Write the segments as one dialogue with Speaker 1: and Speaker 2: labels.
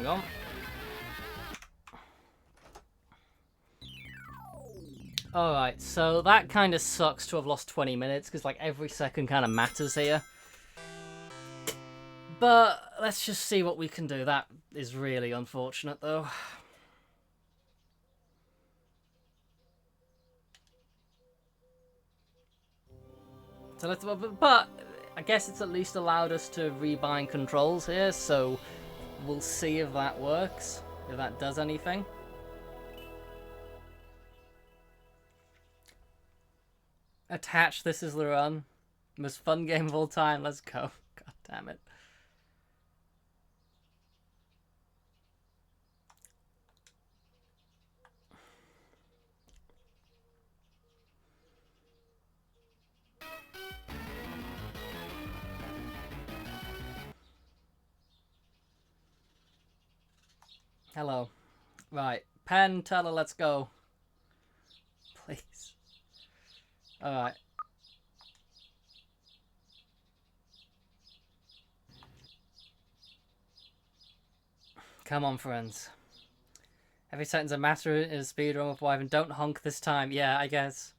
Speaker 1: go. Alright, so that kind of sucks to have lost 20 minutes, because like every second kind of matters here. But let's just see what we can do. That is really unfortunate, though. So let's, but I guess it's at least allowed us to rebind controls here, so we'll see if that works, if that does anything. Attach, this is the run. Most fun game of all time, let's go. God damn it. Hello. Right, pen, teller, let's go. Please. Alright. Come on, friends. Every sentence a matter in a speedrun with wife, and don't honk this time. Yeah, I guess.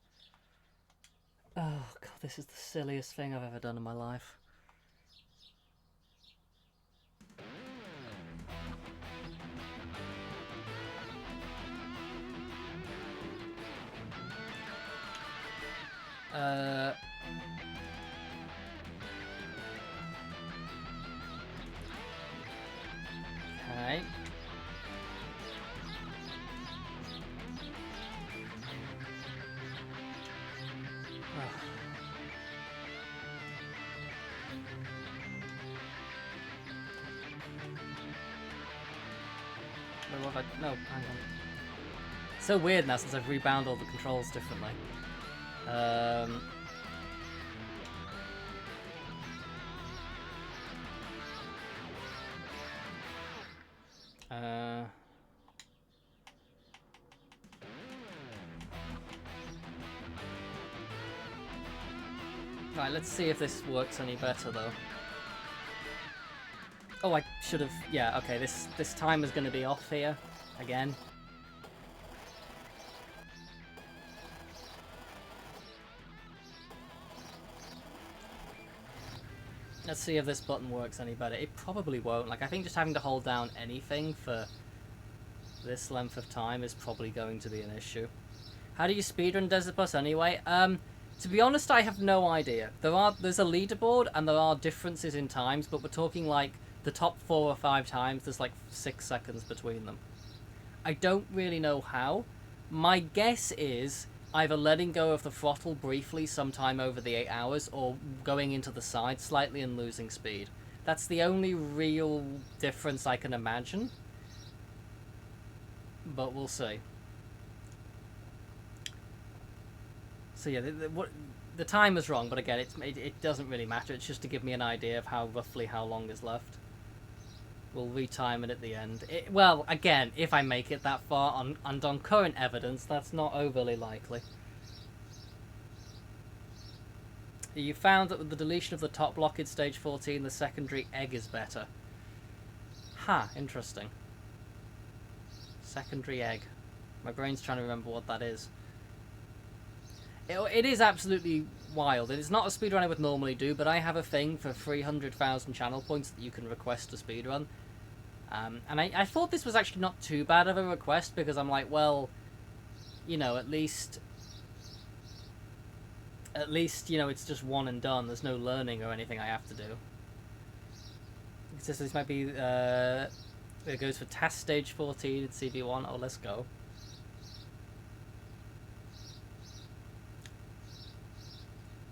Speaker 1: Oh, God, this is the silliest thing I've ever done in my life. Okay. Wait, what have I... No, hang on. It's so weird now since I've rebound all the controls differently. Right, let's see if this works any better though. Oh, I should have... Yeah, okay, this time is going to be off here again. Let's see if this button works any better. It probably won't. Like, I think just having to hold down anything for this length of time is probably going to be an issue. How do you speedrun Desert Bus anyway? To be honest, I have no idea. There's a leaderboard and there are differences in times, but we're talking like the top 4 or 5 times, there's like 6 seconds between them. I don't really know how. My guess is either letting go of the throttle briefly sometime over the 8 hours or going into the side slightly and losing speed. That's the only real difference I can imagine. But we'll see. So yeah, the time is wrong, but again, it doesn't really matter. It's just to give me an idea of roughly how long is left. We'll retime it at the end. Well, again, if I make it that far, and on current evidence, that's not overly likely. You found that with the deletion of the top block in stage 14, the secondary egg is better. Interesting. Secondary egg. My brain's trying to remember what that is. It is absolutely wild. It is not a speedrun I would normally do, but I have a thing for 300,000 channel points that you can request to speedrun. And I thought this was actually not too bad of a request, because I'm like, well, you know, at least, you know, it's just one and done. There's no learning or anything I have to do. This might be, it goes for task stage 14 at CV1. Oh, let's go.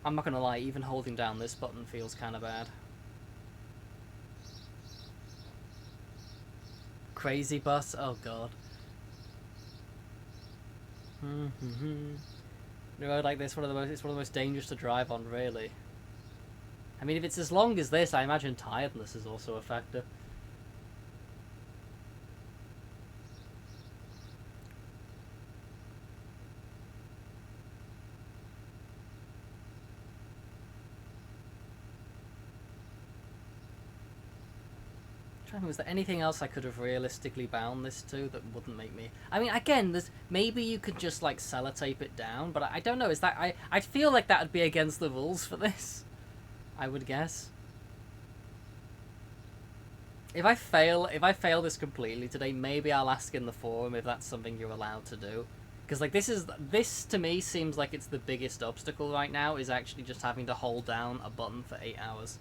Speaker 1: I'm not gonna lie, even holding down this button feels kind of bad. Crazy bus? Oh god. A road like this, it's one of the most dangerous to drive on, really. I mean, if it's as long as this, I imagine tiredness is also a factor. Was there anything else I could have realistically bound this to that wouldn't make me... I mean, again, there's maybe you could just, like, sellotape it down, but I don't know. Is that... I feel like that would be against the rules for this. I would guess. If I fail this completely today, maybe I'll ask in the forum if that's something you're allowed to do. Because, like, this to me seems like it's the biggest obstacle right now, is actually just having to hold down a button for 8 hours.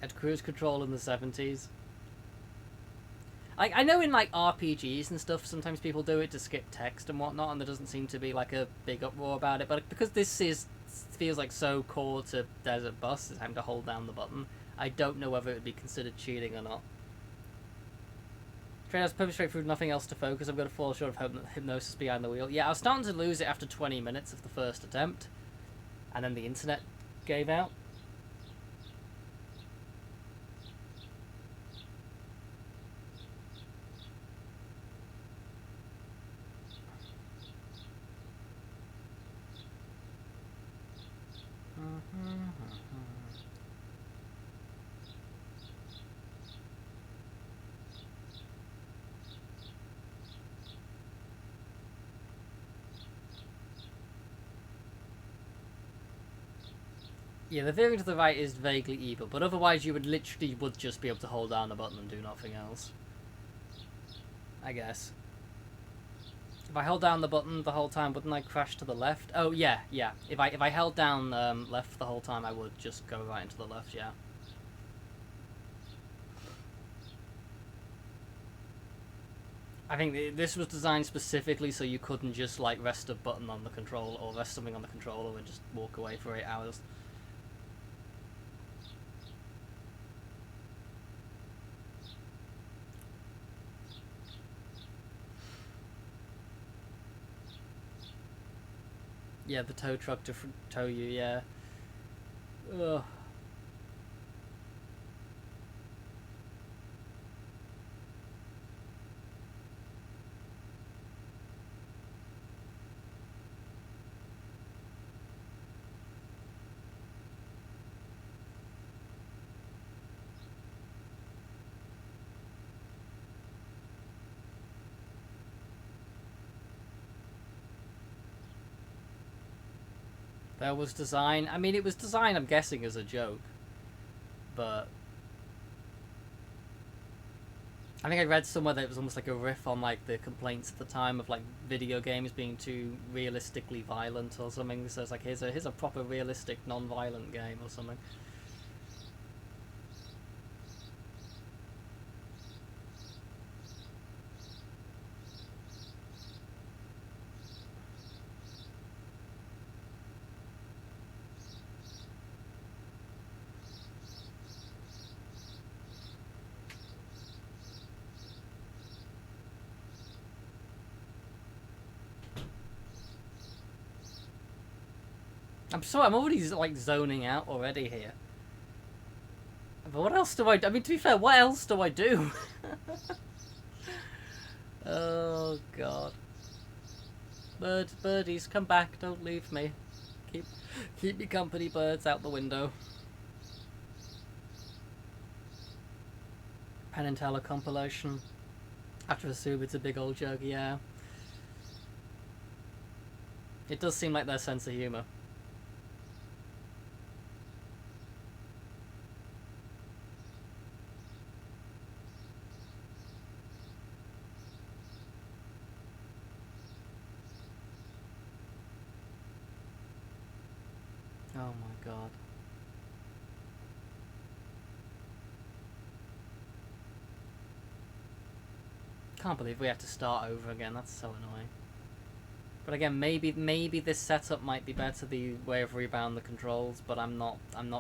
Speaker 1: Had cruise control in the 70s. I know in, like, RPGs and stuff, sometimes people do it to skip text and whatnot, and there doesn't seem to be, like, a big uproar about it, but because this feels like so core to Desert Bus, is having to hold down the button, I don't know whether it would be considered cheating or not. Trainers perfectly straightforward, nothing else to focus. I'm going to fall short of hypnosis behind the wheel. Yeah, I was starting to lose it after 20 minutes of the first attempt, and then the internet gave out. Yeah, the veering to the right is vaguely evil, but otherwise you would literally just be able to hold down the button and do nothing else. I guess. If I held down the button the whole time, wouldn't I crash to the left? Oh, yeah. If I held down left the whole time, I would just go right into the left, yeah. I think this was designed specifically so you couldn't just, like, rest a button on the controller, or rest something on the controller and just walk away for 8 hours. Yeah, the tow truck to tow you, yeah. Ugh. That was designed... I mean, it was designed, I'm guessing, as a joke. But... I think I read somewhere that it was almost like a riff on, like, the complaints at the time of, like, video games being too realistically violent or something. So it's like, here's a proper realistic, non-violent game or something. I'm sorry, I'm already, like, zoning out already here. But what else do I do? I mean, to be fair, what else do I do? Oh, God. Birdies, come back, don't leave me. Keep me company, birds, out the window. Penn and Teller compilation. After assume it's a big old joke, yeah. It does seem like their sense of humour. Oh my God. Can't believe we have to start over again. That's so annoying. But again, maybe this setup might be better, the way of rebound the controls, but I'm not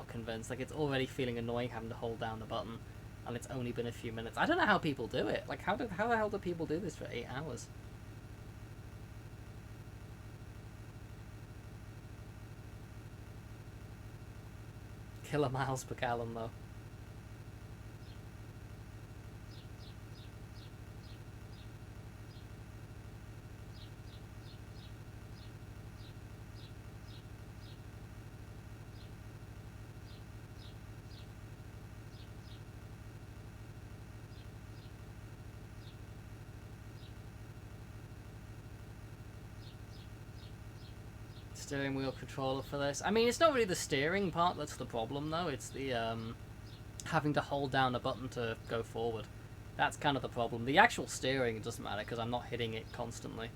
Speaker 1: convinced. Like, it's already feeling annoying having to hold down the button, and it's only been a few minutes. I don't know how people do it. Like, how the hell do people do this for 8 hours? Killer miles per gallon, though. steering wheel controller for this. I mean, it's not really the steering part that's the problem, though. It's the having to hold down a button to go forward. That's kind of the problem. The actual steering, it doesn't matter because I'm not hitting it constantly.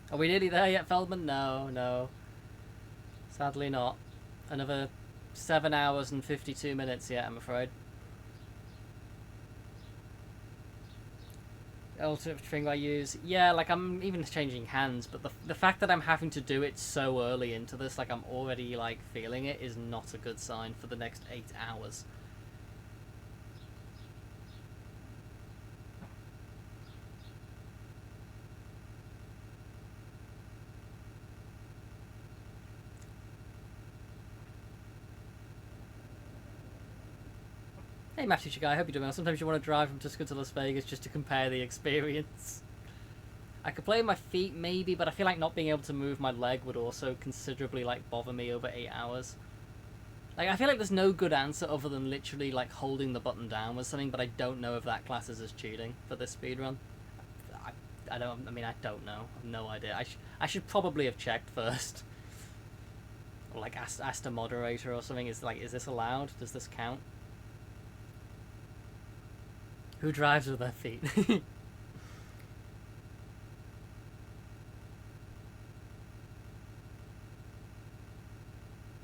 Speaker 1: Are we nearly there yet, Feldman? No, no. Sadly not. Another 7 hours and 52 minutes yet, I'm afraid. Ultimate thing I use, yeah, like I'm even changing hands, but the fact that I'm having to do it so early into this, like I'm already like feeling it, is not a good sign for the next 8 hours. Hey Matthew Chigai, I hope you're doing well. Sometimes you want to drive from Tuscan to Las Vegas just to compare the experience. I could play with my feet maybe, but I feel like not being able to move my leg would also considerably like bother me over 8 hours. Like I feel like there's no good answer other than literally like holding the button down with something, but I don't know if that classes as cheating for this speedrun. I don't know. I have no idea. I should probably have checked first. Or like asked a moderator or something. Is this allowed? Does this count? Who drives with their feet?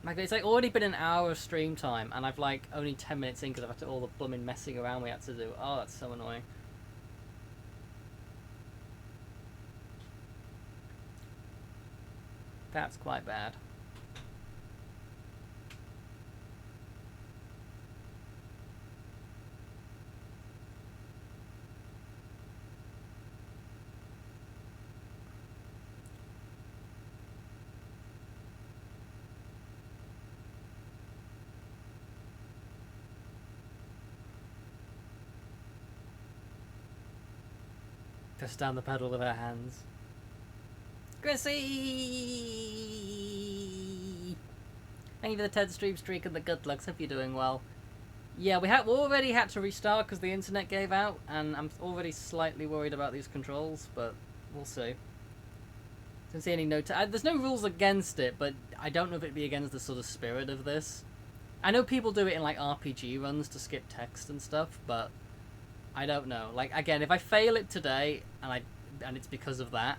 Speaker 1: Like, it's like already been an hour of stream time, and I've like only 10 minutes in because I've had to all the blooming messing around we had to do. Oh, that's so annoying. That's quite bad. Press down the pedal with our hands. Chrissy! Thank you for the 10 stream streak and the good looks. Hope you're doing well. Yeah, we already had to restart because the internet gave out, and I'm already slightly worried about these controls, but we'll see. Don't see any there's no rules against it, but I don't know if it'd be against the sort of spirit of this. I know people do it in like RPG runs to skip text and stuff, but I don't know. Like again, if I fail it today and it's because of that,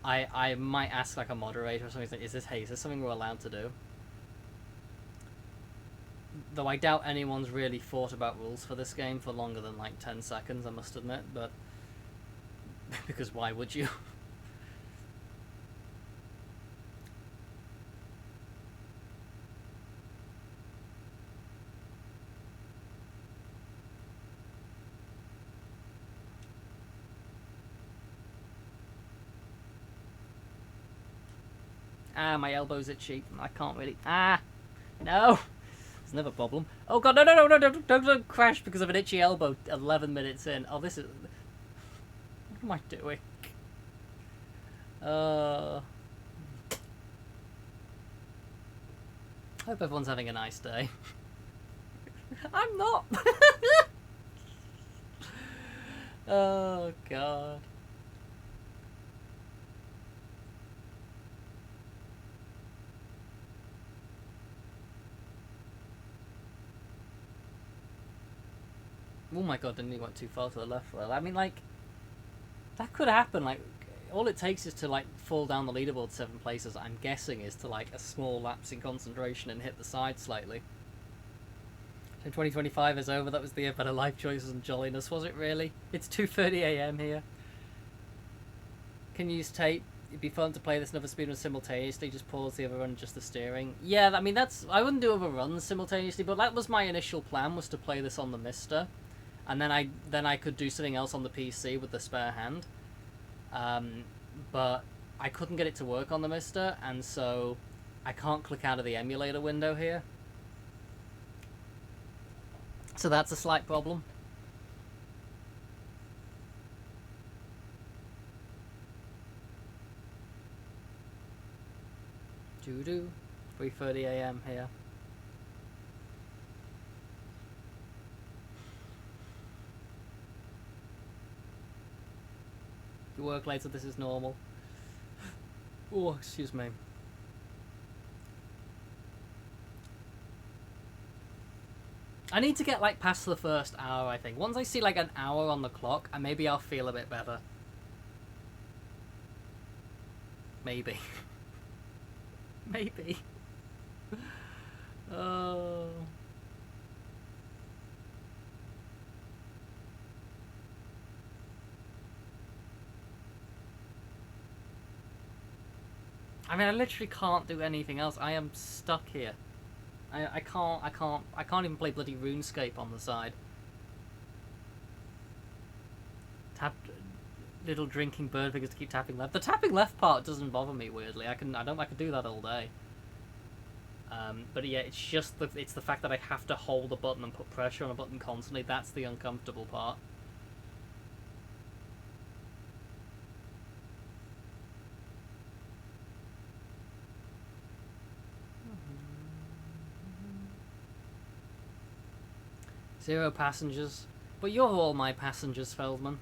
Speaker 1: I might ask like a moderator or something. Like, is this something we're allowed to do? Though I doubt anyone's really thought about rules for this game for longer than like 10 seconds, I must admit. But because why would you? Ah, my elbow's itchy. I can't really. Ah, no. It's another problem. Oh god, no, don't crash because of an itchy elbow 11 minutes in. Oh, this is... What am I doing? Hope everyone's having a nice day. I'm not. Oh god. Oh my god, didn't he went too far to the left there? I mean, like, that could happen. Like, all it takes is to, like, fall down the leaderboard 7 places, I'm guessing, is to, like, a small lapse in concentration and hit the side slightly. So 2025 is over. That was the year of better life choices and jolliness, was it really? It's 2:30 AM here. Can you use tape? It'd be fun to play this another speedrun simultaneously. Just pause the other run, just the steering. Yeah, I mean, I wouldn't do other runs simultaneously, but that was my initial plan, was to play this on the Mister. And then I could do something else on the PC with the spare hand. But I couldn't get it to work on the Mister, and so I can't click out of the emulator window here. So that's a slight problem. Doo-doo. 3:30 AM here. You work later, this is normal. Oh, excuse me. I need to get like past the first hour, I think. Once I see like an hour on the clock, maybe I'll feel a bit better. Maybe. Maybe. Oh. I mean, I literally can't do anything else. I am stuck here. I can't even play bloody RuneScape on the side. Tap little drinking bird figures to keep tapping left. The tapping left part doesn't bother me weirdly. I can do that all day. But yeah, it's just the fact that I have to hold a button and put pressure on a button constantly. That's the uncomfortable part. Zero passengers. But you're all my passengers, Feldman.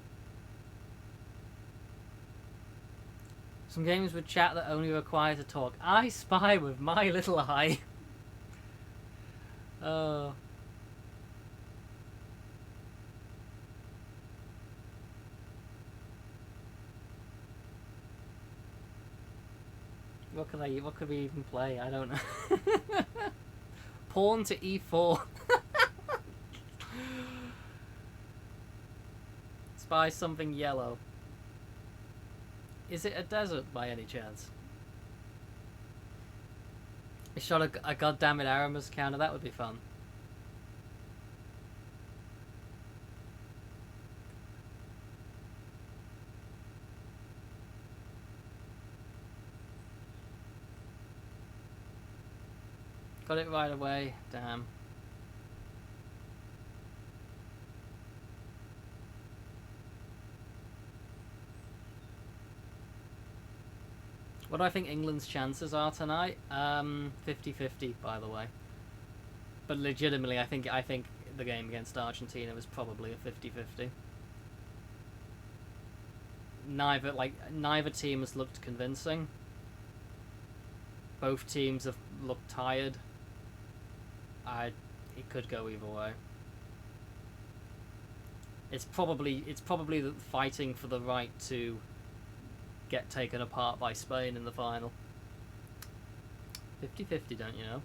Speaker 1: Some games with chat that only require to talk. I spy with my little eye. Oh. What could we even play? I don't know. Pawn to e4. Spy something yellow. Is it a desert by any chance? I shot a goddammit Aramis counter, that would be fun. Got it right away, damn. What do I think England's chances are tonight? 50-50, by the way. But legitimately, I think the game against Argentina was probably a 50-50. Neither team has looked convincing. Both teams have looked tired. It could go either way. It's probably fighting for the right to get taken apart by Spain in the final. 50-50, don't you know?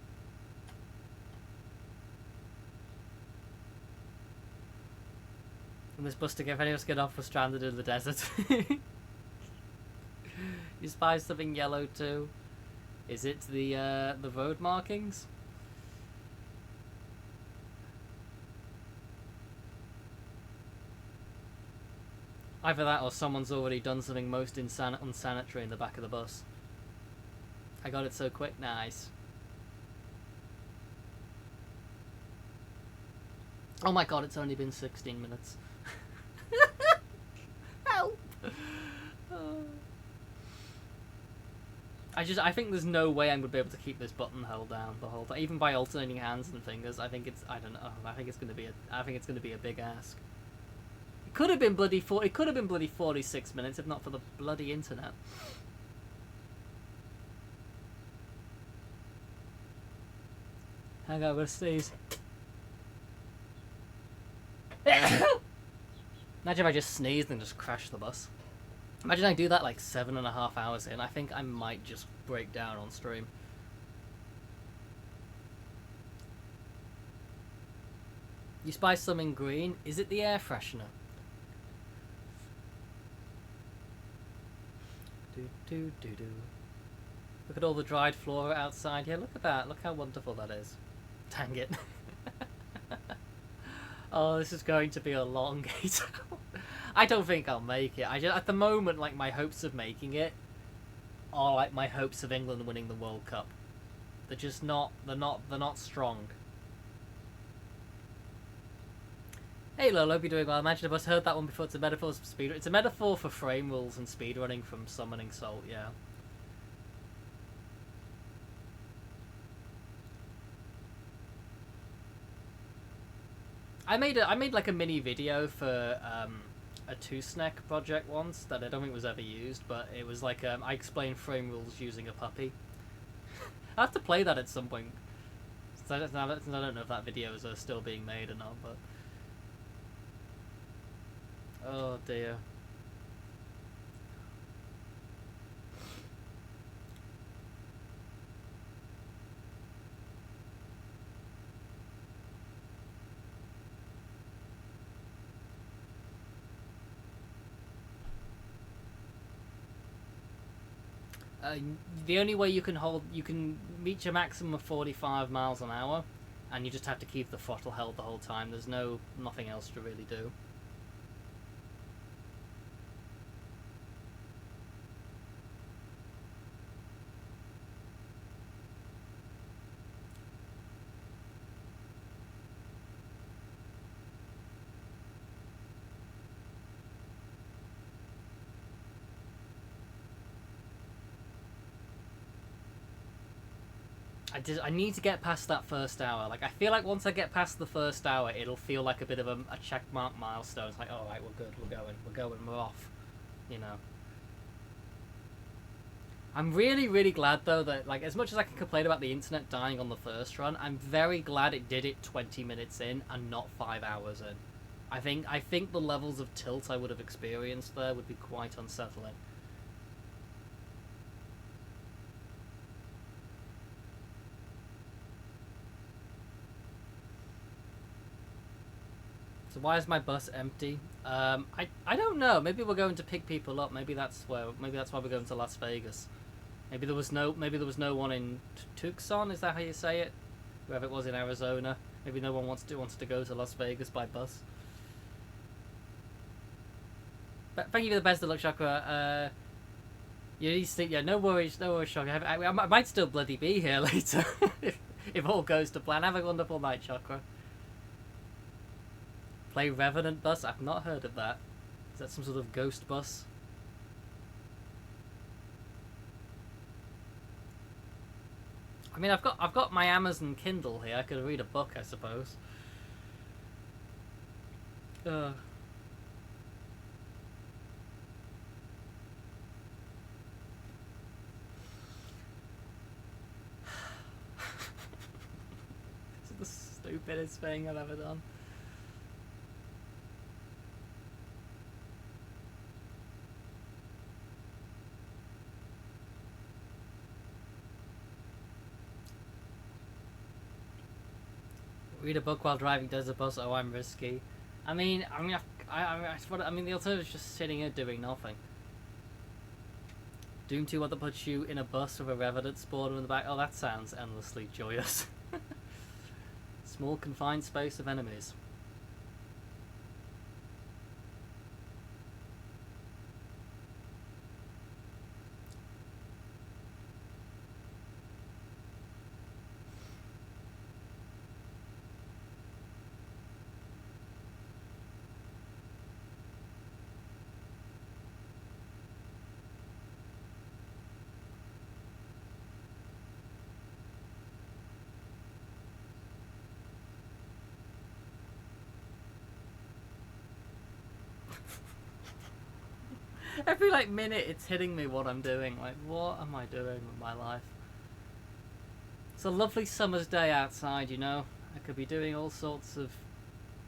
Speaker 1: And this bus to get any of us get off was stranded in the desert. You spy something yellow too. Is it the road markings? Either that or someone's already done something most unsanitary in the back of the bus. I got it so quick, nice. Oh my god, it's only been 16 minutes. Help! I think there's no way I'm gonna be able to keep this button held down the whole time, even by alternating hands and fingers. I think it's gonna be a big ask. It could have been bloody 46 minutes if not for the bloody internet. Hang on, I'm gonna sneeze. Imagine if I just sneezed and just crashed the bus. Imagine I do that like 7.5 hours in. I think I might just break down on stream. You spy something green. Is it the air freshener? Look at all the dried flora outside. Yeah, look at that. Look how wonderful that is. Dang it. Oh, this is going to be a long 8 hours. I don't think I'll make it. At the moment, like, my hopes of making it are like my hopes of England winning the World Cup. They're just not. They're not strong. Hey Lolo, hope you're doing well. Imagine if I heard that one before. It's a metaphor for speed. It's a metaphor for frame rules and speedrunning from Summoning Salt. Yeah. I made like a mini video for a Two-Snack project once that I don't think was ever used, but it was like I explained frame rules using a puppy. I have to play that at some point. I don't know if that video is still being made or not, but... Oh dear. The only way you can reach a maximum of 45 miles an hour, and you just have to keep the throttle held the whole time. There's nothing else to really do. I need to get past that first hour. Like, I feel like once I get past the first hour, it'll feel like a bit of a checkmark milestone. It's like, all right, we're good, we're off, you know. I'm really, really glad though that, like, as much as I can complain about the internet dying on the first run, I'm very glad it did it 20 minutes in and not 5 hours in. I think the levels of tilt I would have experienced there would be quite unsettling. So why is my bus empty? I don't know. Maybe we're going to pick people up. Maybe that's why we're going to Las Vegas. Maybe there was no one in Tucson. Is that how you say it? Wherever it was in Arizona. Maybe no one wants to go to Las Vegas by bus. But thank you for the best of luck, Chakra. Yeah, no worries, Chakra. I might still bloody be here later if all goes to plan. Have a wonderful night, Chakra. Play Revenant Bus? I've not heard of that. Is that some sort of ghost bus? I mean, I've got my Amazon Kindle here. I could read a book, I suppose. This is the stupidest thing I've ever done. Read a book while driving desert bus. Oh, I'm risky. I mean, the alternative is just sitting here doing nothing. Doom 2 want to put you in a bus with a Revenant spawner in the back. Oh, that sounds endlessly joyous. Small confined space of enemies. Every like minute it's hitting me what I'm doing. Like, what am I doing with my life? It's a lovely summer's day outside, you know. I could be doing all sorts of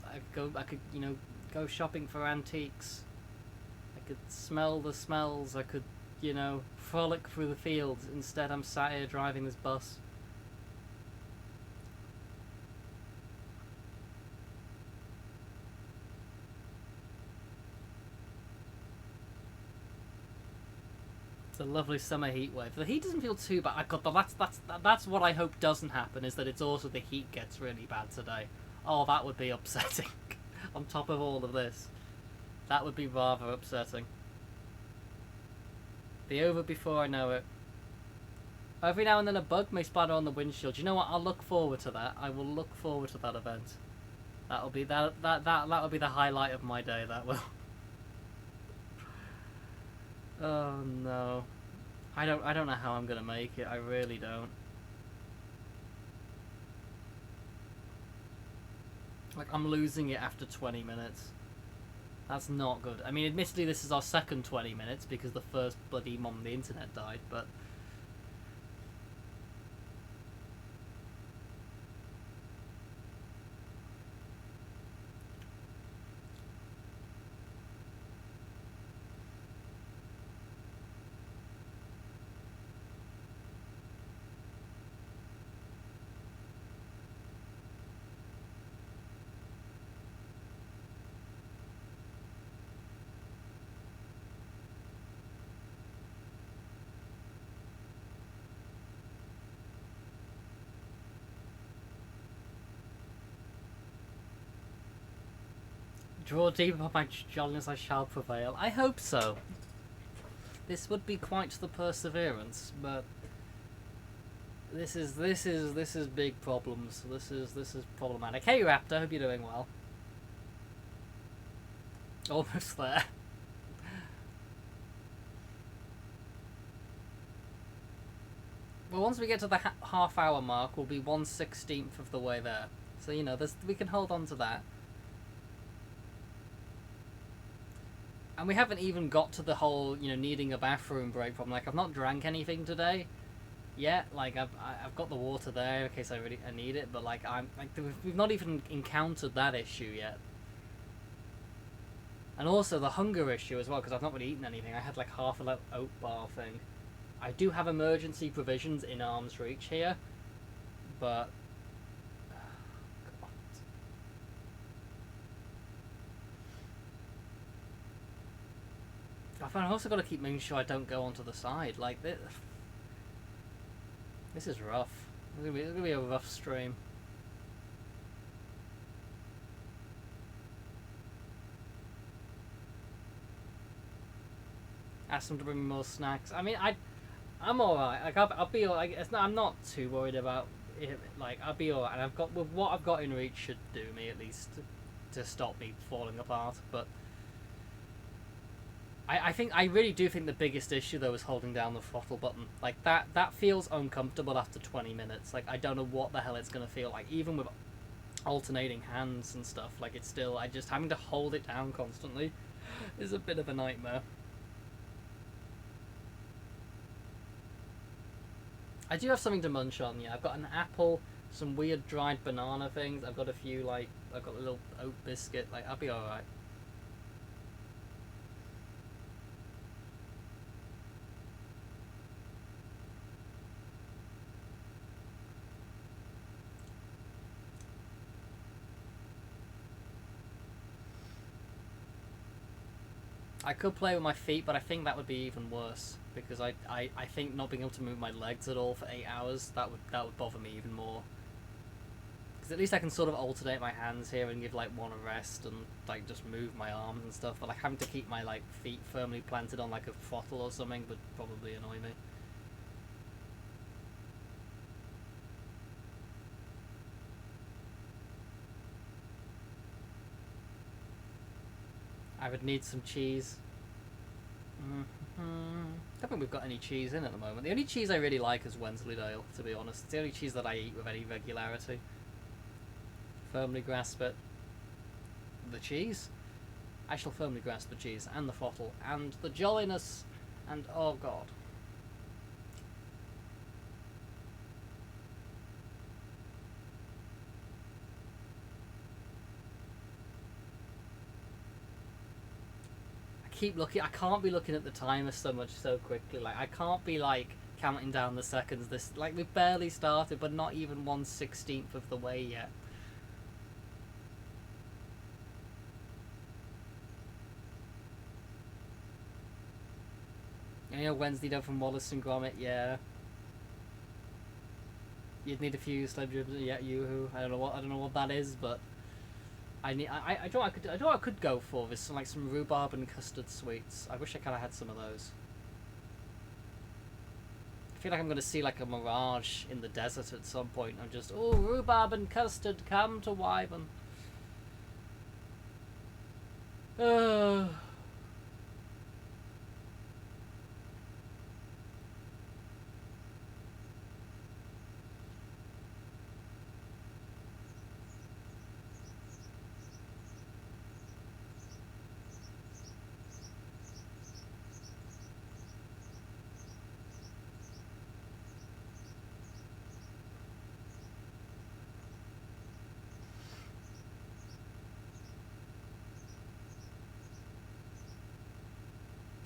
Speaker 1: I could, you know, go shopping for antiques. I could smell the smells, I could, you know, frolic through the fields. Instead I'm sat here driving this bus. It's a lovely summer heat wave. The heat doesn't feel too bad. That's what I hope doesn't happen, is that it's also the heat gets really bad today. Oh, that would be upsetting. On top of all of this. That would be rather upsetting. Be over before I know it. Every now and then a bug may splatter on the windshield. You know what? I'll look forward to that. I will look forward to that event. That'll be that'll be the highlight of my day. That will. Oh no. I don't know how I'm gonna make it. I really don't. Like, I'm losing it after 20 minutes. That's not good. I mean, admittedly, this is our second 20 minutes because the first bloody mom on the internet died, but Draw deep upon my jolliness, I shall prevail. I hope so. This would be quite the perseverance, but this is big problems. This is problematic. Hey Raptor, hope you're doing well. Almost there. Well, once we get to the half-hour mark, we'll be 1/16 of the way there. So, you know, we can hold on to that. And we haven't even got to the whole, you know, needing a bathroom break problem. Like, I've not drank anything today yet. Like, I've got the water there in case I need it. But, like, we've not even encountered that issue yet. And also the hunger issue as well, because I've not really eaten anything. I had, like, half a oat bar thing. I do have emergency provisions in arm's reach here, but I've also got to keep making sure I don't go onto the side. Like this is rough. It's gonna be a rough stream. Ask them to bring me more snacks. I mean, I'm alright. Like I'll be alright. I'm not too worried about it. Like I'll be alright. And I've got with what I've got in reach should do me at least to stop me falling apart. But I really do think the biggest issue though is holding down the throttle button. Like that feels uncomfortable after 20 minutes. Like I don't know what the hell it's gonna feel like, even with alternating hands and stuff. Like it's still just having to hold it down constantly is a bit of a nightmare. I do have something to munch on, yeah. I've got an apple, some weird dried banana things. I've got a few, like, I've got a little oat biscuit. Like, I'll be alright. I could play with my feet, but I think that would be even worse. Because I think not being able to move my legs at all for 8 hours, that would bother me even more. Because at least I can sort of alternate my hands here and give like one a rest and like just move my arms and stuff. But like having to keep my like feet firmly planted on like a throttle or something would probably annoy me. I would need some cheese. I don't think we've got any cheese in at the moment. The only cheese I really like is Wensleydale, to be honest. It's the only cheese that I eat with any regularity. Firmly grasp it. The cheese? I shall firmly grasp the cheese, and the throttle, and the jolliness, and oh god. I can't be looking at the timer so quickly. Like I can't be like counting down the seconds. Like we've barely started, but not even 1/16 of the way yet. You know, Wensleydale from Wallace and Gromit, yeah. You'd need a few Slim Jims, yeah. Yoo-hoo. I don't know what that is, but I know what I could go for is some rhubarb and custard sweets. I wish I kind of had some of those. I feel like I'm going to see like a mirage in the desert at some point. I'm just, oh, rhubarb and custard, come to Wyvern.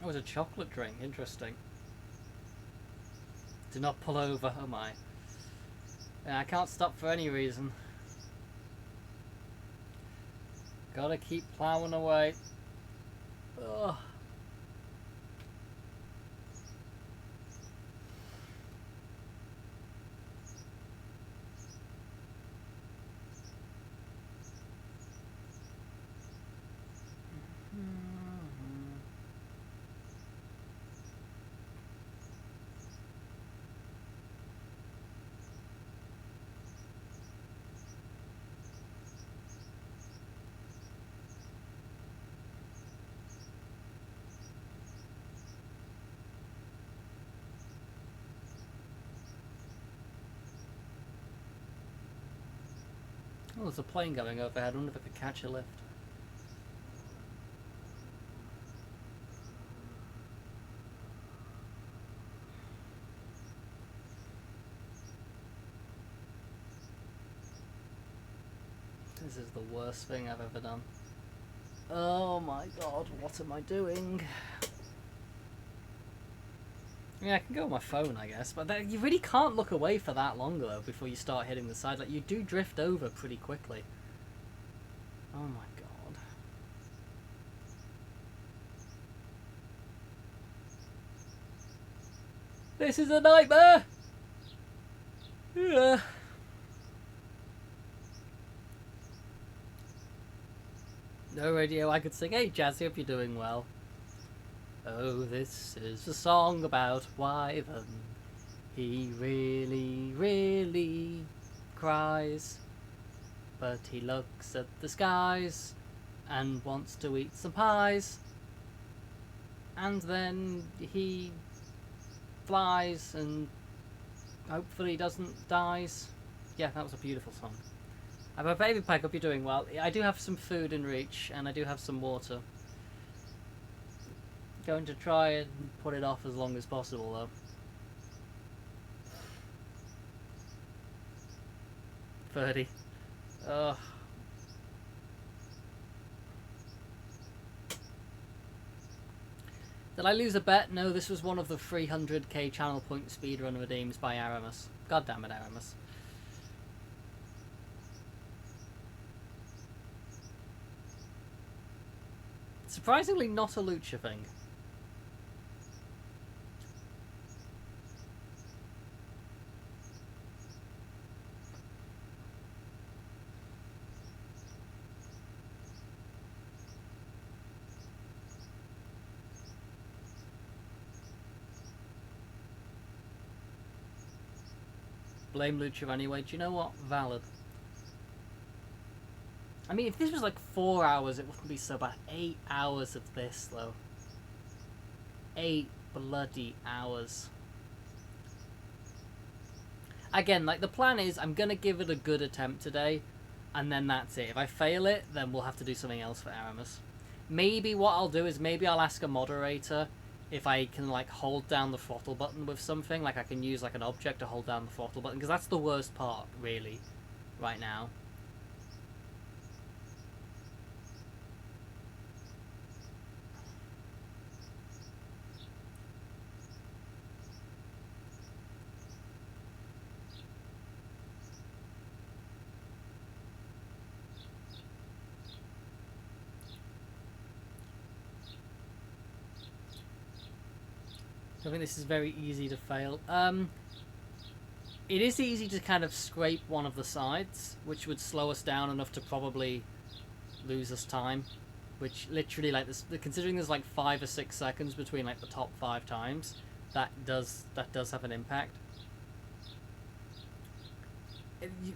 Speaker 1: Oh, it's a chocolate drink. Interesting. Do not pull over. Oh my. Yeah, I can't stop for any reason. Gotta keep plowing away. Ugh. Oh, there's a plane going overhead. I wonder if I could catch a lift. This is the worst thing I've ever done. Oh my god, what am I doing? I mean, I can go on my phone, I guess, but you really can't look away for that long, though, before you start hitting the side. Like, you do drift over pretty quickly. Oh my god. This is a nightmare! Yeah. No radio, I could sing, hey Jazzy, hope you're doing well. Oh, this is a song about Wyvern. He really, really cries. But he looks at the skies and wants to eat some pies. And then he flies and hopefully doesn't dies. Yeah, that was a beautiful song. I'm a baby pike, hope you're doing well. I do have some food in reach and I do have some water. Going to try and put it off as long as possible though. 30. Ugh. Did I lose a bet? No, this was one of the 300k channel point speedrun redeems by Aramis. God damn it, Aramis. Surprisingly not a lucha thing. Blame lucha anyway. Do you know what? Valid. I mean, if this was like 4 hours, it wouldn't be so bad. 8 hours of this, though. 8 bloody hours. Again, like, the plan is I'm going to give it a good attempt today, and then that's it. If I fail it, then we'll have to do something else for Aramis. Maybe what I'll do is maybe I'll ask a moderator if I can, like, hold down the throttle button with something. Like, I can use, like, an object to hold down the throttle button, because that's the worst part, really, right now. I think this is very easy to fail. It is easy to kind of scrape one of the sides, which would slow us down enough to probably lose us time. Which literally, like, this, considering there's like 5 or 6 seconds between like the top 5 times, that does have an impact.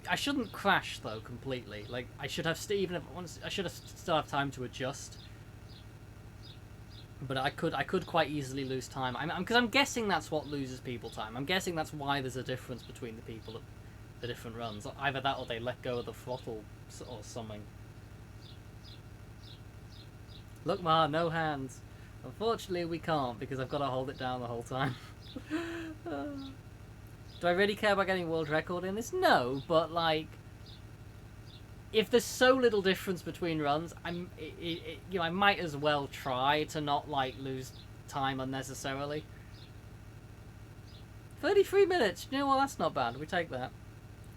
Speaker 1: I shouldn't crash though completely. Like, I should have I should have still have time to adjust. But I could quite easily lose time. Because I'm guessing that's what loses people time. I'm guessing that's why there's a difference between the people at the different runs. Either that or they let go of the throttle or something. Look, Ma, no hands. Unfortunately, we can't because I've got to hold it down the whole time. Do I really care about getting world record in this? No, but like, if there's so little difference between runs, you know, I might as well try to not like lose time unnecessarily. 33 minutes. You know what? That's not bad. We take that.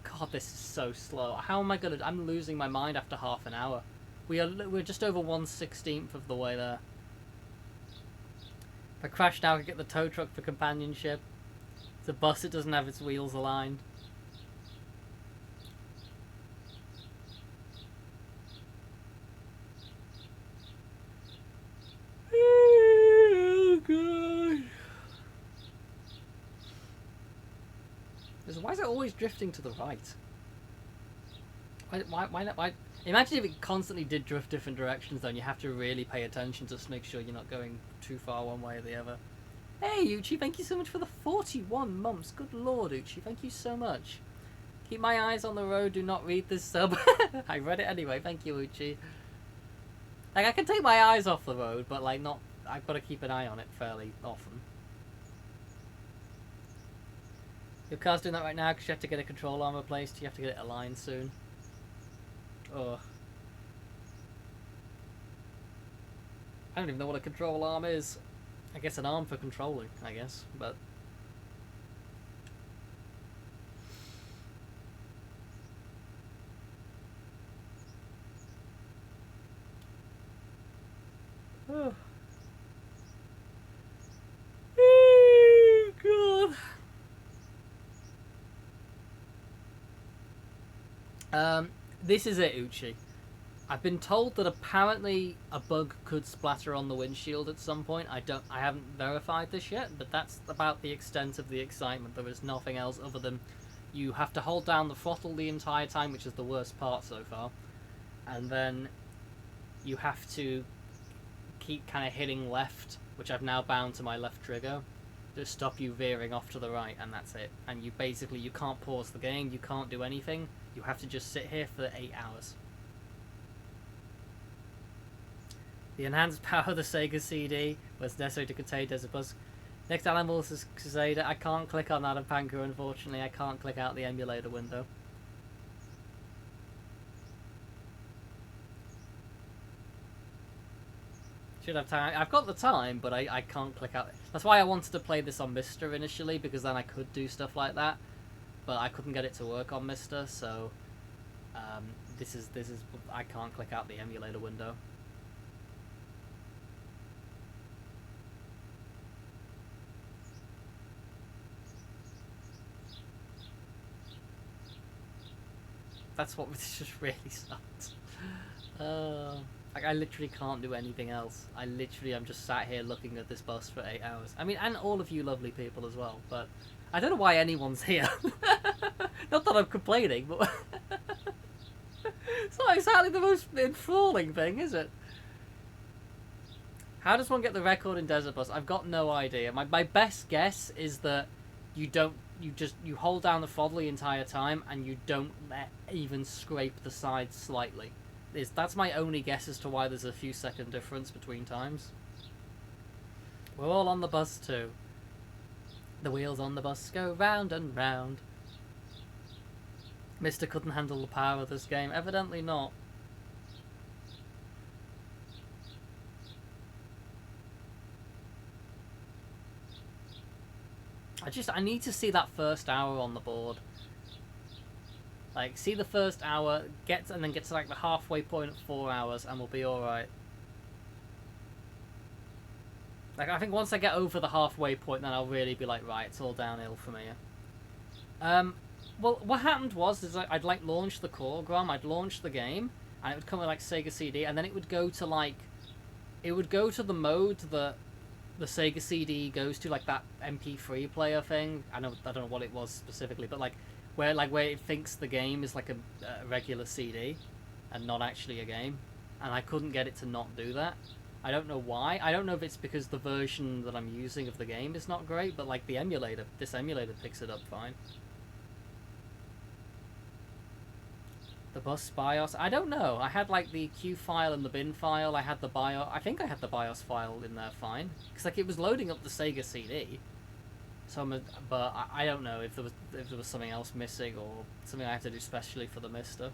Speaker 1: God, this is so slow. How am I gonna? I'm losing my mind after half an hour. We're just over 1/16 of the way there. If I crash now, I could get the tow truck for companionship. It's a bus. It doesn't have its wheels aligned. Oh god. Why is it always drifting to the right? Why not? Why? Imagine if it constantly did drift different directions, then you have to really pay attention just to make sure you're not going too far one way or the other. Hey, Uchi, thank you so much for the 41 months. Good lord, Uchi, thank you so much. Keep my eyes on the road, do not read this sub. I read it anyway, thank you, Uchi. Like, I can take my eyes off the road, but, like, not... I've got to keep an eye on it fairly often. Your car's doing that right now because you have to get a control arm replaced. You have to get it aligned soon. Oh. I don't even know what a control arm is. I guess an arm for controlling, I guess, but... Oh. Oh, God. This is it, Uchi. I've been told that apparently a bug could splatter on the windshield at some point. I haven't verified this yet, but that's about the extent of the excitement. There is nothing else other than you have to hold down the throttle the entire time, which is the worst part so far. And then you have to keep kind of hitting left, which I've now bound to my left trigger, to stop you veering off to the right, and that's it. And you basically, you can't pause the game, you can't do anything. You have to just sit here for 8 hours. The enhanced power of the Sega CD was necessary to contain Desert Bus. Next Animals is Crusader. I can't click on that on Panker, unfortunately. I can't click out the emulator window. Should have time. I've got the time, but I can't click out. That's why I wanted to play this on Mister initially, because then I could do stuff like that. But I couldn't get it to work on Mister, so this is I can't click out the emulator window. That's what just really sucks. Like, I literally can't do anything else. I'm just sat here looking at this bus for 8 hours. I mean, and all of you lovely people as well, but I don't know why anyone's here. Not that I'm complaining, but it's not exactly the most enthralling thing, is it? How does one get the record in Desert Bus? I've got no idea. My best guess is that you hold down the throttle the entire time and you don't even scrape the sides slightly. That's my only guess as to why there's a few second difference between times. We're all on the bus too. The wheels on the bus go round and round. Mister couldn't handle the power of this game. Evidently not. I need to see that first hour on the board. Like, see the first hour, and then get to like the halfway point at 4 hours, and we'll be alright. Like, I think once I get over the halfway point, then I'll really be like, right, it's all downhill from here. Well, what happened was, I'd like launch the Core-Grom, I'd launch the game, and it would come with like Sega CD, and then it would go to like, it would go to the mode that the Sega CD goes to, like that MP3 player thing. I don't know what it was specifically, but like where it thinks the game is like a regular CD and not actually a game, and I couldn't get it to not do that. I don't know why. I don't know if it's because the version that I'm using of the game is not great, but like this emulator picks it up fine. The bus BIOS, I don't know. I had like the Q file and the bin file. I had the BIOS. I think I had the BIOS file in there fine, because like it was loading up the Sega CD. So, but I don't know if there was something else missing or something I had to do specially for the Mister.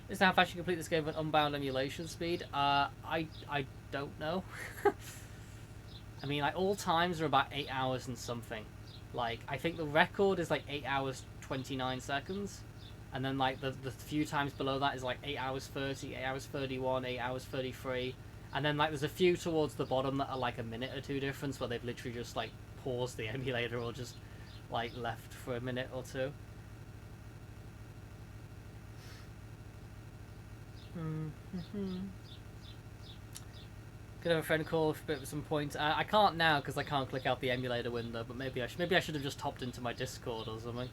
Speaker 1: Is now fast you complete this game with unbound emulation speed? I don't know. I mean, like all times are about 8 hours and something. Like I think the record is like 8 hours 29 seconds. And then, like, the few times below that is, like, 8 hours 30, 8 hours 31, 8 hours 33. And then, like, there's a few towards the bottom that are, like, a minute or two difference where they've literally just, like, paused the emulator or just, like, left for a minute or two. Could have a friend call for a bit of some points. I can't now because I can't click out the emulator window, but maybe I should have just hopped into my Discord or something.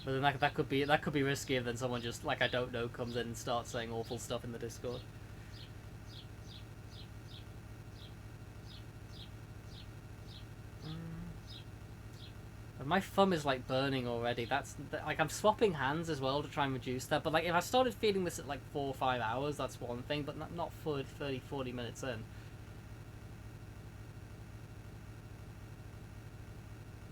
Speaker 1: But then that could be risky if then someone just, like, I don't know, comes in and starts saying awful stuff in the Discord. My thumb is like burning already. That's like I'm swapping hands as well to try and reduce that. But like if I started feeling this at like 4 or 5 hours, that's one thing. But not 30, 40 minutes in.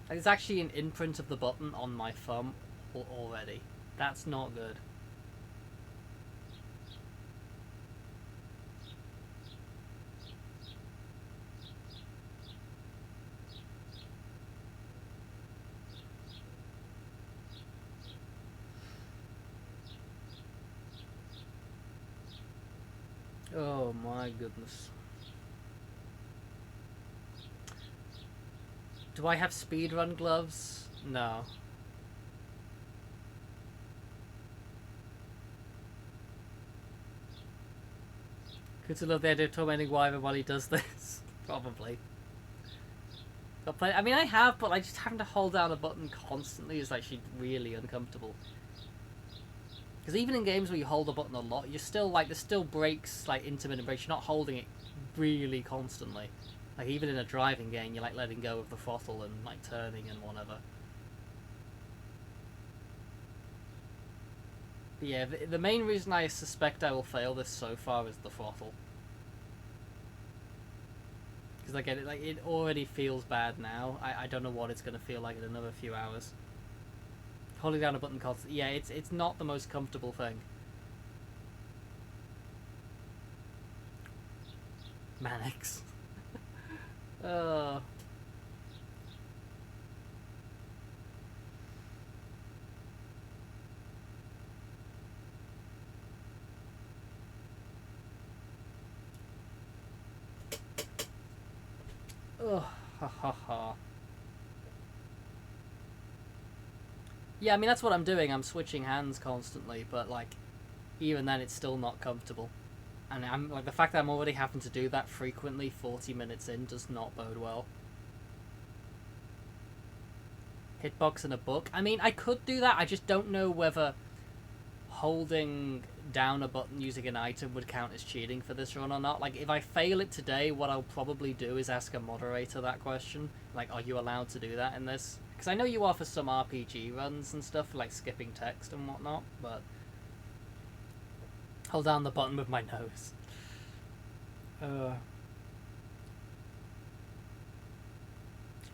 Speaker 1: There's actually an imprint of the button on my thumb already. That's not good. Oh my goodness. Do I have speedrun gloves? No. Good to love the idea of tormenting Wyvern while he does this. Probably. I mean, I have, but like just having to hold down a button constantly is actually really uncomfortable. Because even in games where you hold a button a lot, you're still like there's still breaks, like intermittent breaks. You're not holding it really constantly. Like even in a driving game, you're like letting go of the throttle and like turning and whatever. But yeah, the main reason I suspect I will fail this so far is the throttle. Because I get it, like it already feels bad now. I don't know what it's gonna feel like in another few hours. Holding down a button constantly, yeah, it's not the most comfortable thing. Mannix. Oh. Ugh, ha ha ha. Yeah, I mean, that's what I'm doing. I'm switching hands constantly, but, like, even then, it's still not comfortable. And I'm like the fact that I'm already having to do that frequently 40 minutes in does not bode well. Hitbox and a book. I mean, I could do that. I just don't know whether holding down a button using an item would count as cheating for this run or not. Like, if I fail it today, what I'll probably do is ask a moderator that question. Like, are you allowed to do that in this? Because I know you are for some RPG runs and stuff, like skipping text and whatnot, but... Hold down the button with my nose.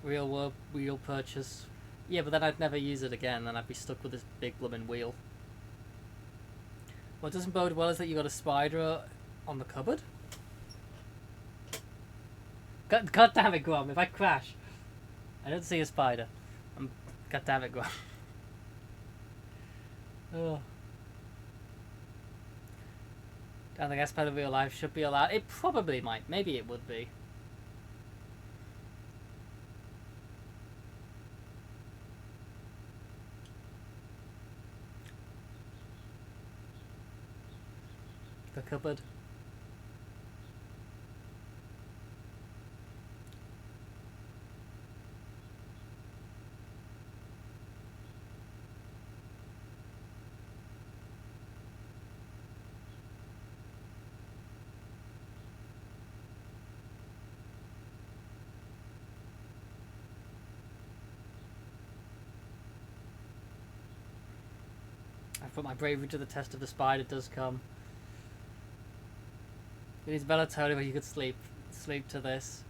Speaker 1: Wheel purchase. Yeah, but then I'd never use it again, and I'd be stuck with this big blooming wheel. What doesn't bode well is that you got a spider on the cupboard. God damn it, Grom! If I crash, I don't see a spider. God damn it, Grom. Oh. Down the gas pedal real life should be allowed. It probably might. Maybe it would be. The cupboard. I've put my bravery to the test if the spider does come. It is melatonin where you could sleep to this.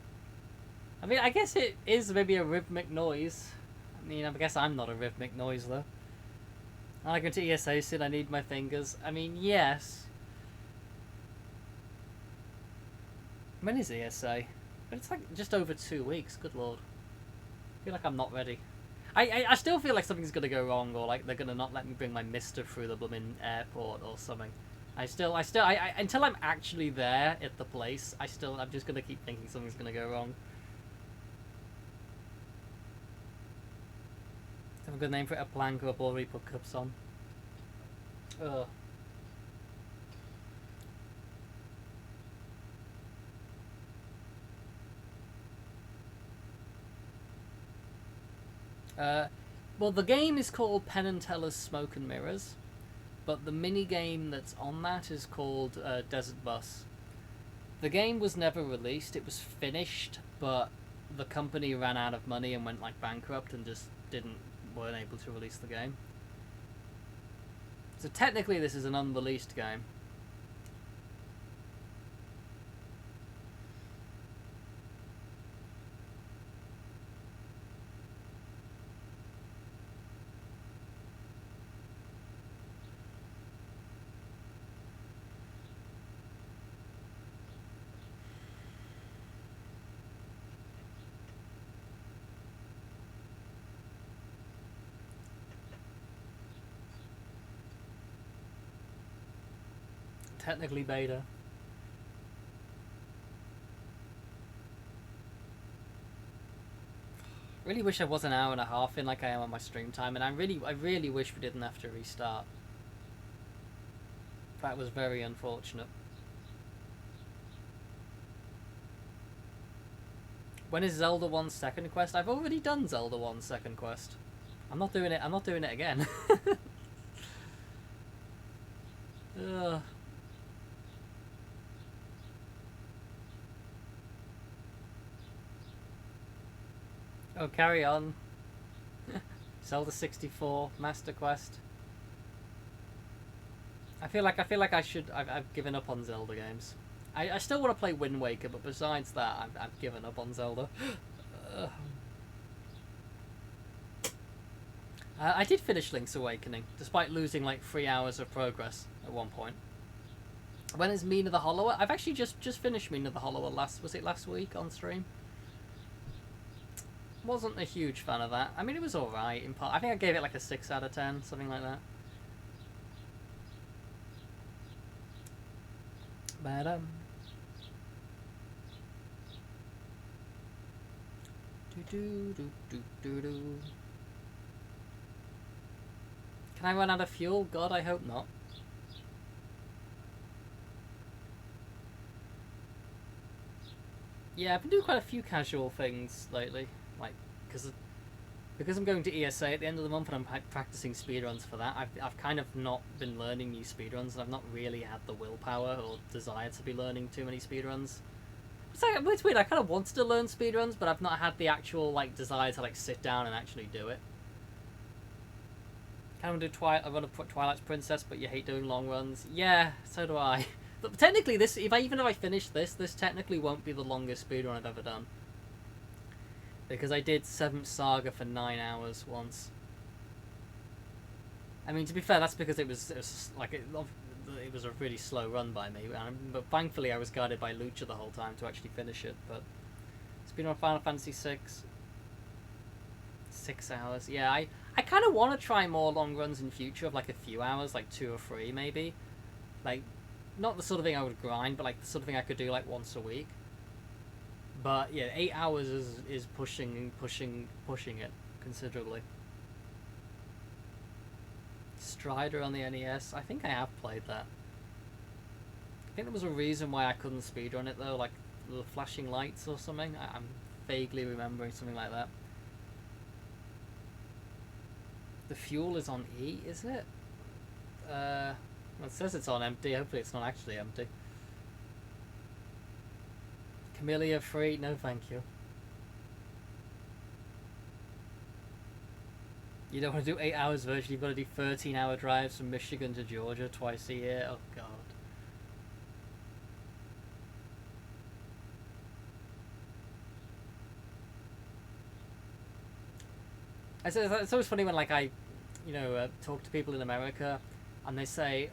Speaker 1: I mean, I guess it is maybe a rhythmic noise. I mean, I guess I'm not a rhythmic noise though. I go to ESA soon, I need my fingers. I mean, yes. When is ESA? But it's like just over 2 weeks, good lord. I feel like I'm not ready. I still feel like something's gonna go wrong, or like they're gonna not let me bring my mister through the blooming airport or something. I until I'm actually there at the place, I'm just gonna keep thinking something's gonna go wrong. Have a good name for it, a plank or a ball where you put cups on. Ugh. Well, the game is called Penn and Teller's Smoke and Mirrors, but the mini game that's on that is called Desert Bus. The game was never released. It was finished, but the company ran out of money and went like bankrupt and just weren't able to release the game. So technically this is an unreleased game. Technically beta. Really wish I was an hour and a half in like I am on my stream time, and I really wish we didn't have to restart. That was very unfortunate. When is Zelda 1's second quest? I've already done Zelda 1's second quest. I'm not doing it again. Ugh. Oh, carry on. Zelda 64 Master Quest. I feel like I've given up on Zelda games. I still want to play Wind Waker, but besides that, I've given up on Zelda. I did finish Link's Awakening, despite losing like 3 hours of progress at one point. When is Mina the Hollower? I've actually just finished Mina the Hollower was it last week on stream? Wasn't a huge fan of that. I mean, it was alright in part. I think I gave it like a 6 out of 10, something like that. But Can I run out of fuel? God, I hope not. Yeah, I've been doing quite a few casual things lately, like because I'm going to ESA at the end of the month and I'm practicing speedruns for that. I've kind of not been learning new speedruns, and I've not really had the willpower or desire to be learning too many speedruns. It's weird. I kind of wanted to learn speedruns, but I've not had the actual like desire to like sit down and actually do it. Kind of do I want to put Twilight's Princess, but you hate doing long runs. Yeah, so do I. But technically, even if I finish this technically won't be the longest speedrun I've ever done. Because I did 7th Saga for 9 hours once. I mean, to be fair, that's because it was a really slow run by me. But thankfully, I was guided by Lucha the whole time to actually finish it. But speedrun Final Fantasy VI, 6 hours. Yeah, I kind of want to try more long runs in future of like a few hours, like 2 or 3 maybe. Like, not the sort of thing I would grind, but like the sort of thing I could do like once a week. But yeah, 8 hours is pushing it considerably. Strider on the NES. I think I have played that. I think there was a reason why I couldn't speedrun it though, like the flashing lights or something. I'm vaguely remembering something like that. The fuel is on E, is it? Well, it says it's on empty. Hopefully it's not actually empty. Camellia free? No, thank you. You don't want to do 8 hours version. You've got to do 13-hour drives from Michigan to Georgia twice a year. Oh god. It's always funny when like I, talk to people in America, and they say,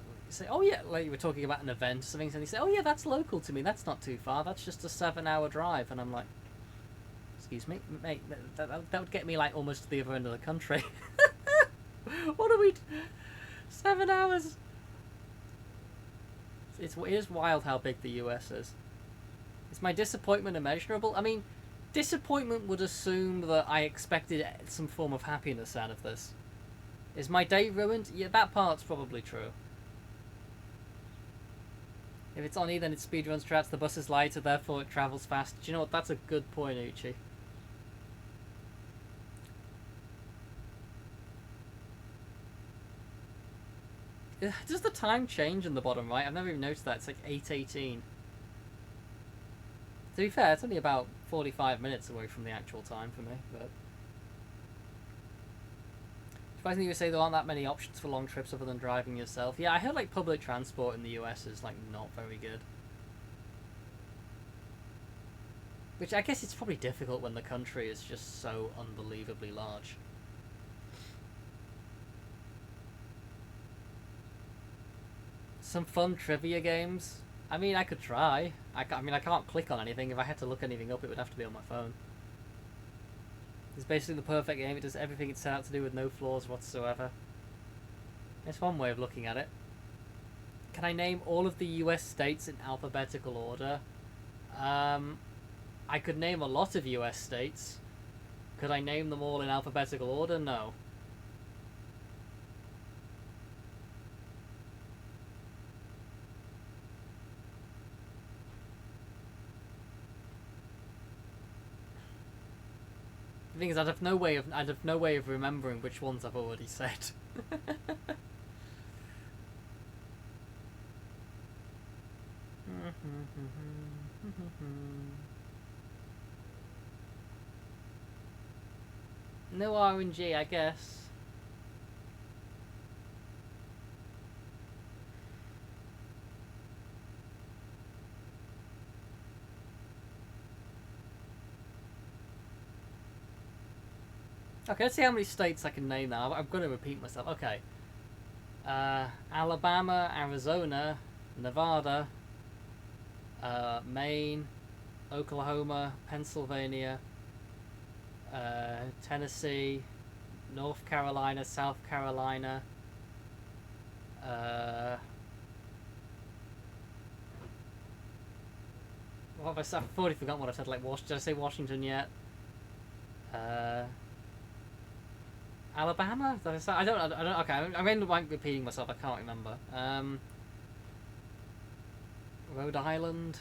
Speaker 1: oh yeah, like you were talking about an event or something, and they say, oh yeah, that's local to me, that's not too far, that's just a 7-hour drive, and I'm like, excuse me, mate, that would get me like almost to the other end of the country. What are we? 7 hours. It is wild how big the US is. Is my disappointment immeasurable? I mean, disappointment would assume that I expected some form of happiness out of this. Is my day ruined? Yeah, that part's probably true. If it's on E, then it speedruns strats, the bus is lighter, therefore it travels fast. Do you know what? That's a good point, Uchi. Does the time change in the bottom right? I've never even noticed that. It's like 8:18. To be fair, it's only about 45 minutes away from the actual time for me, but... Surprisingly, you say there aren't that many options for long trips other than driving yourself. Yeah, I heard like public transport in the US is like not very good. Which I guess it's probably difficult when the country is just so unbelievably large. Some fun trivia games. I mean, I could try. I mean, I can't click on anything. If I had to look anything up, it would have to be on my phone. It's basically the perfect game. It does everything it's set out to do with no flaws whatsoever. It's one way of looking at it. Can I name all of the US states in alphabetical order? I could name a lot of US states. Could I name them all in alphabetical order? No. The thing is, I'd have no way of remembering which ones I've already said. No RNG, I guess. Okay, let's see how many states I can name now. I'm going to repeat myself. Okay. Alabama, Arizona, Nevada, Maine, Oklahoma, Pennsylvania, Tennessee, North Carolina, South Carolina, what have I said? I've already forgotten what I said. Like, did I say Washington yet? Alabama? Did I say? I don't. Okay, I'm end up repeating myself. I can't remember. Rhode Island,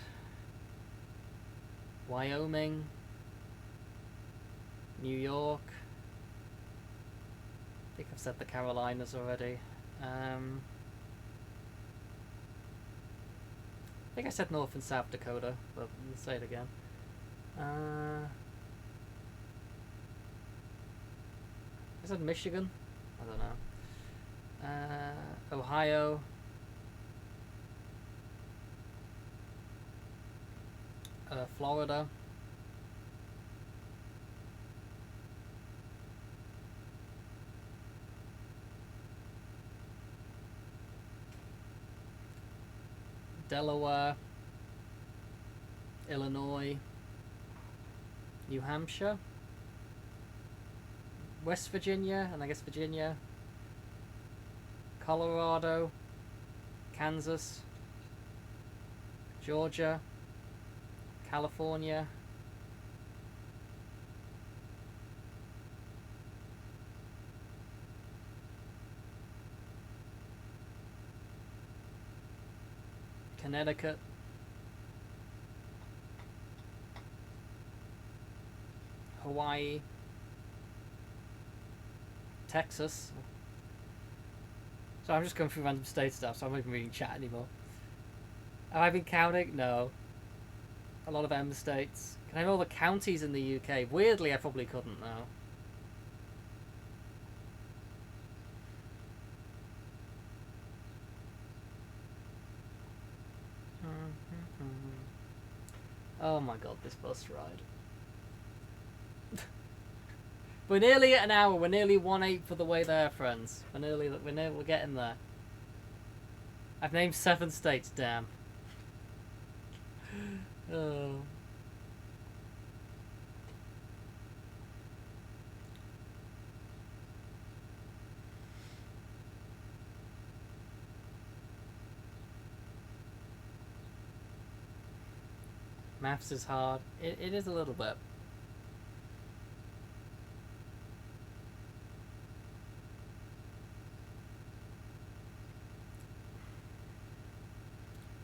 Speaker 1: Wyoming, New York. I think I've said the Carolinas already. I think I said North and South Dakota, but I'll say it again. I said Michigan? I don't know. Ohio. Florida. Delaware. Illinois. New Hampshire. West Virginia, and I guess Virginia. Colorado. Kansas. Georgia. California. Connecticut. Hawaii. Texas. So I'm just going through random state stuff, so I'm not even reading chat anymore. Have I been counting? No. A lot of M states. Can I know all the counties in the UK? Weirdly, I probably couldn't now. Oh my god, this bus ride. We're nearly at an hour. We're nearly 1/8 of the way there, friends. We're getting there. I've named 7 states. Damn. Oh. Maths is hard. It is a little bit.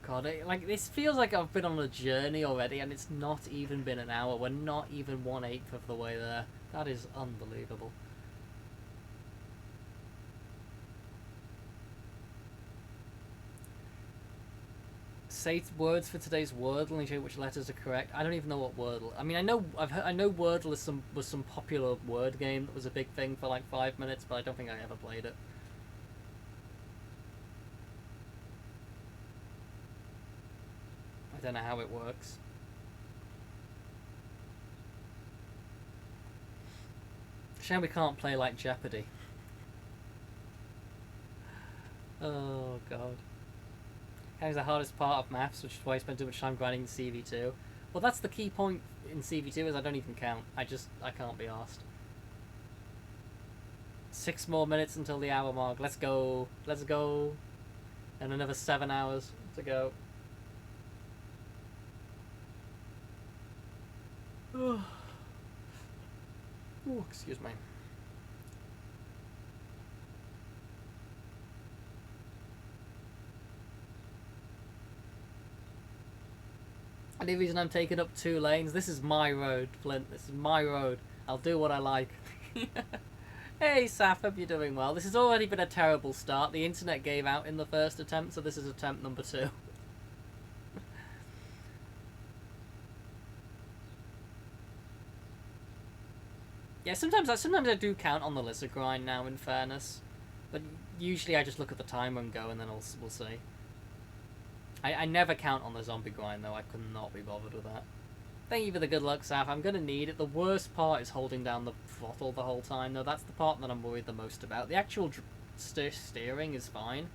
Speaker 1: God, like this feels like I've been on a journey already, and it's not even been an hour. We're not even 1/8 of the way there. That is unbelievable. say words for today's Wordle and show you which letters are correct. I don't even know what Wordle. I mean, I know I know Wordle is was some popular word game that was a big thing for like 5 minutes, but I don't think I ever played it. I don't know how it works. Shame we can't play like Jeopardy. Oh god. Is the hardest part of maths, which is why I spend too much time grinding in CV2. Well, that's the key point in CV2 is I don't even count. I can't be arsed. 6 more minutes until the hour mark. Let's go. Let's go. And another 7 hours to go. Oh, excuse me. And the reason I'm taking up 2 lanes, this is my road, Flint. This is my road. I'll do what I like. Hey, Saf, hope you're doing well. This has already been a terrible start. The internet gave out in the first attempt, so this is attempt number 2. Yeah, sometimes I do count on the lizard grind now, in fairness. But usually I just look at the timer and go, and then we'll see. I never count on the zombie grind, though. I could not be bothered with that. Thank you for the good luck, Saf. I'm going to need it. The worst part is holding down the throttle the whole time, though. That's the part that I'm worried the most about. The actual steering is fine,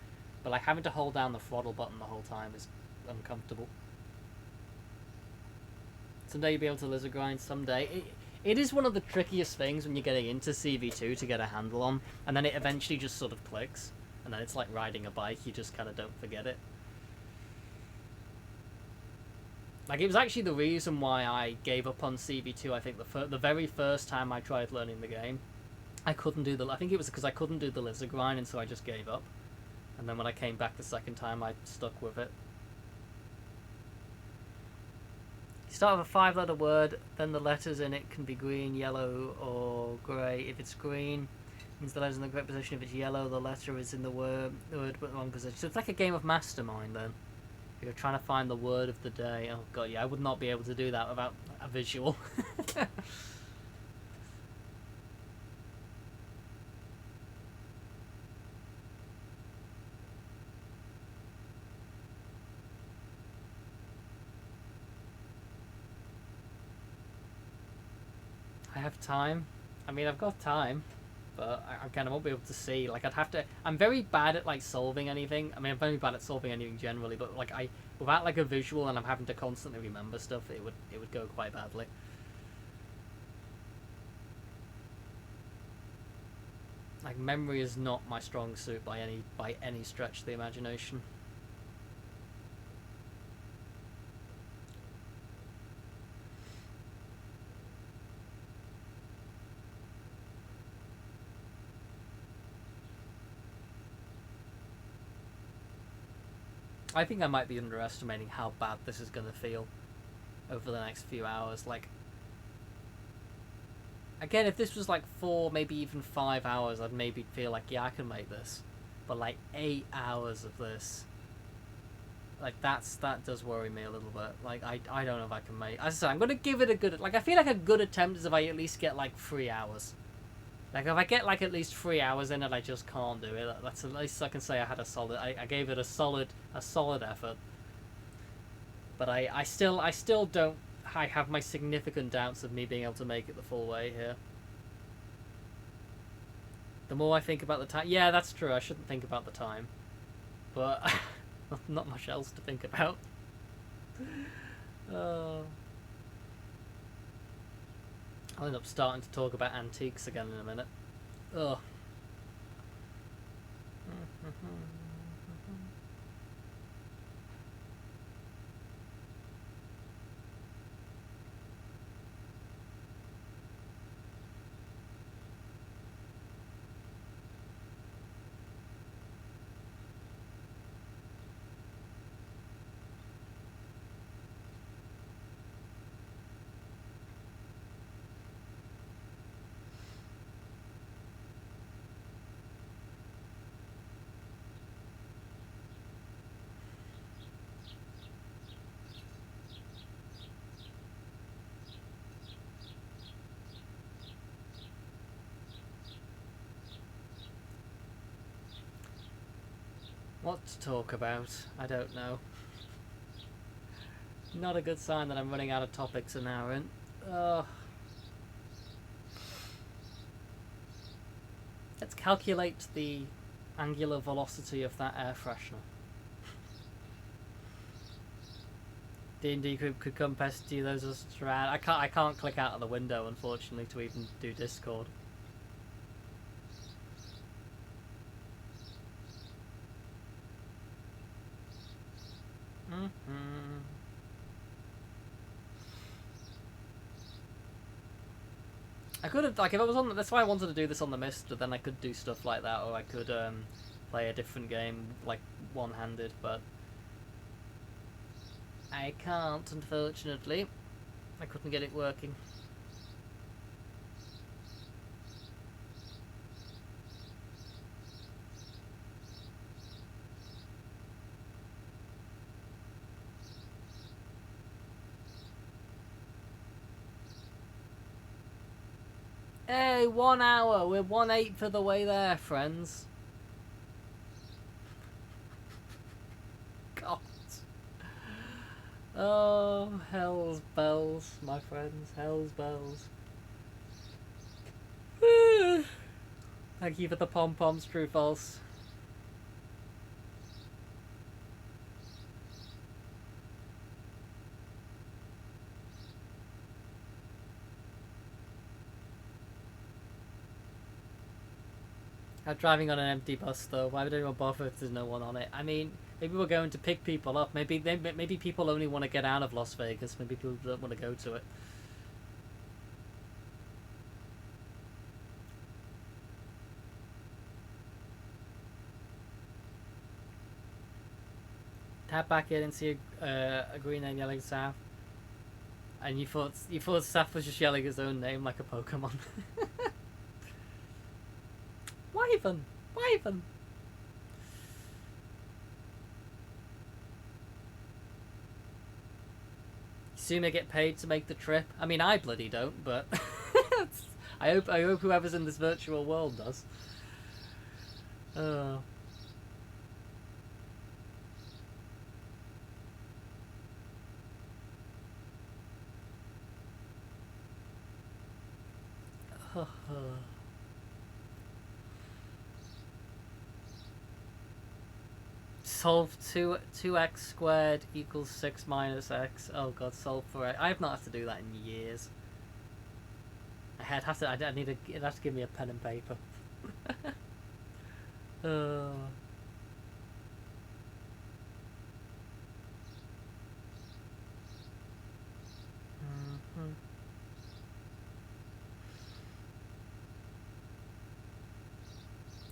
Speaker 1: but like having to hold down the throttle button the whole time is uncomfortable. Someday you'll be able to lizard grind. Someday. It is one of the trickiest things when you're getting into CV2 to get a handle on, and then it eventually just sort of clicks, and then it's like riding a bike. You just kind of don't forget it. Like, it was actually the reason why I gave up on CV2, I think, the very first time I tried learning the game. I couldn't do I think it was because I couldn't do the lizard grind, and so I just gave up. And then when I came back the second time, I stuck with it. You start with a 5-letter word, then the letters in it can be green, yellow, or grey. If it's green, it means the letter's in the correct position. If it's yellow, the letter is in the word but in the wrong position. So it's like a game of Mastermind, then. You're trying to find the word of the day. Oh god, yeah, I would not be able to do that without a visual. I have time. I mean, I've got time, but I kind of won't be able to see. Like, I'd have to. I'm very bad at like solving anything. I mean, I'm very bad at solving anything generally, but like without like a visual and I'm having to constantly remember stuff, it would go quite badly. Like, memory is not my strong suit by any stretch of the imagination. I think I might be underestimating how bad this is going to feel over the next few hours. Like, again, if this was like 4, maybe even 5 hours, I'd maybe feel like, yeah, I can make this. But like 8 hours of this, like that does worry me a little bit. Like, I don't know if I can make. As I said, I'm going to give it a good. Like, I feel like a good attempt is if I at least get like 3 hours. Like, if I get like at least 3 hours in it, I just can't do it. That's at least I can say I had a solid. I gave it a solid effort. But I still don't. I have my significant doubts of me being able to make it the full way here. The more I think about the time, yeah, that's true. I shouldn't think about the time, but not much else to think about. I'll end up starting to talk about antiques again in a minute. Ugh. What to talk about? I don't know. Not a good sign that I'm running out of topics an hour in. Let's calculate the angular velocity of that air freshener. D&D could come pest you those us around. I can't click out of the window unfortunately to even do Discord. I could have, like, if I was on. That's why I wanted to do this on the Mist, but then I could do stuff like that, or I could play a different game, like one-handed. But I can't, unfortunately. I couldn't get it working. Hey, 1 hour. We're 1/8 of the way there, friends. God. Oh, hell's bells, my friends. Hell's bells. Thank you for the pom-poms, true false. I'm driving on an empty bus though. Why would anyone bother if there's no one on it? I mean, maybe we're going to pick people up. Maybe people only want to get out of Las Vegas. Maybe people don't want to go to it. Tap back in and see a green and yelling Saf. And you thought Saf was just yelling his own name like a Pokemon. Wyvern! Wyvern! Assume I get paid to make the trip. I mean, I bloody don't, but I hope whoever's in this virtual world does. Oh. Solve 2x squared equals 6 minus x. Oh god, solve for it. I have not had to do that in years. I'd have to. It'd have to give me a pen and paper. Oh.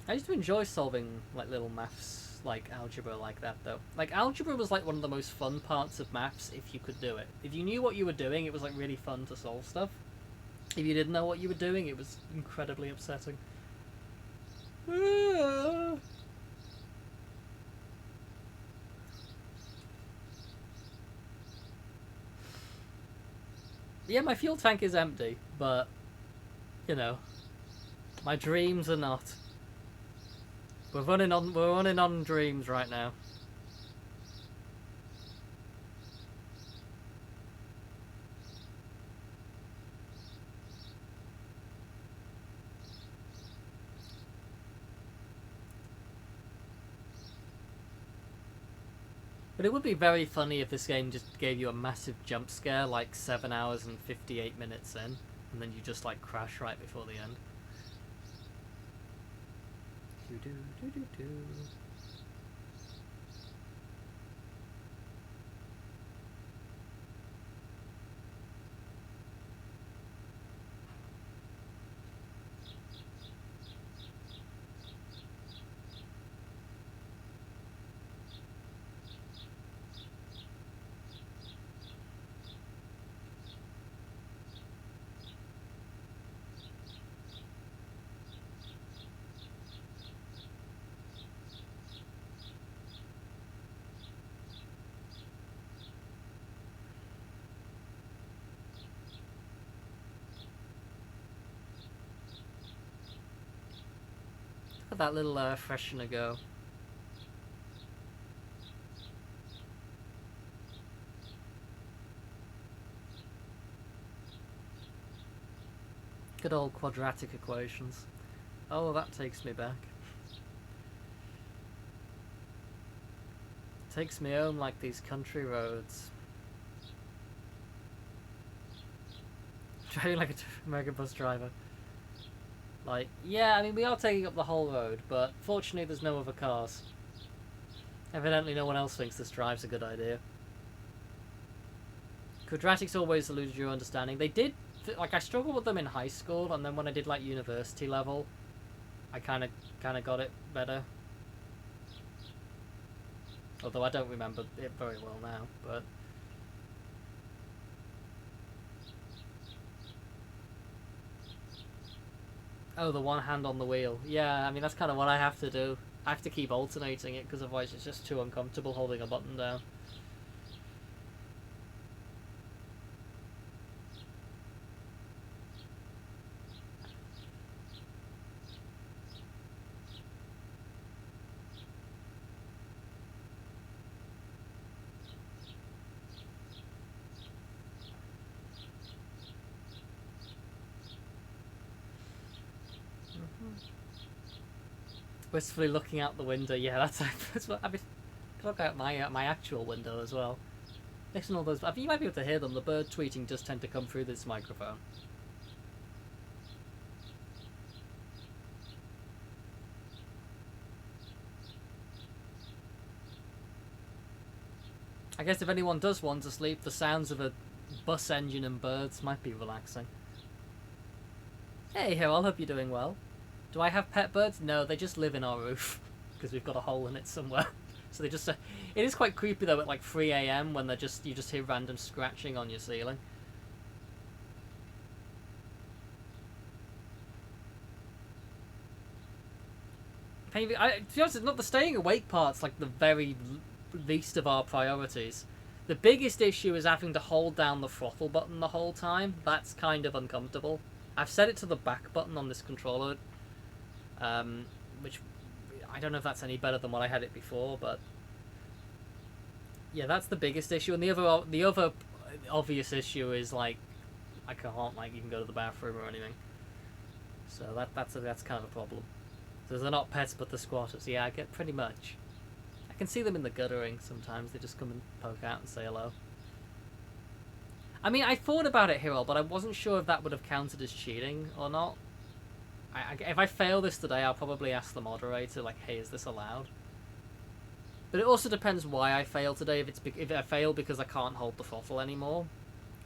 Speaker 1: I used to enjoy solving like little maths, like algebra, like that though. Like algebra was like one of the most fun parts of maths if you could do it. If you knew what you were doing, it was like really fun to solve stuff. If you didn't know what you were doing, it was incredibly upsetting. Yeah, my fuel tank is empty, but you know, my dreams are not. We're running on dreams right now. But it would be very funny if this game just gave you a massive jump scare like 7 hours and 58 minutes in, and then you just like crash right before the end. Look at that little freshener go. Good old quadratic equations. Oh, that takes me back. Takes me home like these country roads. Driving like an American bus driver. Like, yeah, I mean, we are taking up the whole road, but fortunately there's no other cars. Evidently no one else thinks this drive's a good idea. Quadratics always eluded your understanding. They did, like, I struggled with them in high school, and then when I did, like, university level, I kind of got it better. Although I don't remember it very well now, but... Oh, the one hand on the wheel. Yeah, I mean, that's kind of what I have to do. I have to keep alternating it, because otherwise it's just too uncomfortable holding a button down. Wistfully looking out the window. Yeah, that's what I mean. Look out my actual window as well. Listen to all those. I think you might be able to hear them. The bird tweeting does tend to come through this microphone. I guess if anyone does want to sleep, the sounds of a bus engine and birds might be relaxing. Hey, Hill, I hope you're doing well. Do I have pet birds? No, they just live in our roof because we've got a hole in it somewhere. So they just. It is quite creepy though at like 3 a.m. when you just hear random scratching on your ceiling. To be honest, it's not the staying awake part's like the very least of our priorities. The biggest issue is having to hold down the throttle button the whole time. That's kind of uncomfortable. I've set it to the back button on this controller. Which I don't know if that's any better than what I had it before, but yeah, that's the biggest issue. And the other obvious issue is like I can't like even go to the bathroom or anything. So that's kind of a problem. So they're not pets, but the squatters. Yeah, I get pretty much. I can see them in the guttering sometimes. They just come and poke out and say hello. I mean, I thought about it, Hero, but I wasn't sure if that would have counted as cheating or not. If I fail this today, I'll probably ask the moderator, like, hey, is this allowed? But it also depends why I fail today. If I fail because I can't hold the throttle anymore,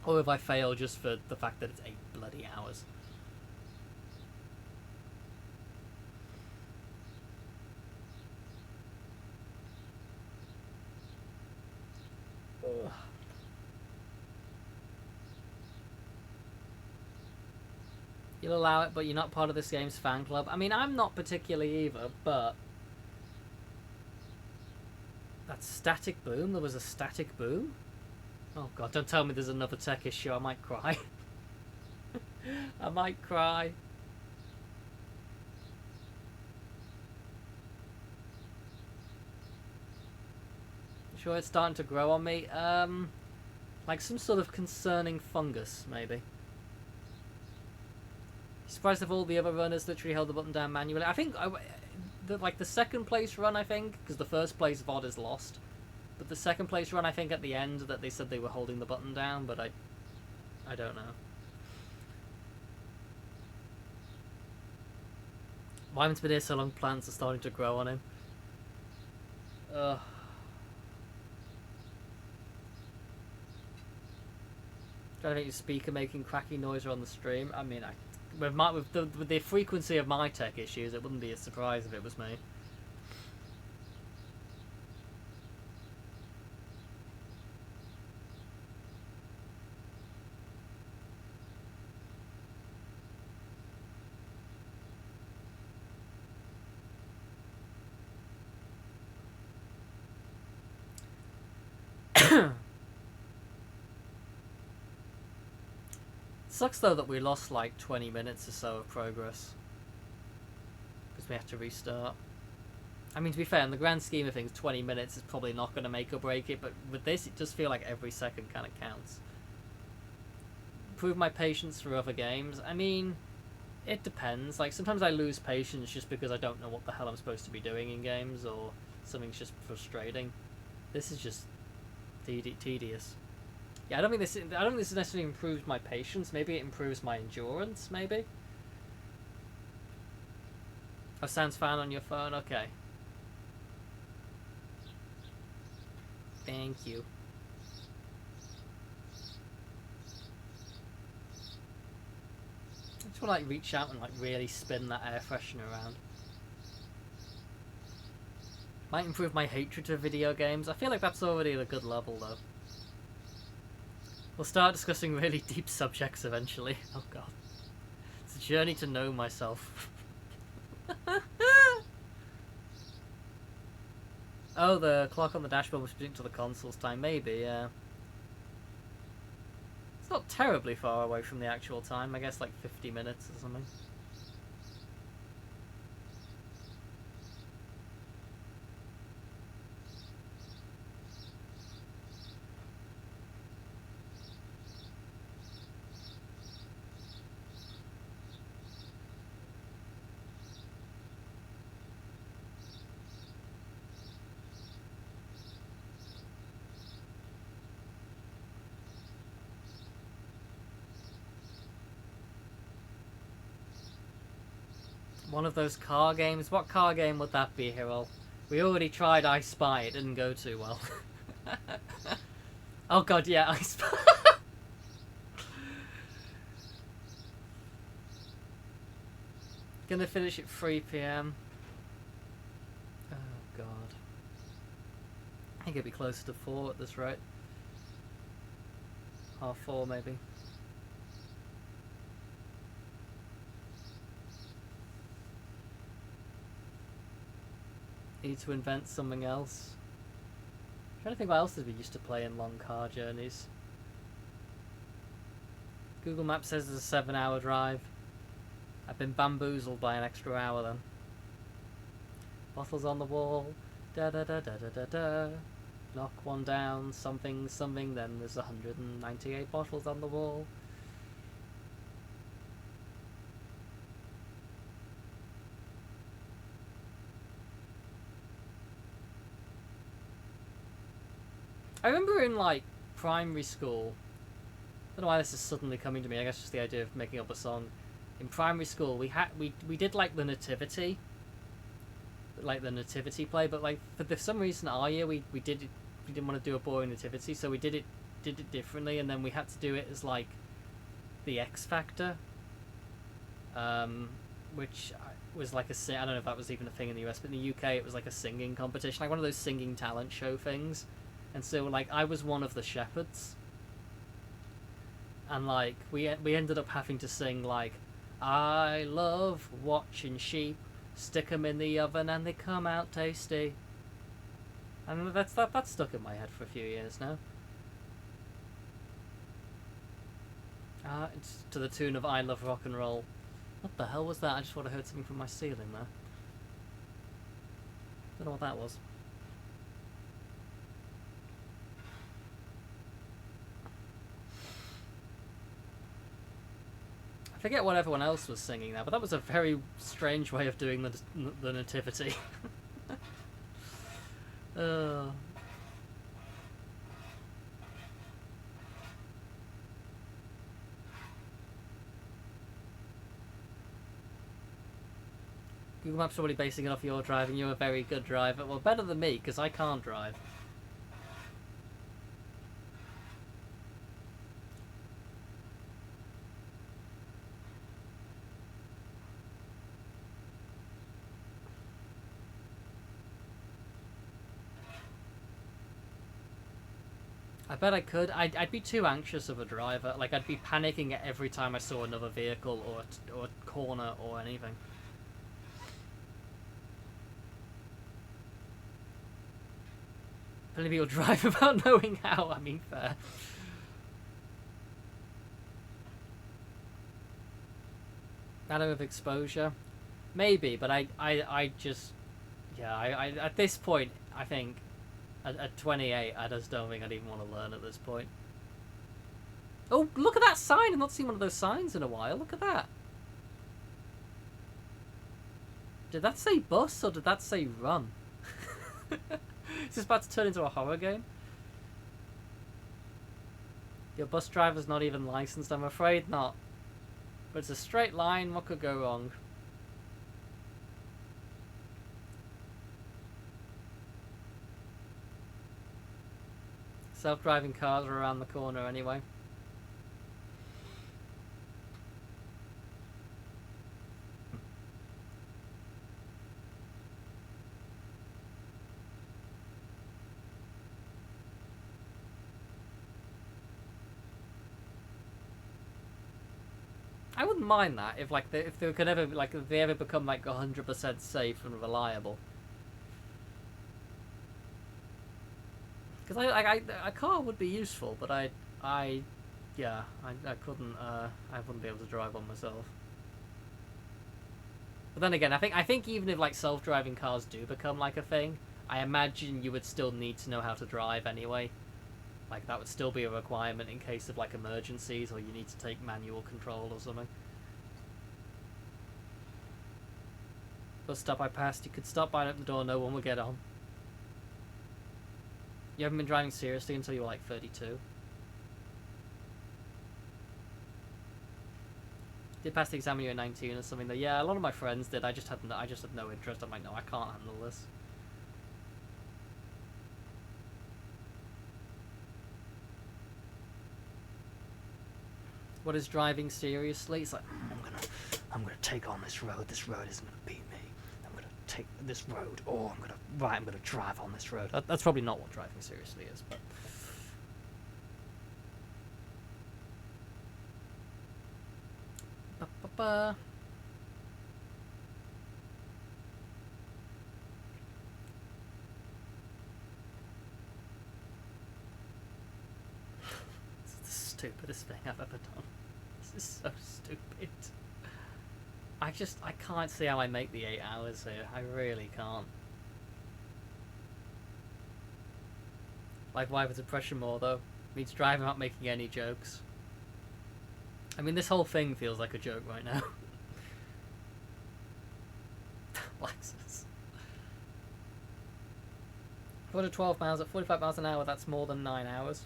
Speaker 1: or if I fail just for the fact that it's 8 bloody hours. Ugh. You'll allow it, but you're not part of this game's fan club. I mean, I'm not particularly either, but... That static boom? There was a static boom? Oh god, don't tell me there's another tech issue. I might cry. I might cry. Sure it's starting to grow on me? Like some sort of concerning fungus, maybe. Surprised if all the other runners literally held the button down manually. I think, the second place run, I think, because the first place VOD is lost. But the second place run, I think, at the end, that they said they were holding the button down, but I don't know. Wyman's been here so long, plants are starting to grow on him. Ugh. Trying to make your speaker making cracky noise on the stream. I mean, with the frequency of my tech issues, it wouldn't be a surprise if it was me. Sucks though that we lost like 20 minutes or so of progress because we have to restart. I mean, to be fair, in the grand scheme of things, 20 minutes is probably not going to make or break it, but with this, it does feel like every second kind of counts. Prove my patience for other games. I mean, It depends. Like, sometimes I lose patience just because I don't know what the hell I'm supposed to be doing in games, or something's just frustrating. This is just tedious. Yeah, I don't think this necessarily improves my patience. Maybe it improves my endurance, maybe? Oh, sounds fine on your phone? Okay. Thank you. I just want to, like, reach out and, like, really spin that air freshener around. Might improve my hatred of video games. I feel like that's already at a good level, though. We'll start discussing really deep subjects eventually. Oh god. It's a journey to know myself. Oh, the clock on the dashboard was predicting to the console's time. Maybe, yeah. It's not terribly far away from the actual time. I guess like 50 minutes or something. One of those car games? What car game would that be, Hero? We already tried I Spy, it didn't go too well. Oh god, yeah, I Spy. Gonna finish at 3 PM. Oh god. I think it'd be closer to 4 at this rate. 4:30 maybe. Need to invent something else. I'm trying to think what else did we used to play in long car journeys. Google Maps says it's a 7-hour drive. I've been bamboozled by an extra hour then. Bottles on the wall. Da da da da da da da. Knock one down. Something something. Then there's 198 bottles on the wall. I remember in like primary school, I don't know why this is suddenly coming to me, I guess just the idea of making up a song. In primary school we did like the nativity. Like the nativity play, but like for some reason our year we didn't want to do a boring nativity, so we did it differently, and then we had to do it as like the X Factor. Which was like I don't know if that was even a thing in the US, but in the UK it was like a singing competition, like one of those singing talent show things. And so, like, I was one of the shepherds, and like we ended up having to sing like, "I love watching sheep, stick 'em in the oven and they come out tasty." And that's stuck in my head for a few years now. It's to the tune of "I Love Rock and Roll." What the hell was that? I just thought I heard something from my ceiling there. Don't know what that was. I forget what everyone else was singing now, but that was a very strange way of doing the nativity. Google Maps probably basing it off your driving. You're a very good driver. Well, better than me, because I can't drive. I bet I could. I'd be too anxious of a driver. Like, I'd be panicking every time I saw another vehicle or a corner or anything. Plenty of people drive without knowing how. I mean, fair. Matter of exposure, maybe, but I just, yeah, I at this point, I think. At 28, I just don't think I'd even want to learn at this point. Oh, look at that sign! I've not seen one of those signs in a while. Look at that. Did that say bus or did that say run? Is this about to turn into a horror game? Your bus driver's not even licensed, I'm afraid not. But it's a straight line, what could go wrong? Self-driving cars are around the corner anyway. I wouldn't mind that if if they could ever if they ever become like 100% safe and reliable. Because a car would be useful, but I couldn't I wouldn't be able to drive one myself. But then again, I think even if like self-driving cars do become like a thing, I imagine you would still need to know how to drive anyway. Like, that would still be a requirement in case of, like, emergencies, or you need to take manual control or something. Bus stop I passed. You could stop by and open the door, no one would get on. You haven't been driving seriously until you were, like, 32. Did pass the exam when you were 19 or something, though? Yeah, a lot of my friends did. I just had no interest. I'm like, no, I can't handle this. What is driving seriously? It's like, I'm gonna take on this road. This road isn't gonna beat me. I'm gonna take this road. Oh, I'm gonna drive on this road. That's probably not what driving seriously is, but. Ba-ba-ba. This is the stupidest thing I've ever done. This is so stupid. I can't see how I make the 8 hours here. I really can't. Like, why was depression more, though? Means driving without making any jokes. I mean, this whole thing feels like a joke right now. Lexus. 412 miles at 45 miles an hour, that's more than 9 hours.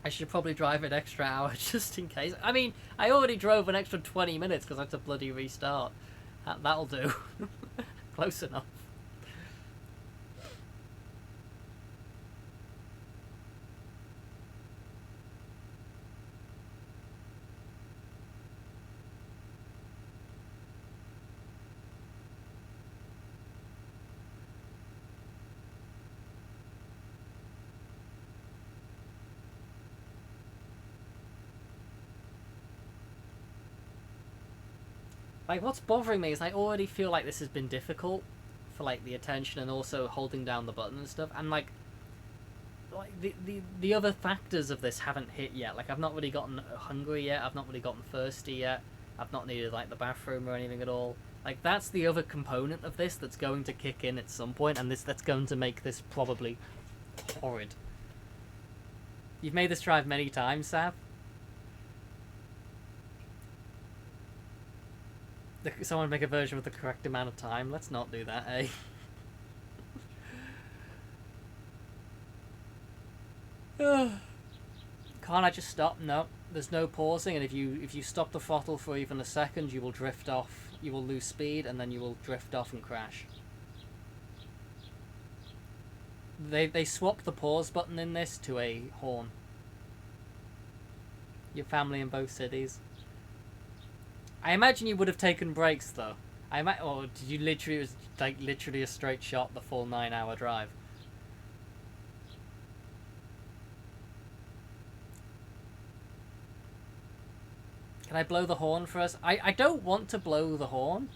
Speaker 1: I should probably drive an extra hour just in case. I mean, I already drove an extra 20 minutes because I had to bloody restart. That'll do. Close enough. Like, what's bothering me is I already feel like this has been difficult for, like, the attention and also holding down the button and stuff. And, like the other factors of this haven't hit yet. Like, I've not really gotten hungry yet. I've not really gotten thirsty yet. I've not needed, like, the bathroom or anything at all. Like, that's the other component of this that's going to kick in at some point, and that's going to make this probably horrid. You've made this drive many times, Sav? Someone make a version with the correct amount of time. Let's not do that, eh? Can't I just stop? No, there's no pausing, and if you stop the throttle for even a second, you will drift off. You will lose speed, and then you will drift off and crash. They swapped the pause button in this to a horn. Your family in both cities. I imagine you would have taken breaks though. Or did you literally, it was like literally a straight shot the full 9-hour drive? Can I blow the horn for us? I don't want to blow the horn.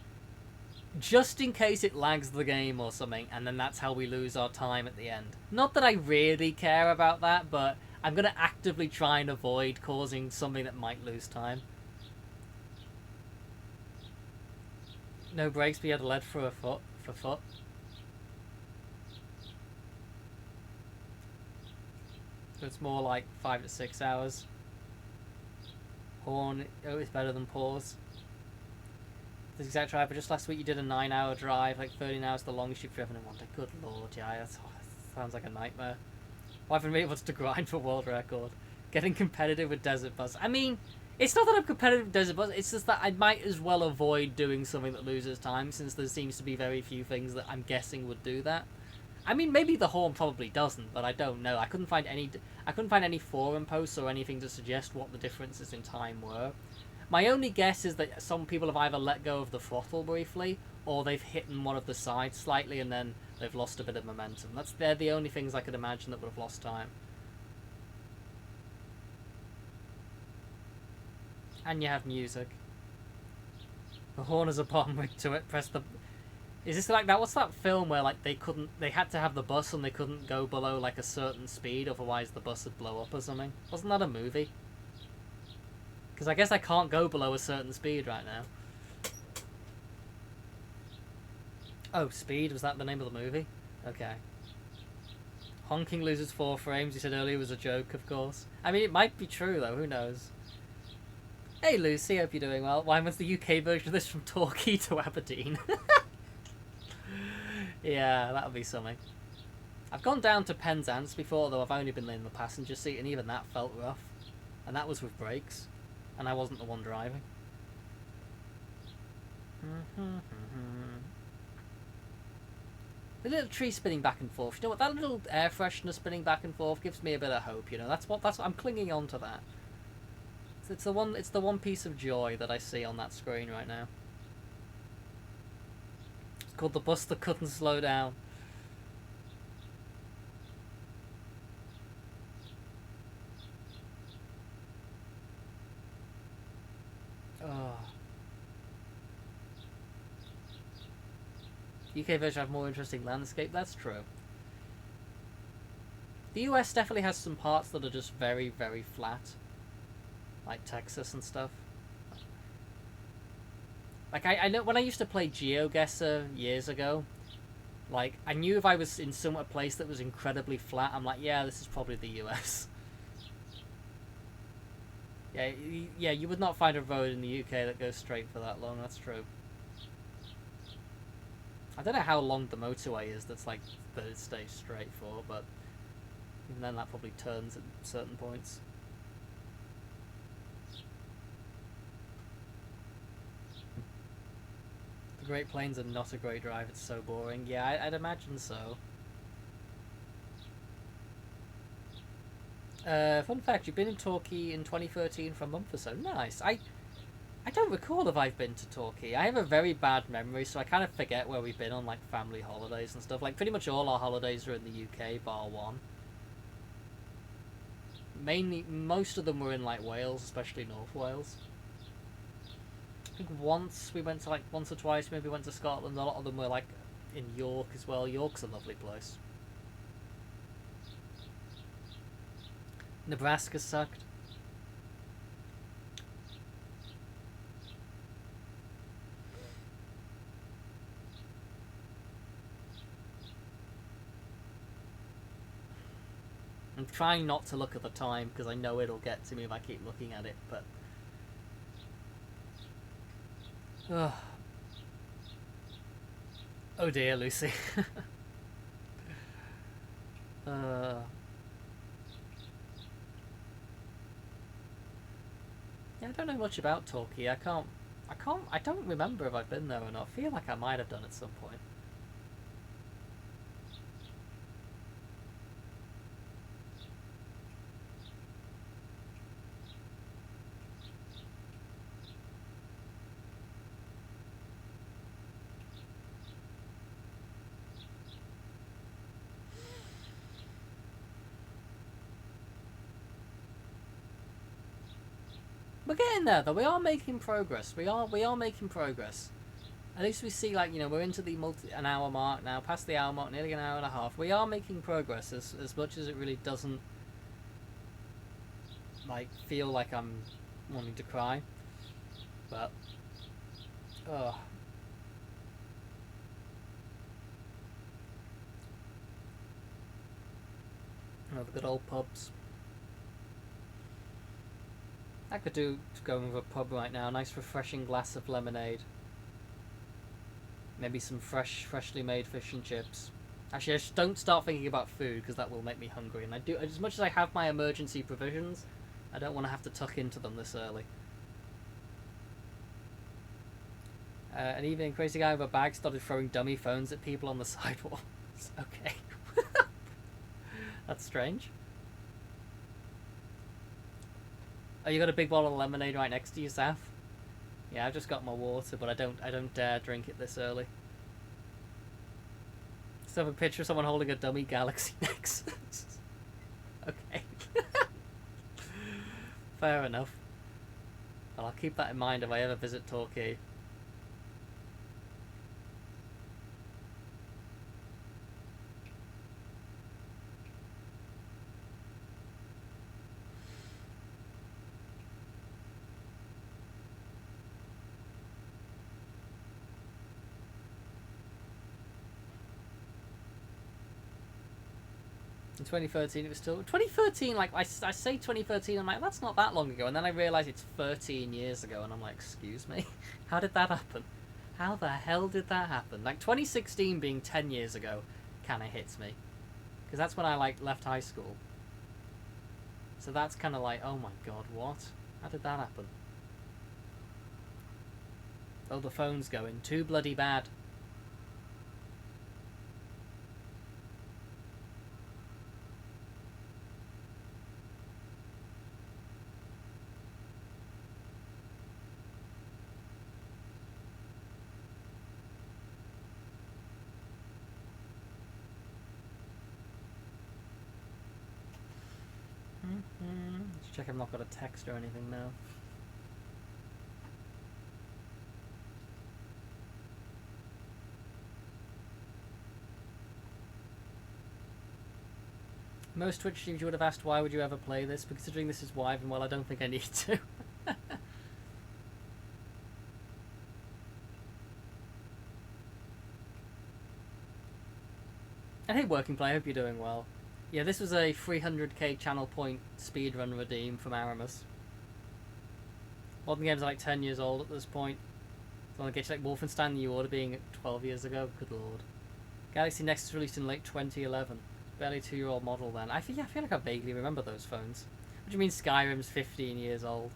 Speaker 1: Just in case it lags the game or something, and then that's how we lose our time at the end. Not that I really care about that, but I'm going to actively try and avoid causing something that might lose time. No brakes, but you had a lead for foot. So it's more like 5 to 6 hours. Horn, oh, it's better than pause. this exact drive, but just last week you did a 9-hour drive, like 13 hours the longest you've driven in one day. Good lord, yeah, that sounds like a nightmare. Well, I've been able to grind for world record. Getting competitive with Desert Bus. I mean, it's not that I'm competitive with Desert Bus, it's just that I might as well avoid doing something that loses time, since there seems to be very few things that I'm guessing would do that. I mean, maybe the Horn probably doesn't, but I don't know. I couldn't find any forum posts or anything to suggest what the differences in time were. My only guess is that some people have either let go of the throttle briefly, or they've hit one of the sides slightly and then they've lost a bit of momentum. They're the only things I could imagine that would have lost time. And you have music. The Horn has a bottom rig to it. Press the... Is this like that? What's that film where like they had to have the bus and they couldn't go below like a certain speed, otherwise the bus would blow up or something? Wasn't that a movie? Because I guess I can't go below a certain speed right now. Oh, Speed? Was that the name of the movie? Okay. Honking loses 4 frames, you said earlier, was a joke, of course. I mean, it might be true, though. Who knows? Hey, Lucy. Hope you're doing well. Why was the UK version of this from Torquay to Aberdeen? Yeah, that would be something. I've gone down to Penzance before, though I've only been in the passenger seat, and even that felt rough. And that was with brakes. And I wasn't the one driving. The little tree spinning back and forth. You know what? That little air freshener spinning back and forth gives me a bit of hope. You know, that's what I'm clinging on to that. It's the one piece of joy that I see on that screen right now. It's called the bus that couldn't slow down. Oh. UK version have more interesting landscape, that's true. The US definitely has some parts that are just very, very flat. Like Texas and stuff. Like, I know when I used to play GeoGuessr years ago, like, I knew if I was in a place that was incredibly flat, I'm like, yeah, this is probably the US. Yeah, you would not find a road in the UK that goes straight for that long, that's true. I don't know how long the motorway is that's like that it stays straight for, but even then that probably turns at certain points. The Great Plains are not a great drive, it's so boring. Yeah, I'd imagine so. Fun fact, you've been in Torquay in 2013 for a month or so. Nice. I don't recall if I've been to Torquay. I have a very bad memory, so I kind of forget where we've been on like family holidays and stuff. Like pretty much all our holidays are in the UK, bar one. Most of them were in like Wales, especially North Wales. I think once or twice maybe went to Scotland. A lot of them were like in York as well. York's a lovely place. Nebraska sucked. I'm trying not to look at the time because I know it'll get to me if I keep looking at it, but... Ugh. Oh dear, Lucy. Yeah, I don't know much about Torquay. I don't remember if I've been there or not. I feel like I might have done at some point. We're getting there, though. We are making progress. We are making progress. At least we see, like, you know, we're into the an hour mark now, past the hour mark, nearly an hour and a half. We are making progress, as much as it really doesn't, like, feel like I'm wanting to cry. But, oh. Oh, the good old pubs. I could do going with a pub right now. Nice refreshing glass of lemonade. Maybe some freshly made fish and chips. Actually, I just don't start thinking about food because that will make me hungry. And I do, as much as I have my emergency provisions, I don't want to have to tuck into them this early. An evening, crazy guy with a bag started throwing dummy phones at people on the sidewalks. Okay. That's strange. Oh, you got a big bottle of lemonade right next to you, Saf? Yeah, I've just got my water, but I don't dare drink it this early. Still have a picture of someone holding a dummy Galaxy Nexus. Okay. Fair enough. Well, I'll keep that in mind if I ever visit Torquay. In 2013, it was still 2013. Like I say, 2013. I'm like, that's not that long ago, and then I realise it's 13 years ago, and I'm like, excuse me, how did that happen? How the hell did that happen? Like 2016 being 10 years ago, kind of hits me, because that's when I left high school. So that's kind of like, oh my god, what? How did that happen? Oh, the phone's going too bloody bad. Let's check I've not got a text or anything now. Most Twitch streams you would have asked, why would you ever play this? But considering this is live, and well, I don't think I need to. And hey, Working Play, I hope you're doing well. Yeah, this was a 300k channel point speedrun redeem from Aramis. Modern games are like 10 years old at this point. So I get you like Wolfenstein New Order being 12 years ago. Good lord. Galaxy Nexus released in late 2011. Barely 2-year-old model then. I feel like I vaguely remember those phones. What do you mean Skyrim's 15 years old?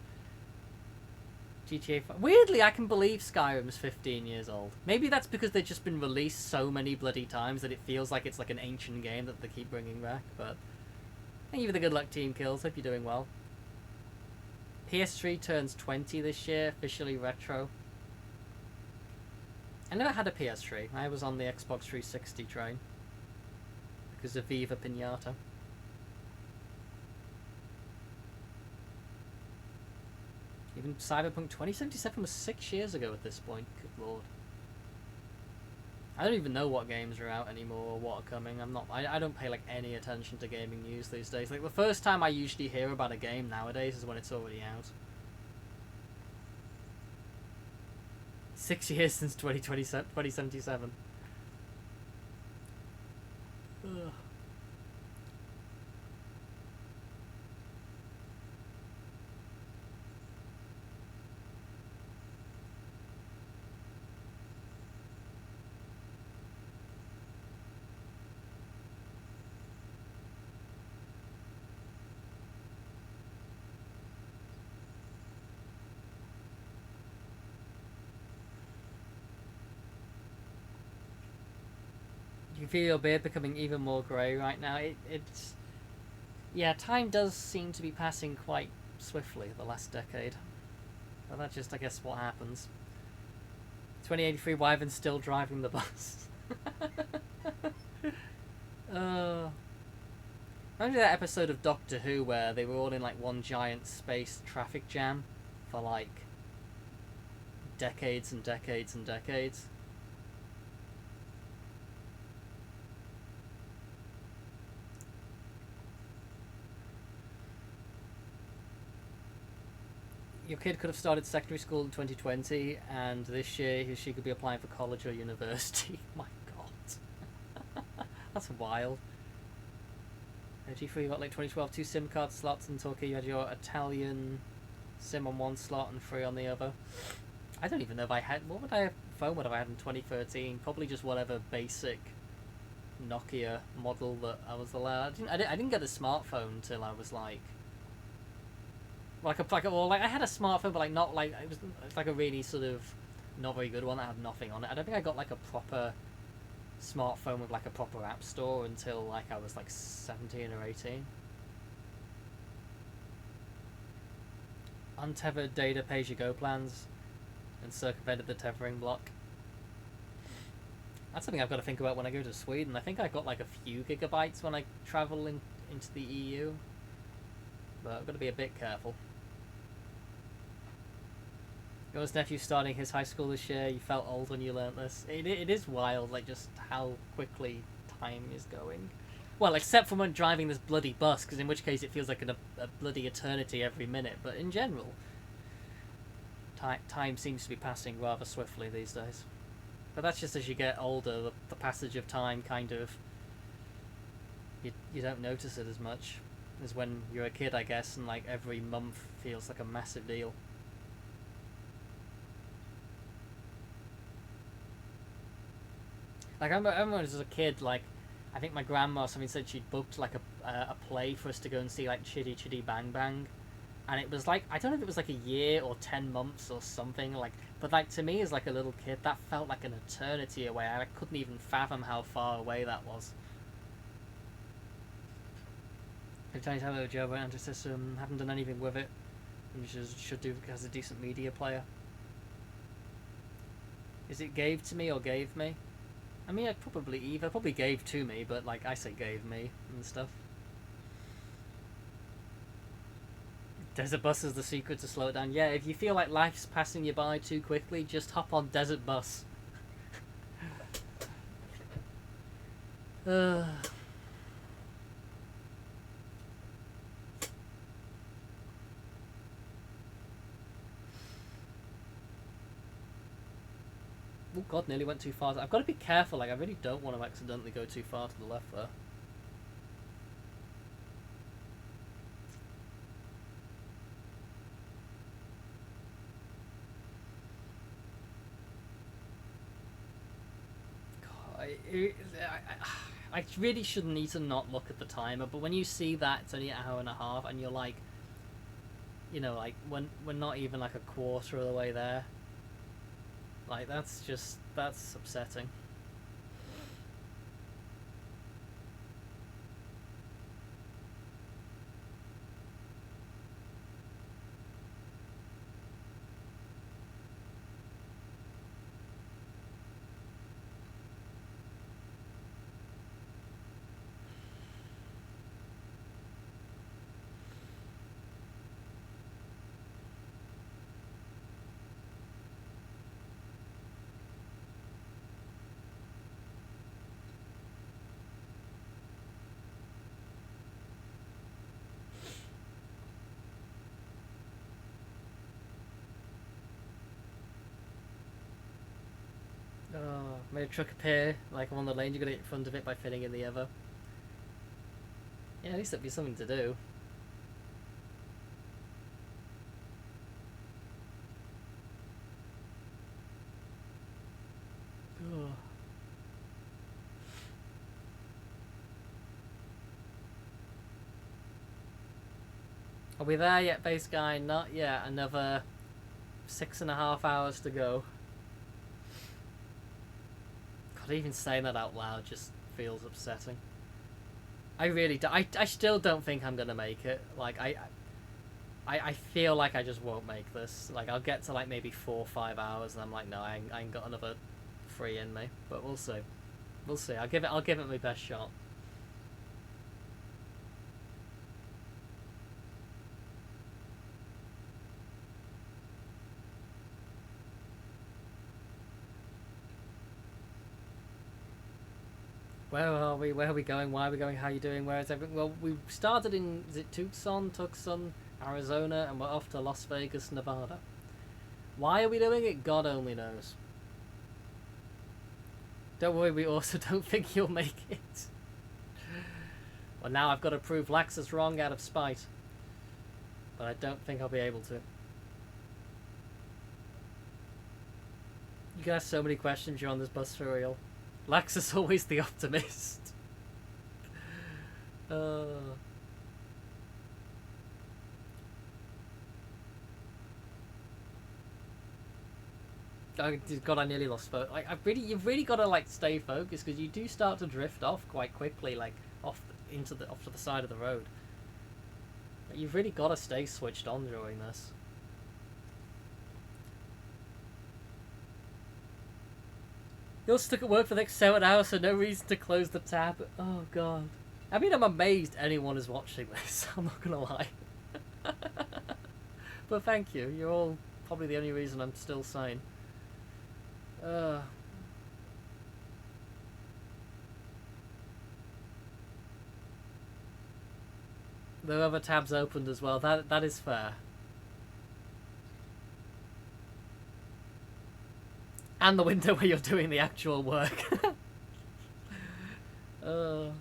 Speaker 1: GTA 5. Weirdly, I can believe Skyrim's 15 years old. Maybe that's because they've just been released so many bloody times that it feels like it's like an ancient game that they keep bringing back. But thank you for the good luck, Team Kills. Hope you're doing well. PS3 turns 20 this year, officially retro. I never had a PS3. I was on the Xbox 360 train because of Viva Pinata. Even Cyberpunk 2077 was 6 years ago at this point. Good lord. I don't even know what games are out anymore or what are coming. I don't pay like any attention to gaming news these days. Like the first time I usually hear about a game nowadays is when it's already out. 6 years since 2077. Ugh. You feel your beard becoming even more grey right now. It's... Yeah, time does seem to be passing quite swiftly the last decade. But that's just, I guess, what happens. 2083 Wyvern's still driving the bus. Remember that episode of Doctor Who where they were all in like one giant space traffic jam for like decades and decades and decades? Your kid could have started secondary school in 2020, and this year she could be applying for college or university. My god. That's wild. G3, you got like 2012 2 SIM card slots in Turkey. You had your Italian SIM on one slot and 3 on the other. I don't even know if I had... What phone would I have had in 2013? Probably just whatever basic Nokia model that I was allowed. I didn't get a smartphone till I was like... I had a smartphone, but like not like... It was like a really sort of not very good one that had nothing on it. I don't think I got like a proper smartphone with like a proper app store until like I was like 17 or 18. Untethered data pay-as-you-go plans and circumvented the tethering block. That's something I've got to think about when I go to Sweden. I think I got like a few gigabytes when I travel into the EU, but I've got to be a bit careful. Yours nephew starting his high school this year. You felt old when you learnt this. It is wild, like just how quickly time is going. Well, except for when driving this bloody bus, because in which case it feels like a bloody eternity every minute. But in general, time seems to be passing rather swiftly these days. But that's just as you get older, the passage of time kind of... You don't notice it as much as when you're a kid, I guess, and like every month feels like a massive deal. Like, I remember as a kid, like, I think my grandma or something said she'd booked, like, a play for us to go and see, like, Chitty Chitty Bang Bang. And it was, like, I don't know if it was, like, a year or 10 months or something, like, but, like, to me as, like, a little kid, that felt like an eternity away. I couldn't even fathom how far away that was. Every time you have a Java anti-system, haven't done anything with it, and you should do because it's a decent media player. Is it gave to me or gave me? I mean, I'd probably either. Probably gave to me, but, like, I say gave me and stuff. Desert bus is the secret to slow it down. Yeah, if you feel like life's passing you by too quickly, just hop on desert bus. Oh, God, nearly went too far. I've got to be careful. Like, I really don't want to accidentally go too far to the left there. I really shouldn't need to not look at the timer, but when you see that it's only an hour and a half, and you're like, you know, like, when we're not even like a quarter of the way there, like, that's upsetting. Oh, made a truck appear like I'm on the lane. You gotta get in front of it by fitting in the other. Yeah, at least that'd be something to do. Oh. Are we there yet, base guy? Not yet. Another 6.5 hours to go. God, even saying that out loud just feels upsetting. I really do. I still don't think I'm gonna make it. Like, I feel like I just won't make this. Like, I'll get to like maybe 4 or 5 hours and I'm like, no, I ain't got another 3 in me. But we'll see. We'll see. I'll give it my best shot. Where are we? Where are we going? Why are we going? How are you doing? Where is everything? Well, we started in, is it Tucson, Arizona, and we're off to Las Vegas, Nevada. Why are we doing it? God only knows. Don't worry, we also don't think you'll make it. Well, now I've got to prove Laxus wrong out of spite. But I don't think I'll be able to. can ask so many questions. You're on this bus for real. Lax is always the optimist. Oh God, I nearly lost focus. Like, you've really got to like stay focused because you do start to drift off quite quickly, like off to the side of the road. Like, you've really got to stay switched on during this. You're stuck at work for the next 7 hours, so no reason to close the tab. Oh God. I mean, I'm amazed anyone is watching this. I'm not gonna lie. But thank you. You're all probably the only reason I'm still sane. There are other tabs opened as well. That is fair. And the window where you're doing the actual work. That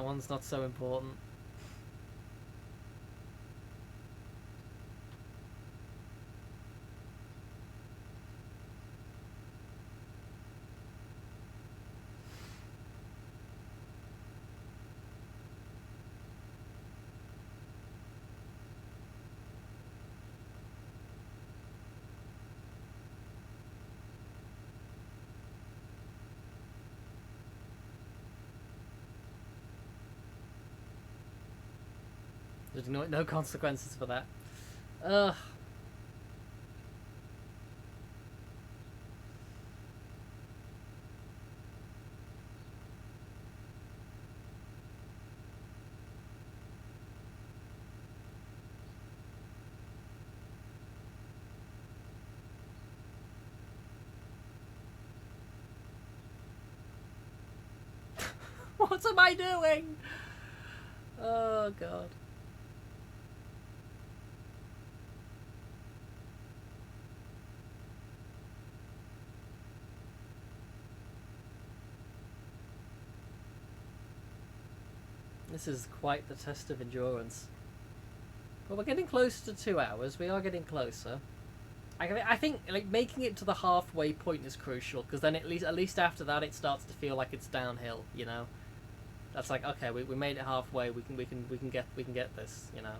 Speaker 1: one's not so important. There's no consequences for that. Ugh. What am I doing? Oh God. This is quite the test of endurance. Well, we're getting close to 2 hours. We are getting closer. I think like making it to the halfway point is crucial because then at least after that it starts to feel like it's downhill. You know, that's like okay, we made it halfway. We can get this. You know.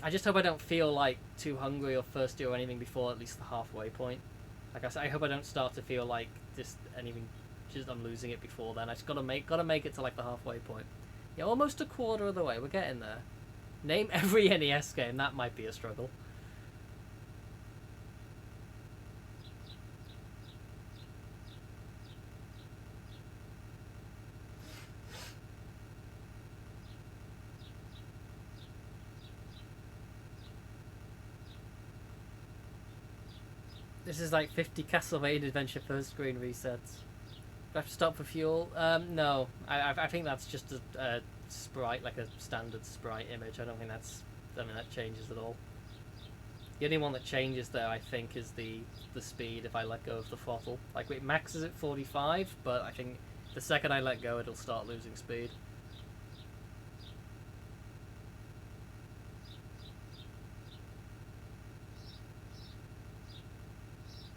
Speaker 1: I just hope I don't feel like too hungry or thirsty or anything before at least the halfway point. Like I said, I hope I don't start to feel like I'm losing it before then. I just gotta make it to like the halfway point. Yeah, almost a quarter of the way. We're getting there. Name every NES game. That might be a struggle. This is like 50 Castlevania Adventure first screen resets. Do I have to stop for fuel? No. I think that's just a sprite, like a standard sprite image. I don't think that changes at all. The only one that changes there, I think, is the speed if I let go of the throttle. Like, it maxes at 45, but I think the second I let go, it'll start losing speed.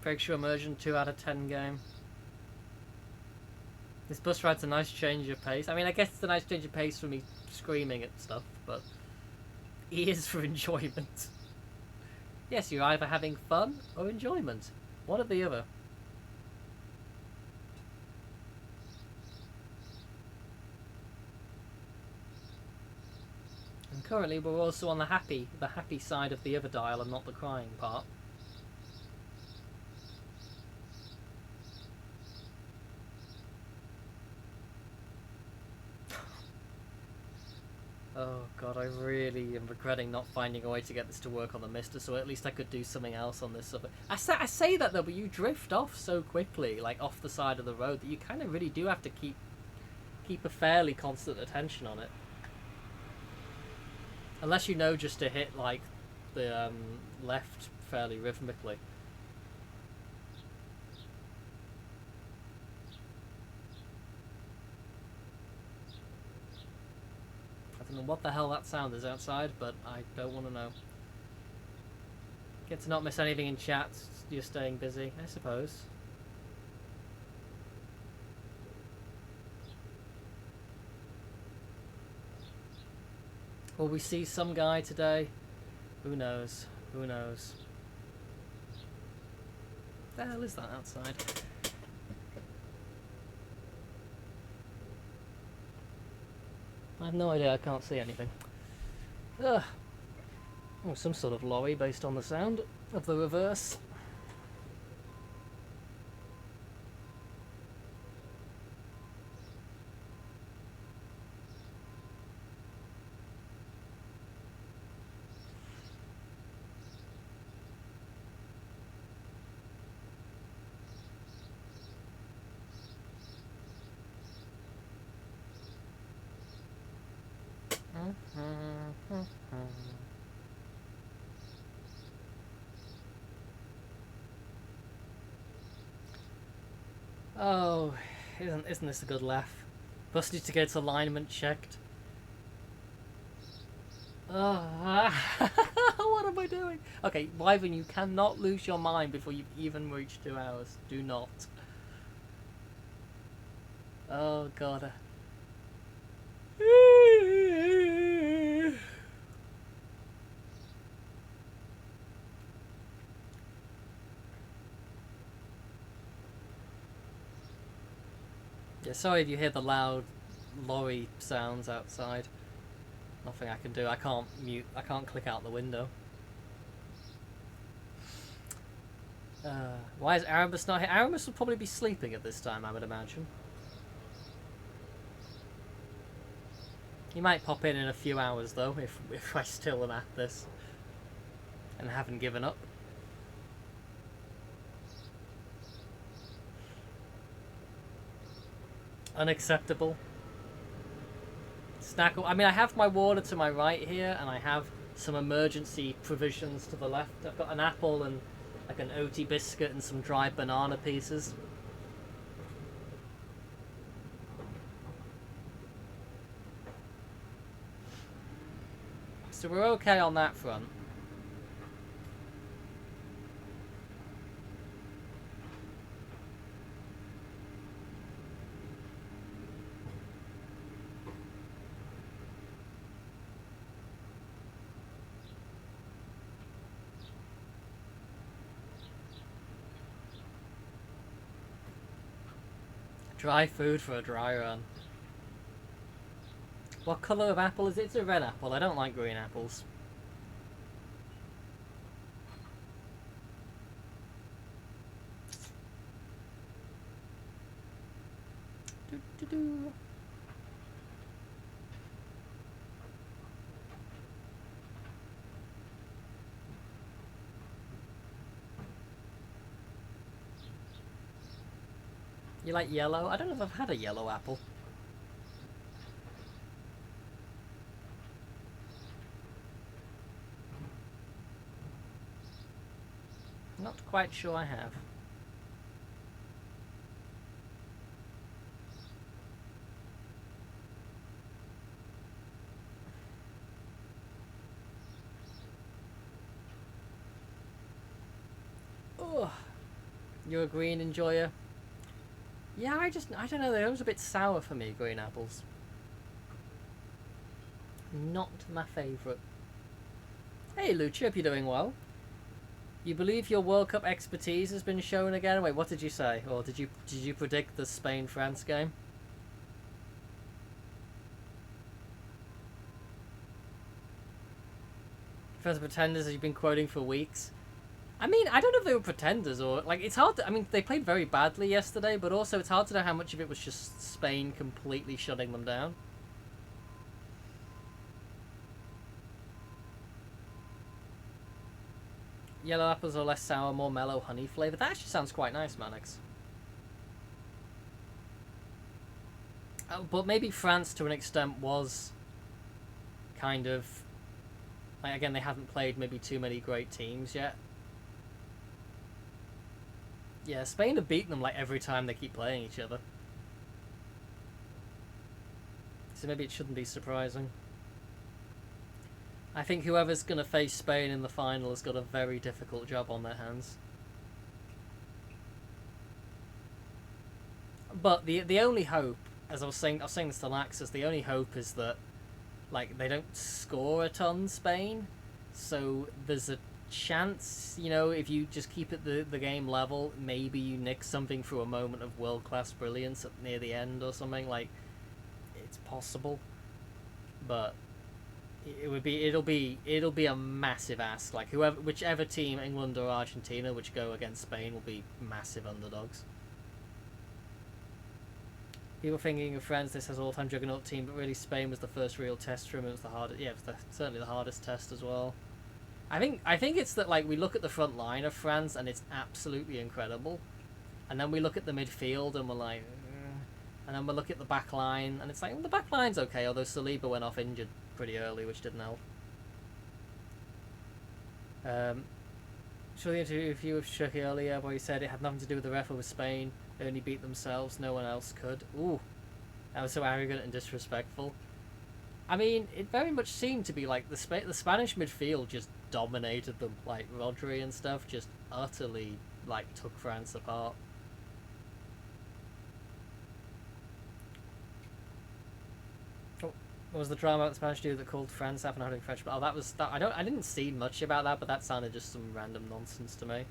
Speaker 1: Breakthrough Immersion, 2 out of 10 game. This bus ride's a nice change of pace. I mean, I guess it's a nice change of pace for me screaming at stuff, but it is for enjoyment. Yes, you're either having fun or enjoyment. One or the other. And currently we're also on the happy side of the other dial and not the crying part. Oh God, I really am regretting not finding a way to get this to work on the Mister, so at least I could do something else on this. I say that though, but you drift off so quickly, like off the side of the road, that you kind of really do have to keep a fairly constant attention on it. Unless you know just to hit like the left fairly rhythmically. don't know what the hell that sound is outside, but I don't want to know. Get to not miss anything in chat. You're staying busy, I suppose. Will we see some guy today? Who knows? Who knows? What the hell is that outside? I have no idea, I can't see anything. Ugh. Oh, some sort of lorry based on the sound of the reverse. Oh, isn't this a good laugh? Busted to get its alignment checked. Oh, what am I doing? Okay, Wyvern, you cannot lose your mind before you've even reached 2 hours. Do not. Oh god. Yeah, sorry if you hear the loud lorry sounds outside. Nothing I can do. I can't mute. I can't click out the window. Why is Aramis not here? Aramis will probably be sleeping at this time, I would imagine. He might pop in a few hours though, if I still am at this and haven't given up. Unacceptable. Snack. I mean, I have my water to my right here, and I have some emergency provisions to the left. I've got an apple and like an oaty biscuit and some dried banana pieces. So we're okay on that front. Dry food for a dry run. What colour of apple is it? It's a red apple. I don't like green apples. Do. You like yellow? I don't know if I've had a yellow apple. Not quite sure I have. Oh, you're a green enjoyer? Yeah, I don't know, they're always a bit sour for me, green apples. Not my favourite. Hey Lucia, hope you're doing well. You believe your World Cup expertise has been shown again? Wait, what did you say? Or did you predict the Spain-France game? First pretenders you've been quoting for weeks. I mean, I don't know if they were pretenders or... Like, it's hard to... I mean, they played very badly yesterday, but also it's hard to know how much of it was just Spain completely shutting them down. Yellow apples are less sour, more mellow honey flavour. That actually sounds quite nice, Mannix. Oh, but maybe France, to an extent, was kind of... Like, again, they haven't played maybe too many great teams yet. Yeah, Spain have beaten them like every time they keep playing each other. So maybe it shouldn't be surprising. I think whoever's going to face Spain in the final has got a very difficult job on their hands. But the only hope, as I was saying this to Laxus, the only hope is that like they don't score a ton, Spain. So there's a chance, you know, if you just keep it the game level, maybe you nick something through a moment of world class brilliance near the end or something. Like, it's possible, but it'll be a massive ask. Like whichever team, England or Argentina, which go against Spain, will be massive underdogs. People thinking of France, this has all-time juggernaut team, but really Spain was the first real test for him. It was the hardest. Yeah, it was certainly the hardest test as well. I think it's that like we look at the front line of France and it's absolutely incredible, and then we look at the midfield and we're like, and then we look at the back line and it's like, well, the back line's okay, although Saliba went off injured pretty early, which didn't help. Surely the interview with Chucky earlier where he said it had nothing to do with the ref or with Spain. They only beat themselves, no one else could. Ooh, that was so arrogant and disrespectful. I mean, it very much seemed to be like the Spanish midfield just dominated them. Like Rodri and stuff just utterly like took France apart. Oh, what was the drama about the Spanish dude that called France after not having French? Oh, that was that. I didn't see much about that, but that sounded just some random nonsense to me.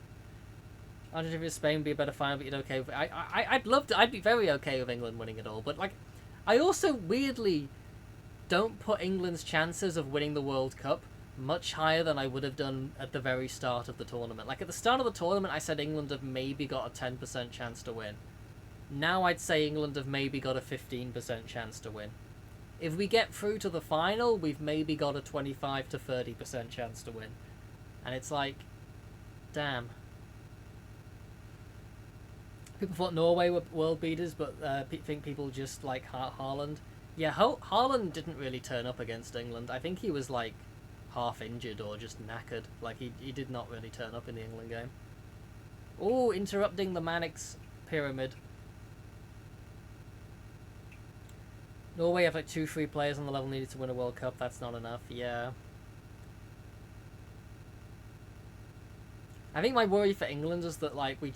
Speaker 1: Argentina, Spain would be a better final, but you'd okay with it. I'd be very okay with England winning it all, but like, I also weirdly don't put England's chances of winning the World Cup much higher than I would have done at the very start of the tournament. Like at the start of the tournament, I said England have maybe got a 10% chance to win. Now I'd say England have maybe got a 15% chance to win. If we get through to the final, we've maybe got a 25 to 30% chance to win. And it's like, damn. People thought Norway were world beaters, but think people just like Haaland. Yeah, Haaland didn't really turn up against England. I think he was like half injured or just knackered. Like he did not really turn up in the England game. Oh, interrupting the Mannix pyramid. Norway have like 2-3 players on the level needed to win a World Cup. That's not enough. Yeah. I think my worry for England is that like we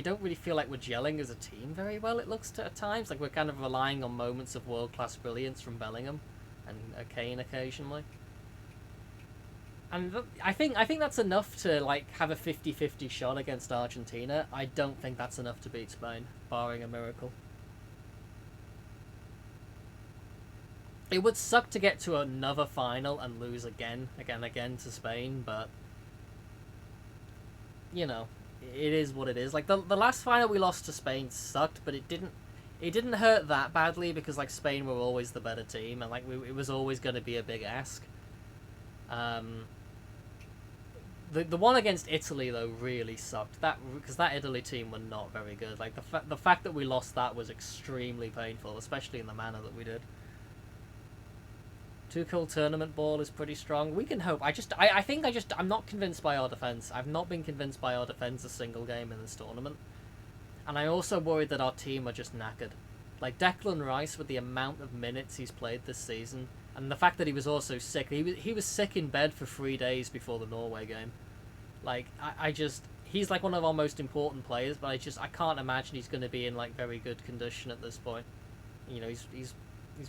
Speaker 1: don't really feel like we're gelling as a team very well, it looks at times. Like we're kind of relying on moments of world-class brilliance from Bellingham and Kane occasionally. And I think that's enough to like have a 50-50 shot against Argentina. I don't think that's enough to beat Spain, barring a miracle. It would suck to get to another final and lose again to Spain, but you know, it is what it is. Like the last final we lost to Spain sucked, but it didn't hurt that badly because like Spain were always the better team and like it was always going to be a big ask. The one against Italy though really sucked. Because that Italy team were not very good. Like the fact that we lost that was extremely painful, especially in the manner that we did. Tuchel tournament ball is pretty strong. We can hope. I'm not convinced by our defence. I've not been convinced by our defence a single game in this tournament. And I'm also worried that our team are just knackered. Like Declan Rice, with the amount of minutes he's played this season, and the fact that he was also sick. He was sick in bed for 3 days before the Norway game. Like, he's like one of our most important players, but I can't imagine he's going to be in like very good condition at this point. You know, he's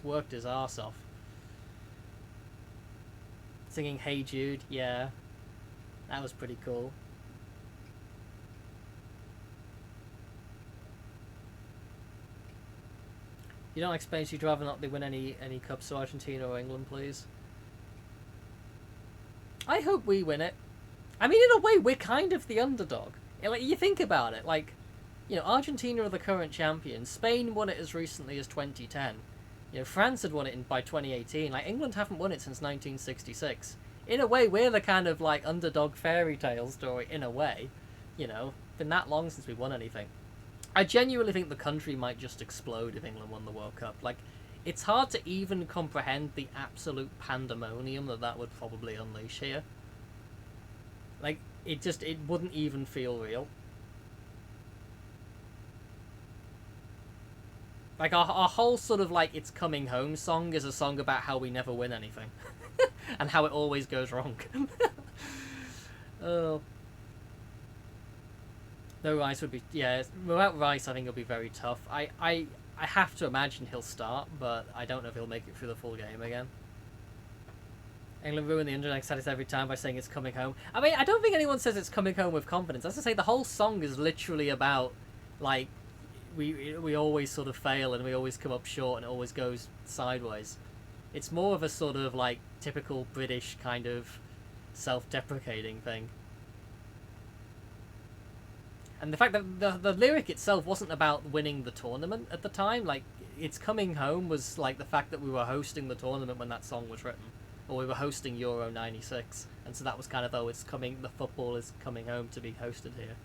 Speaker 1: worked his arse off. Singing Hey Jude, yeah. That was pretty cool. You don't like Spain, so you'd rather not they win any cups, so Argentina or England, please. I hope we win it. I mean, in a way, we're kind of the underdog. Like, you think about it, like, you know, Argentina are the current champions. Spain won it as recently as 2010. You know, France had won it by 2018. Like, England haven't won it since 1966. In a way, we're the kind of, like, underdog fairy tale story, in a way. You know, been that long since we won anything. I genuinely think the country might just explode if England won the World Cup. Like, it's hard to even comprehend the absolute pandemonium that would probably unleash here. Like, it wouldn't even feel real. Like, our whole sort of, like, It's Coming Home song is a song about how we never win anything. and how it always goes wrong. Oh. No Rice would be... Yeah, without Rice, I think it'll be very tough. I have to imagine he'll start, but I don't know if he'll make it through the full game again. England ruin the underdog status every time by saying it's coming home. I mean, I don't think anyone says it's coming home with confidence. As I say, the whole song is literally about, like, we always sort of fail and we always come up short and it always goes sideways. It's more of a sort of, like, typical British kind of self-deprecating thing. And the fact that the lyric itself wasn't about winning the tournament at the time. Like, it's coming home was, like, the fact that we were hosting the tournament when that song was written. Or we were hosting Euro 96. And so that was kind of, oh, it's coming, the football is coming home to be hosted here.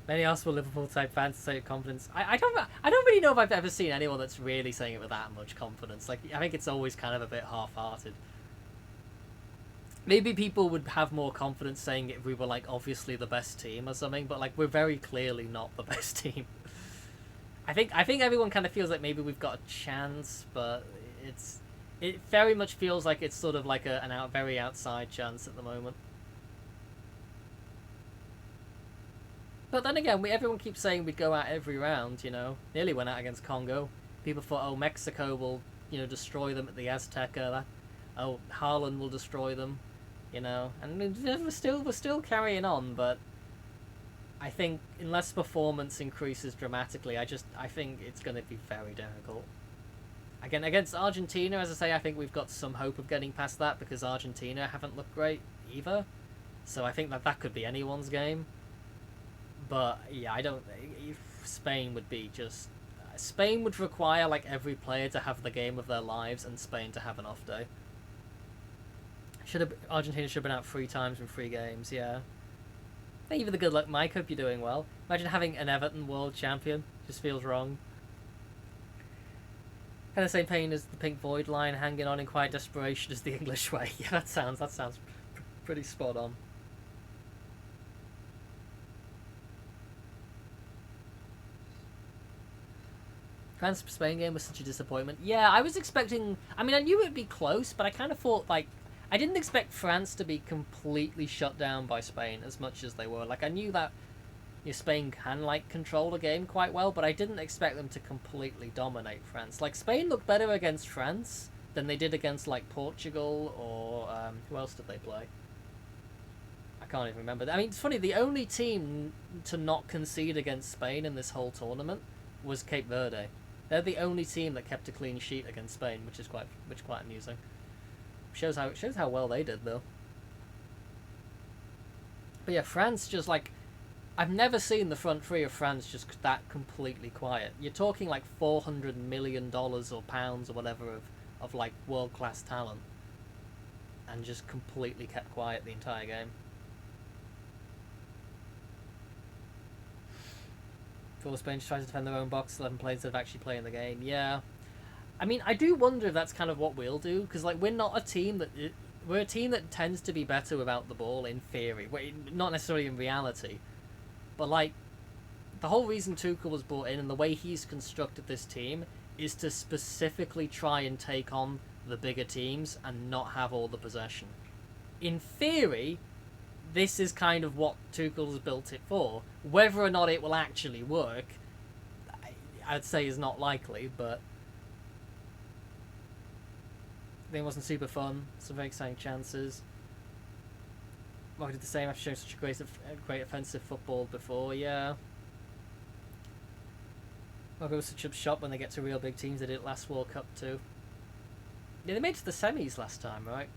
Speaker 1: Many Arsenal Liverpool type fans say confidence. I don't really know if I've ever seen anyone that's really saying it with that much confidence. Like, I think it's always kind of a bit half-hearted. Maybe people would have more confidence saying if we were, like, obviously the best team or something, but, like, we're very clearly not the best team. I think everyone kind of feels like maybe we've got a chance, but it very much feels like it's sort of like an very outside chance at the moment. But then again, everyone keeps saying we'd go out every round, you know. Nearly went out against Congo. People thought, oh, Mexico will, you know, destroy them at the Azteca. Oh, Haaland will destroy them. You know, and we're still carrying on, but I think unless performance increases dramatically, I think it's going to be very difficult. Again, against Argentina, as I say, I think we've got some hope of getting past that because Argentina haven't looked great either. So I think that could be anyone's game. But yeah, I don't. Spain would be just. Spain would require like every player to have the game of their lives, and Spain to have an off day. Argentina should have been out 3 times in 3 games, yeah. Thank you for the good luck, Mike. Hope you're doing well. Imagine having an Everton world champion. Just feels wrong. Kind of the same pain as the Pink Floyd line, hanging on in quiet desperation as the English way. Yeah, that sounds pretty spot on. France-Spain game was such a disappointment. Yeah, I was expecting... I mean, I knew it would be close, but I kind of thought, like... I didn't expect France to be completely shut down by Spain as much as they were. Like, I knew that Spain can, like, control the game quite well, but I didn't expect them to completely dominate France. Like, Spain looked better against France than they did against, like, Portugal or... who else did they play? I can't even remember. I mean, it's funny, the only team to not concede against Spain in this whole tournament was Cape Verde. They're the only team that kept a clean sheet against Spain, which is quite amusing. Shows how well they did, though. But yeah, France just, like... I've never seen the front three of France just that completely quiet. You're talking, like, $400 million or pounds or whatever of like, world-class talent. And just completely kept quiet the entire game. For Spain just tries to defend their own box, 11 players that have actually playing the game. Yeah. I mean, I do wonder if that's kind of what we'll do, because like we're not a team that we're a team that tends to be better without the ball in theory, not necessarily in reality, but like the whole reason Tuchel was brought in and the way he's constructed this team is to specifically try and take on the bigger teams and not have all the possession. In theory, this is kind of what Tuchel's built it for. Whether or not it will actually work, I'd say is not likely, but it wasn't super fun. Some very exciting chances. Monaco did the same after showing such a great offensive football before, yeah. Monaco was such a shot when they get to real big teams. They did it last World Cup too. Yeah, they made it to the semis last time, right?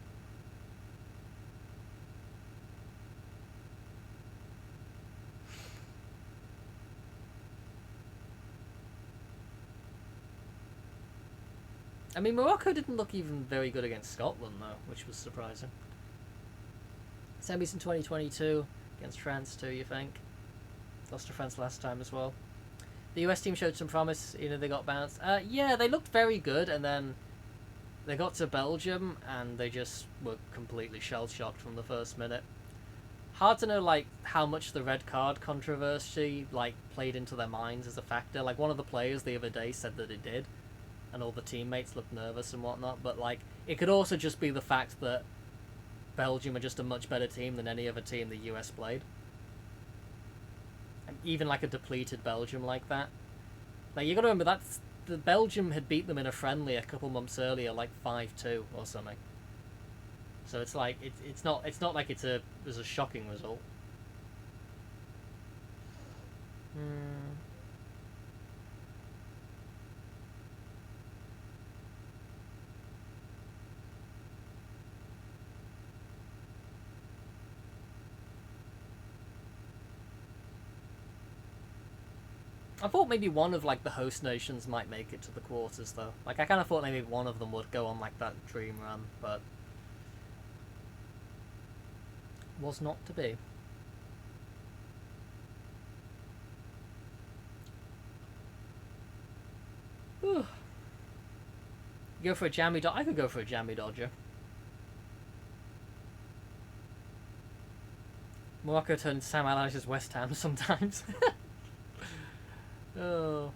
Speaker 1: I mean, Morocco didn't look even very good against Scotland, though, which was surprising. Semis in 2022 against France, too, you think? Lost to France last time as well. The US team showed some promise, you know, they got bounced. Yeah, they looked very good, and then they got to Belgium, and they just were completely shell-shocked from the first minute. Hard to know, like, how much the red card controversy, like, played into their minds as a factor. Like, one of the players the other day said that it did. and all the teammates look nervous and whatnot, but like it could also just be the fact that Belgium are just a much better team than any other team the US played. And even like a depleted Belgium like that. Like you gotta remember that's the Belgium had beat them in a friendly a couple months earlier, like 5-2 or something. So it's like it's not like it was a shocking result. I thought maybe one of like the host nations might make it to the quarters though. Like I kind of thought maybe one of them would go on like that dream run, but was not to be. Whew. Go for a jammy dodger. I could go for a jammy dodger. Morocco turns Sam Allardyce's West Ham sometimes. Oh.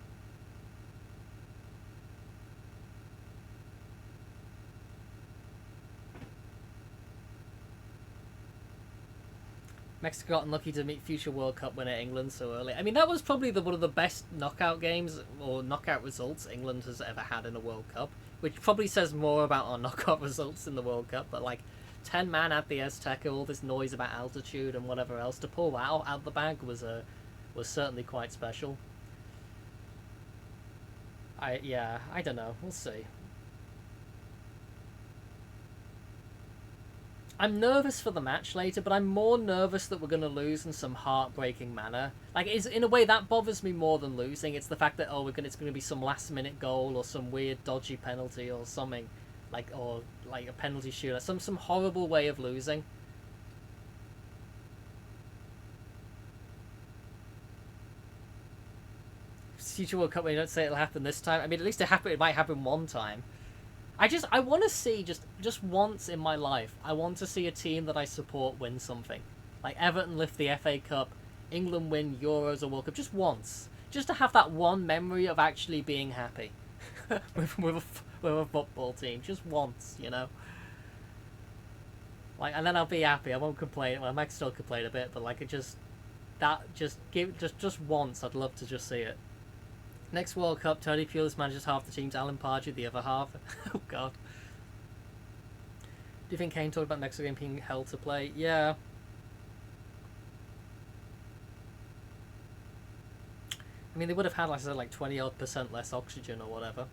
Speaker 1: Mexico got unlucky to meet future World Cup winner England so early. I mean, that was probably one of the best knockout games or knockout results England has ever had in a World Cup, which probably says more about our knockout results in the World Cup. But like, 10 man at the Azteca, all this noise about altitude and whatever else, to pull that out the bag was certainly quite special. I don't know. We'll see. I'm nervous for the match later, but I'm more nervous that we're going to lose in some heartbreaking manner. Like, in a way, that bothers me more than losing. It's the fact that, it's going to be some last-minute goal or some weird, dodgy penalty or something. Or a penalty shootout. Some horrible way of losing. Future World Cup, when you don't say it'll happen this time. I mean, at least it might happen one time. I want to see, just once in my life, I want to see a team that I support win something. Like Everton lift the FA Cup, England win Euros or World Cup, just once. Just to have that one memory of actually being happy with a football team, just once, you know? Like, and then I'll be happy, I won't complain, well, I might still complain a bit, but like, just once, I'd love to just see it. Next World Cup, Tony Pulis manages half the teams, Alan Pardew the other half. Oh god. Do you think Kane talked about Mexico game being hell to play? Yeah. I mean, they would have had, like I said, like 20-odd% less oxygen or whatever.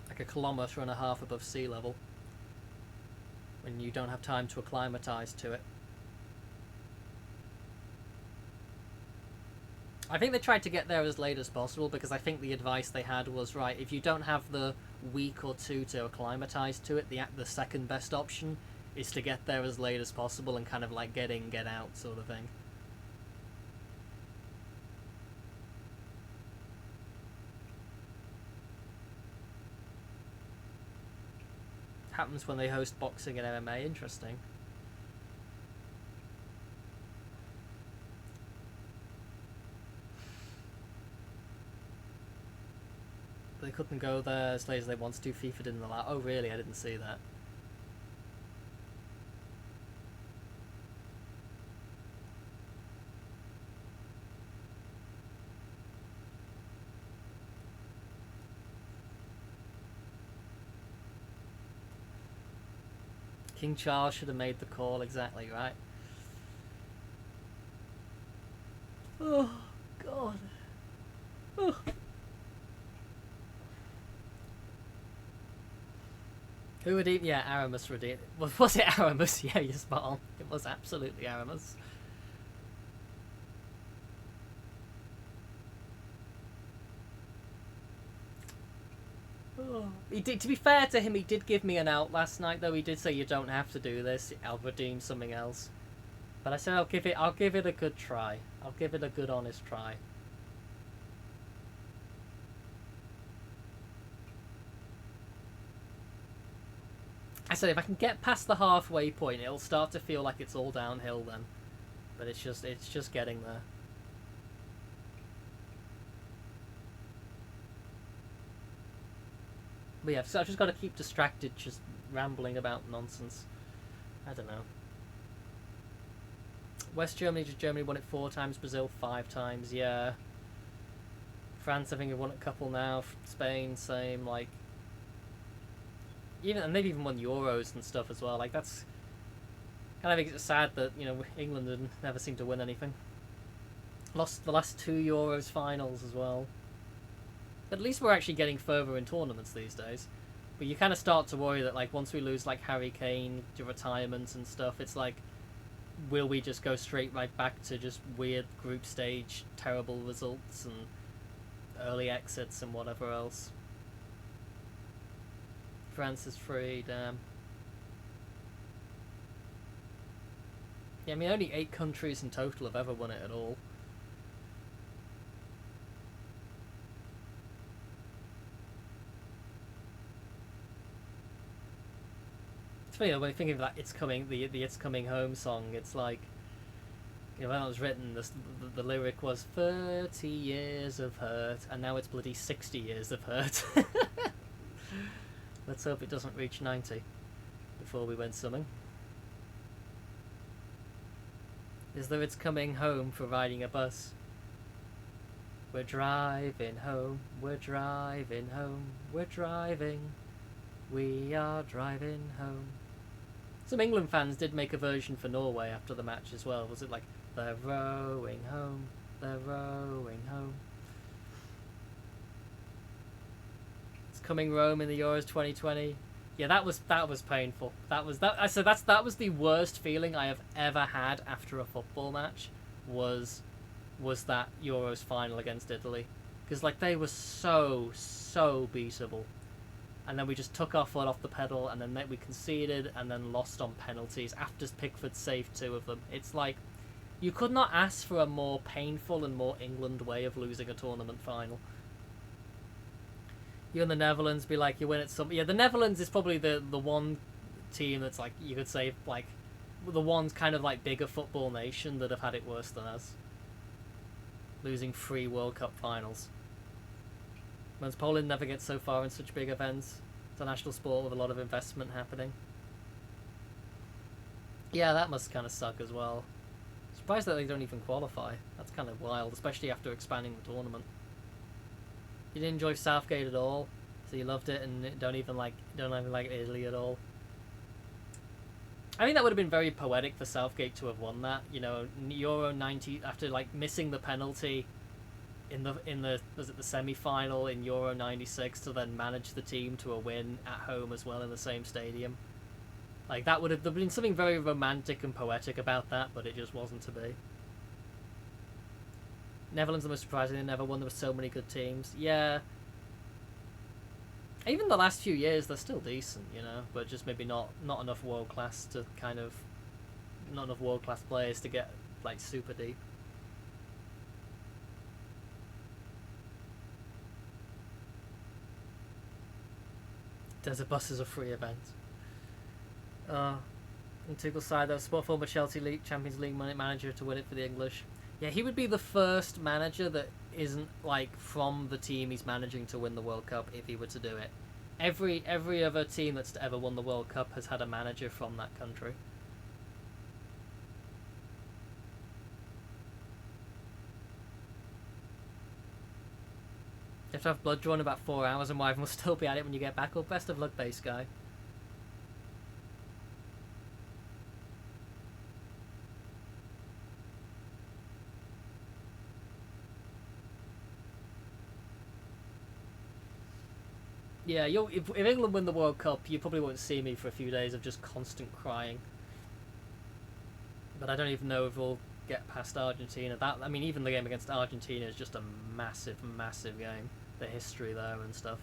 Speaker 1: Like 1.5 kilometers above sea level. When you don't have time to acclimatise to it. I think they tried to get there as late as possible because I think the advice they had was, right, if you don't have the week or two to acclimatise to it, the second best option is to get there as late as possible and kind of like get in, get out sort of thing. Happens when they host boxing and MMA, interesting. They couldn't go there as late as they wanted to. FIFA didn't allow. Oh, really? I didn't see that. King Charles should have made the call, exactly right. Oh, God. Oh. Who redeemed? Yeah, Aramis redeemed. Was it Aramis? Yeah, you're spot on. It was absolutely Aramis. Oh. He did. To be fair to him, he did give me an out last night. Though he did say you don't have to do this. I'll redeem something else. But I said I'll give it a good try. I'll give it a good, honest try. I said if I can get past the halfway point, it'll start to feel like it's all downhill then. But it's just getting there. But yeah, so I've just got to keep distracted just rambling about nonsense. I don't know. West Germany, just Germany won it 4 times, Brazil 5 times, yeah. France, I think, have won a couple now. Spain, same, like... and they've even won Euros and stuff as well. Like, that's... kind of sad that, England never seemed to win anything. Lost the last 2 Euros finals as well. At least we're actually getting further in tournaments these days. But you kind of start to worry that, like, once we lose, like, Harry Kane to retirement and stuff, it's like, will we just go straight right back to just weird group stage, terrible results and early exits and whatever else? France is free, damn. Yeah, I mean, only 8 countries in total have ever won it at all. When I think of that "It's Coming," the "It's Coming Home" song, it's like, when it was written, the lyric was 30 years of hurt, and now it's bloody 60 years of hurt. Let's hope it doesn't reach 90 before we win something. Is there "It's Coming Home" for riding a bus? We're driving home, we're driving home, we're driving, we are driving home. Some England fans did make a version for Norway after the match as well. Was it like, they're rowing home, they're rowing home? It's coming Rome in the Euros 2020. Yeah, that was painful. That was the worst feeling I have ever had after a football match. Was that Euros final against Italy, because like they were so beatable. And then we just took our foot off the pedal, and then we conceded, and then lost on penalties after Pickford saved 2 of them. It's like, you could not ask for a more painful and more England way of losing a tournament final. You and the Netherlands be like, you win at some... Yeah, the Netherlands is probably the one team that's like, you could say, like, the one kind of like bigger football nation that have had it worse than us. Losing 3 World Cup finals. Whereas Poland never gets so far in such big events. It's a national sport with a lot of investment happening. Yeah, that must kind of suck as well. Surprised that they don't even qualify. That's kind of wild, especially after expanding the tournament. You didn't enjoy Southgate at all, so you loved it and don't even like Italy at all. I think that would have been very poetic for Southgate to have won that. Euro 90 after like missing the penalty in the was it the semi-final in Euro 96 to then manage the team to a win at home as well in the same stadium. Like that would have been something very romantic and poetic about that, but it just wasn't to be. Netherlands the most surprising, they never won. There were so many good teams. Yeah. Even the last few years they're still decent, but just maybe not enough world class to kind of not enough world class players to get like super deep. Desert Bus is a free event. On Tuchel's side, though, spot former Chelsea Champions League manager to win it for the English. Yeah, he would be the first manager that isn't like from the team he's managing to win the World Cup if he were to do it. Every other team that's ever won the World Cup has had a manager from that country. You have to have blood drawn in about 4 hours, and Wyvern will still be at it when you get back. Well, best of luck, base guy. Yeah, if England win the World Cup, you probably won't see me for a few days of just constant crying. But I don't even know if we'll get past Argentina. Even the game against Argentina is just a massive game. The history there and stuff.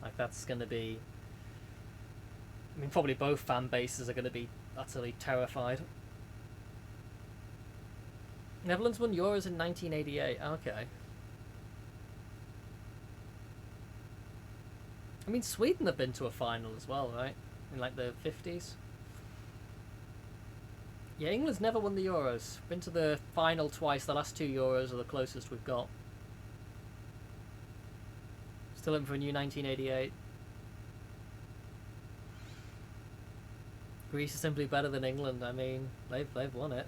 Speaker 1: Like, that's going to be... probably both fan bases are going to be utterly terrified. Netherlands won Euros in 1988. Okay. Sweden have been to a final as well, right? In like the 50s. Yeah, England's never won the Euros. Been to the final twice. The last 2 Euros are the closest we've got. Still in for a new 1988. Greece is simply better than England. I mean, they've won it.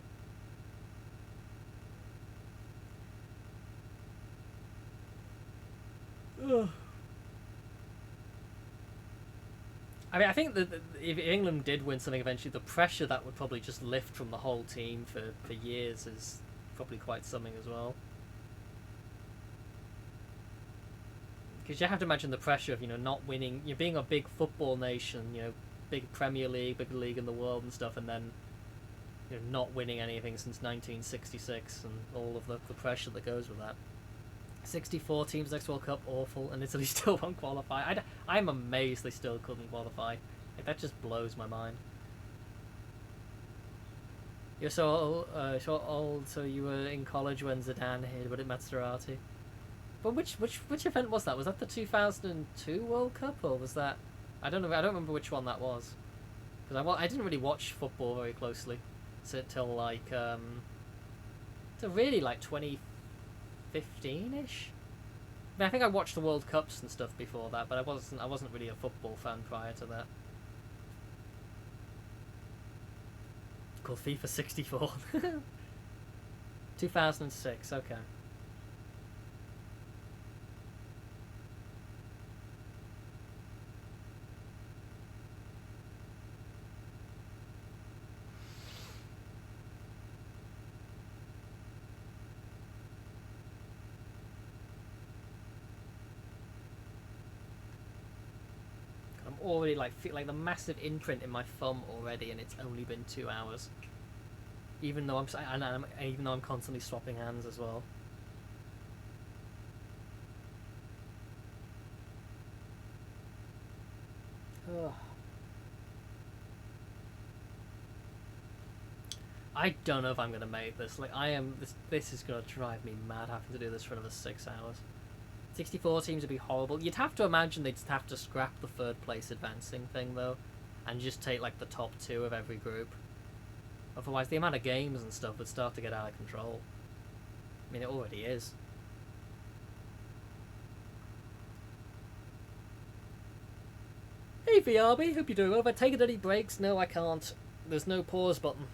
Speaker 1: Ugh. I mean, I think that if England did win something eventually, the pressure that would probably just lift from the whole team for years is probably quite something as well. Because you have to imagine the pressure of, not winning, being a big football nation, big Premier League, big league in the world and stuff, and then, not winning anything since 1966 and all of the pressure that goes with that. 64 teams next World Cup, awful, and Italy still won't qualify. I'm amazed they still couldn't qualify. Like, that just blows my mind. You're so old, so you were in college when Zidane hit, but at Maserati. But which event was that? Was that the 2002 World Cup, or was that? I don't know. I don't remember which one that was, because I didn't really watch football very closely, till like till really like 2015-ish. I mean, I think I watched the World Cups and stuff before that, but I wasn't really a football fan prior to that. Called FIFA 64. 2006. Okay. Already feel like the massive imprint in my thumb already, and it's only been 2 hours. Even though I'm constantly swapping hands as well. Ugh. I don't know if I'm gonna make this. Like, I am. This is gonna drive me mad having to do this for another 6 hours. 64 teams would be horrible. You'd have to imagine they'd have to scrap the third place advancing thing, though, and just take, like, the top 2 of every group. Otherwise, the amount of games and stuff would start to get out of control. I mean, it already is. Hey, VRB, hope you're doing well. Have I taken any breaks? No, I can't. There's no pause button.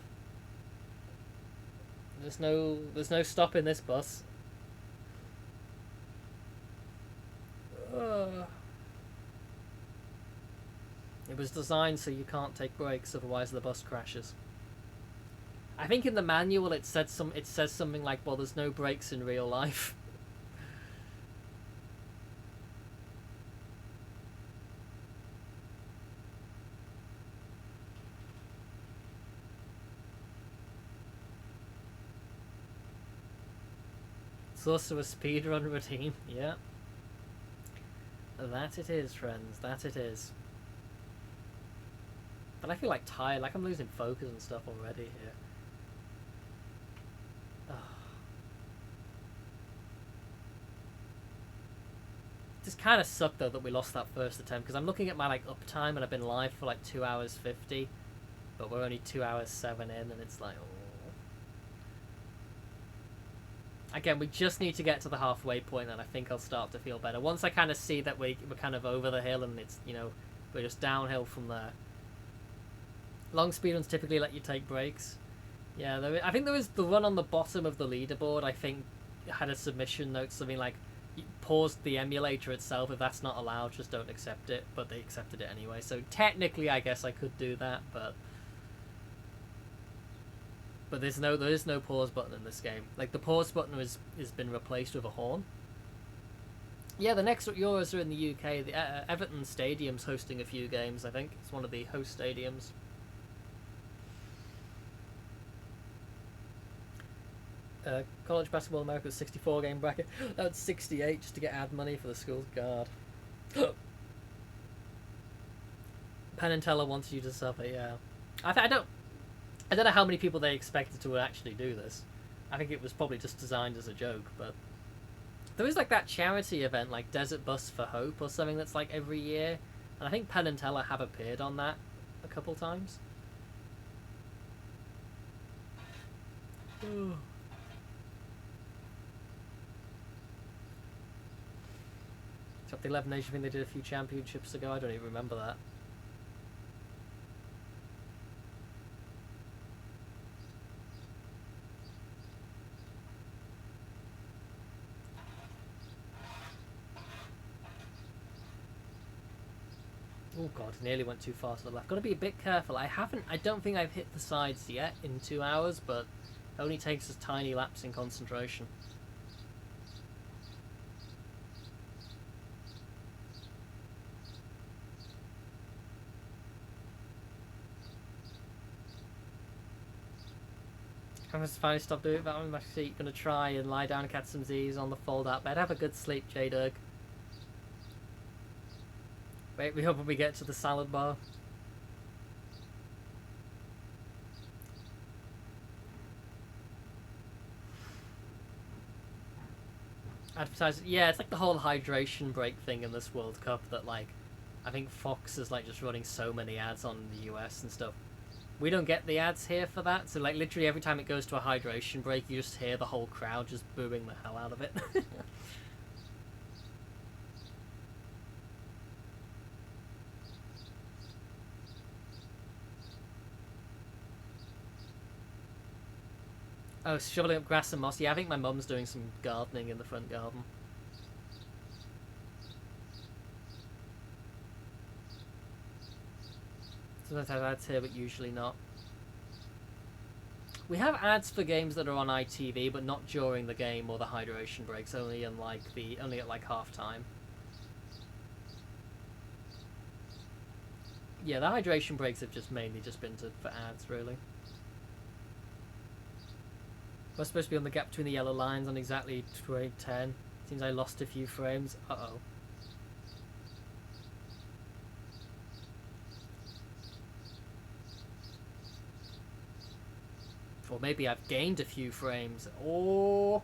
Speaker 1: There's no stopping this bus. It was designed so you can't take breaks, otherwise the bus crashes. I think in the manual it says something like, well, there's no breaks in real life. It's also a speedrun routine, yeah. That it is, friends, that it is. But I feel like tired, like I'm losing focus and stuff already here. Ugh. It just kind of sucked though that we lost that first attempt, because I'm looking at my uptime and I've been live for 2 hours 50, but we're only 2 hours 7 in, and it's like, oh. Again, we just need to get to the halfway point, and I think I'll start to feel better. Once I kind of see that we're kind of over the hill and it's, we're just downhill from there. Long speedruns typically let you take breaks. Yeah, I think there was the one on the bottom of the leaderboard, I think, had a submission note, something like, pause the emulator itself. If that's not allowed, just don't accept it. But they accepted it anyway. So technically, I guess I could do that, but there is no pause button in this game. Like, the pause button has been replaced with a horn. Yeah, the next Euros are in the UK. The Everton Stadium's hosting a few games, I think. It's one of the host stadiums. College Basketball America's 64 game bracket. That's 68 just to get ad money for the school's guard. Penn and Teller wanted you to suffer, yeah. I don't know how many people they expected to actually do this. I think it was probably just designed as a joke, but there is that charity event, like Desert Bus for Hope or something, that's every year, and I think Penn and Teller have appeared on that a couple times. Top the 11 Nation thing they did a few championships ago. I don't even remember that. Oh god, nearly went too far to the left. Got to be a bit careful. I don't think I've hit the sides yet in 2 hours, but it only takes us tiny laps in concentration. I'm just finally stopped doing that on my seat. Gonna try and lie down and catch some Z's on the fold-out bed. Have a good sleep, J-Dug. Wait, we hope when we get to the salad bar. Advertise, yeah, it's like the whole hydration break thing in this World Cup that, like, I think Fox is, like, just running so many ads on the US and stuff. We don't get the ads here for that, so, like, literally every time it goes to a hydration break, you just hear the whole crowd just booing the hell out of it. Oh, shoveling up grass and moss. Yeah, I think my mum's doing some gardening in the front garden. Sometimes I have ads here, but usually not. We have ads for games that are on ITV, but not during the game or the hydration breaks. Only at like half time. Yeah, the hydration breaks have just mainly just been for ads, really. We're supposed to be on the gap between the yellow lines on exactly 10. Seems I lost a few frames. Uh-oh. Or maybe I've gained a few frames. Oh!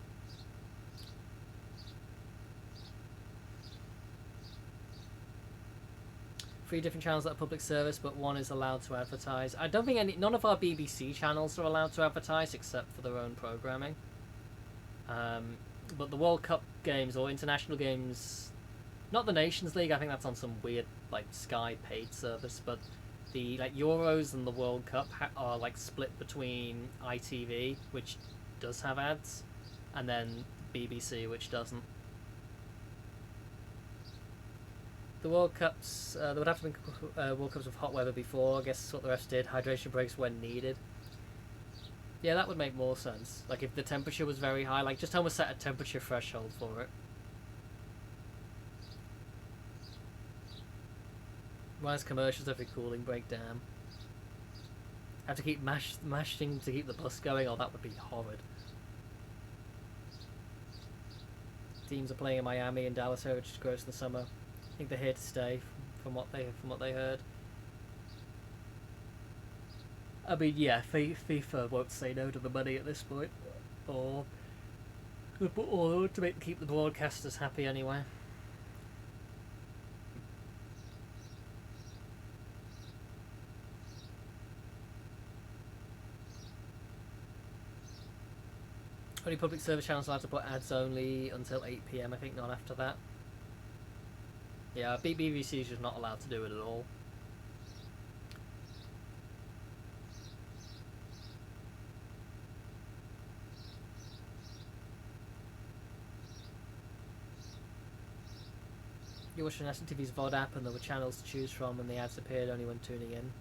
Speaker 1: 3 different channels that are public service, but 1 is allowed to advertise. I don't think none of our BBC channels are allowed to advertise except for their own programming. But the World Cup games or international games, not the Nations League. I think that's on some weird like Sky paid service. But the like Euros and the World Cup are like split between ITV, which does have ads, and then BBC, which doesn't. The World Cups, there would have to be World Cups with hot weather before. I guess that's what the refs did. Hydration breaks when needed. Yeah, that would make more sense. Like if the temperature was very high, like just almost set a temperature threshold for it. Why commercials every cooling break? Damn. Have to keep mashing to keep the bus going. Oh, that would be horrid. Teams are playing in Miami and Dallas here, which is gross in the summer. I think they're here to stay, from what they heard. I mean, yeah, FIFA won't say no to the money at this point, or to keep the broadcasters happy anyway. Only public service channels allowed to put ads only until 8 PM. I think not after that. Yeah, BBC is just not allowed to do it at all. You watched National TV's VOD app and there were channels to choose from and the ads appeared only when tuning in.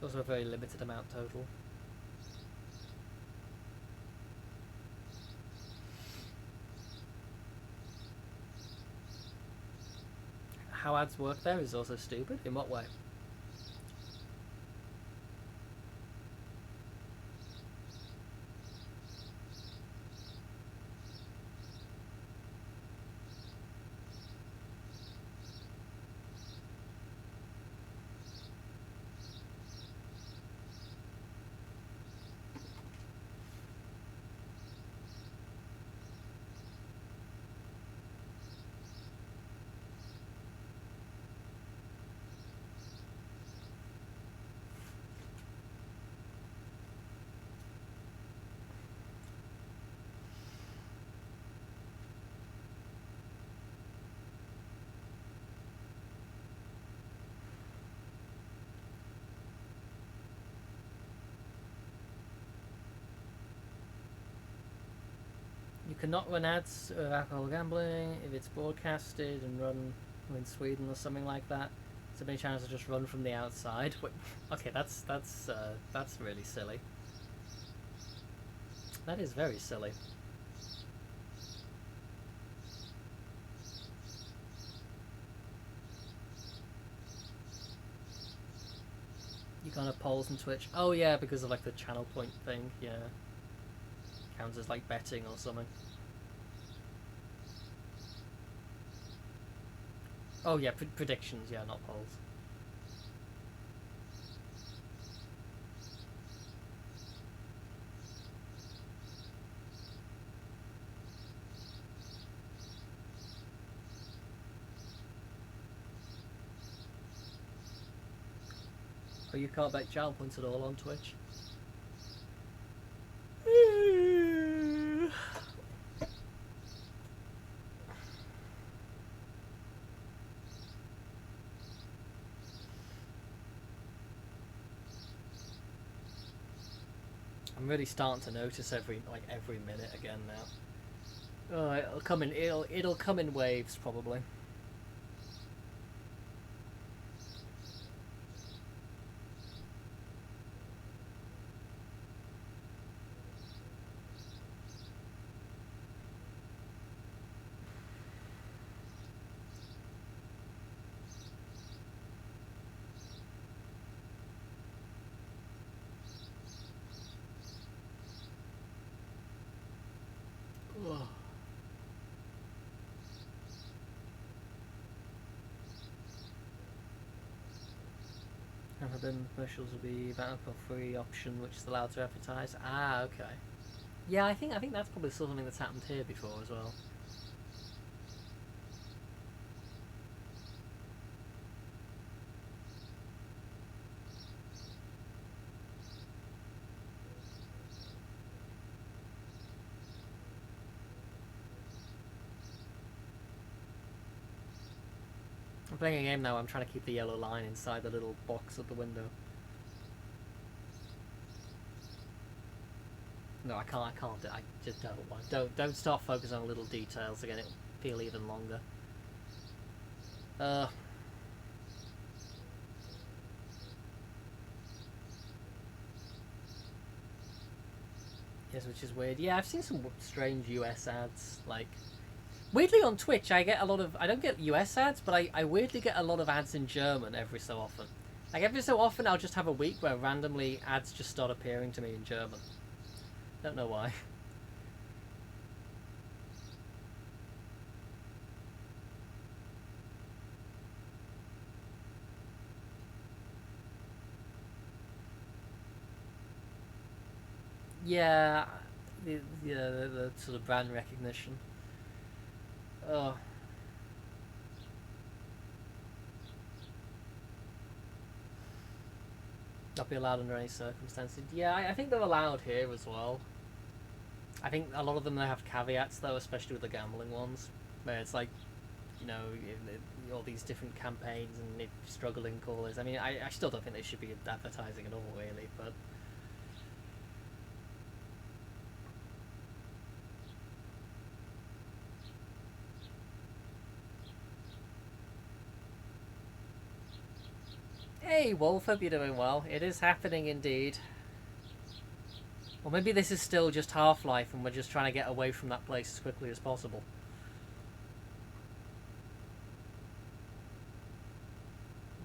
Speaker 1: Also a very limited amount total. How ads work there is also stupid. In what way? You cannot run ads of alcohol gambling if it's broadcasted and run or in Sweden or something like that. So many channels just run from the outside. Wait, okay, that's really silly. That is very silly. You can't have polls on Twitch. Oh yeah, because of like the channel point thing. Yeah, counts as like betting or something. Oh yeah, predictions. Yeah, not polls. Oh, you can't bet channel points at all on Twitch. I'm really starting to notice every minute again now. Oh, it'll come in. It'll come in waves probably. Ugh. Then commercials will be that for free option, which is allowed to advertise. Ah, okay. Yeah, I think that's probably something that's happened here before as well. I'm playing a game now. I'm trying to keep the yellow line inside the little box at the window. No, I can't. I just don't want. Don't start focusing on little details again. It'll feel even longer. Yes, which is weird. Yeah, I've seen some strange US ads. Like, weirdly on Twitch, I get a lot of. I don't get US ads, but I weirdly get a lot of ads in German every so often. Like every so often, I'll just have a week where randomly ads just start appearing to me in German. Don't know why. Yeah, the sort of brand recognition. Oh. Not be allowed under any circumstances. Yeah, I think they're allowed here as well. I think a lot of them they have caveats though, especially with the gambling ones, where it's like, you know, all these different campaigns and struggling callers. I mean, I still don't think they should be advertising at all, really, but. Hey, Wolf, hope you're doing well. It is happening indeed. Or maybe this is still just Half-Life and we're just trying to get away from that place as quickly as possible.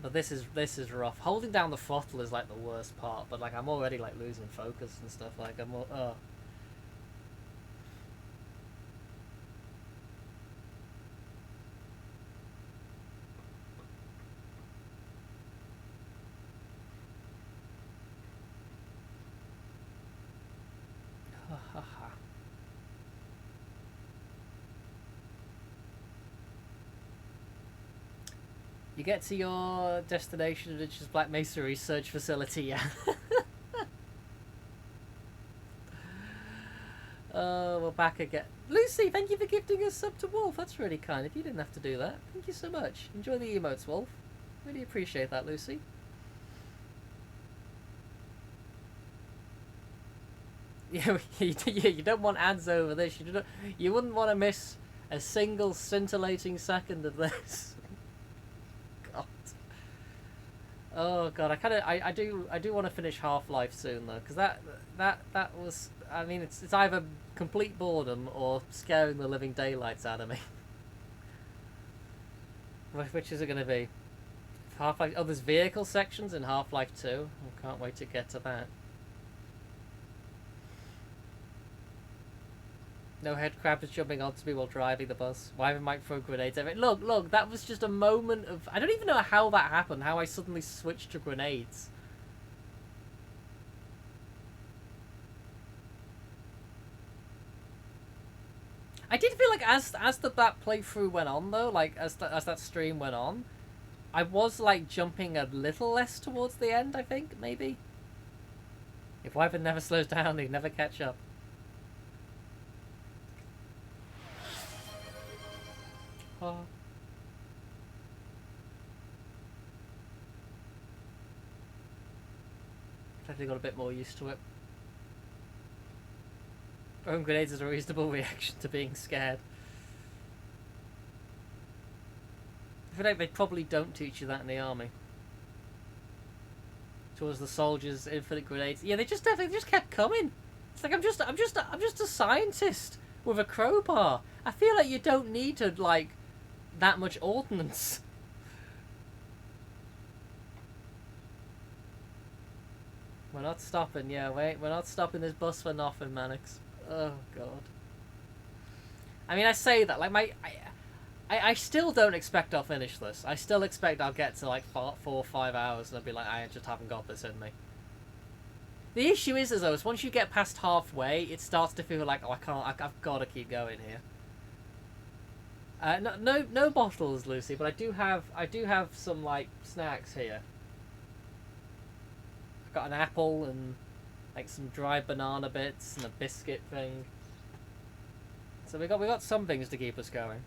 Speaker 1: But this is rough. Holding down the throttle is like the worst part, but like I'm already like losing focus and stuff. Like I'm all, You get to your destination, which is Black Mesa Research Facility, yeah. We're back again. Lucy, thank you for gifting us sub to Wolf. That's really kind. If you didn't have to do that, thank you so much. Enjoy the emotes, Wolf. Really appreciate that, Lucy. Yeah, you don't want ads over this. You wouldn't want to miss a single scintillating second of this. Oh god, I do want to finish Half-Life soon though, because that was, I mean, it's either complete boredom or scaring the living daylights out of me. Which is it going to be? Half-Life. Oh, there's vehicle sections in Half-Life 2. I can't wait to get to that. No head crabs jumping onto me while driving the bus. Why would Mike throw grenades at it? Look, that was just a moment of... I don't even know how that happened, how I suddenly switched to grenades. I did feel like as that playthrough went on, though, like, as that stream went on, I was, like, jumping a little less towards the end, I think, maybe? If Wyvern never slows down, he'd never catch up. Oh. Definitely got a bit more used to it. Throwing grenades is a reasonable reaction to being scared. I feel like they probably don't teach you that in the army. Towards the soldiers, infinite grenades. Yeah, they just kept coming. It's like I'm just a scientist with a crowbar. I feel like you don't need to like that much ordnance. We're not stopping, yeah, wait, we're not stopping this bus for nothing, Mannix. Oh god. I mean, I say that, like, I still don't expect I'll finish this. I still expect I'll get to like 4 or 5 hours and I'll be like, I just haven't got this in me. The issue is though, is once you get past halfway, it starts to feel like, oh, I've got to keep going here. No bottles, Lucy, but I do have some like snacks here. I've got an apple and like some dried banana bits and a biscuit thing. So we got some things to keep us going.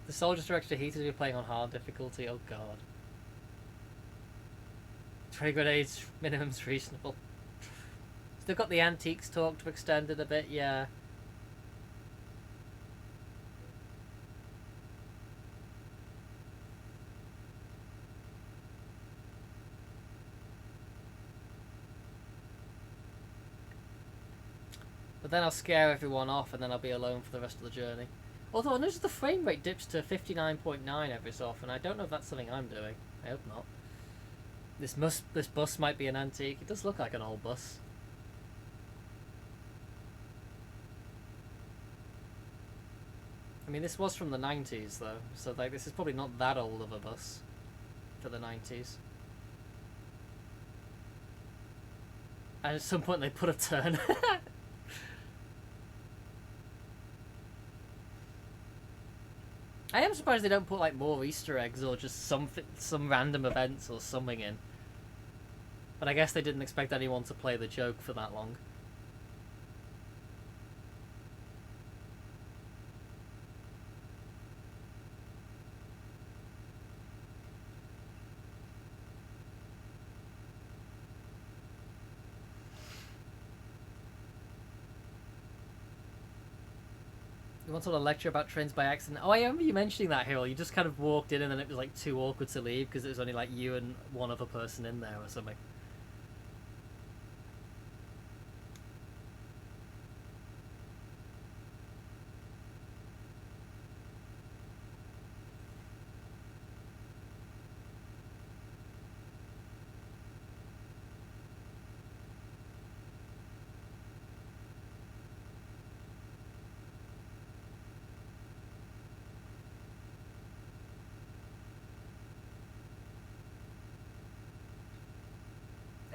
Speaker 1: The soldiers directed to heaters, you're playing on hard difficulty. Oh god. 20 grenades minimum's reasonable. Still got the antiques talk to extend it a bit, yeah. But then I'll scare everyone off and then I'll be alone for the rest of the journey. Although I noticed the frame rate dips to 59.9 every so often. I don't know if that's something I'm doing. I hope not. This bus might be an antique. It does look like an old bus. I mean, this was from the 90s though, so like this is probably not that old of a bus for the 90s. And at some point they put a turn. I am surprised they don't put like more Easter eggs or just some random events or something in. But I guess they didn't expect anyone to play the joke for that long. You once on a lecture about trains by accident. Oh, I remember you mentioning that, Hyrule. You just kind of walked in and then it was like too awkward to leave because it was only like you and one other person in there or something.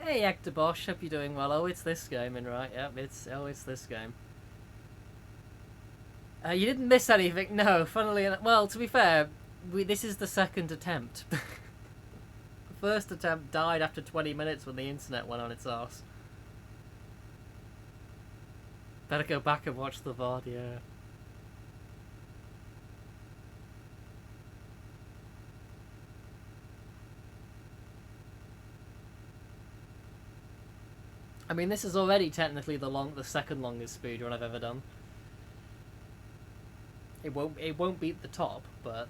Speaker 1: Hey, Actor Bosch, hope you're doing well. Oh, it's this gaming, right? Yep, it's this game. You didn't miss anything, no. Funnily enough, well, to be fair, this is the second attempt. The first attempt died after 20 minutes when the internet went on its arse. Better go back and watch the VOD, yeah. I mean, this is already technically the second longest speedrun I've ever done. It won't beat the top, but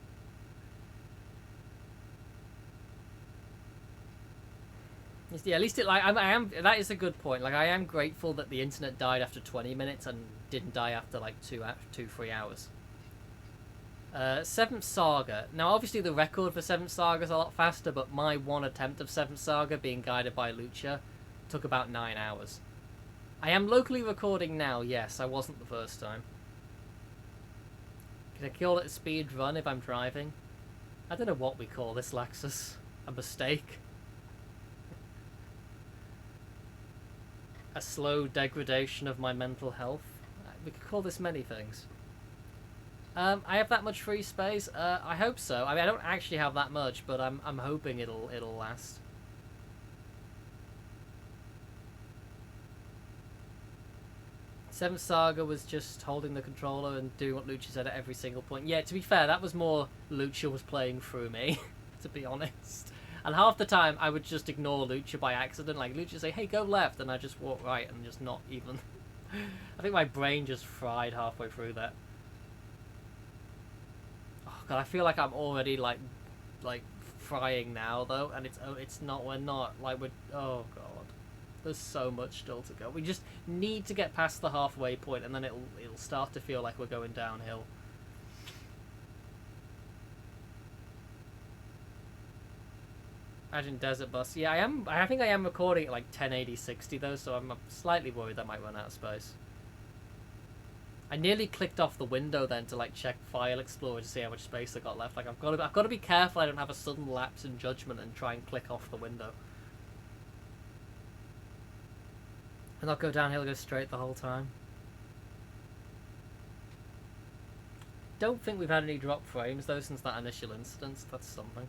Speaker 1: yeah, at least it like I am. That is a good point. Like I am grateful that the internet died after 20 minutes and didn't die after like 3 hours. Seventh Saga. Now, obviously, the record for Seventh Saga is a lot faster, but my one attempt of Seventh Saga, being guided by Lucha, took about 9 hours. I am locally recording now, yes, I wasn't the first time. Can I call it a speed run if I'm driving? I don't know what we call this, Laxus. A mistake? A slow degradation of my mental health? We could call this many things. I have that much free space? I hope so. I mean, I don't actually have that much, but I'm hoping it'll last. Seventh Saga was just holding the controller and doing what Lucha said at every single point. Yeah, to be fair, that was more Lucha was playing through me, to be honest. And half the time, I would just ignore Lucha by accident. Like, Lucha say, hey, go left, and I just walk right and just not even... I think my brain just fried halfway through that. Oh, God, I feel like I'm already, like frying now, though, and it's not, we're not. Like, oh, God. There's so much still to go. We just need to get past the halfway point, and then it'll start to feel like we're going downhill. Imagine Desert Bus. Yeah, I think I am recording at like 1080-60 though, so I'm slightly worried that might run out of space. I nearly clicked off the window then to like check File Explorer to see how much space I got left. Like I've got to be careful I don't have a sudden lapse in judgment and try and click off the window. And not go downhill, go straight the whole time. Don't think we've had any drop frames though since that initial incident. That's something.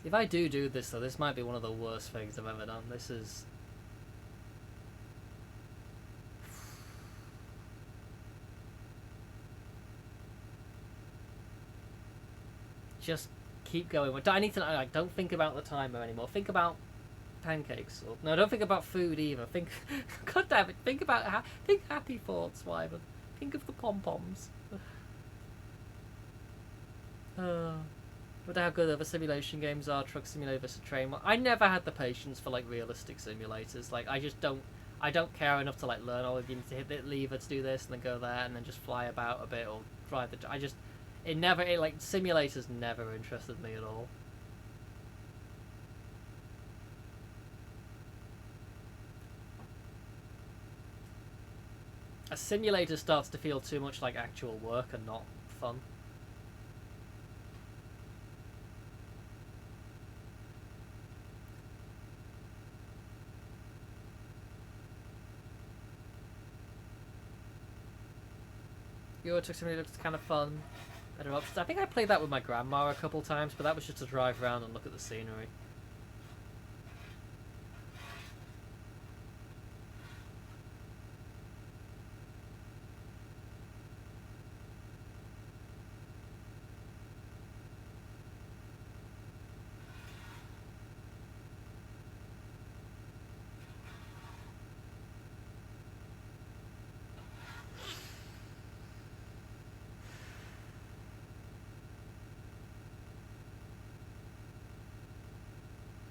Speaker 1: If I do this though, this might be one of the worst things I've ever done. This is... Just keep going. I need to like, don't think about the timer anymore. Think about pancakes. Or, no, don't think about food either. Think, God damn it, think happy thoughts, Wyvern. Think of the pom-poms. Wonder how good other simulation games are. Truck Simulator vs. Train. I never had the patience for like realistic simulators. Like I just don't. I don't care enough to like learn. Oh, you need to hit the lever to do this, and then go there, and then just fly about a bit or drive the. Like simulators never interested me at all. A simulator starts to feel too much like actual work and not fun. Euro Truck Simulator looks kind of fun. Better options. I think I played that with my grandma a couple times, but that was just to drive around and look at the scenery.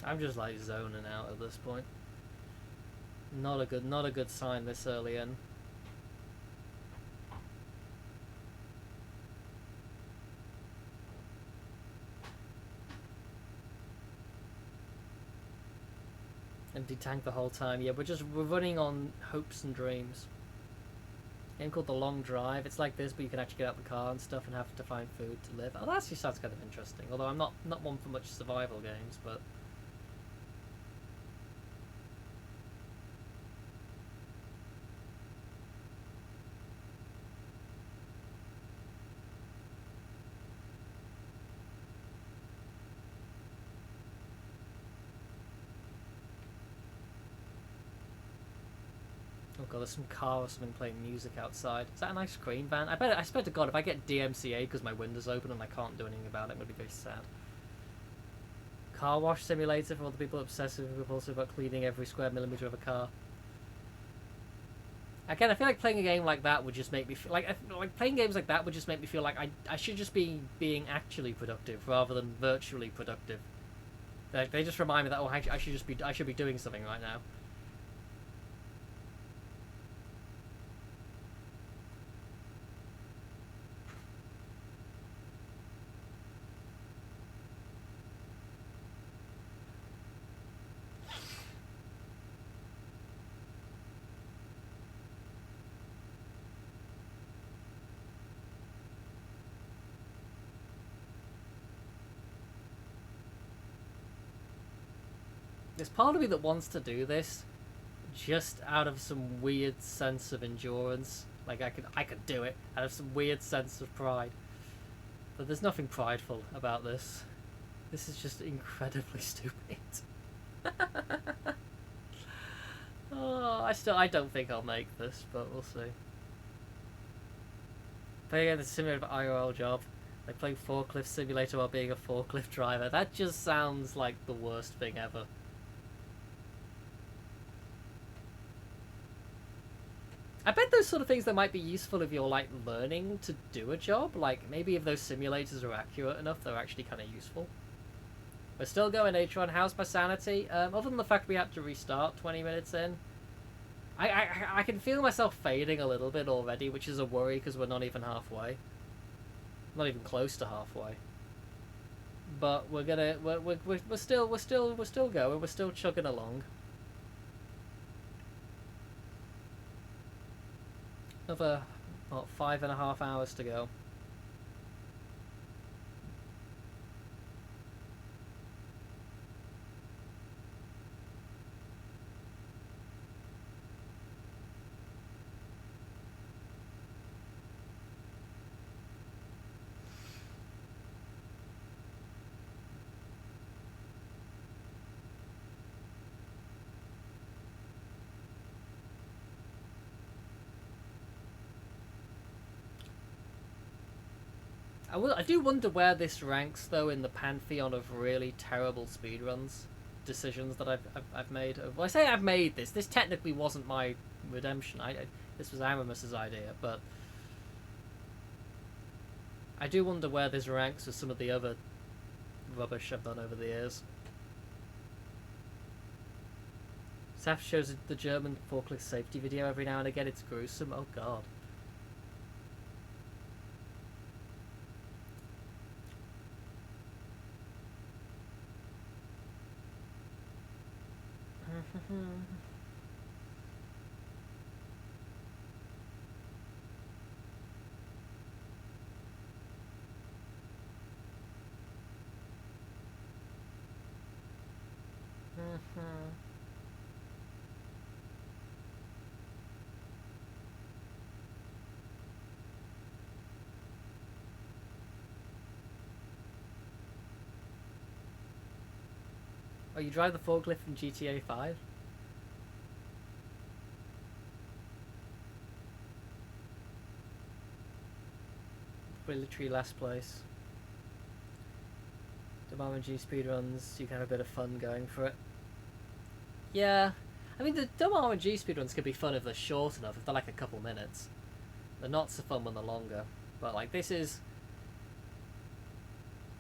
Speaker 1: I'm just like zoning out at this point. Not a good sign this early in. Empty tank the whole time. Yeah, we're running on hopes and dreams. A game called The Long Drive. It's like this, but you can actually get out the car and stuff and have to find food to live. Oh, that actually sounds kind of interesting. Although I'm not one for much survival games, but. god, there's some car or something playing music outside. Is that a nice screen van? I swear to god, if I get DMCA because my window's open and I can't do anything about it, I'm going to be very sad. Car wash simulator for all the people obsessive and repulsive about cleaning every square millimeter of a car. Again, I feel like playing a game like that would just make me feel like playing games like that would just make me feel like I should just be being actually productive rather than virtually productive. Like, they just remind me that I should be doing something right now. There's part of me that wants to do this just out of some weird sense of endurance. Like I could do it out of some weird sense of pride. But there's nothing prideful about this. This is just incredibly stupid. Oh, I don't think I'll make this, but we'll see. Playing the simulator of IRL job. Like playing forklift simulator while being a forklift driver. That just sounds like the worst thing ever. I bet those sort of things that might be useful if you're like learning to do a job. Like maybe if those simulators are accurate enough, they're actually kind of useful. We're still going H1. How's my sanity? Other than the fact we had to restart 20 minutes in, I can feel myself fading a little bit already, which is a worry because we're not even halfway. Not even close to halfway. But we're still going. We're still chugging along. Another, what, 5.5 hours to go. I do wonder where this ranks, though, in the pantheon of really terrible speedruns decisions that I've made. Well, I say I've made this. This technically wasn't my redemption. This was Aramus's idea, but I do wonder where this ranks with some of the other rubbish I've done over the years. Saf shows the German forklift safety video every now and again. It's gruesome. Oh god. Oh, you drive the forklift in GTA 5? We're literally last place. The RNG speedruns, you can have a bit of fun going for it. Yeah, I mean the dumb RNG speedruns can be fun if they're short enough, if they're like a couple minutes. They're not so fun when they're longer. But like this is,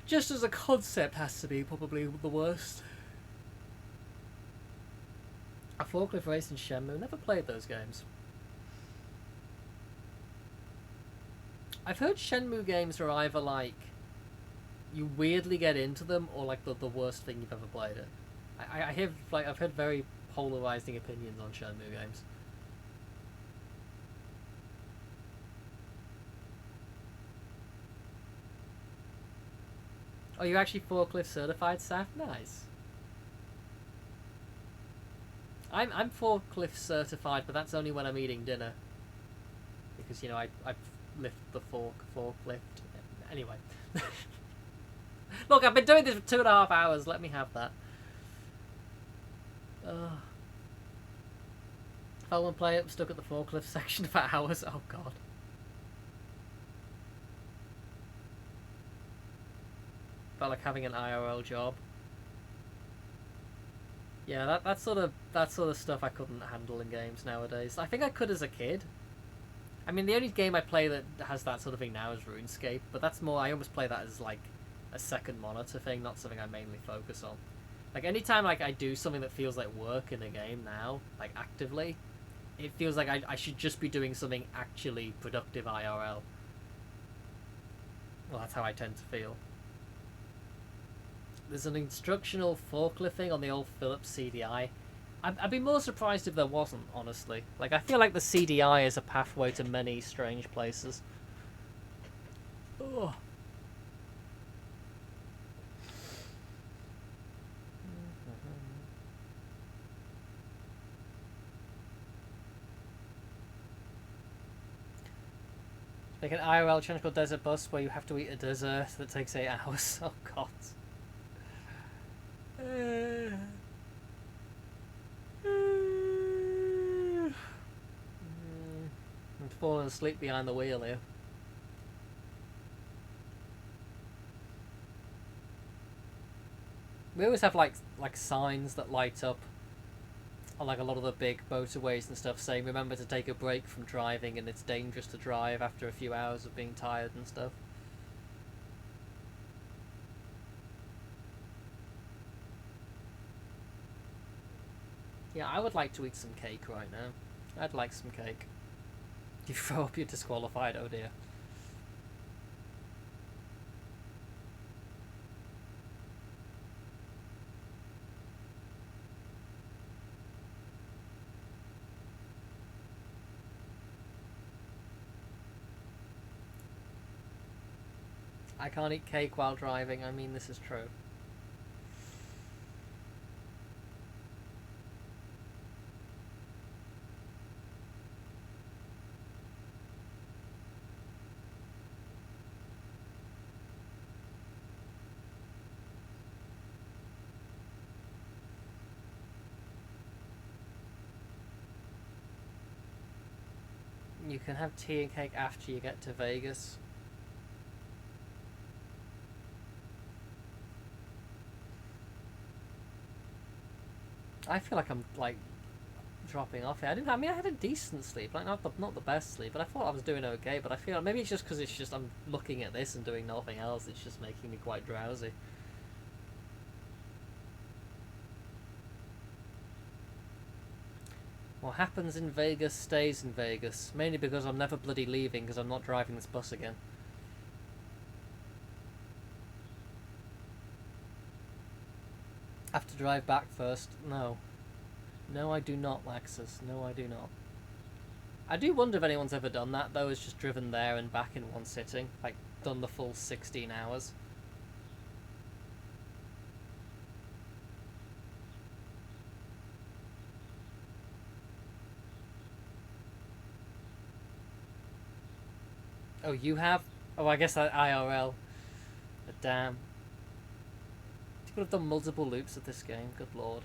Speaker 1: just as a concept, has to be probably the worst. A forklift race in Shenmue, never played those games. I've heard Shenmue games are either like you weirdly get into them or like the worst thing you've ever played it. I have like I've heard very polarizing opinions on Shenmue games. Oh, you're actually forklift certified, Saf? Nice. I'm forklift certified, but that's only when I'm eating dinner. Because, you know, I lift the forklift. Anyway. Look, I've been doing this for 2.5 hours. Let me have that. Felt when playing it, stuck at the forklift section for hours. Oh god. Felt like having an IRL job. Yeah, that sort of stuff I couldn't handle in games nowadays. I think I could as a kid. I mean, the only game I play that has that sort of thing now is RuneScape, but that's more, I almost play that as like a second monitor thing, not something I mainly focus on. Like anytime like I do something that feels like work in a game now, like actively, it feels like I should just be doing something actually productive IRL. Well, that's how I tend to feel. There's an instructional forklift thing on the old Philips CDI. I'd be more surprised if there wasn't, honestly. Like, I feel like the CDI is a pathway to many strange places. Ugh. Like an IRL challenge called Desert Bus where you have to eat a dessert that takes 8 hours. Oh, God. I'm falling asleep behind the wheel here. We always have like signs that light up on like a lot of the big motorways and stuff saying remember to take a break from driving and it's dangerous to drive after a few hours of being tired and stuff. Yeah, I would like to eat some cake right now. I'd like some cake. You throw up, you're disqualified, oh dear. I can't eat cake while driving, I mean this is true. You can have tea and cake after you get to Vegas. I feel like I'm like dropping off here. I mean I had a decent sleep, like not the best sleep, but I thought I was doing okay. But I feel like maybe it's just because it's just I'm looking at this and doing nothing else. It's just making me quite drowsy. What happens in Vegas stays in Vegas, mainly because I'm never bloody leaving because I'm not driving this bus again. Have to drive back first? No. No, I do not, Laxus. No, I do not. I do wonder if anyone's ever done that, though, is just driven there and back in one sitting. Like, done the full 16 hours. Oh, you have? Oh, I guess that IRL. Damn. People have done multiple loops of this game, good lord.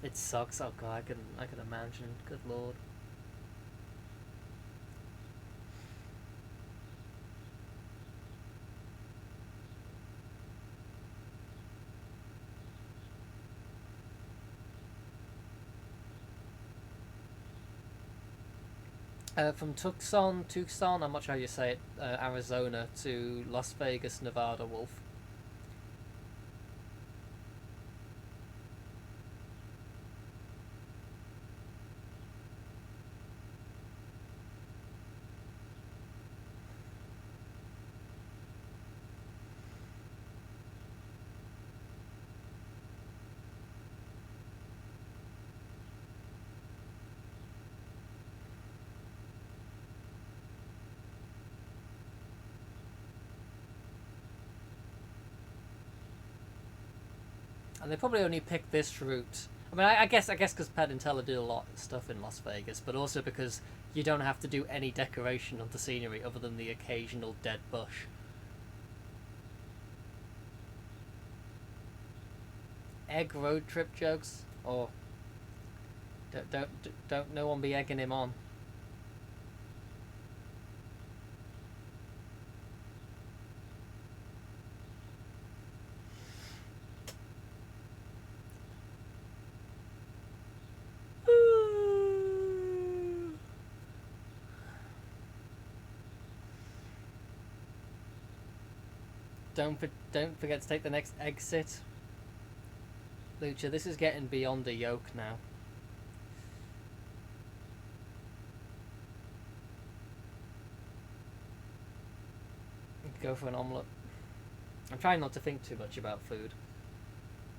Speaker 1: It sucks. Oh god, I can imagine. Good lord. From Tucson, I'm not sure how you say it, Arizona to Las Vegas, Nevada, Wolf. And they probably only picked this route. I mean, I guess because Penn and Teller did a lot of stuff in Las Vegas, but also because you don't have to do any decoration of the scenery other than the occasional dead bush. egg road trip jokes? Or don't no one be egging him on? Don't forget to take the next exit. Lucha, this is getting beyond a yoke now. Go for an omelette. I'm trying not to think too much about food.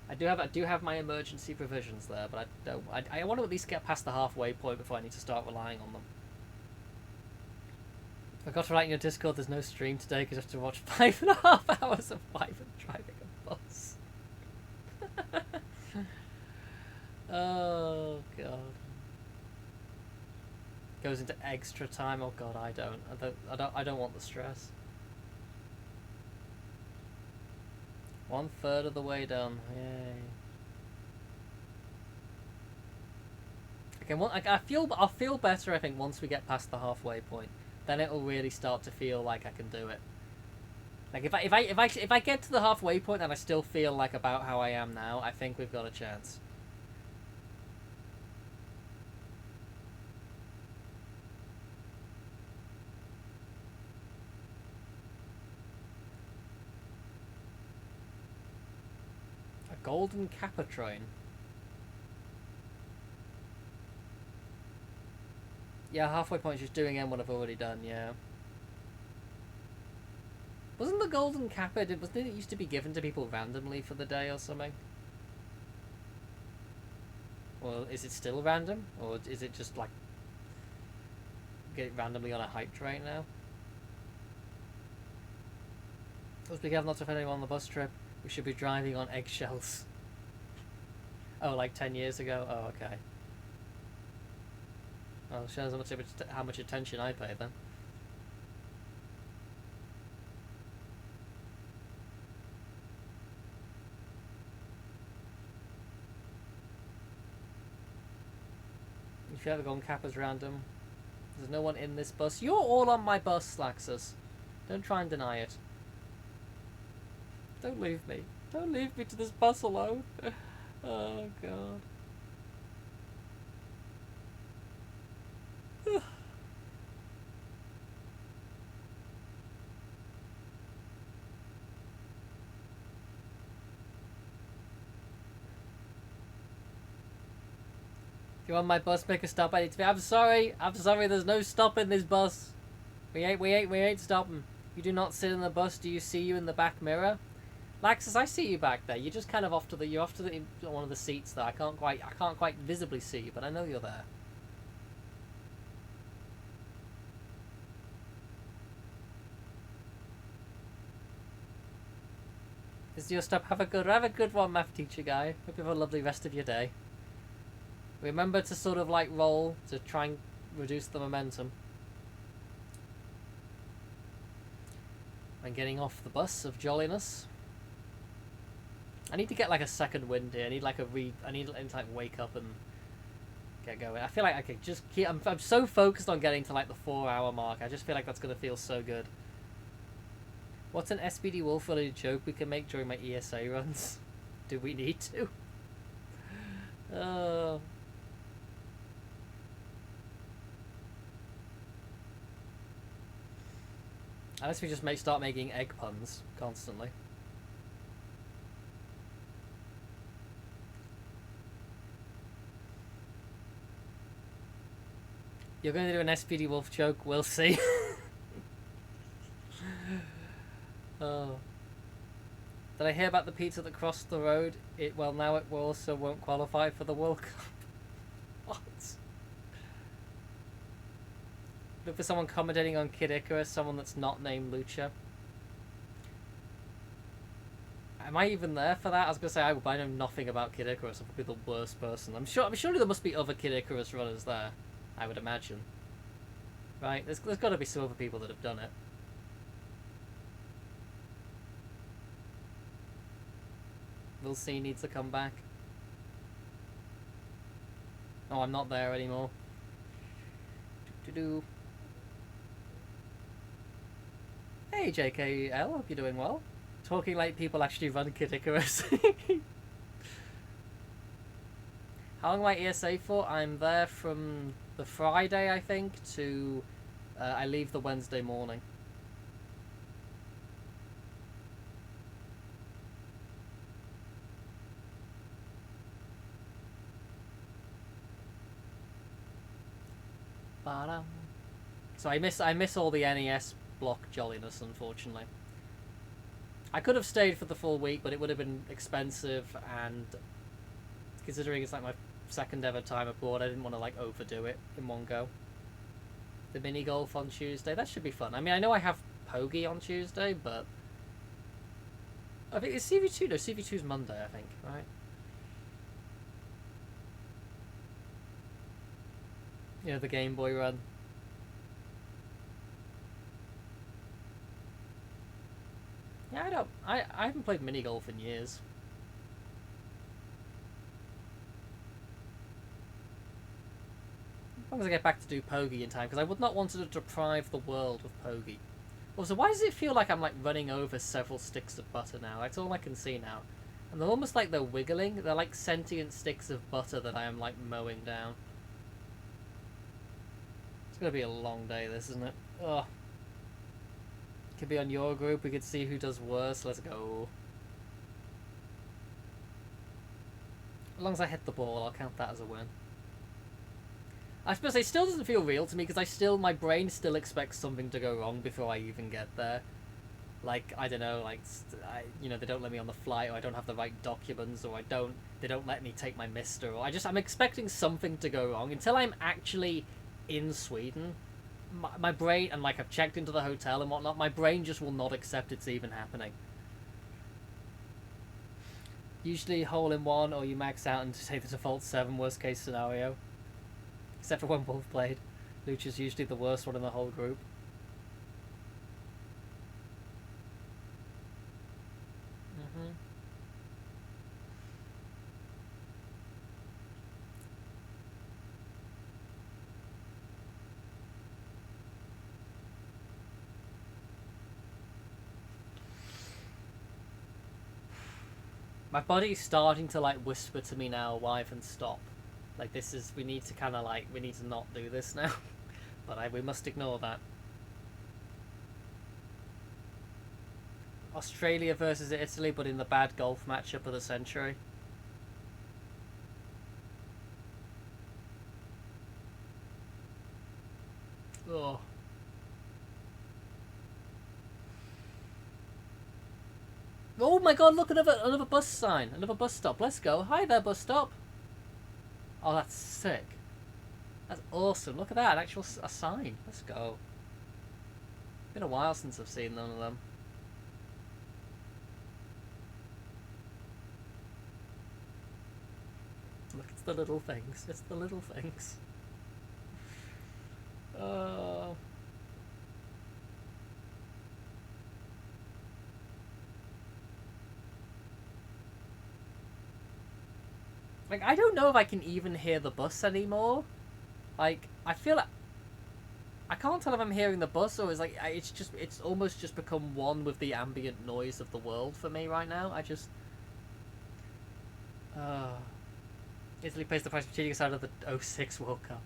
Speaker 1: I do have my emergency provisions there, but I want to at least get past the halfway point before I need to start relying on them. I forgot to write in your Discord there's no stream today because I have to watch 5.5 hours of Wyvern driving a bus. Oh god. Goes into extra time. Oh god, I don't want the stress. 1/3 of the way done. Yay. Okay, I'll feel better I think once we get past the halfway point. Then it'll really start to feel like I can do it. Like if I get to the halfway point and I still feel like about how I am now, I think we've got a chance. A golden kappa train. Yeah, halfway point is just doing in what I've already done, yeah. Wasn't the golden kappa, wasn't it used to be given to people randomly for the day or something? Or is it still random? Or is it just like get it randomly on a hype train now? Let's be careful not to offend anyone on the bus trip. We should be driving on eggshells. Oh, like 10 years ago? Oh, okay. Well, it shows how much attention I pay then. If you ever gone Kappa's random, there's no one in this bus. You're all on my bus, Slaxus. Don't try and deny it. Don't leave me. Don't leave me to this bus alone. Oh, God. If you're on my bus, make a stop. I need to be. I'm sorry. There's no stopping this bus. We ain't stopping. You do not sit in the bus. Do you see you in the back mirror? Laxus, I see you back there. You're just kind of you're off to the one of the seats there. I can't quite visibly see you, but I know you're there. This is your stop. Have a good one, math teacher guy. Hope you have a lovely rest of your day. Remember to sort of like roll to try and reduce the momentum. I'm getting off the bus of jolliness. I need to get like a second wind here. I need to like wake up and get going. I feel like I could just keep. I'm so focused on getting to like the 4-hour mark. I just feel like that's gonna feel so good. What's an SPD Wolf related joke we can make during my ESA runs? Do we need to? Unless we just start making egg puns constantly. You're going to do an SPD Wolf joke, we'll see. Oh. Did I hear about the pizza that crossed the road? Now it also won't qualify for the World Cup. What? Look for someone commentating on Kid Icarus, someone that's not named Lucha. Am I even there for that? I was gonna say I know nothing about Kid Icarus. I'm probably the worst person. I'm sure there must be other Kid Icarus runners there. I would imagine. Right? There's got to be some other people that have done it. We'll see needs to come back. Oh, I'm not there anymore. Do-do-do. Hey, JKL, hope you're doing well. Talking like people actually run Kid Icarus. How long am I ESA for? I'm there from the Friday, I think, to... I leave the Wednesday morning. So I miss all the NES block jolliness, unfortunately. I could have stayed for the full week, but it would have been expensive, and considering it's like my second ever time abroad, I didn't want to like overdo it in one go. The mini golf on Tuesday, that should be fun. I mean, I know I have Pogie on Tuesday, but I think it's CV2. No, CV2's Monday, I think, right? Yeah, the Game Boy run. Yeah, I haven't played mini golf in years. As long as I get back to do Pogie in time, because I would not want to deprive the world of Pogie. Also, why does it feel like I'm like running over several sticks of butter now? That's all I can see now. And they're almost like they're wiggling. They're like sentient sticks of butter that I am like mowing down. It's gonna be a long day, this, isn't it? Ugh. Could be on your group. We could see who does worse. Let's go. As long as I hit the ball, I'll count that as a win. I suppose it still doesn't feel real to me because my brain still expects something to go wrong before I even get there. Like, I don't know, like, they don't let me on the flight, or I don't have the right documents, or they don't let me take my mister, or I'm expecting something to go wrong until I'm actually in Sweden. My brain, and like I've checked into the hotel and whatnot, my brain just will not accept it's even happening. Usually hole in one, or you max out and take the default 7 worst case scenario. Except for when Wolf played. Lucha's usually the worst one in the whole group. My body's starting to like whisper to me now, wife, and stop. Like, we need to not do this now. But we must ignore that. Australia versus Italy, but in the bad golf matchup of the century. Oh. Oh my god, look, another bus sign. Another bus stop. Let's go. Hi there, bus stop. Oh, that's sick. That's awesome. Look at that. A sign. Let's go. Been a while since I've seen none of them. Look, it's the little things. It's the little things. Like, I don't know if I can even hear the bus anymore. Like, I feel like I can't tell if I'm hearing the bus or it's almost just become one with the ambient noise of the world for me right now. Italy pays the price for cheating us out of the 06 World Cup.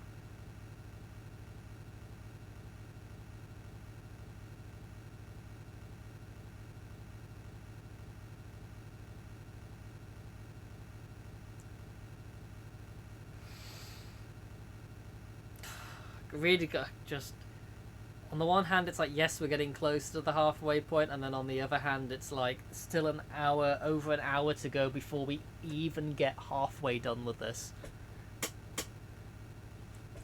Speaker 1: Really just on the one hand it's like, yes, we're getting close to the halfway point, and then on the other hand it's like still over an hour to go before we even get halfway done with this.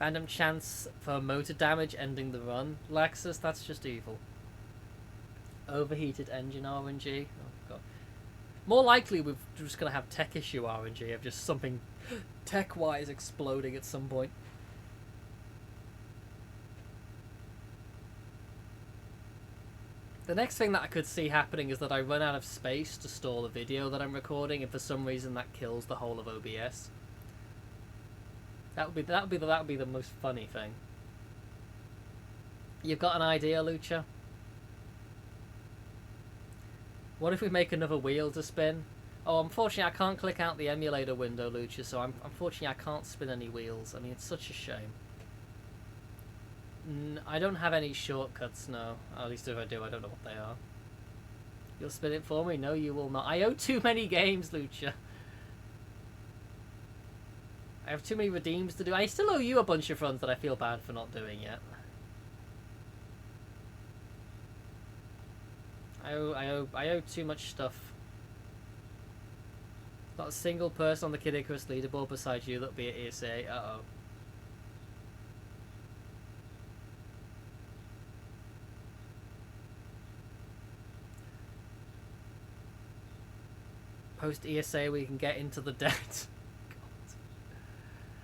Speaker 1: Random chance for motor damage ending the run. Lexus, that's just evil. Overheated engine RNG. Oh god. More likely we're just gonna have tech issue RNG of just something tech wise exploding at some point. The next thing that I could see happening is that I run out of space to store the video that I'm recording, and for some reason that kills the whole of OBS. That would be the most funny thing. You've got an idea, Lucha? What if we make another wheel to spin? Oh, unfortunately I can't click out the emulator window, Lucha, so unfortunately I can't spin any wheels. I mean, it's such a shame. I don't have any shortcuts, no. At least if I do, I don't know what they are. You'll spin it for me? No, you will not. I owe too many games, Lucha. I have too many redeems to do. I still owe you a bunch of runs that I feel bad for not doing yet. I owe too much stuff. Not a single person on the Kid Icarus leaderboard besides you that'll be at ESA. Uh-oh. Post ESA we can get into the debt. God.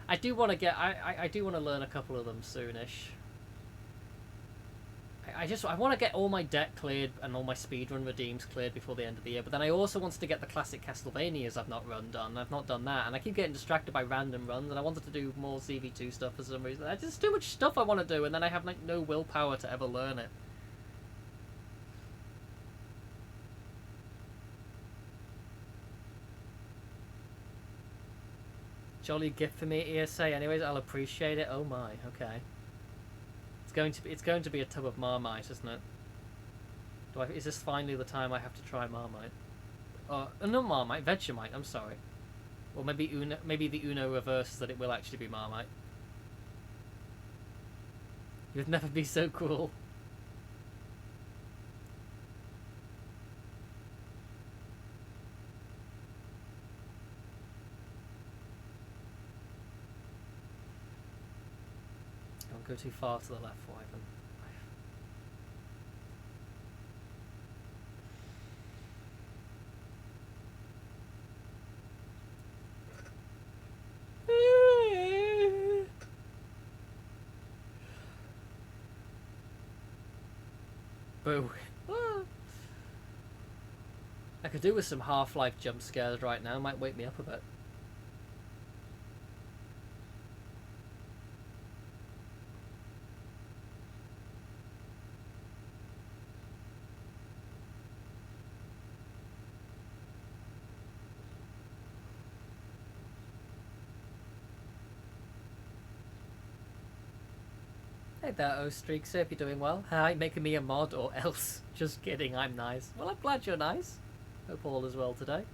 Speaker 1: I do want to get I do want to learn a couple of them soonish. I want to get all my debt cleared and all my speedrun redeems cleared before the end of the year, but then I also wanted to get the classic Castlevanias I've not done. I've not done that, and I keep getting distracted by random runs, and I wanted to do more CV2 stuff for some reason. There's just too much stuff I want to do, and then I have like no willpower to ever learn it. Jolly gift for me at ESA. Anyways, I'll appreciate it. Oh my, okay. It's going to be a tub of Marmite, isn't it? Is this finally the time I have to try Marmite? No Marmite, Vegemite. I'm sorry. Or maybe Uno. Maybe the Uno reverses that it will actually be Marmite. You'd never be so cruel. Go too far to the left, Wyvern. Boo. I could do with some Half-Life jump scares right now, might wake me up a bit. Hey there, O-Streak, so hope you're doing well. Hi, making me a mod or else. Just kidding, I'm nice. Well, I'm glad you're nice. Hope all is well today.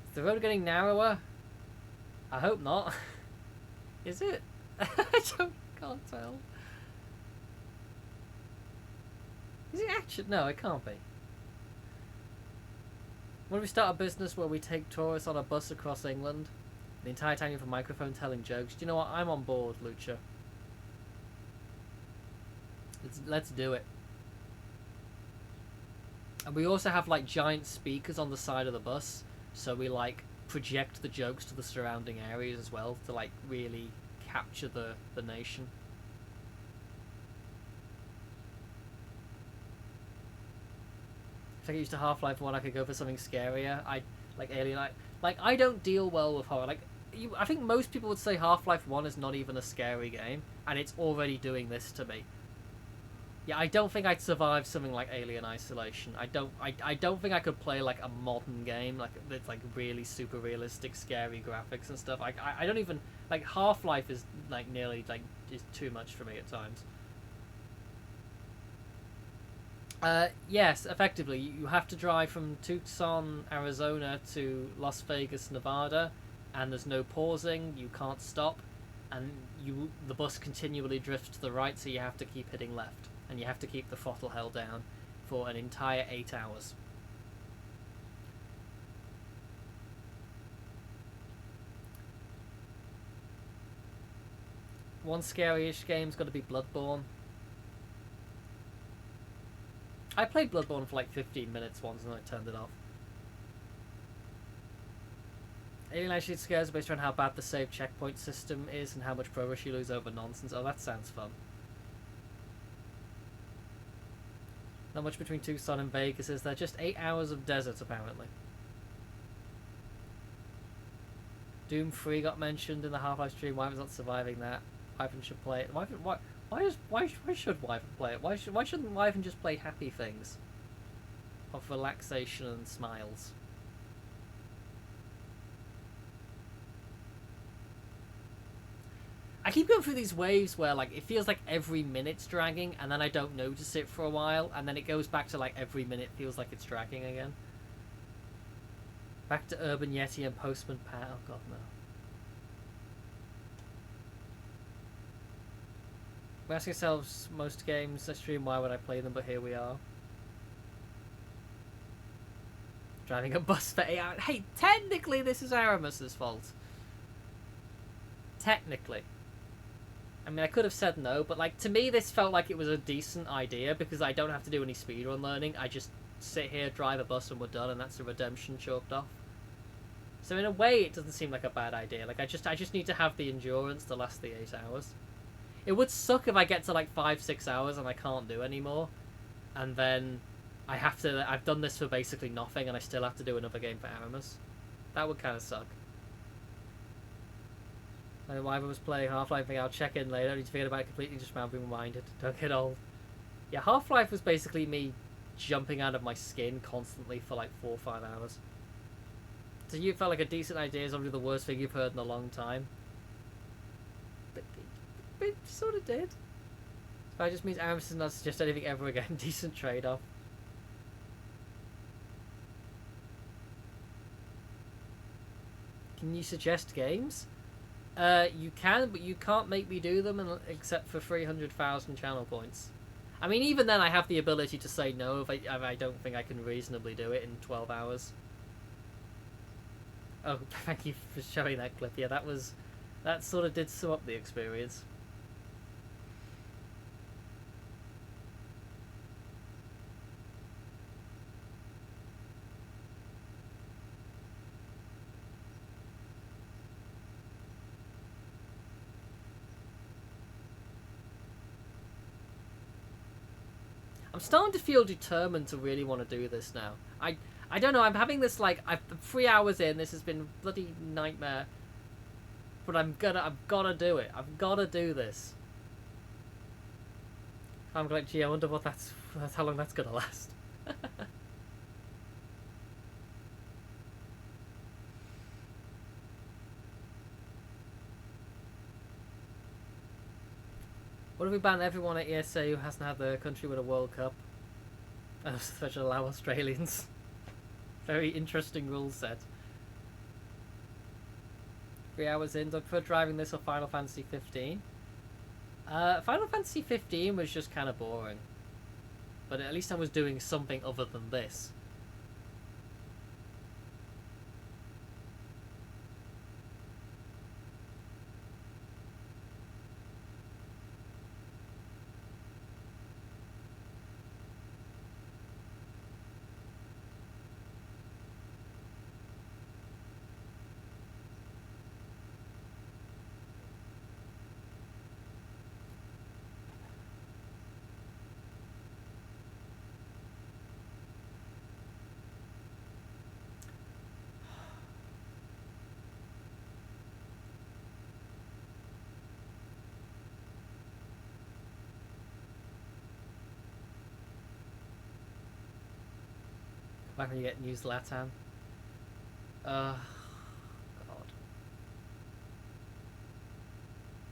Speaker 1: Is the road getting narrower? I hope not. Is it? I can't tell. Is it actually? No, it can't be. When we start a business where we take tourists on a bus across England, the entire time you have a microphone telling jokes, do you know what? I'm on board, Lucha. Let's do it. And we also have like giant speakers on the side of the bus, so we like project the jokes to the surrounding areas as well to like really capture the nation. If I get used to Half-Life 1, I could go for something scarier. I like Alien. I don't deal well with horror. I think most people would say Half-Life 1 is not even a scary game, and it's already doing this to me. Yeah, I don't think I'd survive something like Alien Isolation. I don't think I could play like a modern game like with like really super realistic, scary graphics and stuff. I don't even like Half-Life is like nearly like is too much for me at times. Yes, effectively, you have to drive from Tucson, Arizona to Las Vegas, Nevada, and there's no pausing, you can't stop, and the bus continually drifts to the right, so you have to keep hitting left, and you have to keep the throttle held down for an entire 8 hours. One scary-ish game's got to be Bloodborne. I played Bloodborne for like 15 minutes once and I turned it off. Alien actually scares based on how bad the save checkpoint system is and how much progress you lose over nonsense. Oh, that sounds fun. Not much between Tucson and Vegas, is there? Just 8 hours of desert, apparently. Doom 3 got mentioned in the Half-Life stream. Wyvern's not surviving that. Wyvern should play it. Why should Wyvern play it? Why shouldn't Wyvern just play happy things? Of relaxation and smiles. I keep going through these waves where like it feels like every minute's dragging and then I don't notice it for a while and then it goes back to like every minute feels like it's dragging again. Back to Urban Yeti and Postman Pat. Oh god, no. We ask ourselves most games I stream, why would I play them, but here we are. Driving a bus for 8 hours. Hey, technically this is Aramus's fault. Technically. I mean, I could have said no, but like to me this felt like it was a decent idea because I don't have to do any speedrun learning. I just sit here, drive a bus and we're done, and that's the redemption chalked off. So in a way it doesn't seem like a bad idea. Like I just need to have the endurance to last the 8 hours. It would suck if I get to like 5-6 hours and I can't do anymore. And then I've done this for basically nothing and I still have to do another game for Aramus. That would kind of suck. And Wyvern was playing Half-Life thing, I'll check in later. I need to forget about it completely, just now being reminded. Don't get old. Yeah, Half-Life was basically me jumping out of my skin constantly for like 4 or 5 hours. So you felt like a decent idea is obviously the worst thing you've heard in a long time. But it sort of did. That just means Aramis does not suggest anything ever again. Decent trade-off. Can you suggest games? You can, but you can't make me do them except for 300,000 channel points. I mean, even then I have the ability to say no if I don't think I can reasonably do it in 12 hours. Oh, thank you for showing that clip. Yeah, that sort of did sum up the experience. I'm starting to feel determined to really want to do this now. I don't know, I'm having this like, I'm 3 hours in, this has been a bloody nightmare. But I've gotta do it. I've gotta do this. I'm like, gee, I wonder what that's how long that's gonna last. What if we ban everyone at ESA who hasn't had the country with a World Cup? Such allow Australians. Very interesting rule set. 3 hours in. Do I prefer driving this or Final Fantasy 15? Final Fantasy 15 was just kind of boring. But at least I was doing something other than this. Back when you get news Latam. God.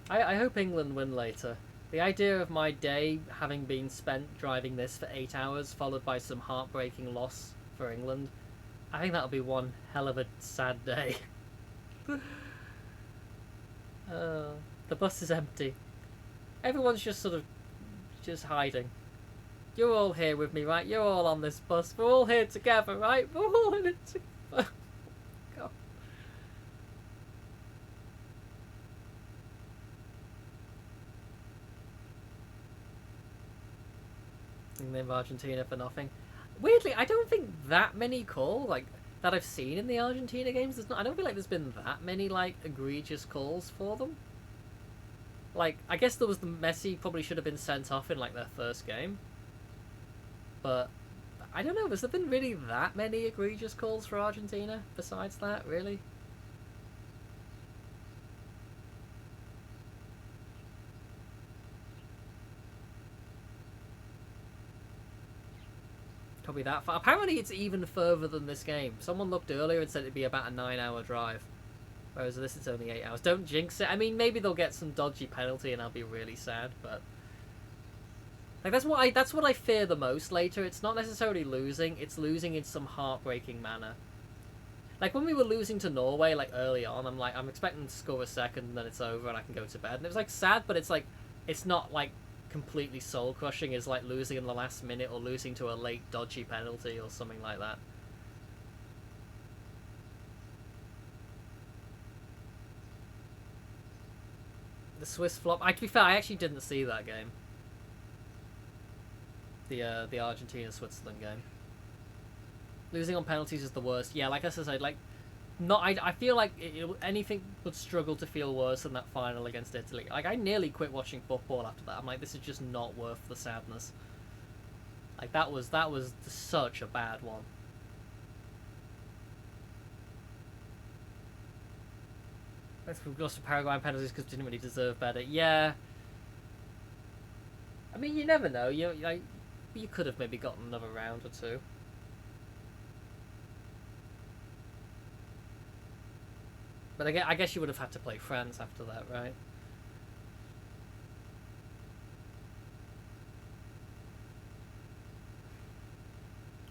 Speaker 1: I hope England win later. The idea of my day having been spent driving this for 8 hours, followed by some heartbreaking loss for England, I think that'll be one hell of a sad day. The bus is empty. Everyone's just sort of just hiding. You're all here with me, right? You're all on this bus. We're all here together, right? We're all in it together. God. And then Argentina for nothing. Weirdly, I don't think that many call. Like,
Speaker 2: that I've seen in the Argentina games, I don't feel like there's been that many like egregious calls for them. Like, I guess there was the Messi probably should have been sent off in like their first game, but I don't know. Has there been really that many egregious calls for Argentina besides that? Really? Probably that far. Apparently, it's even further than this game. Someone looked earlier and said it'd be about a 9-hour drive. Whereas this is only 8 hours. Don't jinx it. I mean, maybe they'll get some dodgy penalty and I'll be really sad, but like that's what I fear the most later. It's not necessarily losing, it's losing in some heartbreaking manner. Like when we were losing to Norway like early on, I'm expecting to score a second and then it's over and I can go to bed. And it was like sad, but it's not like completely soul crushing as like losing in the last minute or losing to a late dodgy penalty or something like that. The Swiss flop. To be fair, I actually didn't see that game. The Argentina Switzerland game. Losing on penalties is the worst. Yeah, like I said, like not. I feel like anything would struggle to feel worse than that final against Italy. Like I nearly quit watching football after that. I'm like, this is just not worth the sadness. Like that was such a bad one. We've lost to Paraguay penalties because we didn't really deserve better. Yeah. I mean, you never know. You could have maybe gotten another round or two. But I guess you would have had to play France after that, right?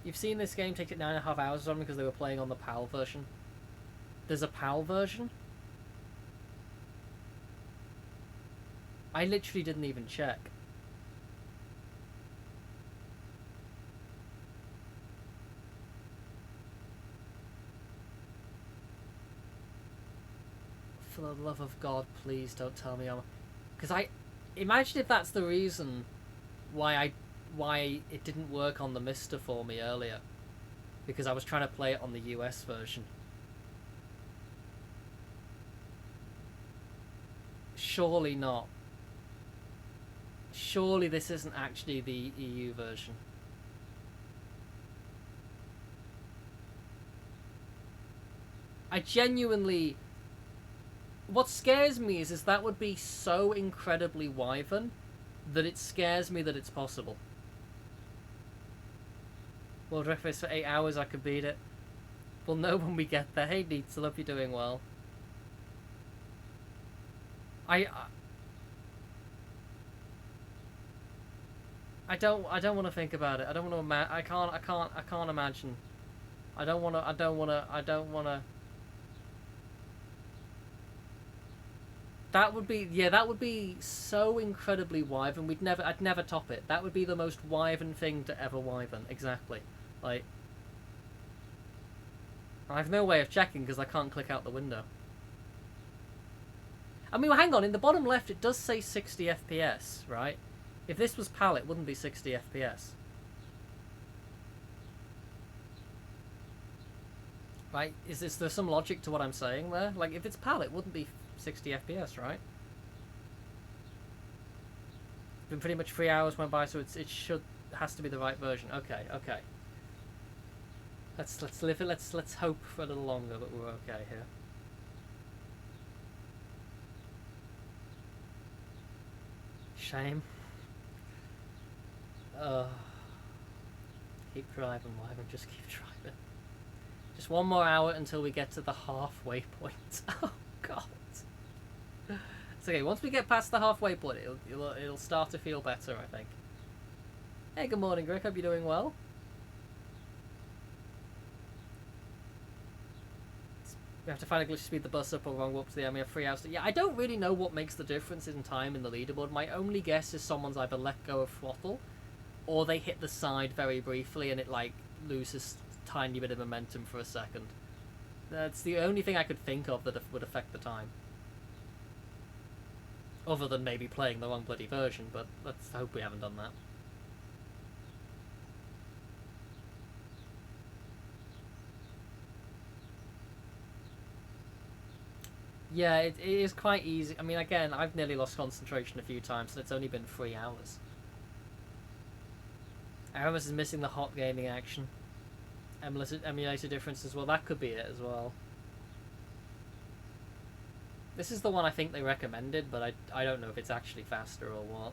Speaker 2: You've seen this game take it 9.5 hours or something because they were playing on the PAL version. There's a PAL version? I literally didn't even check. For the love of God, please don't tell me I'm... Because imagine if that's the reason why it didn't work on the Mister for me earlier. Because I was trying to play it on the US version. Surely not. Surely this isn't actually the EU version. I genuinely... What scares me is that would be so incredibly Wyvern that it scares me that it's possible. World record for 8 hours, I could beat it. We'll know when we get there. Hey, Neats, I hope you're doing well. I don't want to think about it. I don't want to I can't imagine. I don't want to. That would be so incredibly Wyvern. I'd never top it. That would be the most Wyvern thing to ever Wyvern. Exactly. Like, I have no way of checking because I can't click out the window. I mean, hang on. In the bottom left, it does say 60 FPS, right? If this was PAL, it wouldn't be 60 FPS. Right? Is there some logic to what I'm saying there? Like, if it's PAL, it wouldn't be 60 FPS, right? It's been pretty much 3 hours went by, so it has to be the right version. Okay. Let's live it. Let's hope for a little longer that we're okay here. Shame. Keep driving, Wyvern. Just keep driving. Just one more hour until we get to the halfway point. Oh God. It's okay. Once we get past the halfway point, it'll start to feel better, I think. Hey, good morning, Greg. Hope you're doing well. We have to find a glitch to speed the bus up or wrong up to the end. We have 3 hours. Yeah, I don't really know what makes the difference in time in the leaderboard. My only guess is someone's either let go of throttle, or they hit the side very briefly and it like loses a tiny bit of momentum for a second. That's the only thing I could think of that would affect the time. Other than maybe playing the wrong bloody version, but let's hope we haven't done that. Yeah, it is quite easy. I mean, again, I've nearly lost concentration a few times, and it's only been 3 hours. Aramis is missing the hot gaming action. Emulator differences, well, that could be it as well. This is the one I think they recommended, but I don't know if it's actually faster or what.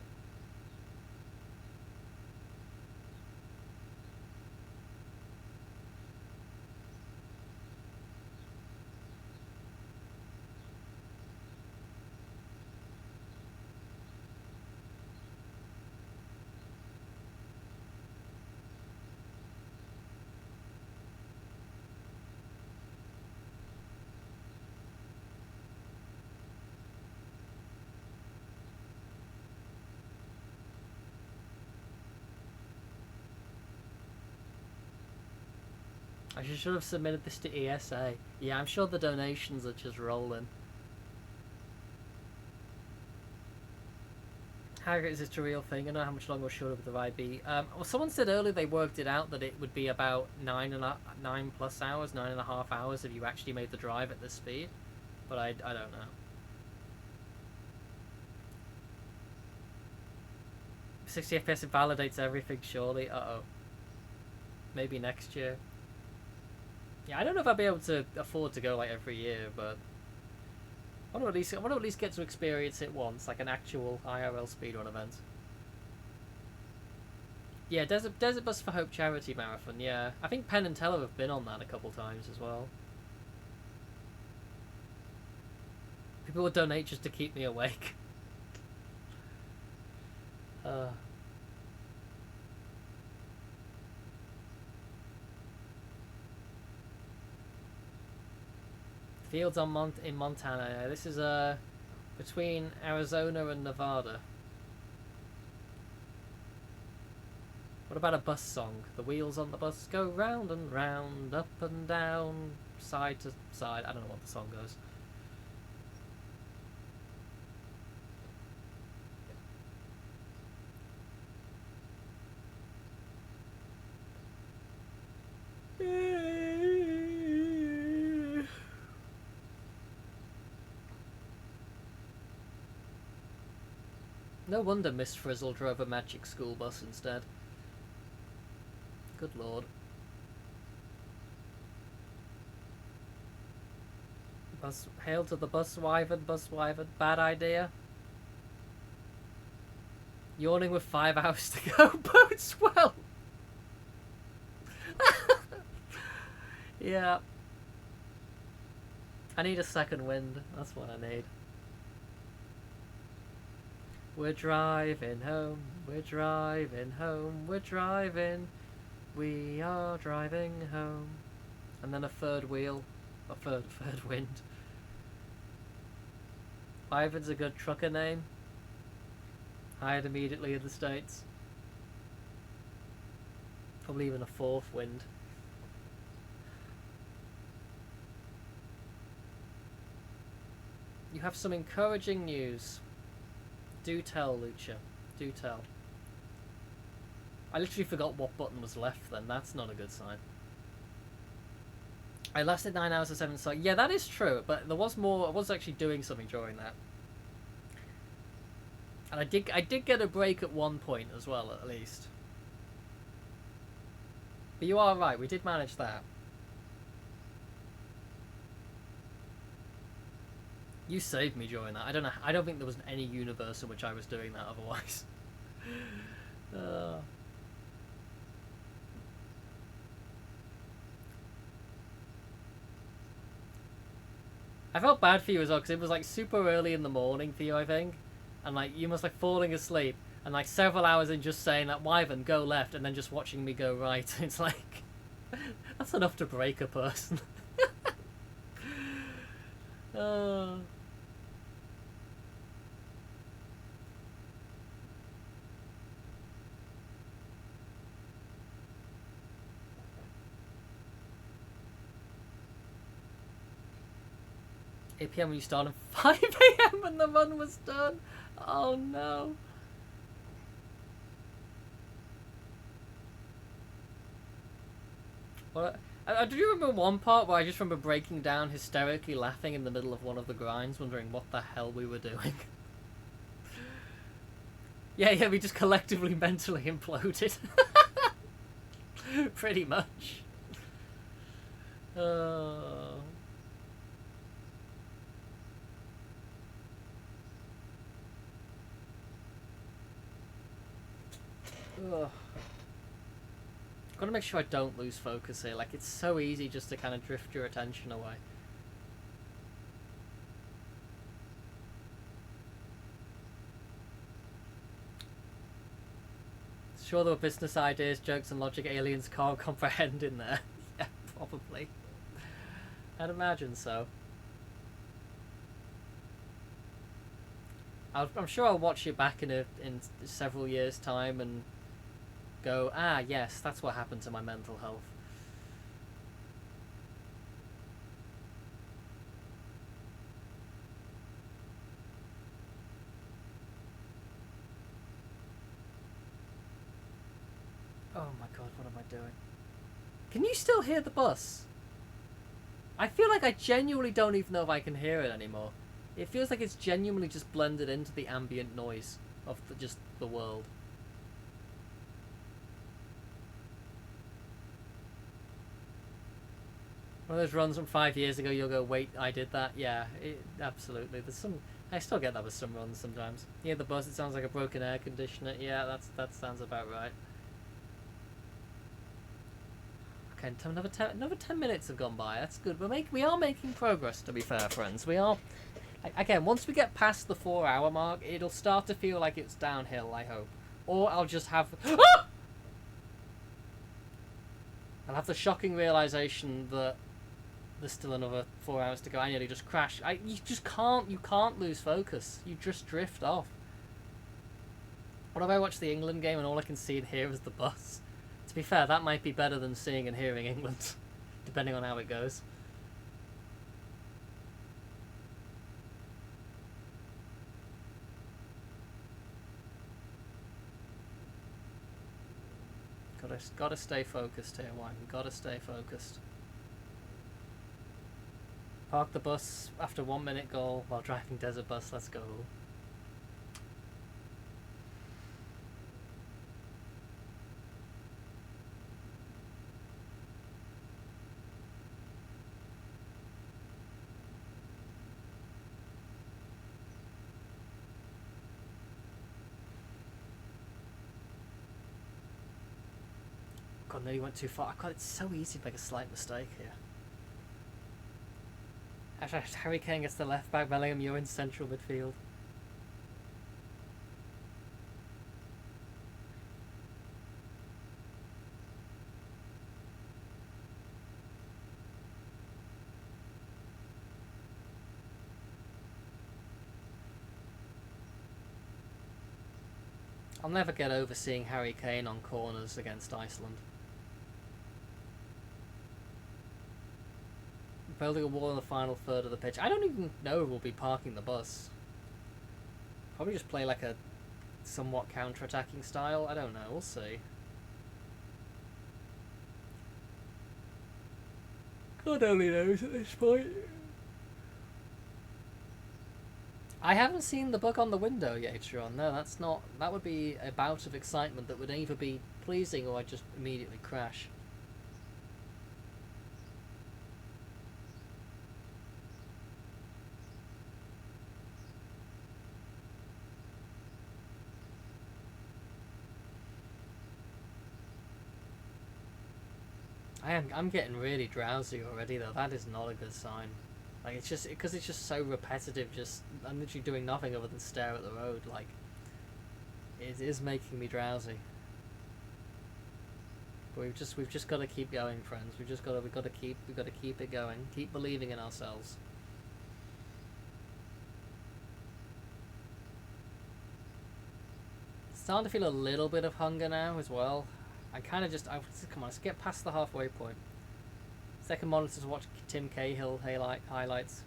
Speaker 2: I should have submitted this to ESA. Yeah, I'm sure the donations are just rolling. How is this a real thing? I don't know how much longer or shorter would the ride be. Well, someone said earlier they worked it out that it would be about 9+ hours, 9.5 hours if you actually made the drive at this speed. But I don't know. 60 FPS invalidates everything, surely. Uh-oh. Maybe next year. Yeah, I don't know if I'll be able to afford to go like every year, but I want to at least get to experience it once, like an actual IRL speedrun event. Yeah, Desert Bus for Hope charity marathon. Yeah, I think Penn and Teller have been on that a couple times as well. People will donate just to keep me awake. Fields in Montana. Yeah, this is between Arizona and Nevada. What about a bus song? The wheels on the bus go round and round, up and down, side to side. I don't know what the song goes. No wonder Miss Frizzle drove a magic school bus instead. Good lord. Hail to the bus wyvern, bad idea. Yawning with 5 hours to go bodes well. Yeah. I need a second wind, that's what I need. We're driving home, we're driving home, we're driving. We are driving home. And then a third wheel. A third wind. Wyvern's a good trucker name. Hired immediately in the States. Probably even a fourth wind. You have some encouraging news. Do tell, Lucha. Do tell. I literally forgot what button was left then. That's not a good sign. I lasted 9 hours and 7 seconds. Yeah, that is true, but there was more. I was actually doing something during that. And I did get a break at one point as well, at least. But you are right, we did manage that. You saved me during that. I don't think there was any universe in which I was doing that otherwise. I felt bad for you as well because it was like super early in the morning for you, I think, and like you must like falling asleep and like several hours in just saying that Wyvern go left and then just watching me go right. It's like that's enough to break a person. Eight PM when you start and 5 AM when the run was done. Oh no. What? Do you remember one part where I just remember breaking down hysterically laughing in the middle of one of the grinds, wondering what the hell we were doing? Yeah, we just collectively mentally imploded. Pretty much. Ugh. Gotta make sure I don't lose focus here. Like, it's so easy just to kind of drift your attention away. Sure, there were business ideas, jokes, and logic aliens can't comprehend in there. Yeah, probably. I'd imagine so. I'm sure I'll watch it back in several years' time and go, ah, yes, that's what happened to my mental health. Oh my god, what am I doing? Can you still hear the bus? I feel like I genuinely don't even know if I can hear it anymore. It feels like it's genuinely just blended into the ambient noise of just the world. One of those runs from 5 years ago, you'll go, wait, I did that? Yeah, absolutely. There's some... I still get that with some runs sometimes. Yeah, the bus, it sounds like a broken air conditioner. Yeah, that sounds about right. Okay, another 10 minutes have gone by. That's good. We are making progress, to be fair, friends. We are... Again, once we get past the 4-hour mark, it'll start to feel like it's downhill, I hope. Or I'll just have... I'll have the shocking realisation that there's still another 4 hours to go. I nearly just crashed. You can't lose focus. You just drift off. What if I watch the England game and all I can see and hear is the bus? To be fair, that might be better than seeing and hearing England, depending on how it goes. Gotta stay focused here, Wang. Gotta stay focused. Park the bus after 1 minute goal while driving desert bus. Let's go. God, nearly went too far. God, it's so easy to make a slight mistake here. After Harry Kane gets the left back, Bellingham, you're in central midfield. I'll never get over seeing Harry Kane on corners against Iceland. Building a wall in the final third of the pitch. I don't even know if we'll be parking the bus. Probably just play like a somewhat counter-attacking style. I don't know. We'll see. God only knows at this point. I haven't seen the bug on the window yet, Tron. No, that's not... That would be a bout of excitement that would either be pleasing or I'd just immediately crash. I'm getting really drowsy already though. That is not a good sign. Like, it's just because it's just so repetitive. Just I'm literally doing nothing other than stare at the road. Like, it is making me drowsy. But we've just got to keep going, friends. We've got to keep it going. Keep believing in ourselves. Starting to feel a little bit of hunger now as well. I kind of come on, let's get past the halfway point. Second monitor to watch Tim Cahill highlights.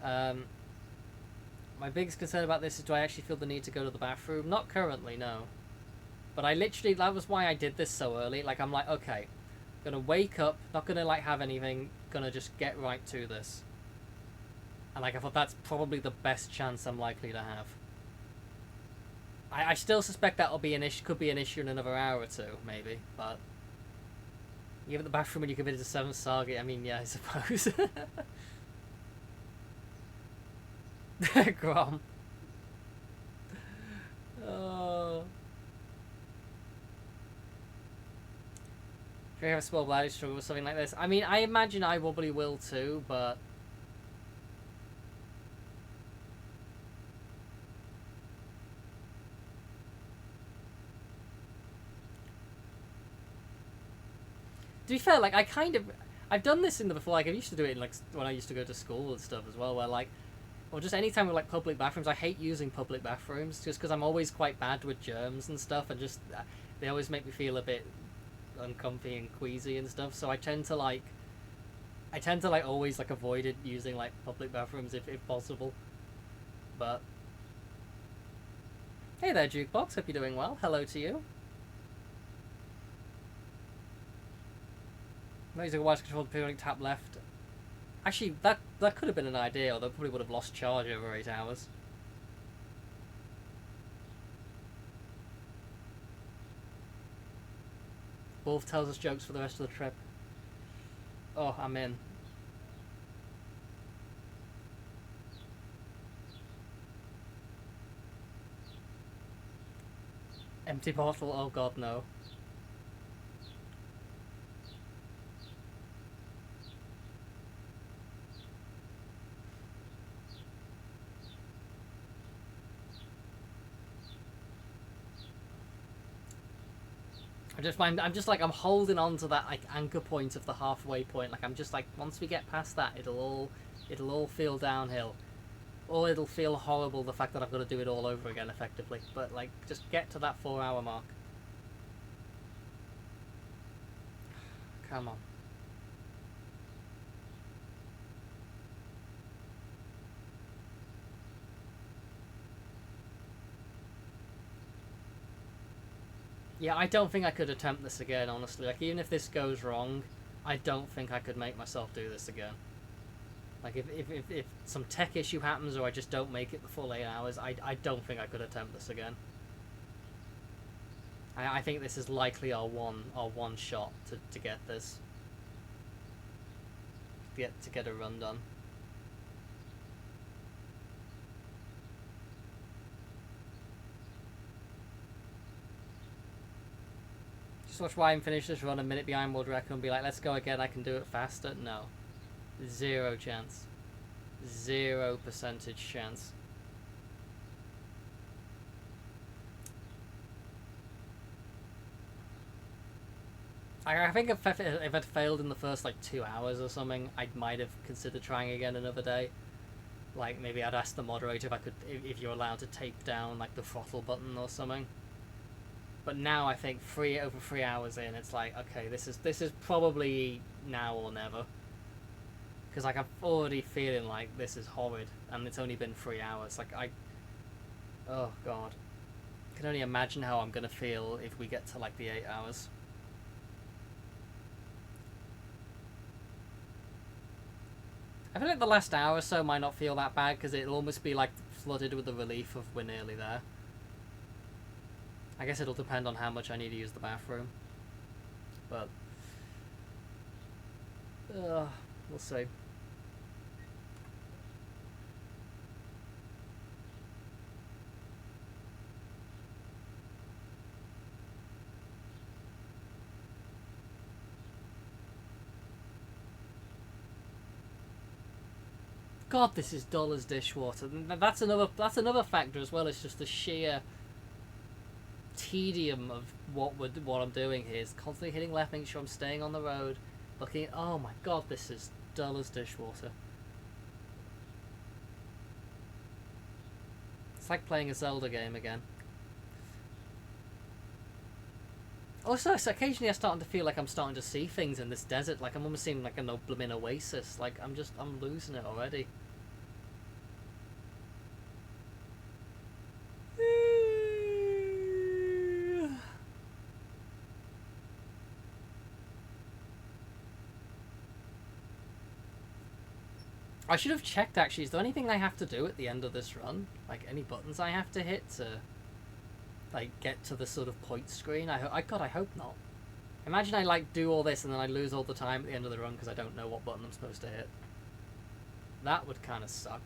Speaker 2: My biggest concern about this is, do I actually feel the need to go to the bathroom? Not currently, no. But I literally, that was why I did this so early. Like, I'm like, okay,
Speaker 1: Gonna wake up, not gonna like have anything, gonna just get right to this. And like I thought that's probably the best chance I'm likely to have. I still suspect that'll be an issue, could be an issue in another hour or two, maybe, but you have the bathroom when you committed to 7th Saga, I mean, yeah, I suppose. Grom. Oh. If you have a small bladder struggle with something like this, I mean, I imagine I probably will too, but to be fair, like I've done this in the before. Like I used to do it in like when I used to go to school and stuff as well. Where like, or just anytime with like public bathrooms, I hate using public bathrooms just because I'm always quite bad with germs and stuff, and just they always make me feel a bit uncomfy and queasy and stuff. So I tend to like always like avoid it using like public bathrooms if possible. But hey there, Jukebox. Hope you're doing well. Hello to you. Using a wireless control periodic tap left. Actually, that could have been an idea, although probably would have lost charge over 8 hours. Wolf tells us jokes for the rest of the trip. Oh, I'm in. Empty bottle, oh god no. I'm holding on to that like anchor point of the halfway point. Like I'm just like once we get past that, it'll all feel downhill, or it'll feel horrible the fact that I've got to do it all over again effectively. But like just get to that 4-hour mark. Come on. Yeah, I don't think I could attempt this again, honestly. Like, even if this goes wrong, I don't think I could make myself do this again. Like, if some tech issue happens or I just don't make it the full 8 hours, I don't think I could attempt this again. I think this is likely our one shot to get this. To get a run done. Watch Ryan finish this run a minute behind World Record and be like, let's go again, I can do it faster. No. 0 chance. 0% chance. I think if I'd failed in the first like 2 hours or something, I might have considered trying again another day. Like maybe I'd ask the moderator if you're allowed to tape down like the throttle button or something. But now I think over 3 hours in, it's like, okay, this is probably now or never. Because like I'm already feeling like this is horrid, and it's only been 3 hours. Like oh god, I can only imagine how I'm gonna feel if we get to like the 8 hours. I feel like the last hour or so might not feel that bad because it'll almost be like flooded with the relief of we're nearly there. I guess it'll depend on how much I need to use the bathroom. But we'll see. God, this is dull as dishwater. That's another factor as well. It's just the sheer tedium of what I'm doing here is constantly hitting left, making sure I'm staying on the road, looking. Oh my god, this is dull as dishwater. It's like playing a Zelda game again. Also, occasionally I'm starting to feel like I'm starting to see things in this desert. Like I'm almost seeing like a blooming oasis. Like I'm losing it already. I should have checked actually. Is there anything I have to do at the end of this run? Like any buttons I have to hit to like get to the sort of point screen? God, I hope not. Imagine I like do all this and then I lose all the time at the end of the run because I don't know what button I'm supposed to hit. That would kind of suck.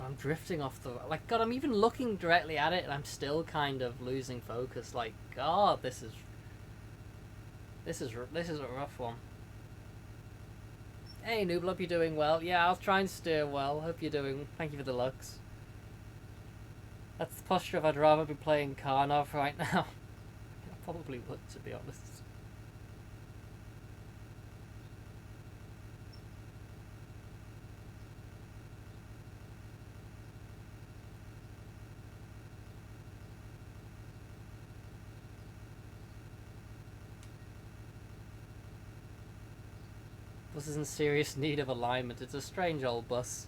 Speaker 1: I'm drifting off the... Like, God, I'm even looking directly at it and I'm still kind of losing focus. Like, God, this is a rough one. Hey, Noob, hope you're doing well. Yeah, I'll try and steer well. Hope you're doing... Thank you for the looks. That's the posture of I'd rather be playing Karnov right now. I probably would, to be honest. Bus is in serious need of alignment. It's a strange old bus.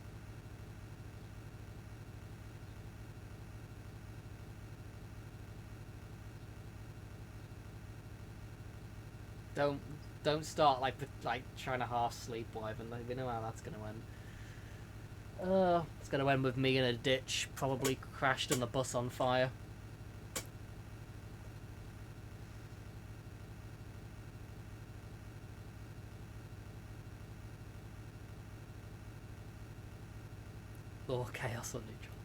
Speaker 1: Don't start like trying to half sleepwalk, and we know how that's gonna end. It's gonna end with me in a ditch, probably crashed and the bus on fire. Or chaos on neutral.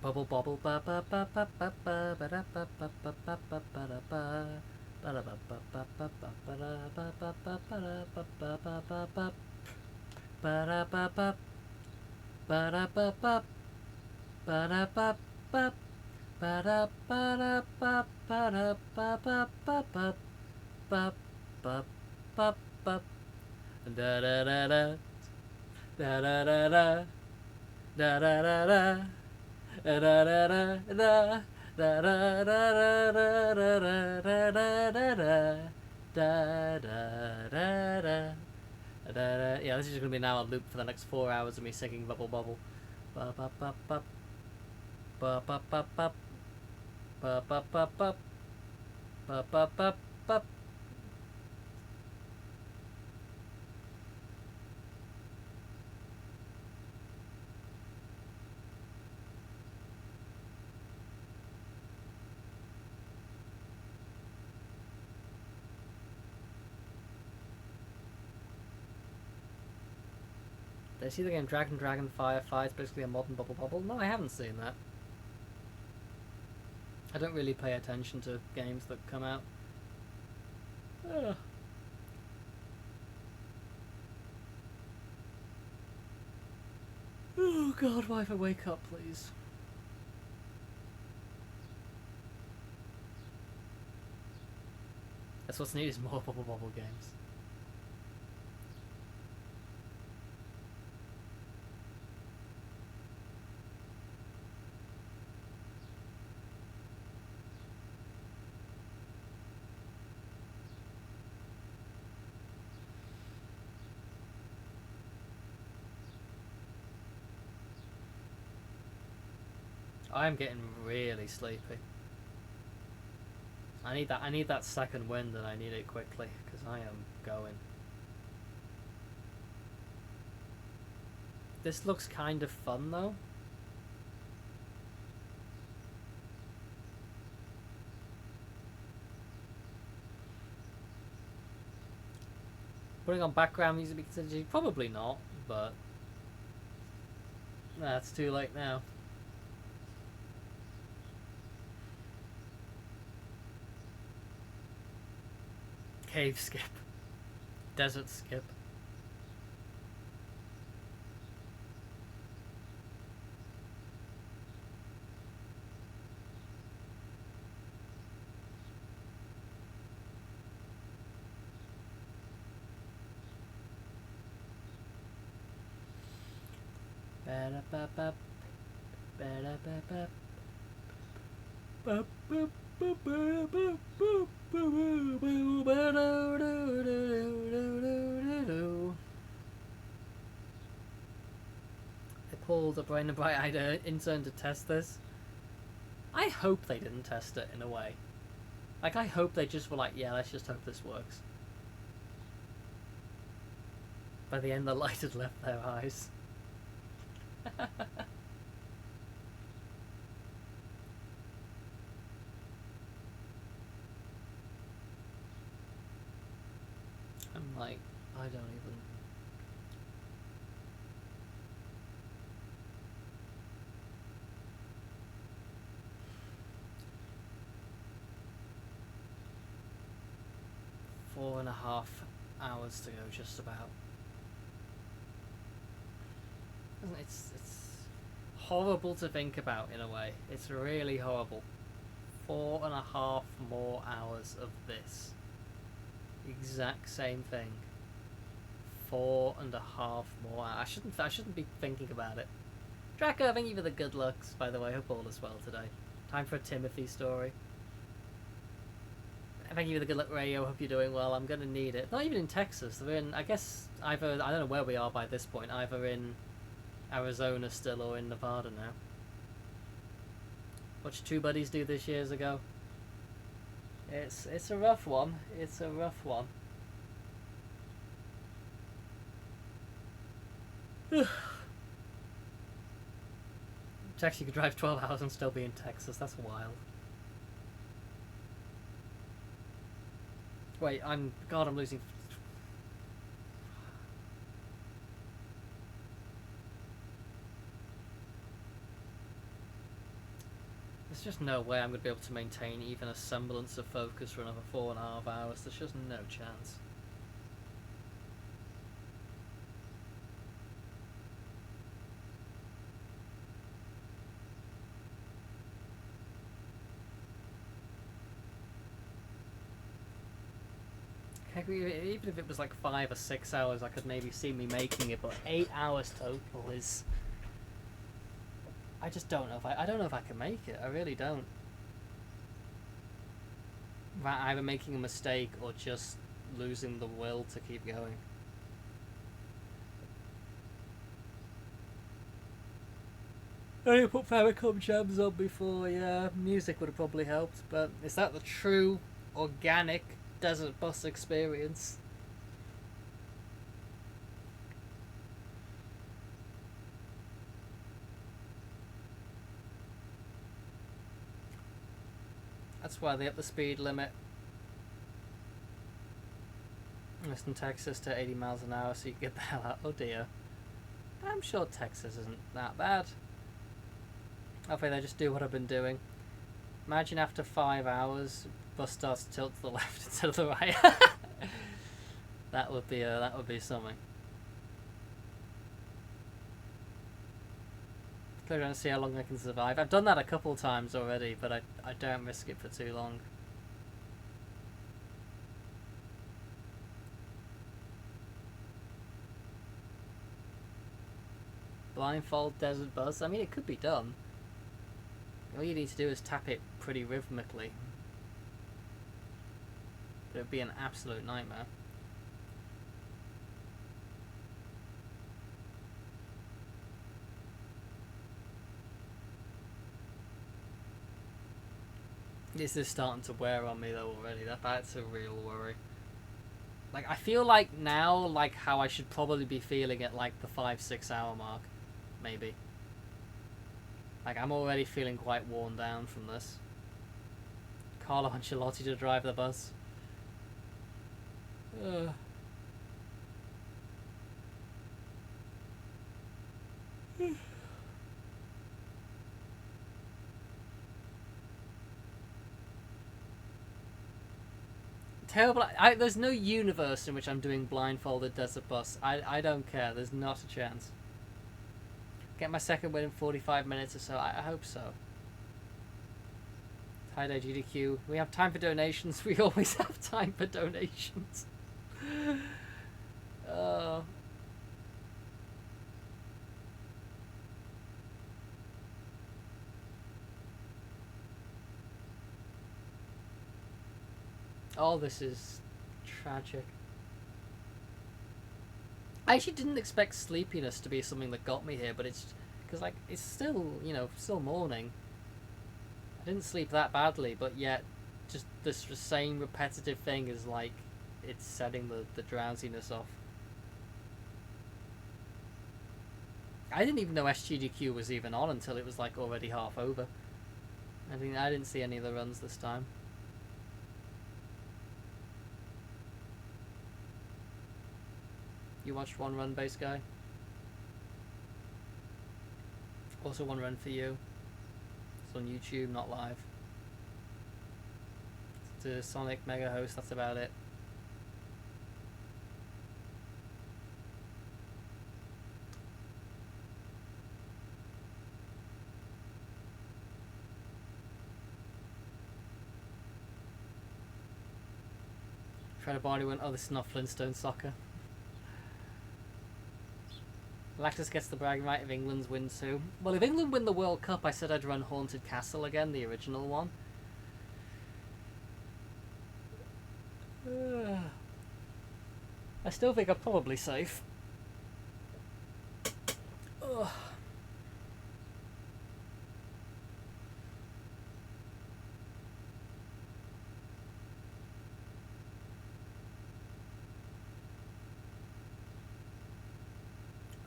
Speaker 1: Bubble bubble ba ba ba ba ba ba ba da ba ba ba ba ba ba da ba. Ba da ba ba ba ba ba ba da ba ba ba ba da ba ba ba ba ba. Ba da ba ba. Ba da ba ba. Ba da ba ba. Ba da ba da ba ba da ba ba ba ba. Ba ba ba ba. Da da da da. Da da da da. Da da da da. Da da da da da da da da da. Yeah, this is gonna be now a loop for the next 4 hours of me singing Bubble Bubble. Ba ba ba ba ba ba ba ba ba ba ba ba ba ba ba ba. Did I see the game Dragon Firefly? It's basically a modern Bubble Bubble. No, I haven't seen that. I don't really pay attention to games that come out. Ugh. Oh God, why if I wake up, please? That's what's needed is more Bubble Bobble games. I'm getting really sleepy. I need that second wind and I need it quickly because I am going. This looks kind of fun though. Putting on background music because probably not, but that's too late now.
Speaker 2: Cave skip. Desert skip. They pulled a brain and bright-eyed intern to test this. I hope they didn't test it in a way. Like, I hope they just were like, yeah, let's just hope this works. By the end, the light had left their eyes. I'm like, I don't even... Four and a half hours to go, just about. It's horrible to think about in a way. It's really horrible. 4.5 more hours of this. Exact same thing. 4.5 more hours. I shouldn't be thinking about it. Draco, thank you for the good looks, by the way. Hope all is well today. Time for a Timothy story. Thank you for the good luck, Rayo. Hope you're doing well. I'm gonna need it. Not even in Texas. They're in, I guess, either, I don't know where we are by this point, either in Arizona still or in Nevada now. Watched Two Buddies do this years ago. It's a rough one. It's a rough one. Texas, you could drive 12 hours and still be in Texas. That's wild. Wait, I'm losing. There's just no way I'm going to be able to maintain even a semblance of focus for another 4.5 hours. There's just no chance. Even if it was like 5 or 6 hours, I could maybe see me making it, but 8 hours total is... I just don't know if I don't know if I can make it. I really don't. Either making a mistake or just losing the will to keep going. I put Famicom jams on before, yeah. Music would have probably helped, but is that the true, organic desert bus experience? That's why they up the speed limit. Listen, Texas to 80 miles an hour so you can get the hell out. Oh dear. I'm sure Texas isn't that bad. Hopefully they just do what I've been doing. Imagine after 5 hours, bus starts to tilt to the left instead of the right. that would be something. Clearly trying to see how long I can survive. I've done that a couple times already, but I don't risk it for too long. Blindfold desert bus. I mean, it could be done. All you need to do is tap it pretty rhythmically. But it would be an absolute nightmare. This is starting to wear on me though already. That's a real worry. Like, I feel like now, like how I should probably be feeling at like the 5-6 hour mark, maybe. Like, I'm already feeling quite worn down from this. Carlo Ancelotti to drive the bus. Ugh. terrible. There's no universe in which I'm doing blindfolded desert bus. I don't care. There's not a chance. Get my second win in 45 minutes or so. I hope so. Tie-dye GDQ. We have time for donations. We always have time for donations. Oh. All this is tragic. I actually didn't expect sleepiness to be something that got me here, but it's because like it's still, you know, still morning. I didn't sleep that badly, but yet just this same repetitive thing is like it's setting the drowsiness off. I didn't even know SGDQ was even on until it was like already half over. I didn't see any of the runs this time. You watched one run, base guy? Also one run for you. It's on YouTube, not live. It's a Sonic Mega Host, that's about it. Try to body one. Oh, this is not Flintstone soccer. Lactus gets the bragging right if England's win too. Well, if England win the World Cup, I said I'd run Haunted Castle again, the original one. I still think I'm probably safe. Ugh.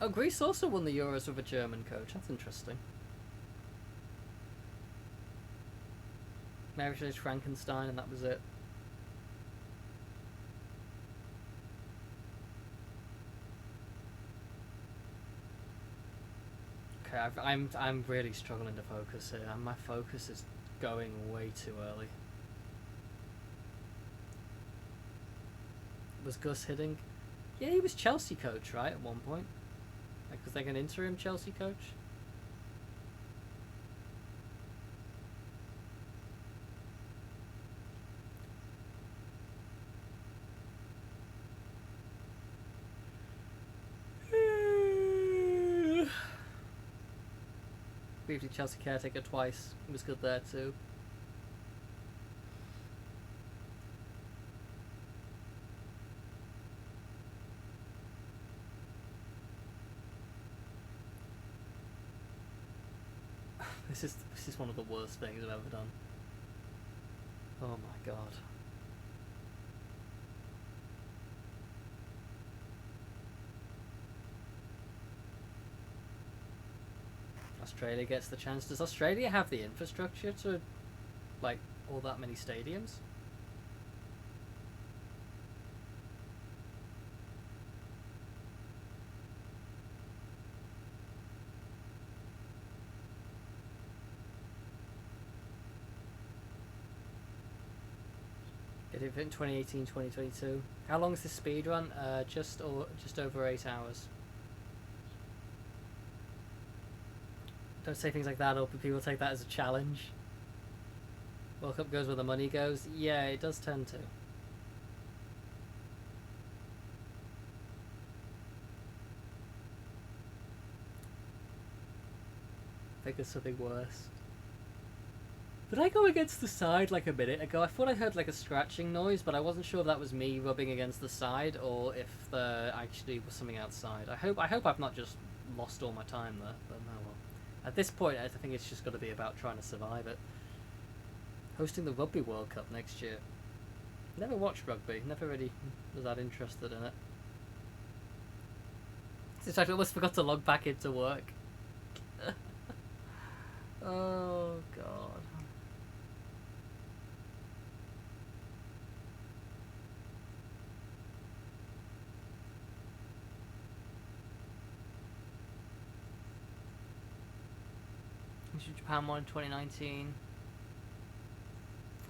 Speaker 2: Oh, Greece also won the Euros with a German coach. That's interesting. Marriage Frankenstein, and that was it. Okay, I'm really struggling to focus here. My focus is going way too early. Was Gus Hiddink? Yeah, he was Chelsea coach, right, at one point? Like, was like an interim Chelsea coach? Briefly Chelsea caretaker twice. He was good there too. This is one of the worst things I've ever done. Oh my god. Australia gets the chance. Does Australia have the infrastructure to, like, all that many stadiums? Get it in 2018, 2022. How long is this speed run? Just over 8 hours. Don't say things like that, or people take that as a challenge. World Cup goes where the money goes. Yeah, it does tend to. I think there's something worse. Did I go against the side like a minute ago? I thought I heard like a scratching noise, but I wasn't sure if that was me rubbing against the side or if there actually was something outside. I hope I've not just lost all my time there, but no well. At this point, I think it's just got to be about trying to survive it. Hosting the Rugby World Cup next year. Never watched rugby. Never really was that interested in it. It's like I almost forgot to log back into work. Oh god. Japan won in 2019.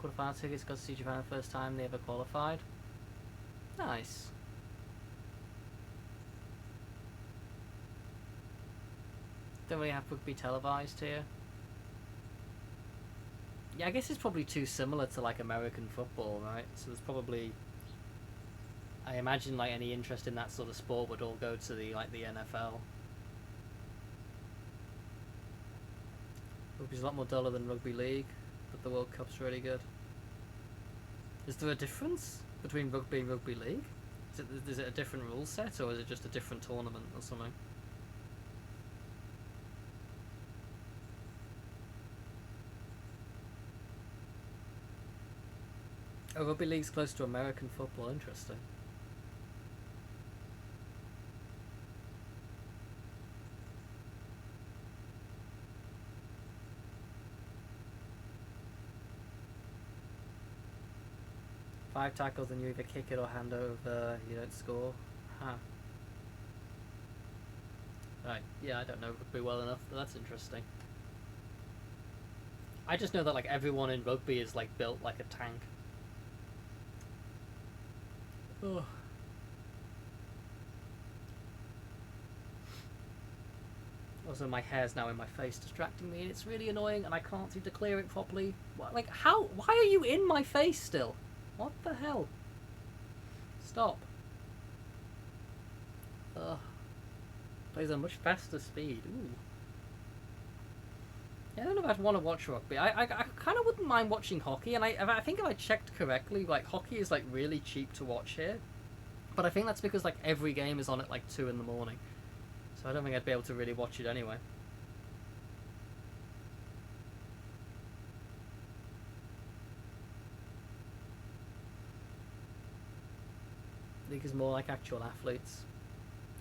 Speaker 2: quarterfinal tickets, got to see Japan the first time they ever qualified. Nice. Don't really have rugby televised here. Yeah, I guess it's probably too similar to like American football, right? So there's probably, I imagine like any interest in that sort of sport would all go to the NFL. Rugby's a lot more duller than rugby league, but the World Cup's really good. Is there a difference between rugby and rugby league? Is it a different rule set, or is it just a different tournament or something? Oh, rugby league's close to American football. Interesting. Five tackles and you either kick it or hand over, you don't score. Huh. Right, yeah, I don't know rugby well enough, but that's interesting. I just know that like everyone in rugby is like built like a tank. Oh. Also, my hair's now in my face, distracting me, and it's really annoying, and I can't seem to clear it properly. What, like, how? Why are you in my face still? What the hell? Stop. Ugh. Plays at a much faster speed. Ooh. Yeah, I don't know if I'd want to watch rugby. I kind of wouldn't mind watching hockey, and I think if I checked correctly, like, hockey is, like, really cheap to watch here. But I think that's because, like, every game is on at, like, 2 in the morning. So I don't think I'd be able to really watch it anyway. League is more like actual athletes.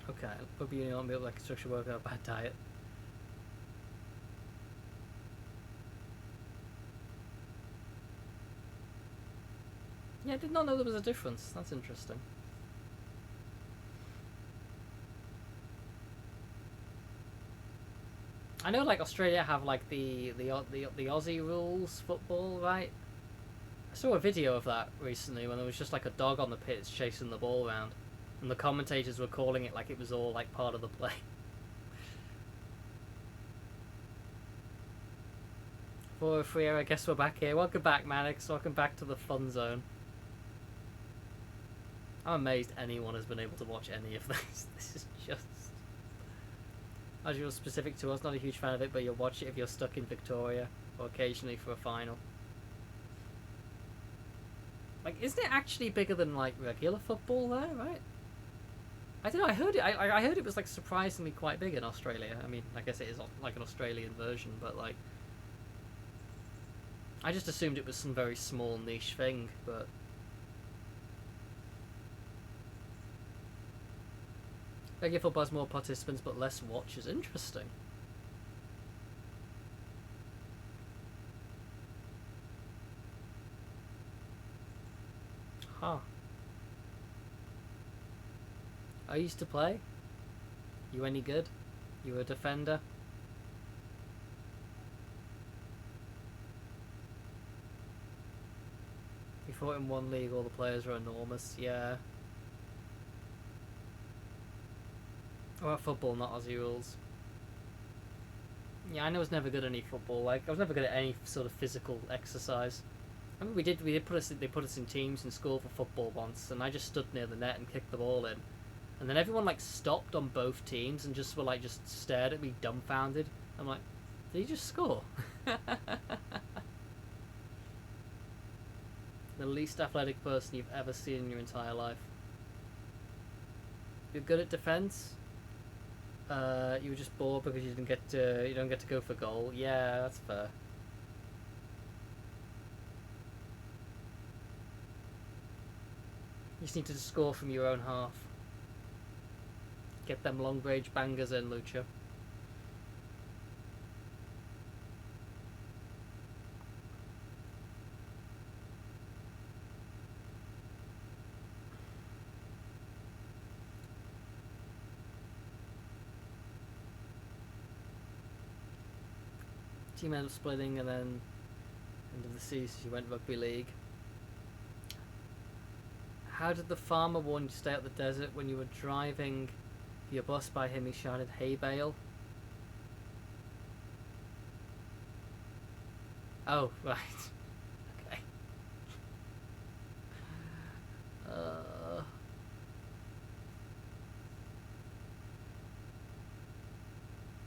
Speaker 2: Okay, rugby union won't be able to like structure workout, bad diet. Yeah, I did not know there was a difference. That's interesting. I know like Australia have like the Aussie rules football, right? I saw a video of that recently when there was just like a dog on the pitch chasing the ball around, and the commentators were calling it like it was all like part of the play. 403, I guess we're back here. Welcome back, Mannix. Welcome back to the fun zone. I'm amazed anyone has been able to watch any of this. This is just... As you're specific to us, not a huge fan of it, but you'll watch it if you're stuck in Victoria, or occasionally for a final. Like, isn't it actually bigger than, like, regular football there, right? I don't know, I heard it, I heard it was, like, surprisingly quite big in Australia. I mean, I guess it is, like, an Australian version, but, like... I just assumed it was some very small niche thing, but... Regular football has more participants but less watchers. Interesting. Huh. I used to play. You any good? You a defender? You fought in one league, all the players are enormous. Yeah. What about football, not Aussie rules? Yeah, I was never good at any football. Like, I was never good at any sort of physical exercise. I mean, they put us in teams in school for football once, and I just stood near the net and kicked the ball in. And then everyone like stopped on both teams and just stared at me dumbfounded. I'm like, did he just score? The least athletic person you've ever seen in your entire life. You're good at defense. You were just bored because you don't get to go for goal. Yeah, that's fair. You just need to score from your own half. Get them long range bangers in, Lucha. Team ended up splitting, and then End of the season, you went rugby league. How did the farmer warn you to stay out the desert when you were driving your bus by him? He shouted, "Hay bale." Oh, right. Okay.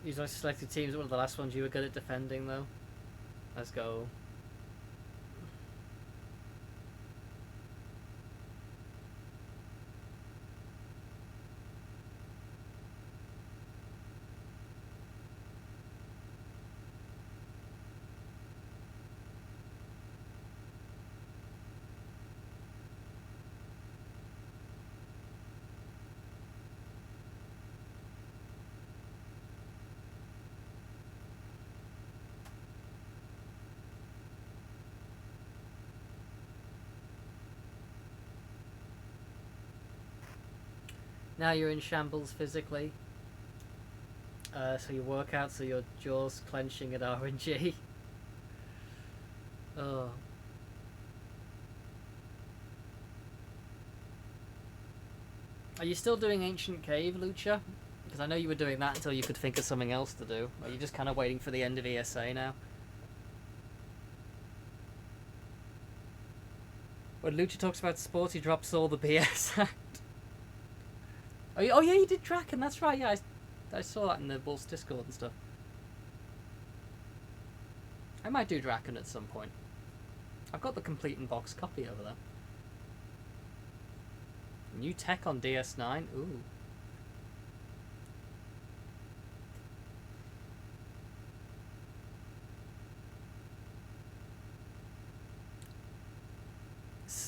Speaker 2: These are selected teams. One of the last ones you were good at defending, though. Let's go. Now you're in shambles physically. So you work out, so your jaws clenching at RNG. Oh. Are you still doing Ancient Cave, Lucha? Because I know you were doing that until you could think of something else to do. Are you just kind of waiting for the end of ESA now? When Lucha talks about sports, he drops all the BS act. Oh yeah, you did Draken, that's right, yeah. I saw that in the Bulls Discord and stuff. I might do Draken at some point. I've got the complete in-box copy over there. New tech on DS9, ooh.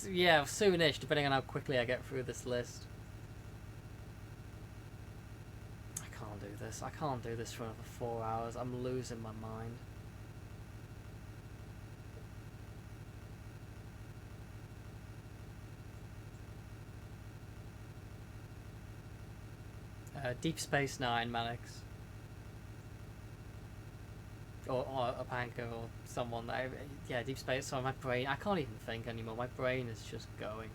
Speaker 2: Yeah, soonish, depending on how quickly I get through this list. I can't do this. I can't do this for another 4 hours. I'm losing my mind. Deep Space Nine, Manix. Or a Panker or someone. Yeah, Deep Space. So my brain, I can't even think anymore. My brain is just going.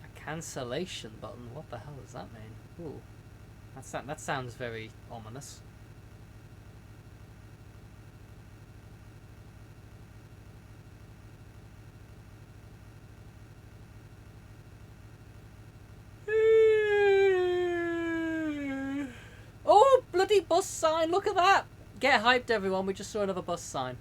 Speaker 2: A cancellation button. What the hell does that mean? Ooh, that sounds very ominous. Oh, bloody bus sign! Look at that! Get hyped, everyone. We just saw another bus sign.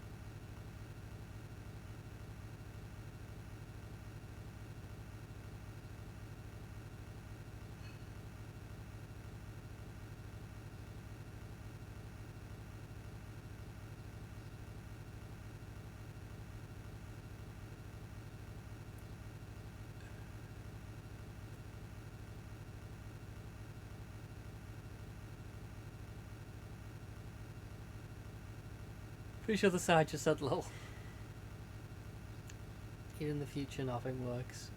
Speaker 2: Pretty sure the side just said lol. Even in the future, nothing works.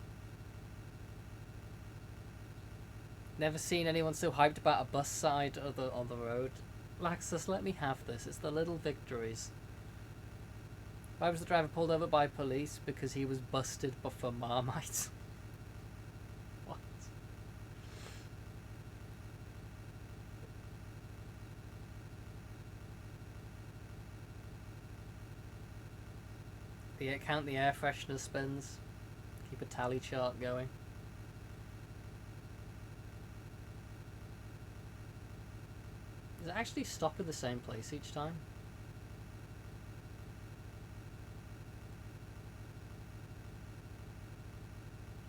Speaker 2: Never seen anyone so hyped about a bus side on the road. Laxus, let me have this. It's the little victories. Why was the driver pulled over by police? Because he was busted for Marmite. What? Count the air freshener spins. Keep a tally chart going. Does it actually stop in the same place each time?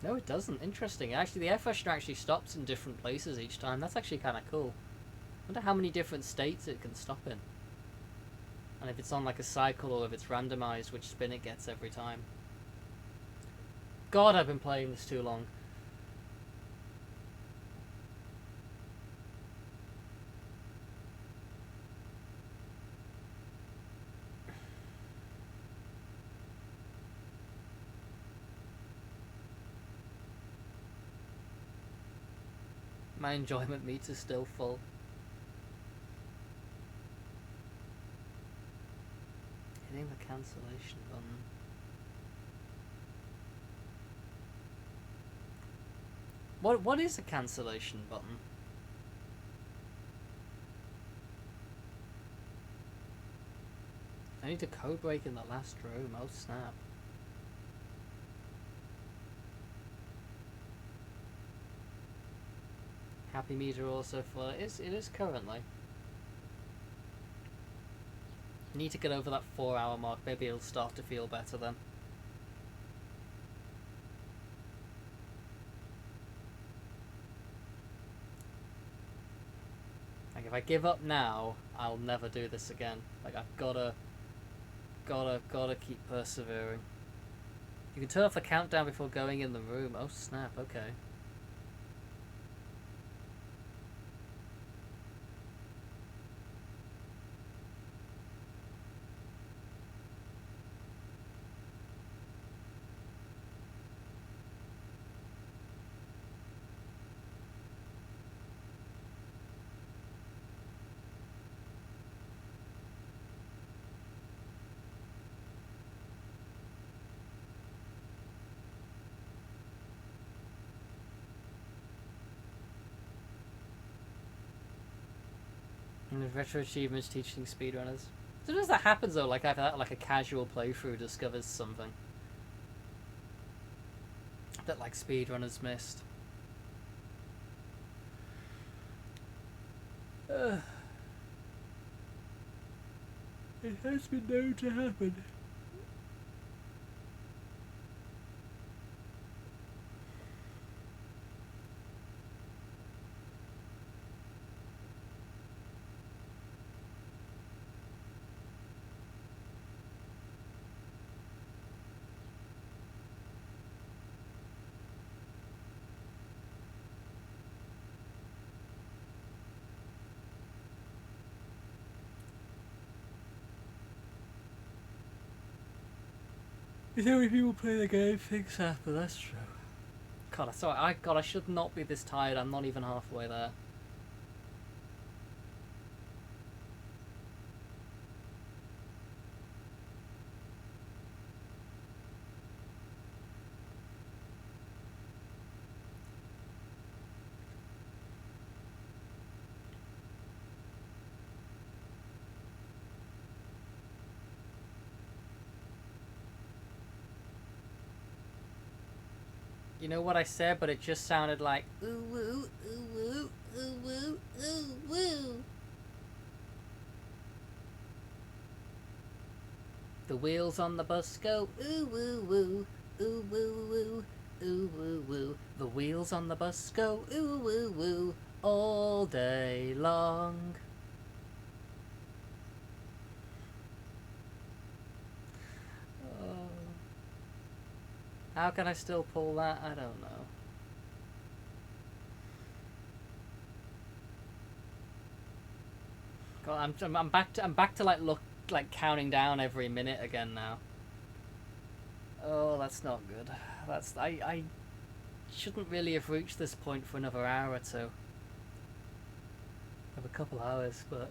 Speaker 2: No, it doesn't. Interesting. Actually, the air freshener actually stops in different places each time. That's actually kind of cool. I wonder how many different states it can stop in. And if it's on like a cycle or if it's randomized, which spin it gets every time. God, I've been playing this too long. My enjoyment meter's still full.
Speaker 1: cancellation button. What is a cancellation button? I need to code break in the last room. Oh snap. Happy meter also full. It is currently. I need to get over that 4-hour mark. Maybe it'll start to feel better then. Like if I give up now, I'll never do this again. Like I've gotta keep persevering. You can turn off the countdown before going in the room. Oh snap, okay. And the retro achievements teaching speedrunners. Sometimes that happens though, like I've had like a casual playthrough discovers something that like speedrunners missed. It has been known to happen. You know when people play the game, things happen, that's true. God, I should not be this tired, I'm not even halfway there. You know what I said, but it just sounded like ooh woo, ooh woo, ooh woo, ooh woo. The wheels on the bus go ooh woo woo, ooh woo woo, ooh woo woo. The wheels on the bus go ooh woo woo all day long. How can I still pull that? I don't know. God, I'm back to like counting down every minute again now. Oh, that's not good. I shouldn't really have reached this point for another hour or two. Of a couple hours, but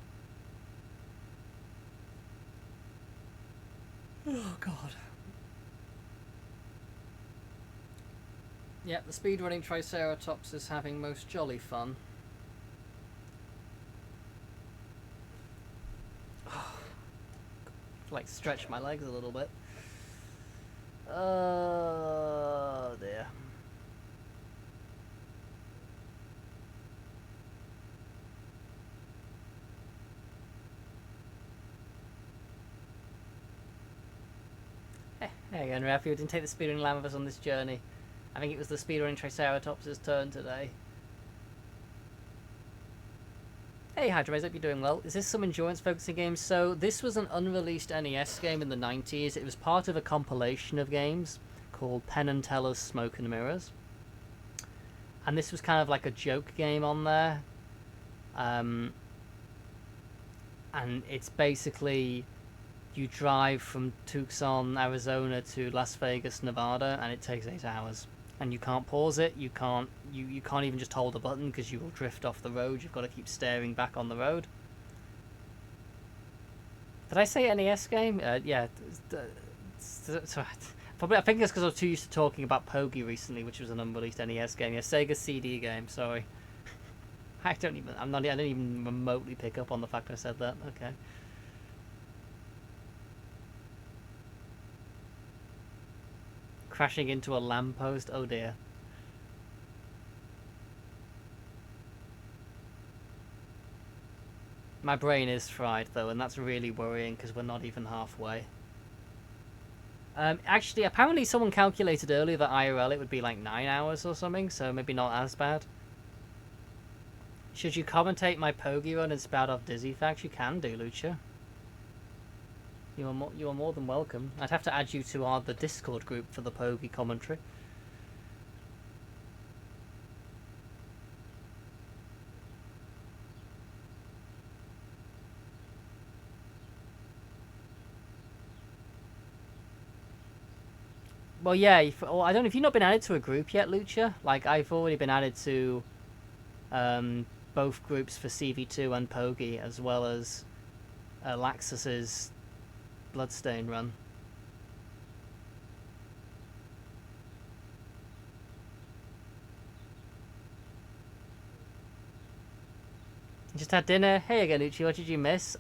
Speaker 1: oh god. Yep, the speedrunning Triceratops is having most jolly fun. Like stretch my legs a little bit. Oh dear. Hey, there you go, Raph. You didn't take the speedrunning lamb with us on this journey. I think it was the speedrunning Triceratops' turn today. Hey Hydra, I hope you're doing well. Is this some endurance focusing game? So this was an unreleased NES game in the 90s. It was part of a compilation of games called Penn and Teller's Smoke and Mirrors. And this was kind of like a joke game on there. And it's basically you drive from Tucson, Arizona to Las Vegas, Nevada, and it takes 8 hours. And you can't pause it, you can't even just hold a button because you will drift off the road. You've got to keep staring back on the road. Did I say NES game? Yeah. Probably, I think it's because I was too used to talking about Pogi recently, which was an unreleased NES game. Yeah, Sega CD game. Sorry. I don't even. I didn't even remotely pick up on the fact I said that. Okay. Crashing into a lamppost. Oh dear. My brain is fried though, and that's really worrying because we're not even halfway. Actually, apparently someone calculated earlier that IRL it would be like 9 hours or something, so maybe not as bad. Should you commentate my Pogi run and spout off Dizzy facts? You can do, Lucha. You are more than welcome. I'd have to add you to the Discord group for the Pogi commentary. Well, yeah. I don't know if you've not been added to a group yet, Lucha. Like I've already been added to both groups for CV2 and Pogi, as well as Laxus's Bloodstain run. Just had dinner. Hey again, Uchi. What did you miss?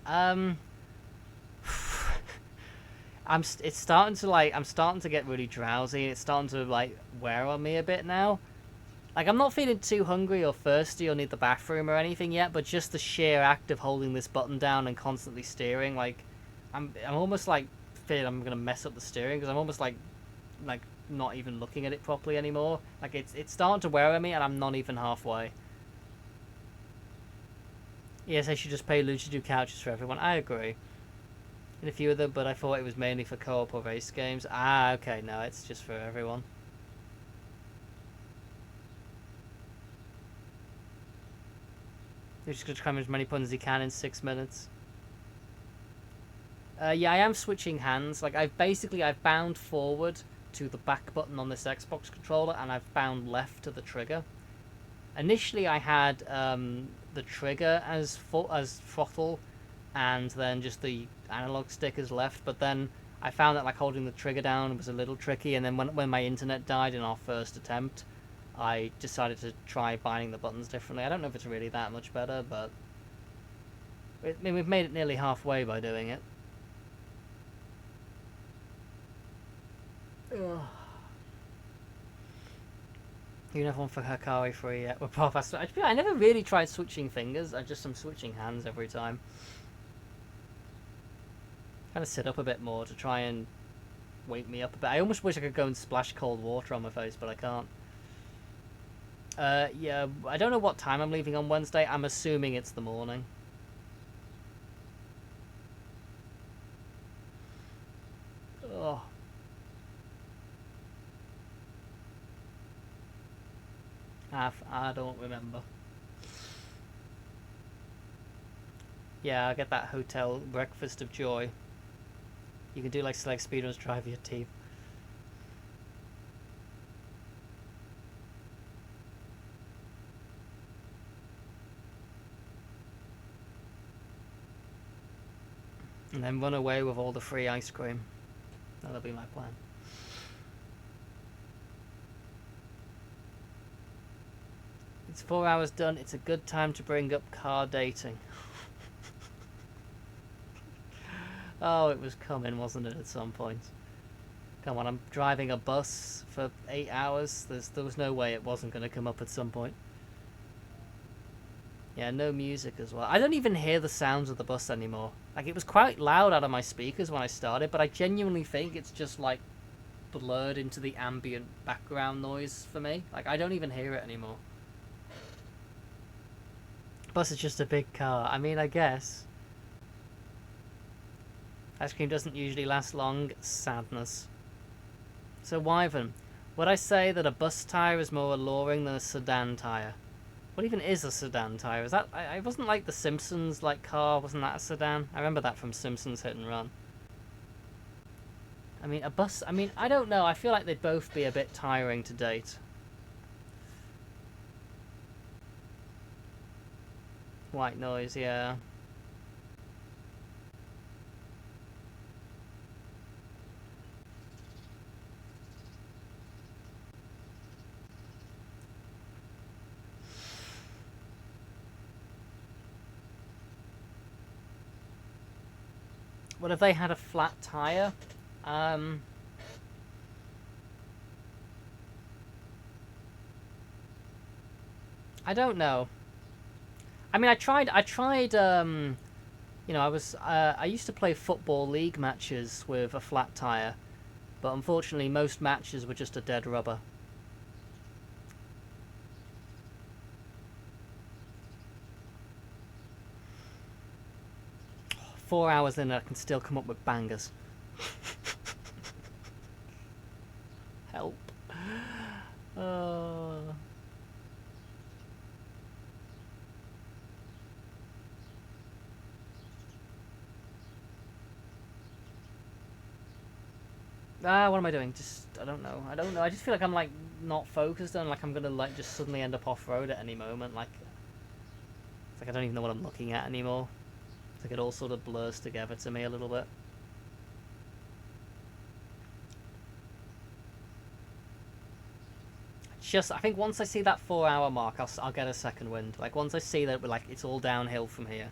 Speaker 1: It's starting to I'm starting to get really drowsy. It's starting to wear on me a bit now. Like I'm not feeling too hungry or thirsty or need the bathroom or anything yet, but just the sheer act of holding this button down and constantly steering, I'm almost feeling I'm gonna mess up the steering because I'm almost like not even looking at it properly anymore. Like it's starting to wear on me, and I'm not even halfway. Yes, I should just pay Lucha to do couches for everyone. I agree. In a few of them, but I thought it was mainly for co-op or race games. Ah, okay, no, it's just for everyone. You're just going to cram as many puns as you can in 6 minutes. Yeah, I am switching hands. I've bound forward to the back button on this Xbox controller, and I've bound left to the trigger. Initially, I had the trigger as throttle, and then just the analog stick as left. But then I found that holding the trigger down was a little tricky. And then when my internet died in our first attempt, I decided to try binding the buttons differently. I don't know if it's really that much better, but we've made it nearly halfway by doing it. Ugh. You have one for Hakari free yet? Well, I never really tried switching fingers. I just am switching hands every time. Kind of sit up a bit more to try and wake me up a bit. I almost wish I could go and splash cold water on my face, but I can't. Yeah, I don't know what time I'm leaving on Wednesday. I'm assuming it's the morning. Oh. I don't remember. Yeah, I get that hotel breakfast of joy. You can do select speedruns, drive your teeth. And then run away with all the free ice cream. That'll be my plan. It's 4 hours done. It's a good time to bring up car dating. Oh, it was coming, wasn't it, at some point? Come on, I'm driving a bus for 8 hours. There was no way it wasn't going to come up at some point. Yeah, no music as well. I don't even hear the sounds of the bus anymore. It was quite loud out of my speakers when I started, but I genuinely think it's just, blurred into the ambient background noise for me. I don't even hear it anymore. Bus is just a big car. I mean, I guess. Ice cream doesn't usually last long. Sadness. So, Wyvern, would I say that a bus tyre is more alluring than a sedan tyre? What even is a sedan tyre? Is that... I wasn't the Simpsons, car. Wasn't that a sedan? I remember that from Simpsons Hit and Run. I mean, a bus... I mean, I don't know. I feel like they'd both be a bit tiring to date. White noise, yeah. What if they had a flat tire? I don't know. I mean, you know, I used to play football league matches with a flat tire, but unfortunately most matches were just a dead rubber. Four hours in, I can still come up with bangers. Help. What am I doing? I don't know. I just feel like I'm like not focused and like I'm gonna like just suddenly end up off road at any moment. Like it's like I don't even know what I'm looking at anymore. It's like it all sort of blurs together to me a little bit. I think once I see that 4 hour mark, I'll get a second wind. Like once I see that like it's all downhill from here.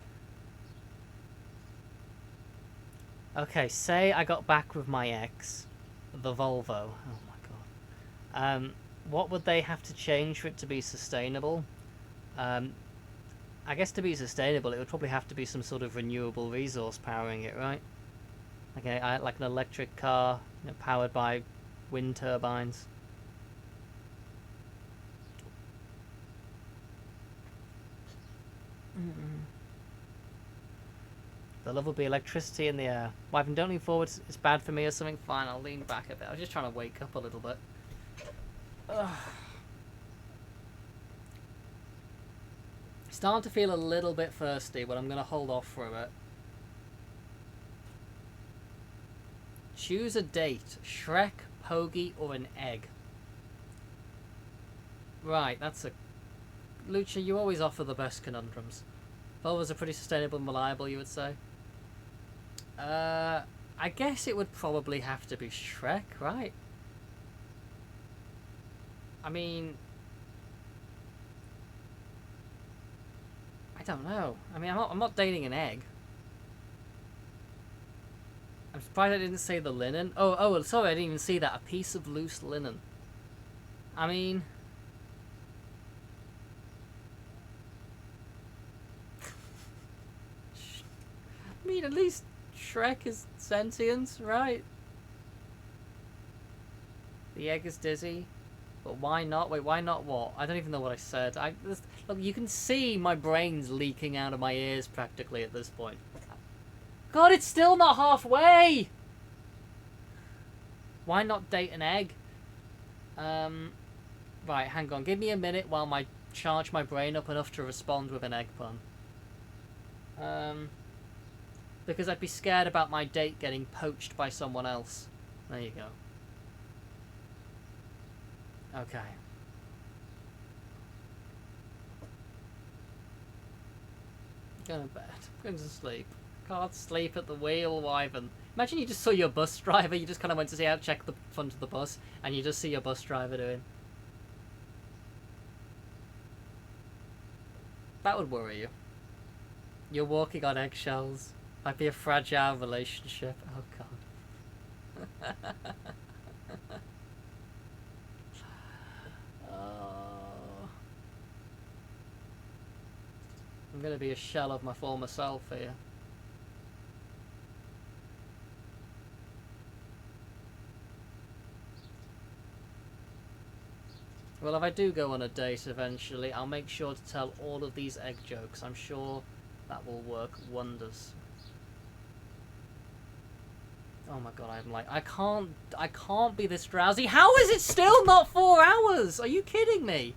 Speaker 1: Okay, say I got back with my ex, the Volvo. Oh my god. What would they have to change for it to be sustainable? I guess to be sustainable, it would probably have to be some sort of renewable resource powering it, right? Like an electric car, you know, powered by wind turbines. The love will be electricity in the air. Wife, and don't lean forward. It's bad for me or something. Fine, I'll lean back a bit. I was just trying to wake up a little bit. Ugh. Starting to feel a little bit thirsty, but I'm going to hold off for a bit. Choose a date. Shrek, Pogi, or an egg. Right, that's a... Lucha, you always offer the best conundrums. Volvos are pretty sustainable and reliable, you would say. I guess it would probably have to be Shrek, right? I mean... I don't know. I mean, I'm not dating an egg. I'm surprised I didn't say the linen. Oh, sorry, I didn't even see that. A piece of loose linen. I mean... at least Shrek is sentient, right? The egg is dizzy. But why not? Wait, why not what? I don't even know what I said. Look, you can see my brain's leaking out of my ears practically at this point. God, it's still not halfway! Why not date an egg? Right, hang on. Give me a minute while I charge my brain up enough to respond with an egg pun. Because I'd be scared about my date getting poached by someone else. There you go. Okay. Going to bed. Going to sleep. Can't sleep at the wheel, Wyvern. Imagine you just saw your bus driver, you just kind of went to see out, check the front of the bus, and you just see your bus driver doing. That would worry you. You're walking on eggshells. Might be a fragile relationship. Oh god. Oh. I'm gonna be a shell of my former self here. Well, if I do go on a date eventually, I'll make sure to tell all of these egg jokes. I'm sure that will work wonders. Oh my god, I'm like, I can't be this drowsy. How is it still not 4 hours? Are you kidding me?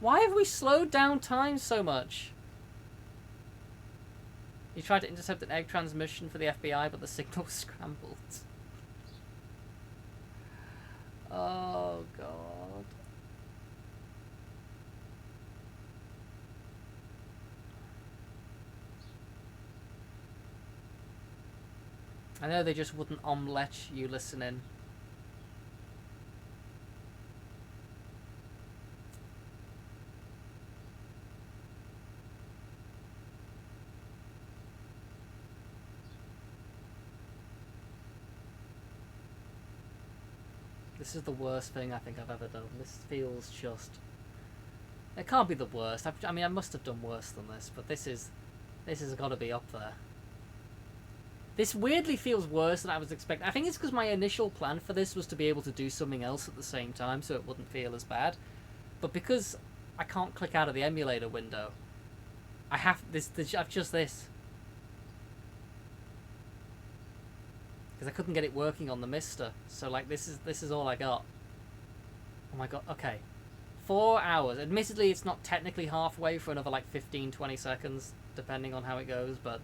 Speaker 1: Why have we slowed down time so much? You tried to intercept an egg transmission for the FBI, but the signal was scrambled. Oh god. I know they just wouldn't omelette you listening. This is the worst thing I think I've ever done. This feels just... It can't be the worst. I mean, I must have done worse than this, but this has got to be up there. This weirdly feels worse than I was expecting. I think it's because my initial plan for this was to be able to do something else at the same time, so it wouldn't feel as bad. But because I can't click out of the emulator window, I've just this. Because I couldn't get it working on the Mister, so like this is all I got. Oh my god, okay. 4 hours. Admittedly, it's not technically halfway for another like 15-20 seconds, depending on how it goes, but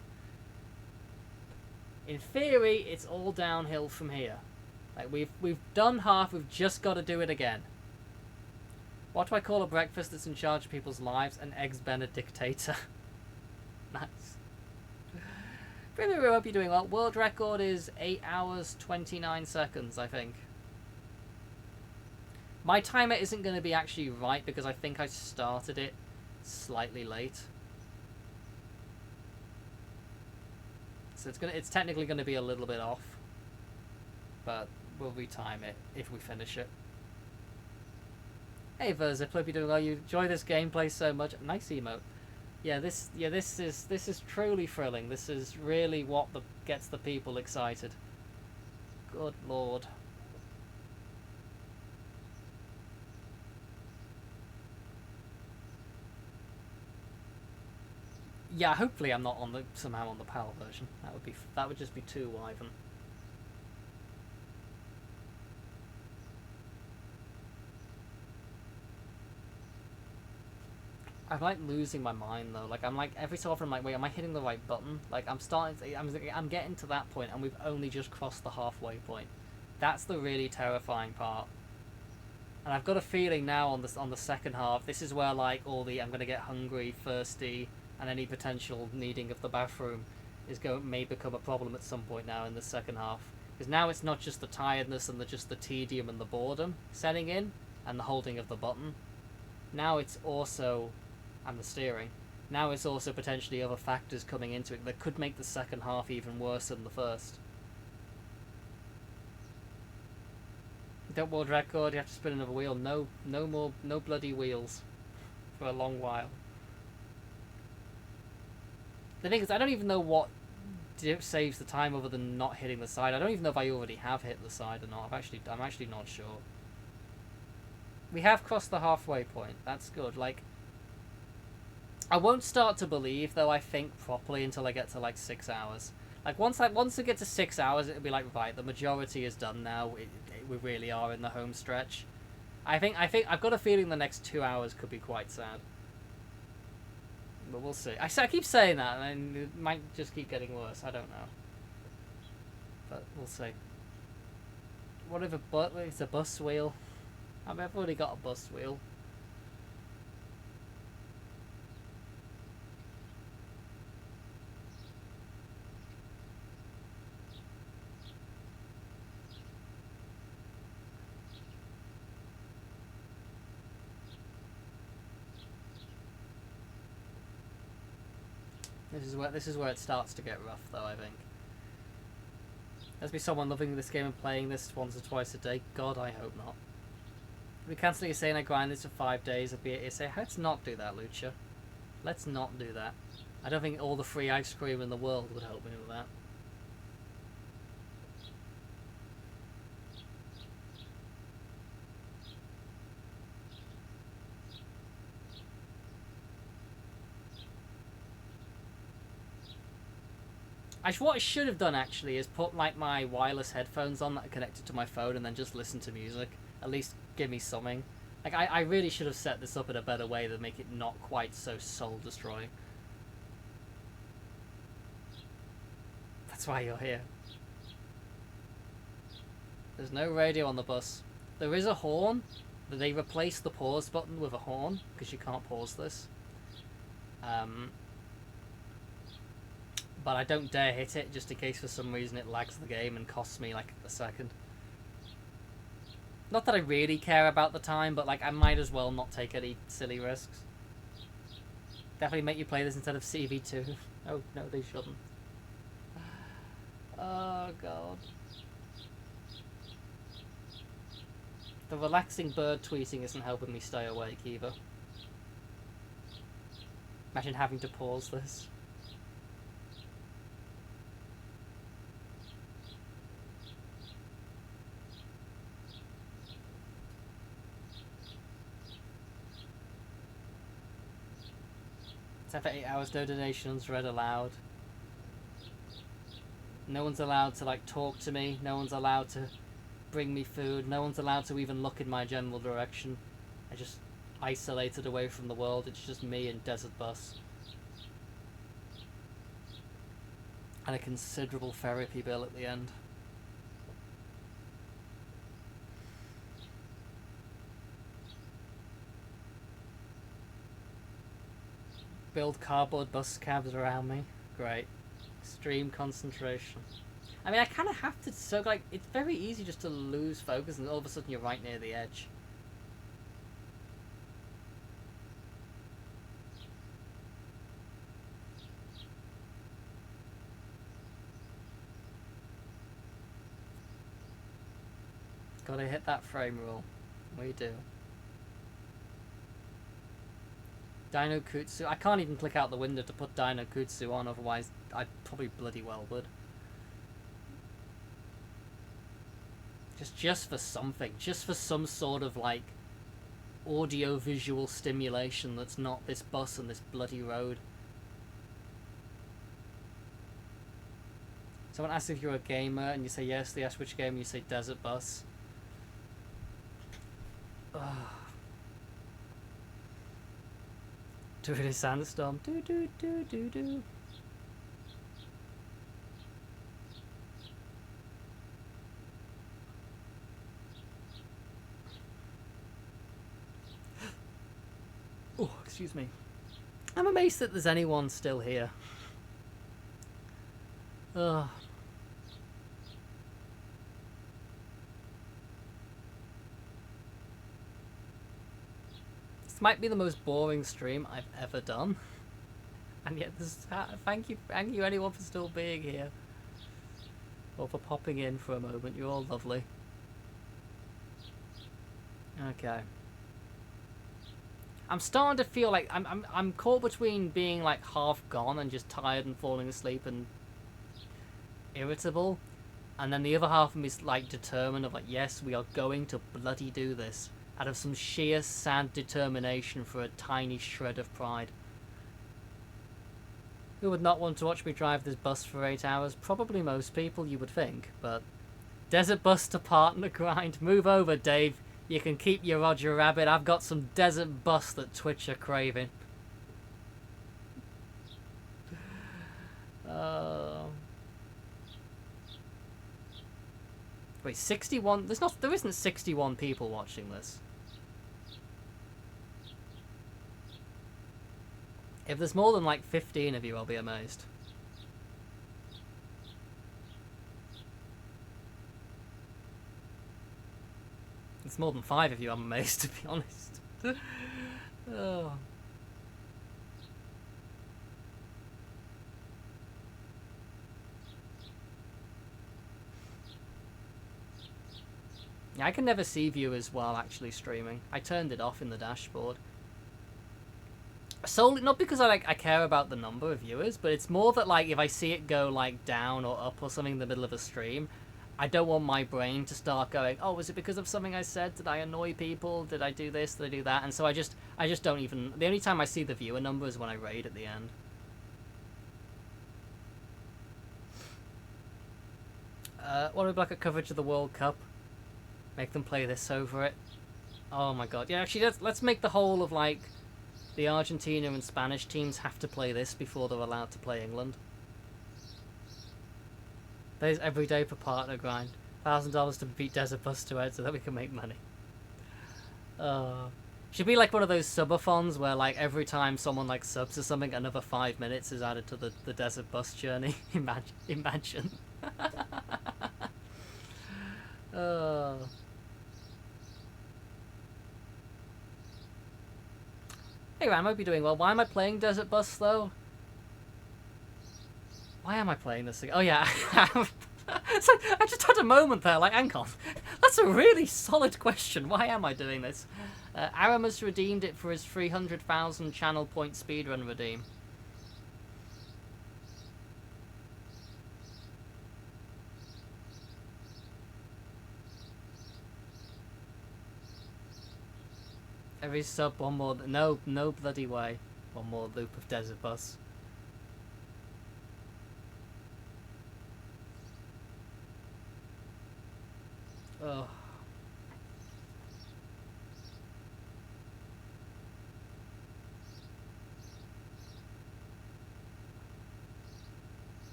Speaker 1: in theory, it's all downhill from here. Like we've done half, we've just got to do it again. What do I call a breakfast that's in charge of people's lives? An Eggs Benedictator. Nice. Pretty I hope you're doing well. World record is 8 hours 29 seconds, I think. My timer isn't going to be actually right because I think I started it slightly late. So it's technically going to be a little bit off. But we'll retime it if we finish it. Hey Verzip, hope you're doing well. You enjoy this gameplay so much. Nice emote. Yeah, this is truly thrilling. This is really what gets the people excited. Good lord. Yeah, hopefully I'm not somehow on the PAL version. That would just be too Wyvern. I'm like losing my mind though. Like I'm like every so often I'm like, wait, am I hitting the right button? Like I'm getting to that point and we've only just crossed the halfway point. That's the really terrifying part. And I've got a feeling now on the second half, this is where like all the I'm gonna get hungry, thirsty, and any potential needing of the bathroom may become a problem at some point now in the second half. Because now it's not just the tiredness and just the tedium and the boredom setting in and the holding of the button. Now it's also, and the steering, now it's also potentially other factors coming into it that could make the second half even worse than the first. Don't world record, you have to spin another wheel. No bloody wheels for a long while. The thing is, I don't even know what saves the time other than not hitting the side. I don't even know if I already have hit the side or not. I'm actually not sure. We have crossed the halfway point. That's good. Like, I won't start to believe though. I think properly until I get to like 6 hours. Like once I get to 6 hours, it'll be like right. The majority is done now. We really are in the home stretch. I think I've got a feeling the next 2 hours could be quite sad. But we'll see. I keep saying that, and it might just keep getting worse. I don't know. But we'll see. What if it's a bus wheel? I've already got a bus wheel. This is where it starts to get rough, though. I think. There's be someone loving this game and playing this once or twice a day. God, I hope not. We cancelling saying I grind this for 5 days. I'd be here say, let's not do that, Lucha. Let's not do that. I don't think all the free ice cream in the world would help me with that. What I should have done actually is put like my wireless headphones on that are connected to my phone and then just listen to music. At least give me something. Like I really should have set this up in a better way to make it not quite so soul destroying. That's why you're here. There's no radio on the bus. There is a horn, but they replaced the pause button with a horn because you can't pause this. But I don't dare hit it just in case for some reason it lags the game and costs me like a second. Not that I really care about the time, but like I might as well not take any silly risks. Definitely make you play this instead of CV2. Oh no, they shouldn't. Oh god. The relaxing bird tweeting isn't helping me stay awake either. Imagine having to pause this. It's for 8 hours, no donations read aloud. No one's allowed to like talk to me, no one's allowed to bring me food, no one's allowed to even look in my general direction. I just isolated away from the world, it's just me and Desert Bus. And a considerable therapy bill at the end. Build cardboard bus cabs around me. Great. Extreme concentration. I mean, I kind of have to, so like, it's very easy just to lose focus and all of a sudden you're right near the edge. Gotta hit that frame rule. We do. Dino Kutsu. I can't even click out the window to put Dino Kutsu on, otherwise I probably bloody well would. Just for something. Just for some sort of, like, audio-visual stimulation that's not this bus and this bloody road. Someone asks if you're a gamer, and you say yes. They ask which game, and you say Desert Bus. Ugh. Dirty Sandstorm. Do do do do do. Oh, excuse me. I'm amazed that there's anyone still here. Ugh. This might be the most boring stream I've ever done. And yet, thank you anyone for still being here. Or for popping in for a moment. You're all lovely. Okay. I'm starting to feel like I'm caught between being like half gone and just tired and falling asleep and irritable, and then the other half of me is like determined of like, yes, we are going to bloody do this out of some sheer sad determination for a tiny shred of pride. Who would not want to watch me drive this bus for 8 hours? Probably most people, you would think, but Desert Bus to partner grind. Move over, Dave. You can keep your Roger Rabbit. I've got some Desert Bus that Twitch are craving. Wait, 61? There isn't 61 people watching this. If there's more than like 15 of you, I'll be amazed. It's more than 5 of you, I'm amazed, to be honest. Oh. Yeah, I can never see viewers while actually streaming. I turned it off in the dashboard. Solely, not because I care about the number of viewers, but it's more that like if I see it go like down or up or something in the middle of a stream, I don't want my brain to start going, oh, was it because of something I said? Did I annoy people? Did I do this? Did I do that? And so I just don't even... The only time I see the viewer number is when I raid at the end. What would be like a coverage of the World Cup? Make them play this over it. Oh my god. Yeah, actually, let's make the whole of, like, the Argentina and Spanish teams have to play this before they're allowed to play England. There's every day for partner grind. $1,000 to beat Desert Bus to Ed so that we can make money. Should be like one of those subathons where like every time someone like subs or something, another 5 minutes is added to the Desert Bus journey. Imagine. Hey Ram, I hope you're doing well. Why am I playing Desert Bus though? Why am I playing this again? Oh yeah, so I just had a moment there, like, hang on. That's a really solid question. Why am I doing this? Aram has redeemed it for his 300,000 channel point speedrun redeem. Every sub, one more. No bloody way. One more loop of Desert Bus. Oh.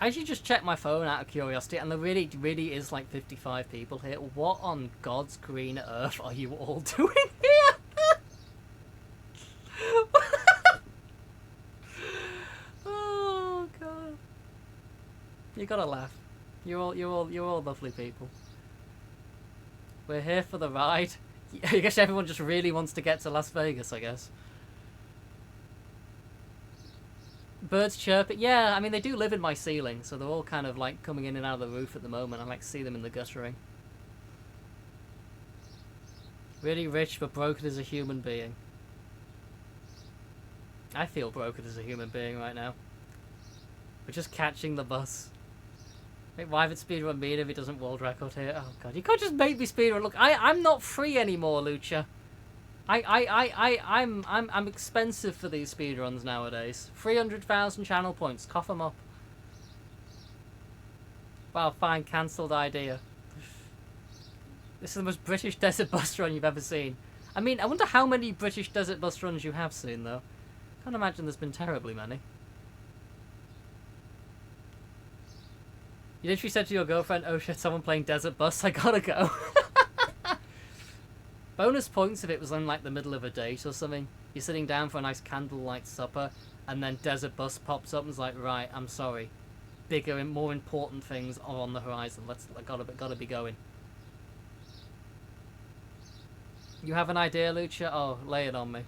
Speaker 1: I actually just checked my phone out of curiosity, and there really is like 55 people here. What on God's green earth are you all doing here? Oh God! You gotta laugh. You're all lovely people. We're here for the ride. I guess everyone just really wants to get to Las Vegas, I guess. Birds chirping. Yeah, I mean, they do live in my ceiling, so they're all kind of like coming in and out of the roof at the moment. I like to see them in the guttering. Really rich, but broken as a human being. I feel broken as a human being right now. We're just catching the bus. Wait, why would speedrun mean if it doesn't world record here? Oh God, you can't just make me speedrun. Look, I'm not free anymore, Lucha. I'm expensive for these speedruns nowadays. 300,000 channel points. Cough them up. Well, fine. Cancelled idea. This is the most British desert bus run you've ever seen. I mean, I wonder how many British desert bus runs you have seen, though. Can't imagine there's been terribly many. You literally said to your girlfriend, oh shit, someone playing desert bus, I gotta go. Bonus points if it was on like the middle of a date or something. You're sitting down for a nice candlelight supper, and then Desert Bus pops up and is like, right, I'm sorry. Bigger and more important things are on the horizon. Gotta be going. You have an idea, Lucha? Oh, lay it on me.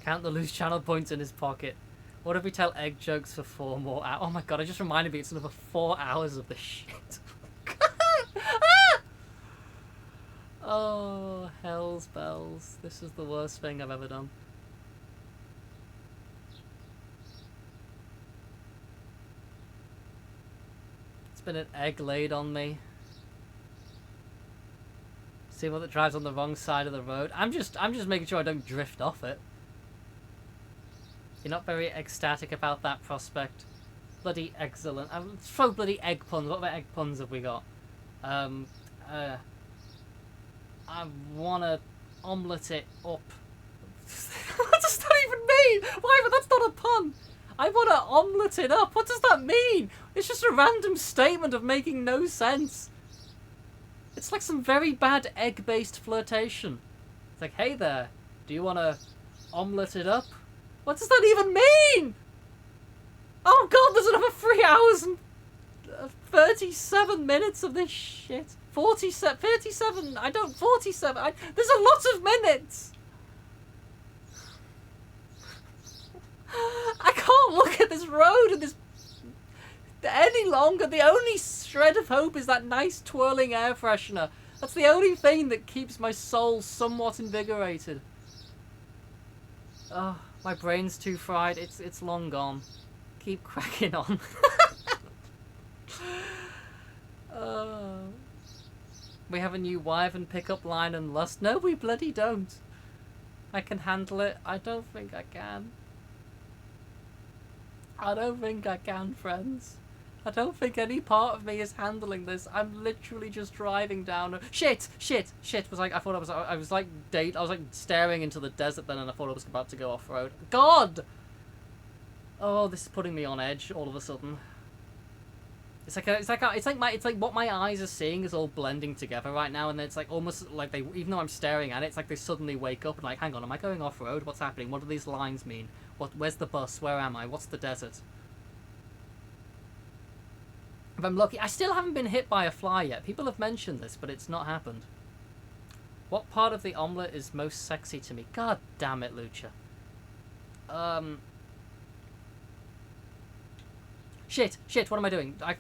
Speaker 1: Count the loose channel points in his pocket. What if we tell egg jokes for 4 more hours? Oh my God, I just reminded me it's another 4 hours of this shit. Oh, hell's bells. This is the worst thing I've ever done. It's been an egg laid on me. See what that drives on the wrong side of the road. I'm just making sure I don't drift off it. You're not very ecstatic about that prospect. Bloody excellent. Throw bloody egg puns. What about egg puns have we got? I wanna omelette it up. What does that even mean? Why? But that's not a pun. I wanna omelette it up. What does that mean? It's just a random statement of making no sense. It's like some very bad egg-based flirtation. It's like, hey there, do you wanna omelette it up? What does that even mean? Oh God, there's another 3 hours and 37 minutes of this shit. 47, 37, 47, there's a lot of minutes! I can't look at this road and this any longer. The only shred of hope is that nice twirling air freshener. That's the only thing that keeps my soul somewhat invigorated. Oh, my brain's too fried, it's long gone. Keep cracking on. We have a new Wyvern pickup line and lust. No, we bloody don't. I can handle it. I don't think I can. I don't think I can, friends. I don't think any part of me is handling this. I'm literally just driving down. Shit. Was like I was like staring into the desert then, and I thought I was about to go off road. God. Oh, this is putting me on edge all of a sudden. It's like what my eyes are seeing is all blending together right now, and it's like almost like they, even though I'm staring at it, it's like they suddenly wake up and like, hang on, am I going off road? What's happening? What do these lines mean? Where's the bus? Where am I? What's the desert? If I'm lucky. I still haven't been hit by a fly yet. People have mentioned this, but it's not happened. What part of the omelette is most sexy to me? God damn it, Lucha. Shit, what am I doing? I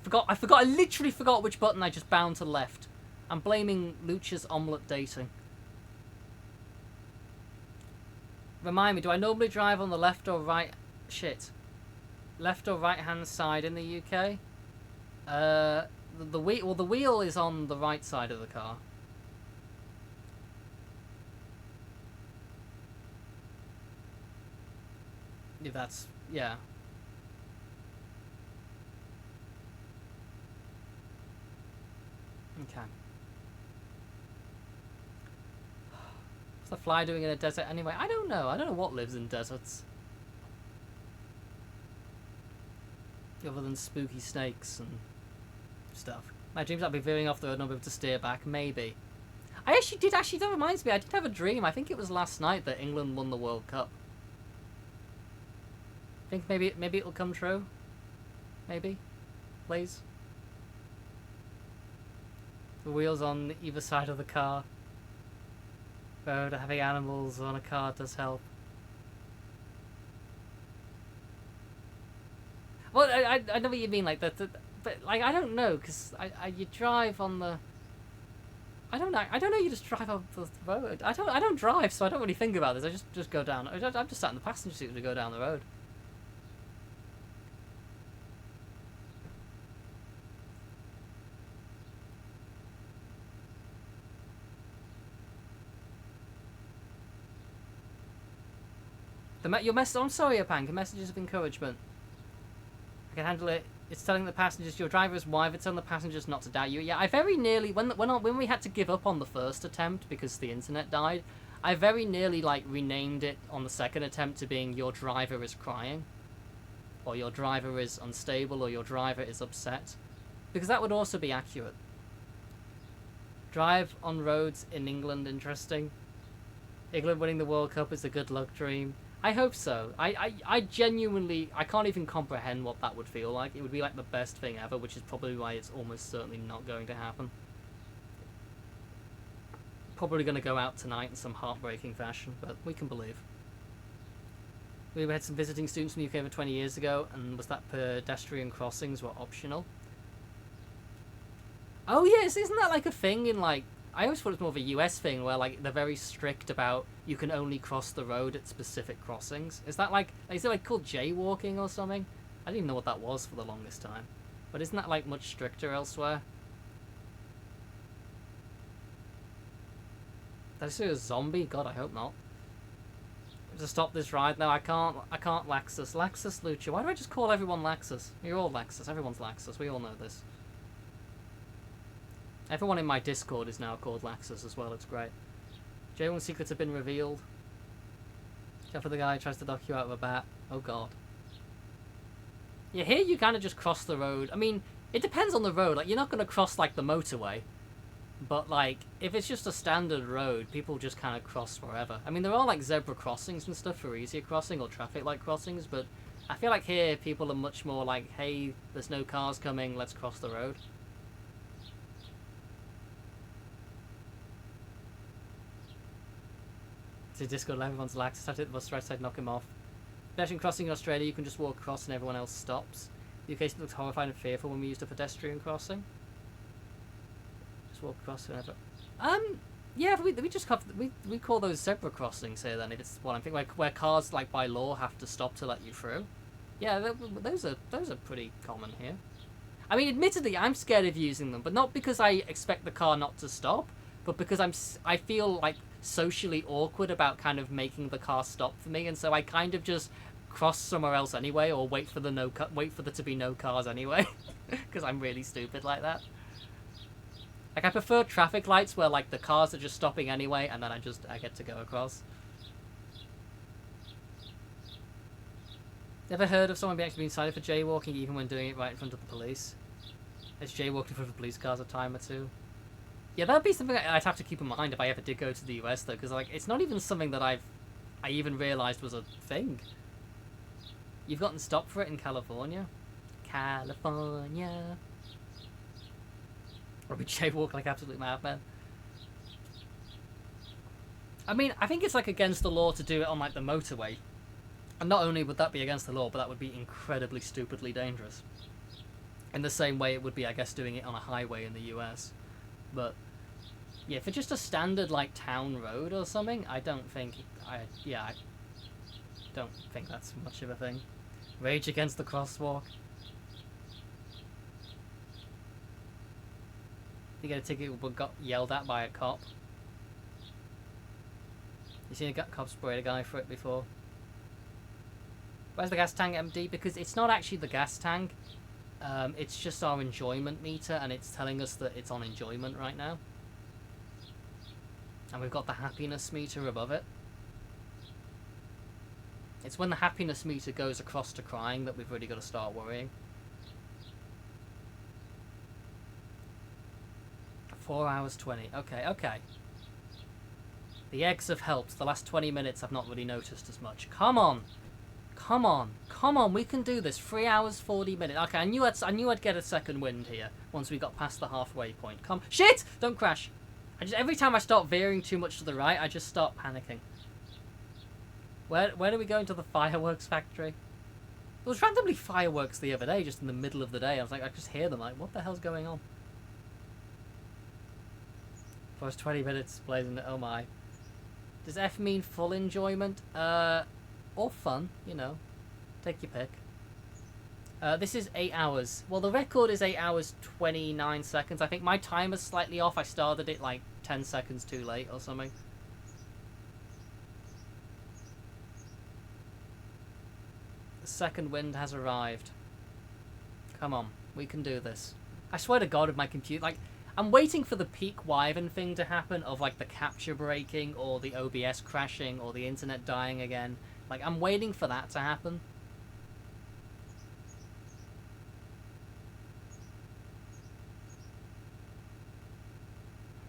Speaker 1: literally forgot which button I just bound to left. I'm blaming Lucha's omelette dating. Remind me, do I normally drive on the left or right... Shit. Left or right hand side in the UK? The wheel is on the right side of the car. If that's... yeah. Okay. What's the fly doing in a desert anyway? I don't know. I don't know what lives in deserts. Other than spooky snakes and stuff. My dreams I'll be veering off the road and I'll be able to steer back. Maybe. That reminds me, I did have a dream. I think it was last night that England won the World Cup. I think maybe it'll come true. Maybe. Please. The wheels on either side of the car. Road, having animals on a car does help. Well, I know what you mean, like but like I don't know, because you drive on the. I don't know. You just drive on the road. I don't drive, so I don't really think about this. I just go down. I'm just sat in the passenger seat to go down the road. I'm sorry, Apank. Messages of encouragement. I can handle it. It's telling the passengers your driver is wife. It's telling the passengers not to doubt you. Yeah, I very nearly when we had to give up on the first attempt because the internet died, I very nearly like renamed it on the second attempt to being your driver is crying, or your driver is unstable, or your driver is upset, because that would also be accurate. Drive on roads in England interesting. England winning the World Cup is a good luck dream. I hope so. I genuinely... I can't even comprehend what that would feel like. It would be like the best thing ever, which is probably why it's almost certainly not going to happen. Probably going to go out tonight in some heartbreaking fashion, but we can believe. We had some visiting students from the UK over 20 years ago, and was that pedestrian crossings were optional? Oh yes, isn't that like a thing in like... I always thought it was more of a US thing where like they're very strict about you can only cross the road at specific crossings. Is that like is it like called jaywalking or something? I didn't even know what that was for the longest time. But isn't that like much stricter elsewhere? Did I see a zombie? God, I hope not. To stop this ride now, I can't Laxus. Laxus Lucha. Why do I just call everyone Laxus? You're all Laxus. Everyone's Laxus. We all know this. Everyone in my Discord is now called Laxus as well. It's great. J1 secrets have been revealed. Except for the guy who tries to knock you out of a bat. Oh god. Yeah, here you kind of just cross the road. I mean, it depends on the road. Like, you're not going to cross, like, the motorway. But, like, if it's just a standard road, people just kind of cross wherever. I mean, there are, like, zebra crossings and stuff for easier crossing or traffic light crossings, but I feel like here people are much more like, hey, there's no cars coming, let's cross the road. To Discord, everyone's lax. Start at the bus right side, knock him off. Pedestrian crossing in Australia, you can just walk across and everyone else stops. The UK looks horrified and fearful when we used a pedestrian crossing. Just walk across whenever. Yeah, we just have we call those zebra crossings here then. If it's what I'm thinking, like where cars like by law have to stop to let you through. Yeah, those are pretty common here. I mean, admittedly, I'm scared of using them, but not because I expect the car not to stop, but because I feel like socially awkward about kind of making the car stop for me, and so I kind of just cross somewhere else anyway, or wait for there to be no cars anyway, because I'm really stupid like that. Like, I prefer traffic lights where like the cars are just stopping anyway, and then I get to go across. Never heard of someone being actually being cited for jaywalking even when doing it right in front of the police? It's jaywalking in front of police cars a time or two. Yeah, that'd be something I'd have to keep in mind if I ever did go to the US, though, because like it's not even something that I even realised was a thing. You've gotten stopped for it in California? California. Or we jaywalk like absolute madmen. I mean, I think it's like against the law to do it on like the motorway. And not only would that be against the law, but that would be incredibly stupidly dangerous. In the same way it would be, I guess, doing it on a highway in the US. But yeah, for just a standard like town road or something, I don't think I don't think that's much of a thing. Rage against the crosswalk. You get a ticket but got yelled at by a cop. You seen a cop spray a guy for it before? Where's the gas tank empty? Because it's not actually the gas tank. It's just our enjoyment meter, and it's telling us that it's on enjoyment right now. And we've got the happiness meter above it. It's when the happiness meter goes across to crying that we've really got to start worrying. 4 hours 20. Okay. The eggs have helped. The last 20 minutes I've not really noticed as much. Come on, we can do this. 3 hours 40 minutes. Okay, I knew I'd get a second wind here once we got past the halfway point. Shit! Don't crash. Every time I start veering too much to the right, I just start panicking. Where are we going to the fireworks factory? There was randomly fireworks the other day, just in the middle of the day. I was like, I just hear them. Like, what the hell's going on? First 20 minutes blazing it. Oh my. Does F mean full enjoyment? Or fun, you know. Take your pick. This is 8 hours. Well, the record is 8 hours 29 seconds. I think my timer's slightly off. I started it like 10 seconds too late or something. The second wind has arrived. Come on, we can do this. I swear to God, with my computer, like, I'm waiting for the peak Wyvern thing to happen of like the capture breaking or the OBS crashing or the internet dying again. Like, I'm waiting for that to happen.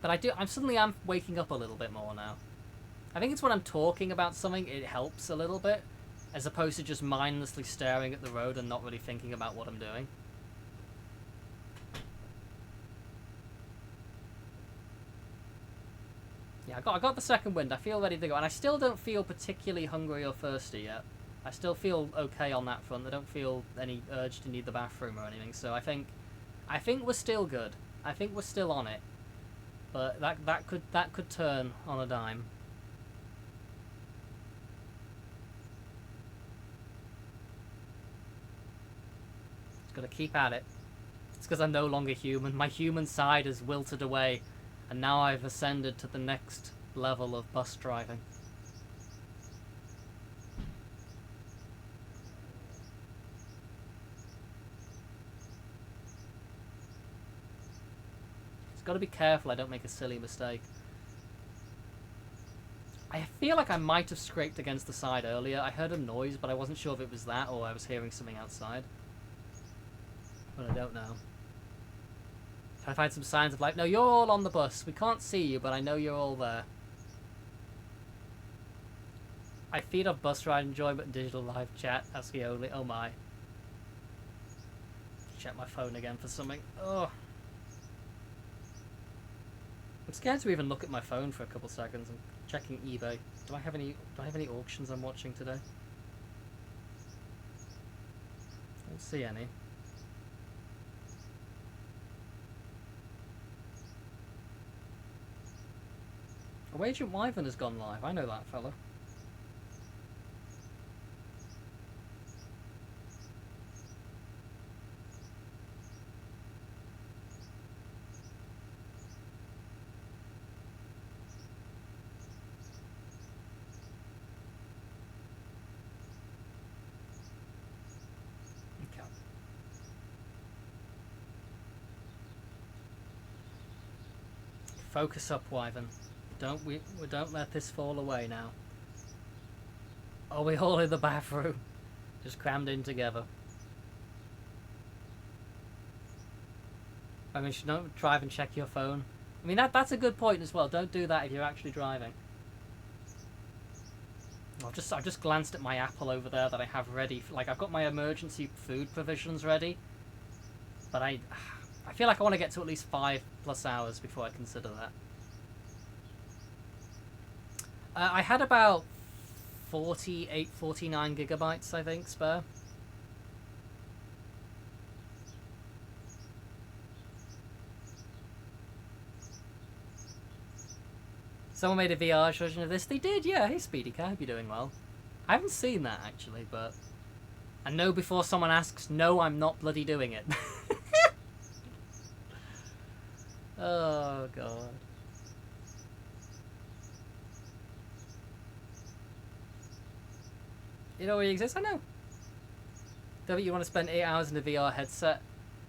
Speaker 1: But I'm waking up a little bit more now. I think it's when I'm talking about something, it helps a little bit, as opposed to just mindlessly staring at the road and not really thinking about what I'm doing. Yeah, I got the second wind. I feel ready to go, and I still don't feel particularly hungry or thirsty yet. I still feel okay on that front. I don't feel any urge to need the bathroom or anything. So I think we're still good. I think we're still on it. But that could turn on a dime. Just gotta keep at it. It's because I'm no longer human. My human side has wilted away, and now I've ascended to the next level of bus driving. Just gotta be careful I don't make a silly mistake. I feel like I might have scraped against the side earlier. I heard a noise, but I wasn't sure if it was that or I was hearing something outside. But I don't know. Trying to find some signs of life. No, you're all on the bus. We can't see you, but I know you're all there. I feed off bus ride enjoyment and digital live chat. That's the only. Oh my. Check my phone again for something. Oh. I'm scared to even look at my phone for a couple seconds. I'm checking eBay. Do I have any auctions I'm watching today? I don't see any. Oh, Agent Wyvern has gone live. I know that fella. Okay. Focus up, Wyvern. We don't let this fall away now. Are we all in the bathroom? Just crammed in together. I mean, should not drive and check your phone. I mean, that's a good point as well. Don't do that if you're actually driving. I've just glanced at my Apple over there that I have ready. Like, I've got my emergency food provisions ready, but I I feel like I want to get to at least 5+ hours before I consider that. I had about 48, 49 gigabytes, I think, spare. Someone made a VR version of this. They did, yeah. Hey, Speedy Cat, hope you're doing well. I haven't seen that, actually, but... I know before someone asks, no, I'm not bloody doing it. Oh, God. It already exists? I know. Don't you want to spend 8 hours in a VR headset?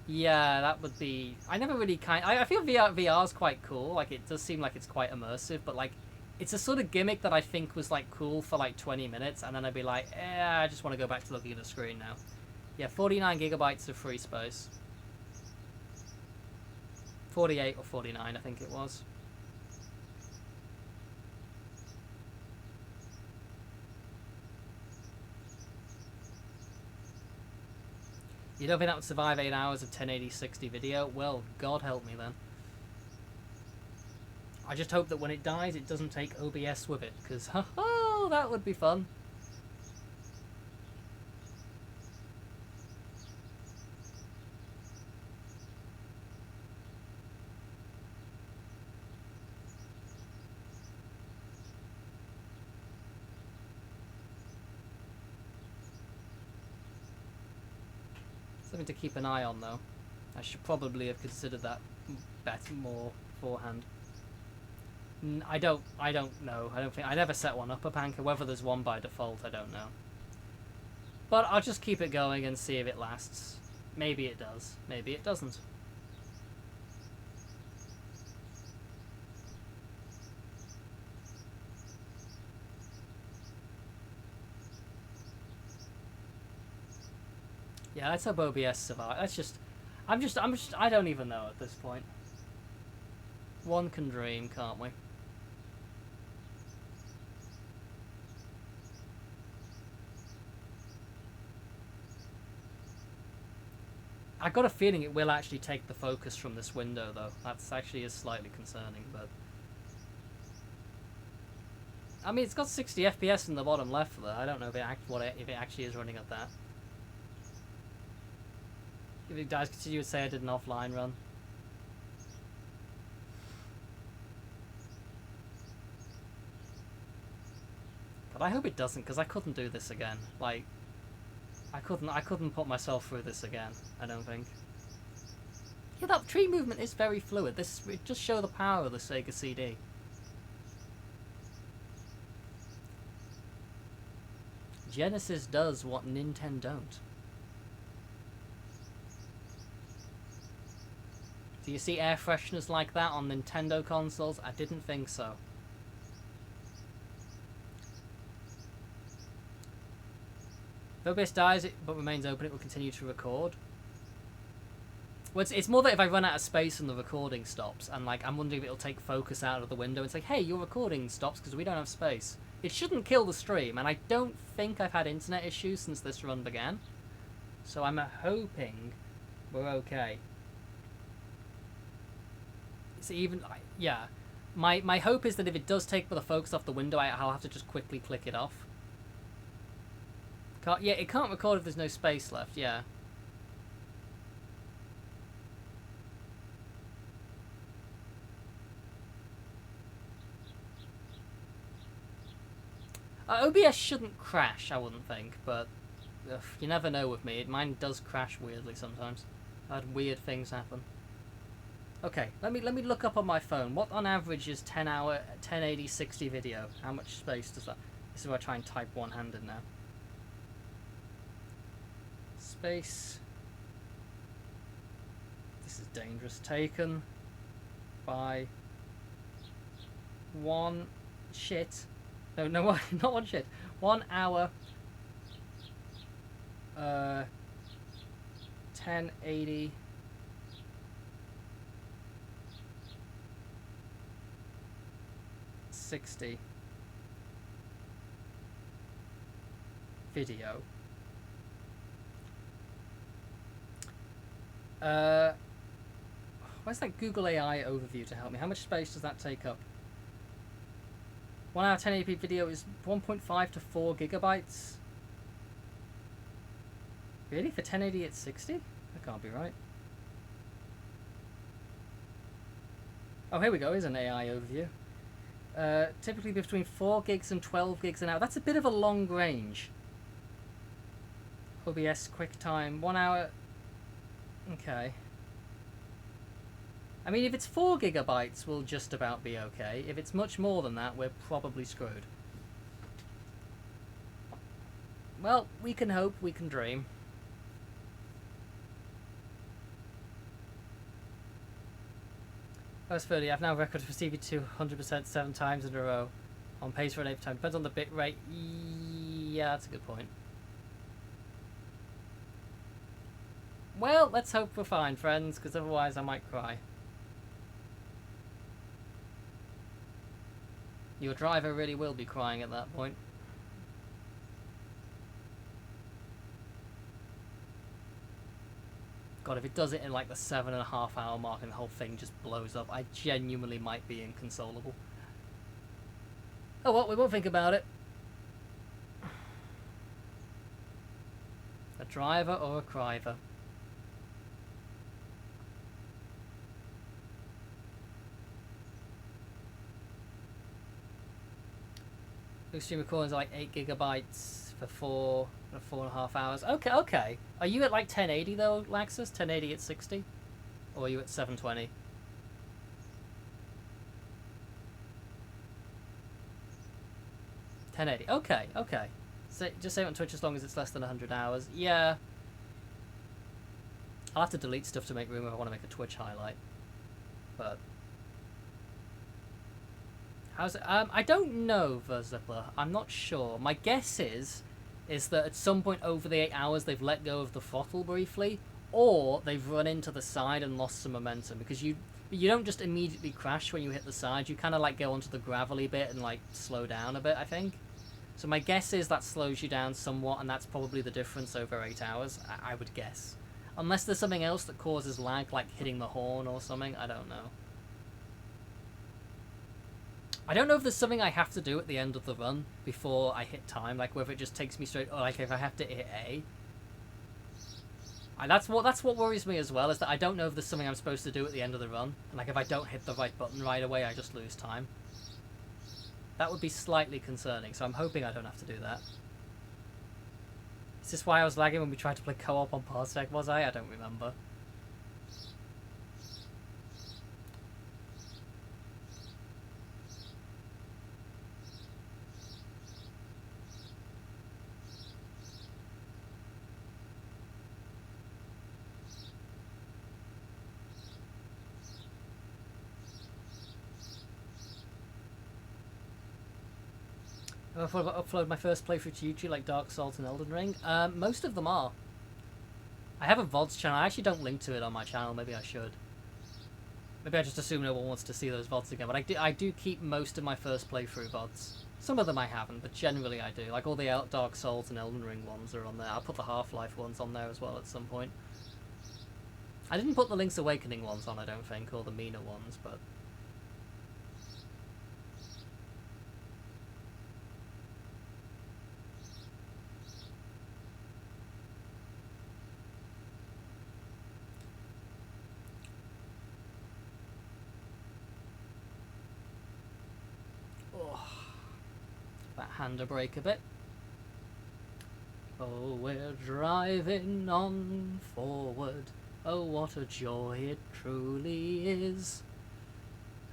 Speaker 1: Yeah, that would be... I never really I feel VR's quite cool. Like, it does seem like it's quite immersive, but, like, it's a sort of gimmick that I think was, like, cool for, like, 20 minutes, and then I'd be like, I just want to go back to looking at the screen now. Yeah, 49 gigabytes of free space. 48 or 49, I think it was. You don't think that would survive 8 hours of 1080 60 video? Well, God help me then. I just hope that when it dies, it doesn't take OBS with it, because, oh, that would be fun. Something to keep an eye on, though. I should probably have considered that better more beforehand. I don't know. I never set one up a Panker. Whether there's one by default, I don't know. But I'll just keep it going and see if it lasts. Maybe it does. Maybe it doesn't. Yeah, let's hope OBS survives. I don't even know at this point. One can dream, can't we? I got a feeling it will actually take the focus from this window, though. That's actually is slightly concerning, but... I mean, it's got 60 FPS in the bottom left there. I don't know if it actually is running at that. If it dies, continue to say I did an offline run. But I hope it doesn't, because I couldn't do this again. Like, I couldn't put myself through this again, I don't think. Yeah, that tree movement is very fluid. It just shows the power of the Sega CD. Genesis does what Nintendo don't. Do you see air fresheners like that on Nintendo consoles? I didn't think so. If OBS dies but remains open, it will continue to record. Well, it's more that if I run out of space and the recording stops, and like I'm wondering if it'll take focus out of the window and say, hey, your recording stops because we don't have space. It shouldn't kill the stream, and I don't think I've had internet issues since this run began. So I'm hoping we're okay. So even, yeah. My hope is that if it does take the focus off the window, I'll have to just quickly click it off. Yeah, it can't record if there's no space left, yeah. OBS shouldn't crash, I wouldn't think, but you never know with me. Mine does crash weirdly sometimes. I've had weird things happen. Okay, let me look up on my phone. What on average is 1080 60 video? How much space does that? This is where I try and type one-handed now. Space. This is dangerous. Taken by one shit. No, not one shit. 1 hour. 1080. /60 video. Where's that Google AI overview to help me? How much space does that take up? 1 hour 1080p video is 1.5 to 4 gigabytes. Really? For 1080 at 60? That can't be right. Oh, here we go. Here's an AI overview. Typically between 4 gigs and 12 gigs an hour. That's a bit of a long range. OBS QuickTime, 1 hour. Okay. I mean, if it's 4 gigabytes, we'll just about be okay. If it's much more than that, we're probably screwed. Well, we can hope, we can dream. First 30, I've now recorded for CV2 100% 7 times in a row. On pace for an 8 time. Depends on the bit rate. Yeah, that's a good point. Well, let's hope we're fine, friends, because otherwise I might cry. Your driver really will be crying at that point. God, if it does it in like the 7.5 hour mark and the whole thing just blows up, I genuinely might be inconsolable. Oh well, we won't think about it. A driver or a criver? Stream recordings are like 8 gigabytes for 4.5 hours. Okay, okay. Are you at like 1080 though, Laxus? 1080 at 60? Or are you at 720? Okay, okay. So just save it on Twitch as long as it's less than 100 hours. Yeah. I'll have to delete stuff to make room if I want to make a Twitch highlight. But how's it? I don't know, Verzipler. I'm not sure. My guess is that at some point over the 8 hours they've let go of the throttle briefly, or they've run into the side and lost some momentum, because you don't just immediately crash when you hit the side. You kind of like go onto the gravelly bit and like slow down a bit, I think. So my guess is that slows you down somewhat, and that's probably the difference over 8 hours, I would guess. Unless there's something else that causes lag, like hitting the horn or something, I don't know. I don't know if there's something I have to do at the end of the run before I hit time, like whether it just takes me straight, or like if I have to hit A. That's what worries me as well, is that I don't know if there's something I'm supposed to do at the end of the run, and like if I don't hit the right button right away, I just lose time. That would be slightly concerning, so I'm hoping I don't have to do that. Is this why I was lagging when we tried to play co-op on Parsec, was I? I don't remember. If I upload my first playthrough to YouTube, like Dark Souls and Elden Ring, most of them are. I have a VODs channel. I actually don't link to it on my channel. Maybe I should. Maybe I just assume no one wants to see those VODs again. But I do keep most of my first playthrough VODs. Some of them I haven't, but generally I do. Like all the Dark Souls and Elden Ring ones are on there. I'll put the Half-Life ones on there as well at some point. I didn't put the Link's Awakening ones on, I don't think, or the Mina ones, but... hand a break a bit. Oh, we're driving on forward. Oh, what a joy it truly is.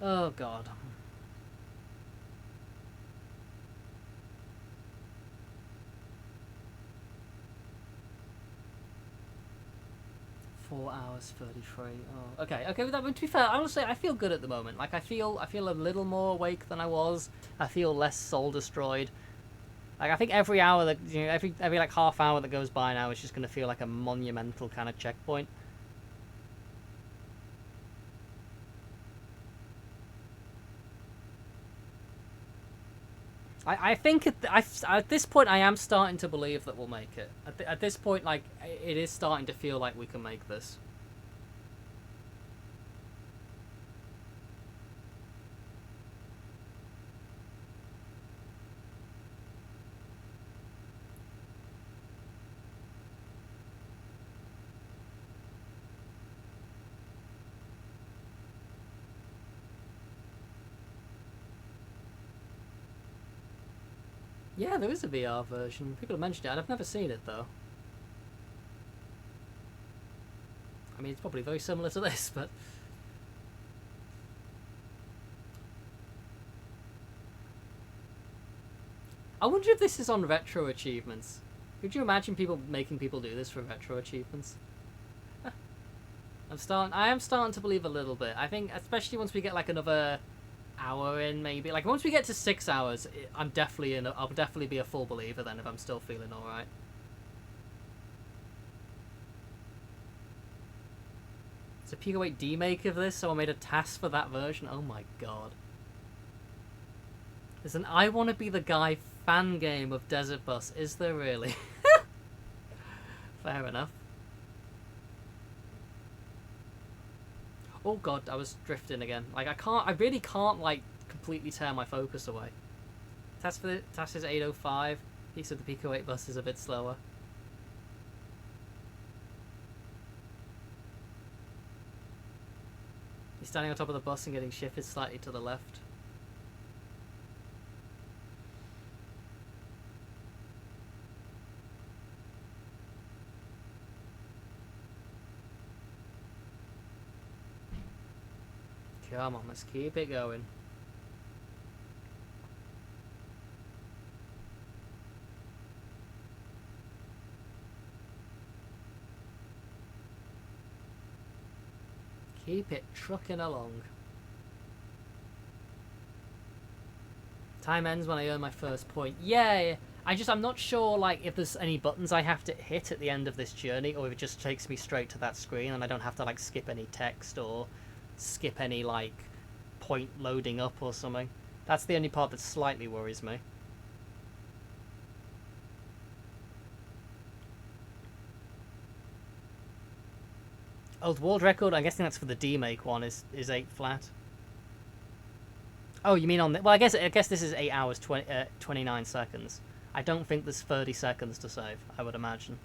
Speaker 1: Oh, God. Four hours 33. Oh, okay. Okay. But to be fair, honestly, I feel good at the moment. Like I feel a little more awake than I was. I feel less soul destroyed. Like I think every hour that every like half hour that goes by now is just gonna feel like a monumental kind of checkpoint. I think at this point I am starting to believe that we'll make it. At this point, like, it is starting to feel like we can make this. Yeah, there is a VR version. People have mentioned it. I've never seen it though. I mean, it's probably very similar to this, but I wonder if this is on retro achievements. Could you imagine people making people do this for retro achievements? I am starting to believe a little bit. I think, especially once we get like another hour in, maybe. Like once we get to 6 hours, I'm definitely in. I'll definitely be a full believer then if I'm still feeling all right. It's a Pico 8 demake of this. Someone made a task for that version. Oh my god. There's an I Wanna Be the Guy fan game of Desert Bus. Is there really? Fair enough. Oh god, I was drifting again. Like I really can't like completely tear my focus away. Task is 8:05. He said the Pico 8 bus is a bit slower. He's standing on top of the bus and getting shifted slightly to the left. Come on, let's keep it going. Keep it trucking along. Time ends when I earn my first point. Yay! I'm not sure like if there's any buttons I have to hit at the end of this journey, or if it just takes me straight to that screen and I don't have to like skip any text or skip any like point loading up or something. That's the only part that slightly worries me. Old world record, I'm guessing that's for the D-make one, is 8 flat. Oh, you mean on the... Well, I guess this is 8 hours, 29 seconds. I don't think there's 30 seconds to save, I would imagine.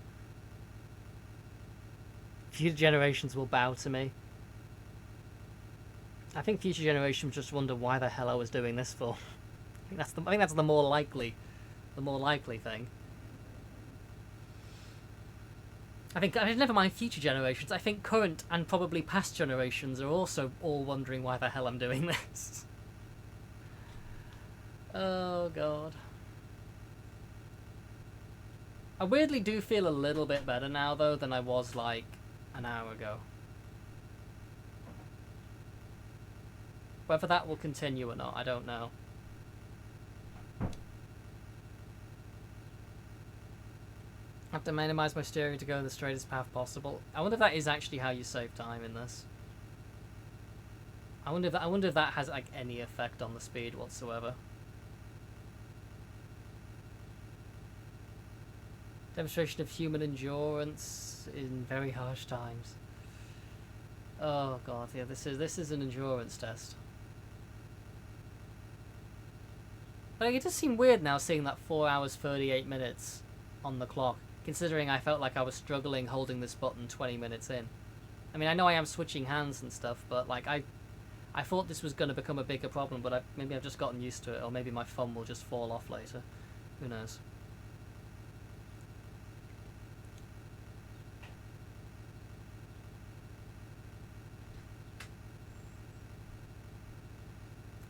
Speaker 1: Future generations will bow to me. I think future generations just wonder why the hell I was doing this for. I think that's the more likely thing. I think, never mind future generations, I think current and probably past generations are also all wondering why the hell I'm doing this. Oh god. I weirdly do feel a little bit better now though than I was like an hour ago. Whether that will continue or not, I don't know. I have to minimize my steering to go the straightest path possible. I wonder if that is actually how you save time in this. I wonder if that has like any effect on the speed whatsoever. Demonstration of human endurance in very harsh times. Oh god, yeah, this is an endurance test. But like, it does seem weird now seeing that 4 hours 38 minutes on the clock, considering I felt like I was struggling holding this button 20 minutes in. I mean, I know I am switching hands and stuff, but like I thought this was going to become a bigger problem, but maybe I've just gotten used to it, or maybe my thumb will just fall off later. Who knows?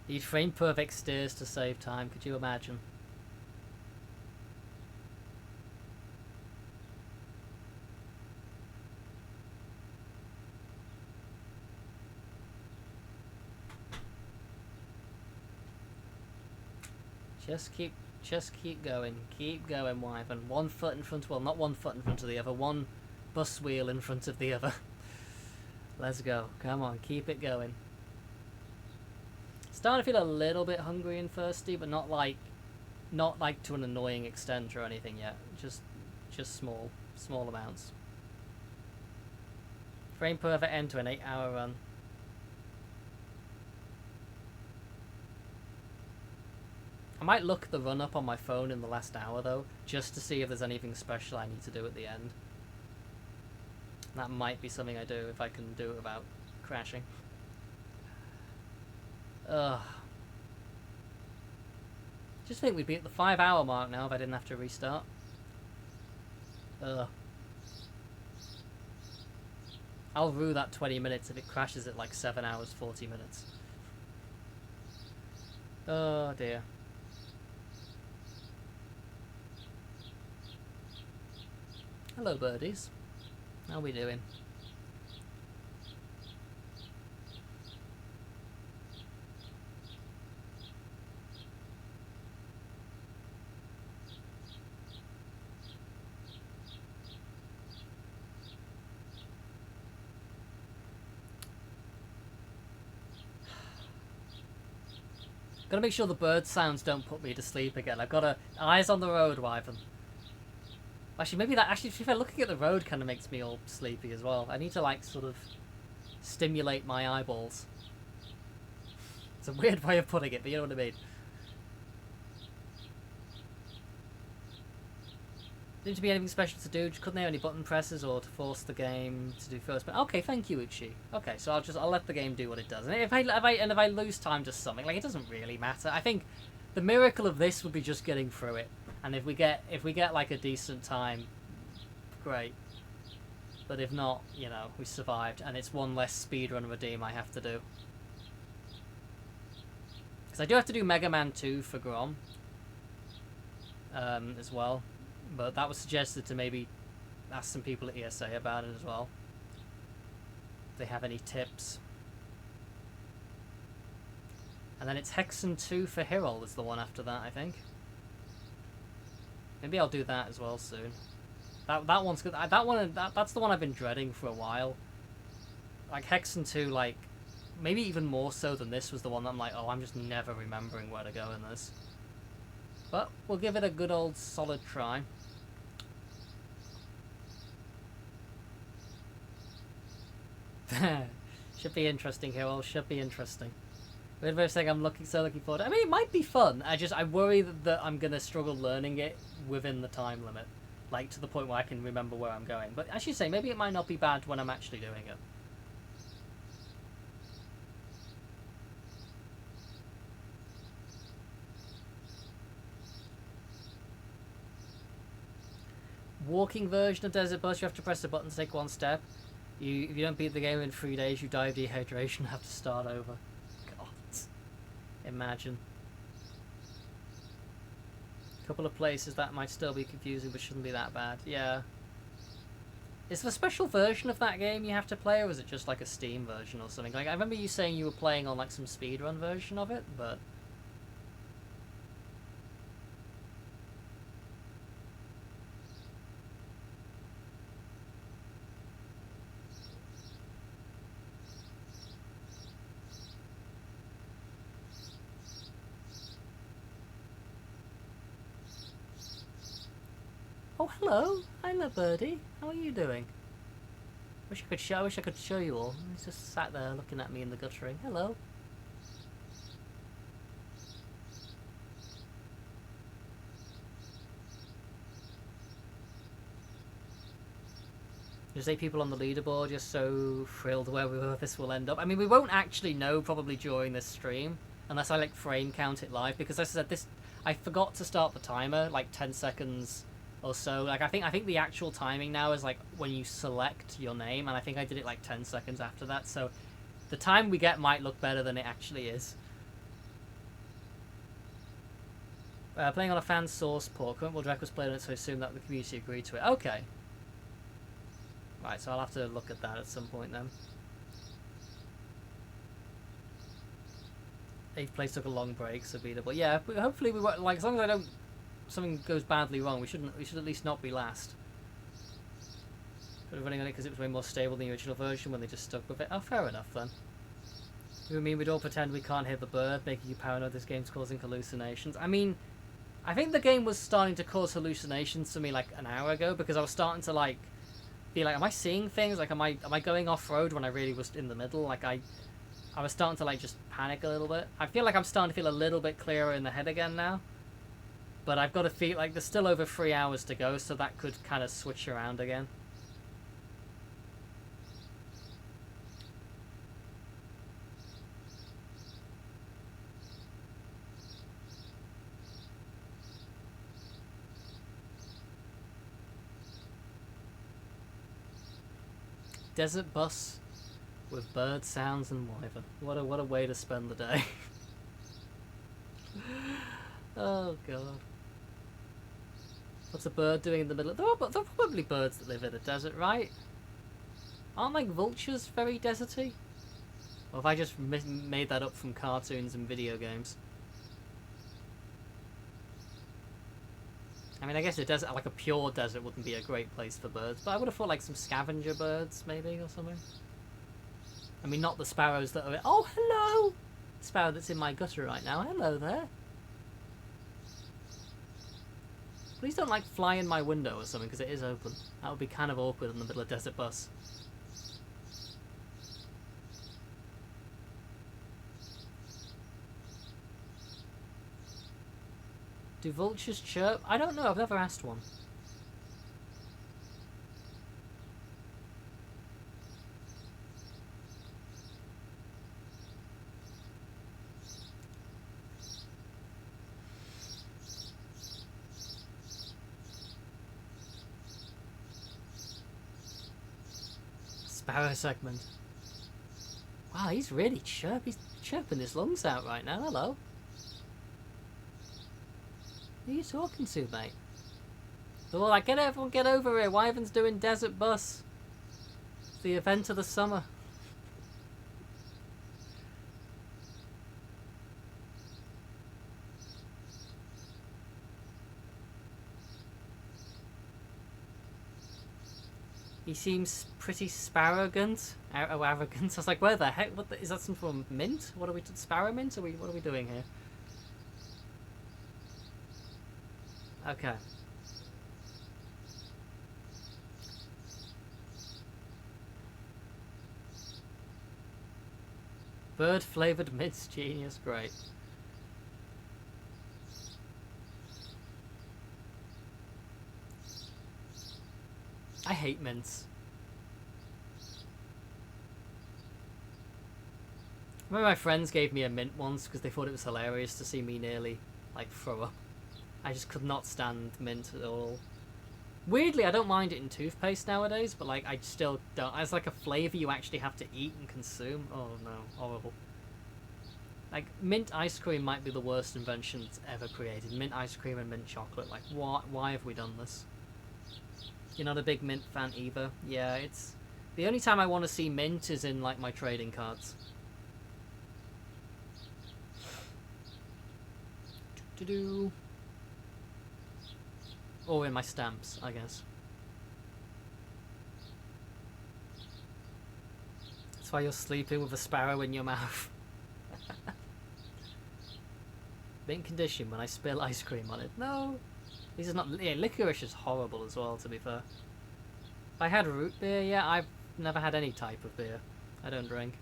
Speaker 1: Need frame perfect steers to save time, could you imagine? Just keep going, Wyvern. One foot in front, well, not one foot in front of the other, one bus wheel in front of the other. Let's go, come on, keep it going. Starting to feel a little bit hungry and thirsty, but not like to an annoying extent or anything yet. Just small amounts. Frame perfect end to an 8-hour run. I might look the run up on my phone in the last hour though, just to see if there's anything special I need to do at the end. That might be something I do if I can do it without crashing. Ugh. Just think we'd be at the 5-hour mark now if I didn't have to restart. Ugh. I'll rue that 20 minutes if it crashes at like 7 hours 40 minutes. Oh dear. Hello birdies. How we doing? Gotta make sure the bird sounds don't put me to sleep again. I've got eyes on the road, Wyvern. Actually, maybe that, if I'm looking at the road kind of makes me all sleepy as well. I need to, like, sort of stimulate my eyeballs. It's a weird way of putting it, but you know what I mean. Didn't be anything special to do. Couldn't there any button presses or to force the game to do first? But okay, thank you, Uchi. Okay, so I'll let the game do what it does. And if I lose time to something, like, it doesn't really matter. I think the miracle of this would be just getting through it. And if we get like a decent time, great. But if not, you know, we survived, and it's one less speedrun redeem I have to do. Because I do have to do Mega Man 2 for Grom, as well. But that was suggested to maybe ask some people at ESA about it as well. If they have any tips. And then it's Hexen 2 for Hyrule is the one after that, I think. Maybe I'll do that as well soon. That one's good. That's the one I've been dreading for a while. Like Hexen 2, like maybe even more so than this was the one that I'm like, oh, I'm just never remembering where to go in this. But we'll give it a good old solid try. Should be interesting, Hero. Should be interesting. Weird way of saying I'm looking forward. I mean, it might be fun. I worry that I'm gonna struggle learning it within the time limit, like to the point where I can remember where I'm going. But as you say, maybe it might not be bad when I'm actually doing it. Walking version of Desert Bus, you have to press a button to take one step. If you don't beat the game in 3 days, you die of dehydration and have to start over. God. Imagine. A couple of places that might still be confusing, but shouldn't be that bad. Yeah. Is there a special version of that game you have to play, or is it just like a Steam version or something? Like, I remember you saying you were playing on like some speedrun version of it, but... Oh, hello. Hello, birdie. How are you doing? I wish I could show you all. He's just sat there looking at me in the guttering. Hello. There's 8 people on the leaderboard, just so thrilled where this will end up. I mean, we won't actually know probably during this stream, unless I like frame count it live, because as I said, I forgot to start the timer like 10 seconds or so. Like I think the actual timing now is like when you select your name, and I think I did it like 10 seconds after that, so the time we get might look better than it actually is. Playing on a fan source port. Current World Record was played on it, so I assume that the community agreed to it. Okay. Right, so I'll have to look at that at some point then. 8th place took a long break, so beatable. Yeah, but hopefully we won't, like, as long as something goes badly wrong, we should at least not be last. But we're running on it because it was way more stable than the original version when they just stuck with it. Oh, fair enough then. You mean we'd all pretend we can't hear the bird, making you paranoid this game's causing hallucinations? I mean, I think the game was starting to cause hallucinations for me like an hour ago, because I was starting to like be like, am I seeing things? Like, am I going off road when I really was in the middle? Like I was starting to like just panic a little bit. I feel like I'm starting to feel a little bit clearer in the head again now. But I've got to feel like there's still over 3 hours to go, so that could kind of switch around again. Desert bus with bird sounds and wyvern. What a way to spend the day. Oh god. What's a bird doing in the middle? There are probably birds that live in a desert, right? Aren't like vultures very deserty? Or have I just made that up from cartoons and video games? I mean, I guess a desert, like a pure desert, wouldn't be a great place for birds, but I would have thought like some scavenger birds, maybe, or something. I mean, not the sparrows that are... Oh, hello! Sparrow that's in my gutter right now. Hello there. Please don't, like, fly in my window or something, because it is open. That would be kind of awkward in the middle of a desert bus. Do vultures chirp? I don't know, I've never asked one. Sparrow segment. Wow, he's really he's chirping his lungs out right now. Hello. Who are you talking to, mate? They're all like, everyone get over here. Wyvern's doing desert bus. It's the event of the summer. He seems pretty sparrogant. Arrogant. I was like, where the heck? Is that some form of mint? What are we... Sparrow mint? What are we doing here? Okay. Bird flavored mint, genius, great. I hate mints. I remember my friends gave me a mint once because they thought it was hilarious to see me nearly, like, throw up. I just could not stand mint at all. Weirdly, I don't mind it in toothpaste nowadays, but, like, I still don't. As, like, a flavour you actually have to eat and consume. Oh, no. Horrible. Like, mint ice cream might be the worst invention that's ever created. Mint ice cream and mint chocolate. Like, why have we done this? You're not a big mint fan either? Yeah, it's... The only time I want to see mint is in, like, my trading cards. Do-do-do. Or in my stamps, I guess. That's why you're sleeping with a sparrow in your mouth. Mint condition when I spill ice cream on it. No! This is not... Yeah, licorice is horrible as well, to be fair. If I had root beer, yeah, I've never had any type of beer. I don't drink.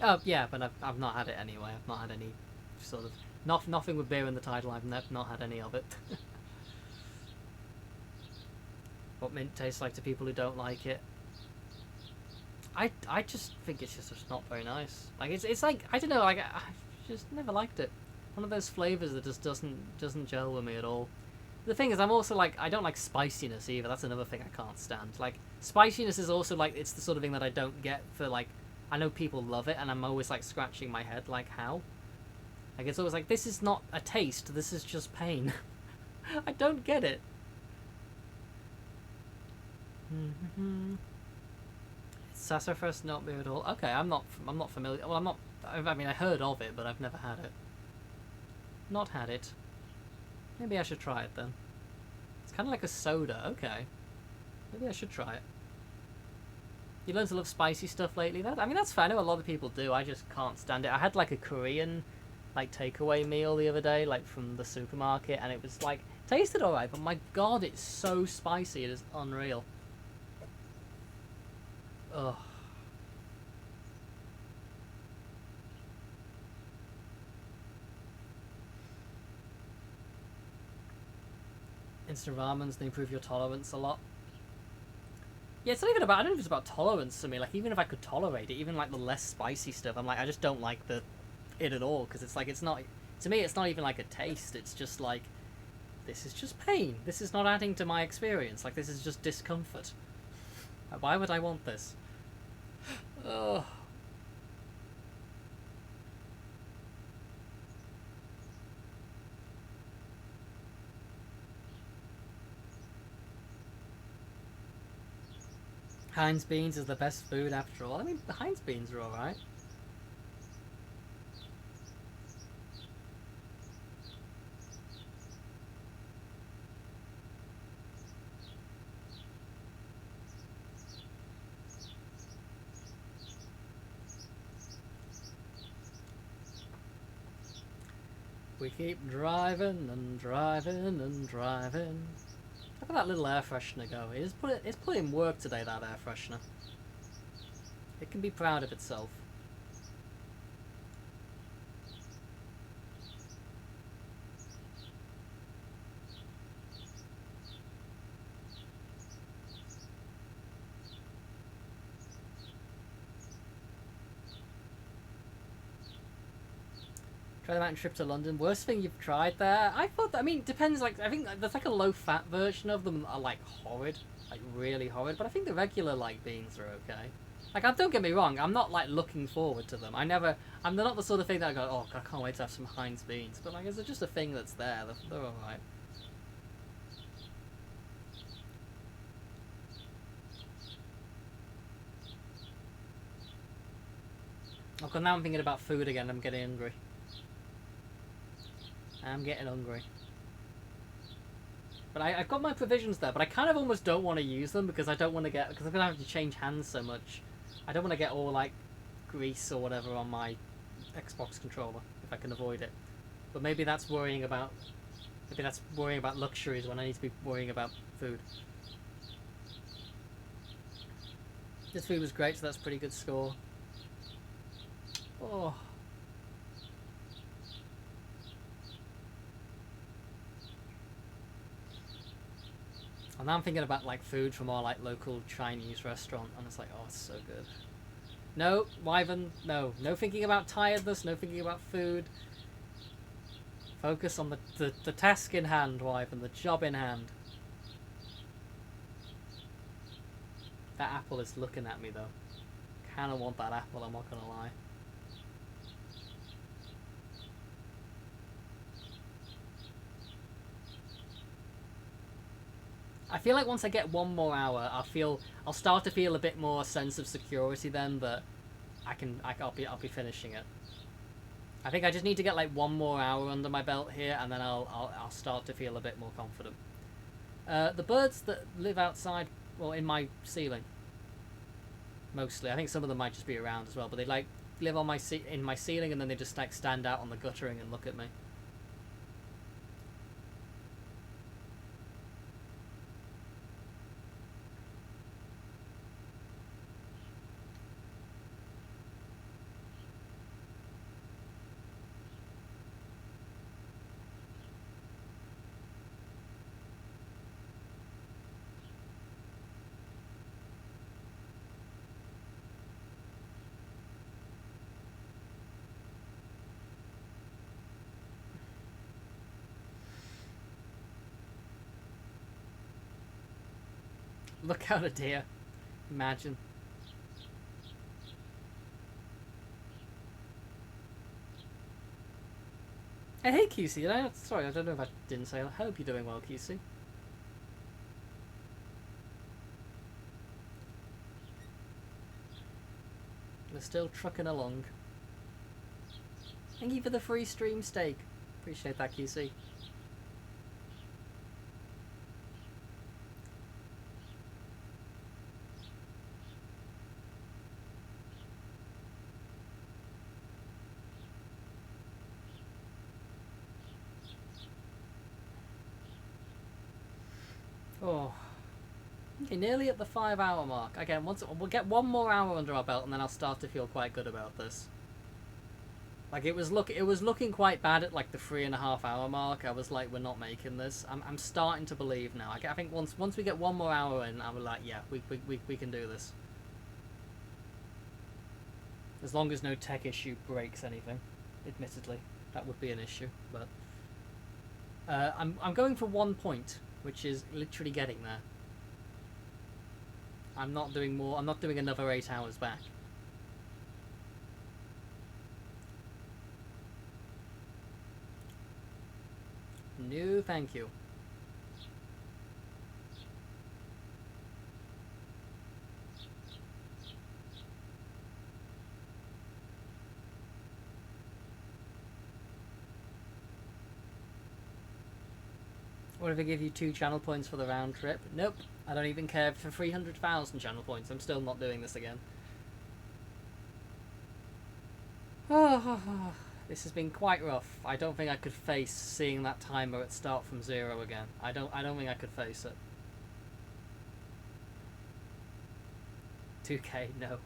Speaker 1: Oh, yeah, but I've not had it anyway. I've not had any sort of... Nothing with beer in the title, I've not had any of it. What mint tastes like to people who don't like it. I just think it's just not very nice. Like, it's like, I don't know, like, I just never liked it. One of those flavours that just doesn't gel with me at all. The thing is, I'm also like, I don't like spiciness either. That's another thing I can't stand. Like, spiciness is also like, it's the sort of thing that I don't get for like, I know people love it, and I'm always like scratching my head, like, how? Like, it's always like, this is not a taste, this is just pain. I don't get it. Sassafras not beer at all. Okay, I'm not familiar. Well, I'm not. I mean, I heard of it, but I've never had it. Not had it. Maybe I should try it then. It's kind of like a soda. Okay. Maybe I should try it. You learn to love spicy stuff lately. I mean, that's fair. I know a lot of people do. I just can't stand it. I had like a Korean, like, takeaway meal the other day, like from the supermarket, and it was like tasted alright, but my god, it's so spicy. It is unreal. Ugh. instant ramens, they improve your tolerance a lot. Yeah, it's not even about, I don't know if it's about tolerance to me. Like, even if I could tolerate it, even like the less spicy stuff, I'm like, I just don't like it at all, because it's like, it's not, to me, it's not even like a taste. It's just like, this is just pain. This is not adding to my experience. Like, this is just discomfort. Why would I want this? Ugh. Heinz beans is the best food after all. I mean, the Heinz beans are alright. We keep driving and driving and driving. Look at that little air freshener go. It's put in work today, that air freshener. It can be proud of itself. Try the mountain trip to London. Worst thing you've tried there? I thought that, I mean, depends, like, I think there's like a low-fat version of them that are like horrid. Like, really horrid. But I think the regular, like, beans are okay. Like, don't get me wrong, I'm not, like, looking forward to them. I'm not the sort of thing that I go, oh, I can't wait to have some Heinz beans. But, like, it's just a thing that's there. They're alright. Oh, God, now I'm thinking about food again. I'm getting hungry. I'm getting hungry. But I've got my provisions there, but I kind of almost don't want to use them because I don't want to get, because I'm going to have to change hands so much. I don't want to get all, like, grease or whatever on my Xbox controller, if I can avoid it. But maybe that's worrying about luxuries when I need to be worrying about food. This food was great, so that's a pretty good score. Oh. And now I'm thinking about like food from our like local Chinese restaurant, and it's like, oh, it's so good. No, Wyvern, no thinking about tiredness, no thinking about food. Focus on the task in hand, Wyvern, the job in hand. That apple is looking at me though. Kinda want that apple, I'm not gonna lie. I feel like once I get one more hour, I'll start to feel a bit more sense of security then that I'll be finishing it. I think I just need to get like one more hour under my belt here, and then I'll start to feel a bit more confident. The birds that live outside, well, in my ceiling, mostly. I think some of them might just be around as well, but they like live on in my ceiling, and then they just like stand out on the guttering and look at me. Look out a deer. Imagine. Hey QC, sorry, I don't know if I didn't say. I hope you're doing well, QC. We're still trucking along. Thank you for the free stream steak. Appreciate that, QC. Oh. Okay, nearly at the 5-hour mark. Again, we'll get one more hour under our belt, and then I'll start to feel quite good about this. Like it was looking quite bad at like the 3.5 hour mark. I was like, we're not making this. I'm starting to believe now. I think once we get one more hour in, I'm like, yeah, we can do this. As long as no tech issue breaks anything. Admittedly, that would be an issue, but I'm going for 1 point, which is literally getting there. I'm not doing more. I'm not doing another 8 hours back. No, thank you. What if I give you 2 channel points for the round trip? Nope. I don't even care for 300,000 channel points. I'm still not doing this again. This has been quite rough. I don't think I could face seeing that timer at start from 0 again. I don't think I could face it. 2K, no.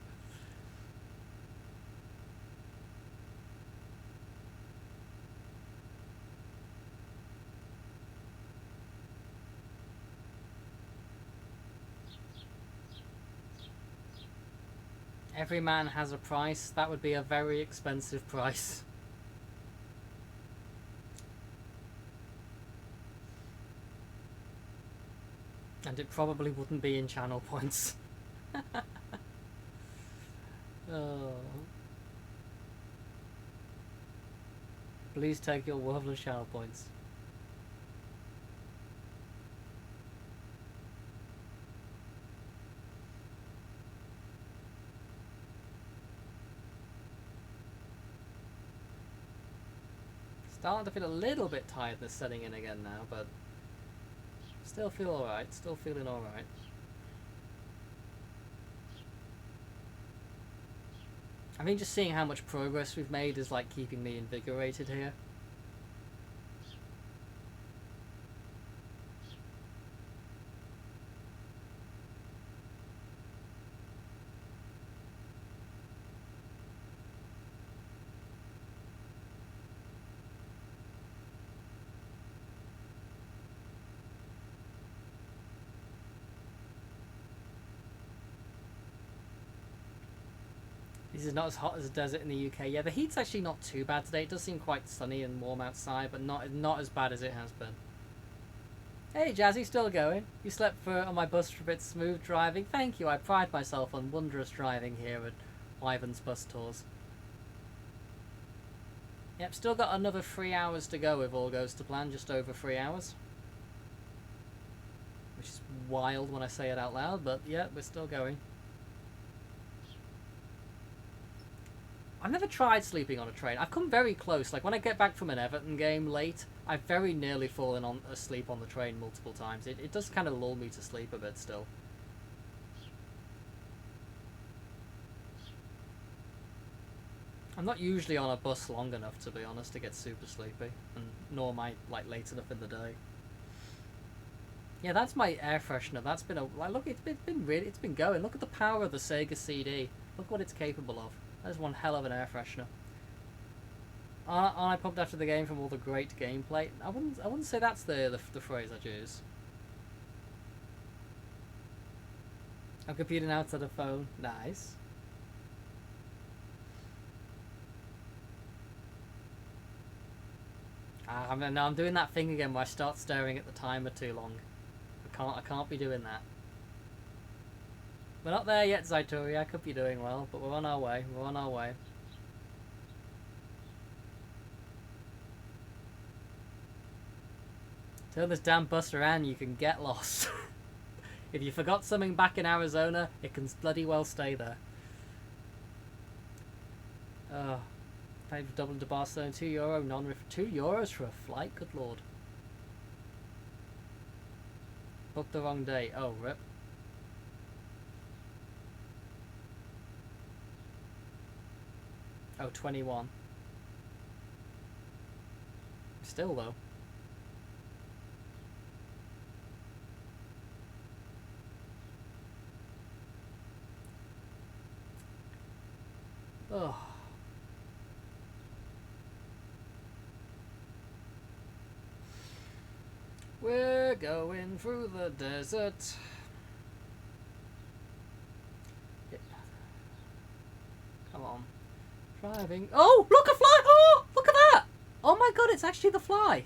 Speaker 1: Every man has a price. That would be a very expensive price. And it probably wouldn't be in channel points. Oh. Please take your worthless channel points. Starting to feel a little bit tired this setting in again now, but still feel alright, still feeling alright. I think just seeing how much progress we've made is like keeping me invigorated here. This is not as hot as a desert in the UK. Yeah, the heat's actually not too bad today. It does seem quite sunny and warm outside, but not as bad as it has been. Hey, Jazzy, still going? You slept on my bus for a bit smooth driving. Thank you. I pride myself on wondrous driving here at Wyvern's Bus Tours. Yep, still got another 3 hours to go if all goes to plan. Just over 3 hours. Which is wild when I say it out loud, but yeah, we're still going. I've never tried sleeping on a train. I've come very close. Like when I get back from an Everton game late, I've very nearly fallen asleep on the train multiple times. It does kind of lull me to sleep a bit still. I'm not usually on a bus long enough, to be honest, to get super sleepy, and nor am I like late enough in the day. Yeah, that's my air freshener. That's been look. It's been going. Look at the power of the Sega CD. Look what it's capable of. That is one hell of an air freshener. Aren't I pumped after the game from all the great gameplay? I wouldn't say that's the phrase I'd use. I'm computing outside a phone. Nice. I'm doing that thing again where I start staring at the timer too long. I can't be doing that. We're not there yet, Zaitori. I could be doing well, but we're on our way. We're on our way. Turn this damn bus around, you can get lost. If you forgot something back in Arizona, it can bloody well stay there. Paid for Dublin to Barcelona, €2, €2 for a flight? Good lord. Booked the wrong day. Oh, rip. Oh, 21. Still, though. Oh. We're going through the desert. Yeah. Come on. Driving. Oh, look, a fly! Oh, look at that! Oh my god, it's actually the fly.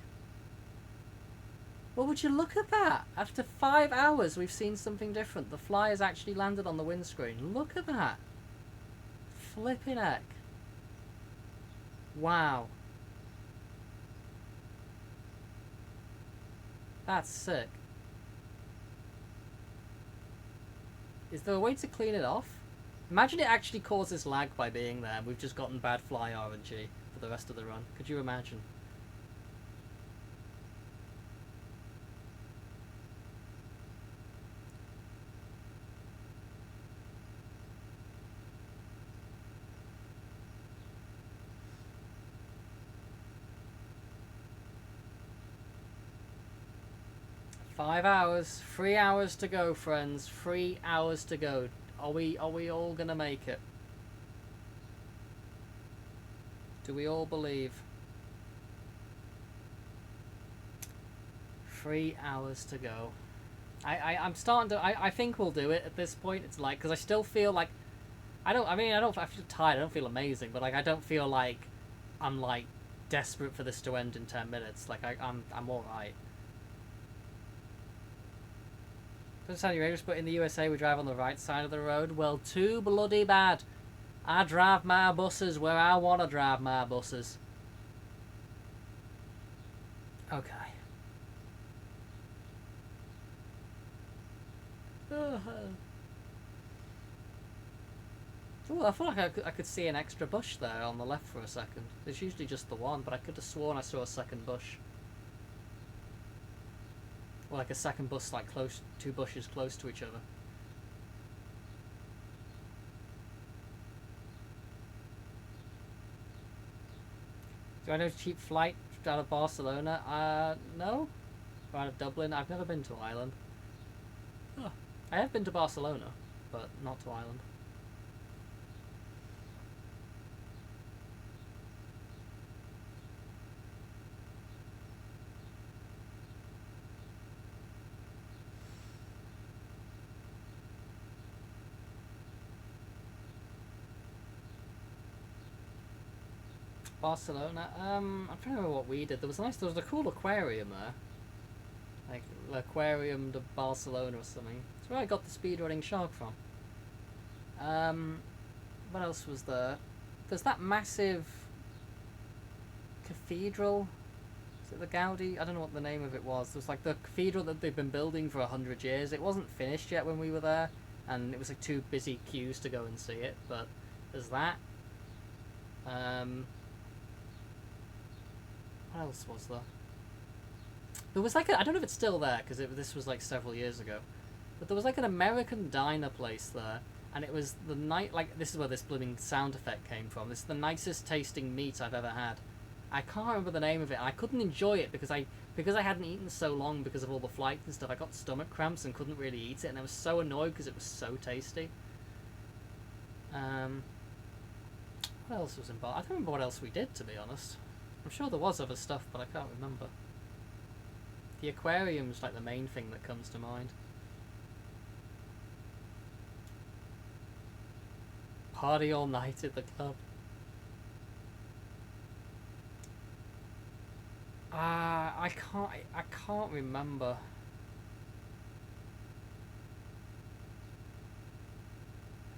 Speaker 1: Well, would you look at that? After 5 hours, we've seen something different. The fly has actually landed on the windscreen. Look at that. Flipping heck. Wow. That's sick. Is there a way to clean it off? Imagine it actually causes lag by being there and we've just gotten bad fly RNG for the rest of the run. Could you imagine? Five hours, 3 hours to go, friends. 3 hours to go. Are we all gonna make it? Do we all believe? 3 hours to go. I'm starting to. I think we'll do it at this point. It's like, because I still feel like I feel tired. I don't feel amazing, but like I don't feel like I'm like desperate for this to end in 10 minutes. Like I'm all right. Doesn't sound outrageous, but in the USA we drive on the right side of the road. Well, too bloody bad. I drive my buses where I want to drive my buses. Okay. Oh, I feel like I could see an extra bush there on the left for a second. There's usually just the one, but I could have sworn I saw a second bush. Or like a second bush, like close, two bushes close to each other. Do I know cheap flight out of Barcelona? No. Or out of Dublin? I've never been to Ireland. Oh. I have been to Barcelona, but not to Ireland. Barcelona. I'm trying to remember what we did. There was a cool aquarium there. Like Aquarium de Barcelona or something. That's where I got the speedrunning shark from. What else was there? There's that massive cathedral. Is it the Gaudi? I don't know what the name of it was. There's like the cathedral that they've been building for 100 years. It wasn't finished yet when we were there, and it was like too busy queues to go and see it. But there's that. What else was there? There was like I don't know if it's still there because this was like several years ago, but there was like an American diner place there, and it was the night like this is where this blooming sound effect came from. This is the nicest tasting meat I've ever had. I can't remember the name of it. And I couldn't enjoy it because I hadn't eaten so long because of all the flights and stuff. I got stomach cramps and couldn't really eat it, and I was so annoyed because it was so tasty. What else was in Bar? I don't remember what else we did, to be honest. I'm sure there was other stuff, but I can't remember. The aquarium's like the main thing that comes to mind. Party all night at the club. I can't remember.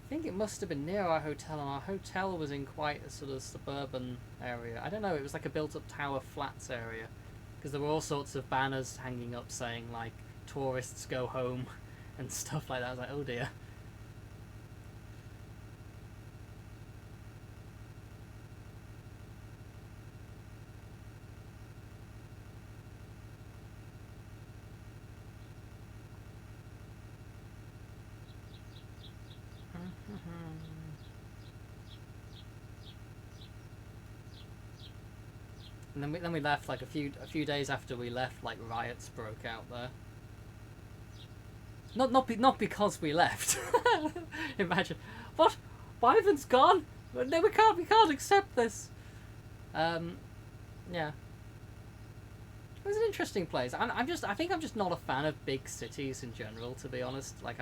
Speaker 1: I think it must have been near our hotel, and our hotel was in quite a sort of suburban area. I don't know, it was like a built-up tower flats area. Because there were all sorts of banners hanging up saying, like, tourists go home and stuff like that. I was like, oh dear. And then we left like a few days after we left, like riots broke out there. Not because we left. Imagine, what? Ivan's gone? No, we can't accept this. Yeah. It was an interesting place. I think I'm just not a fan of big cities in general, to be honest. Like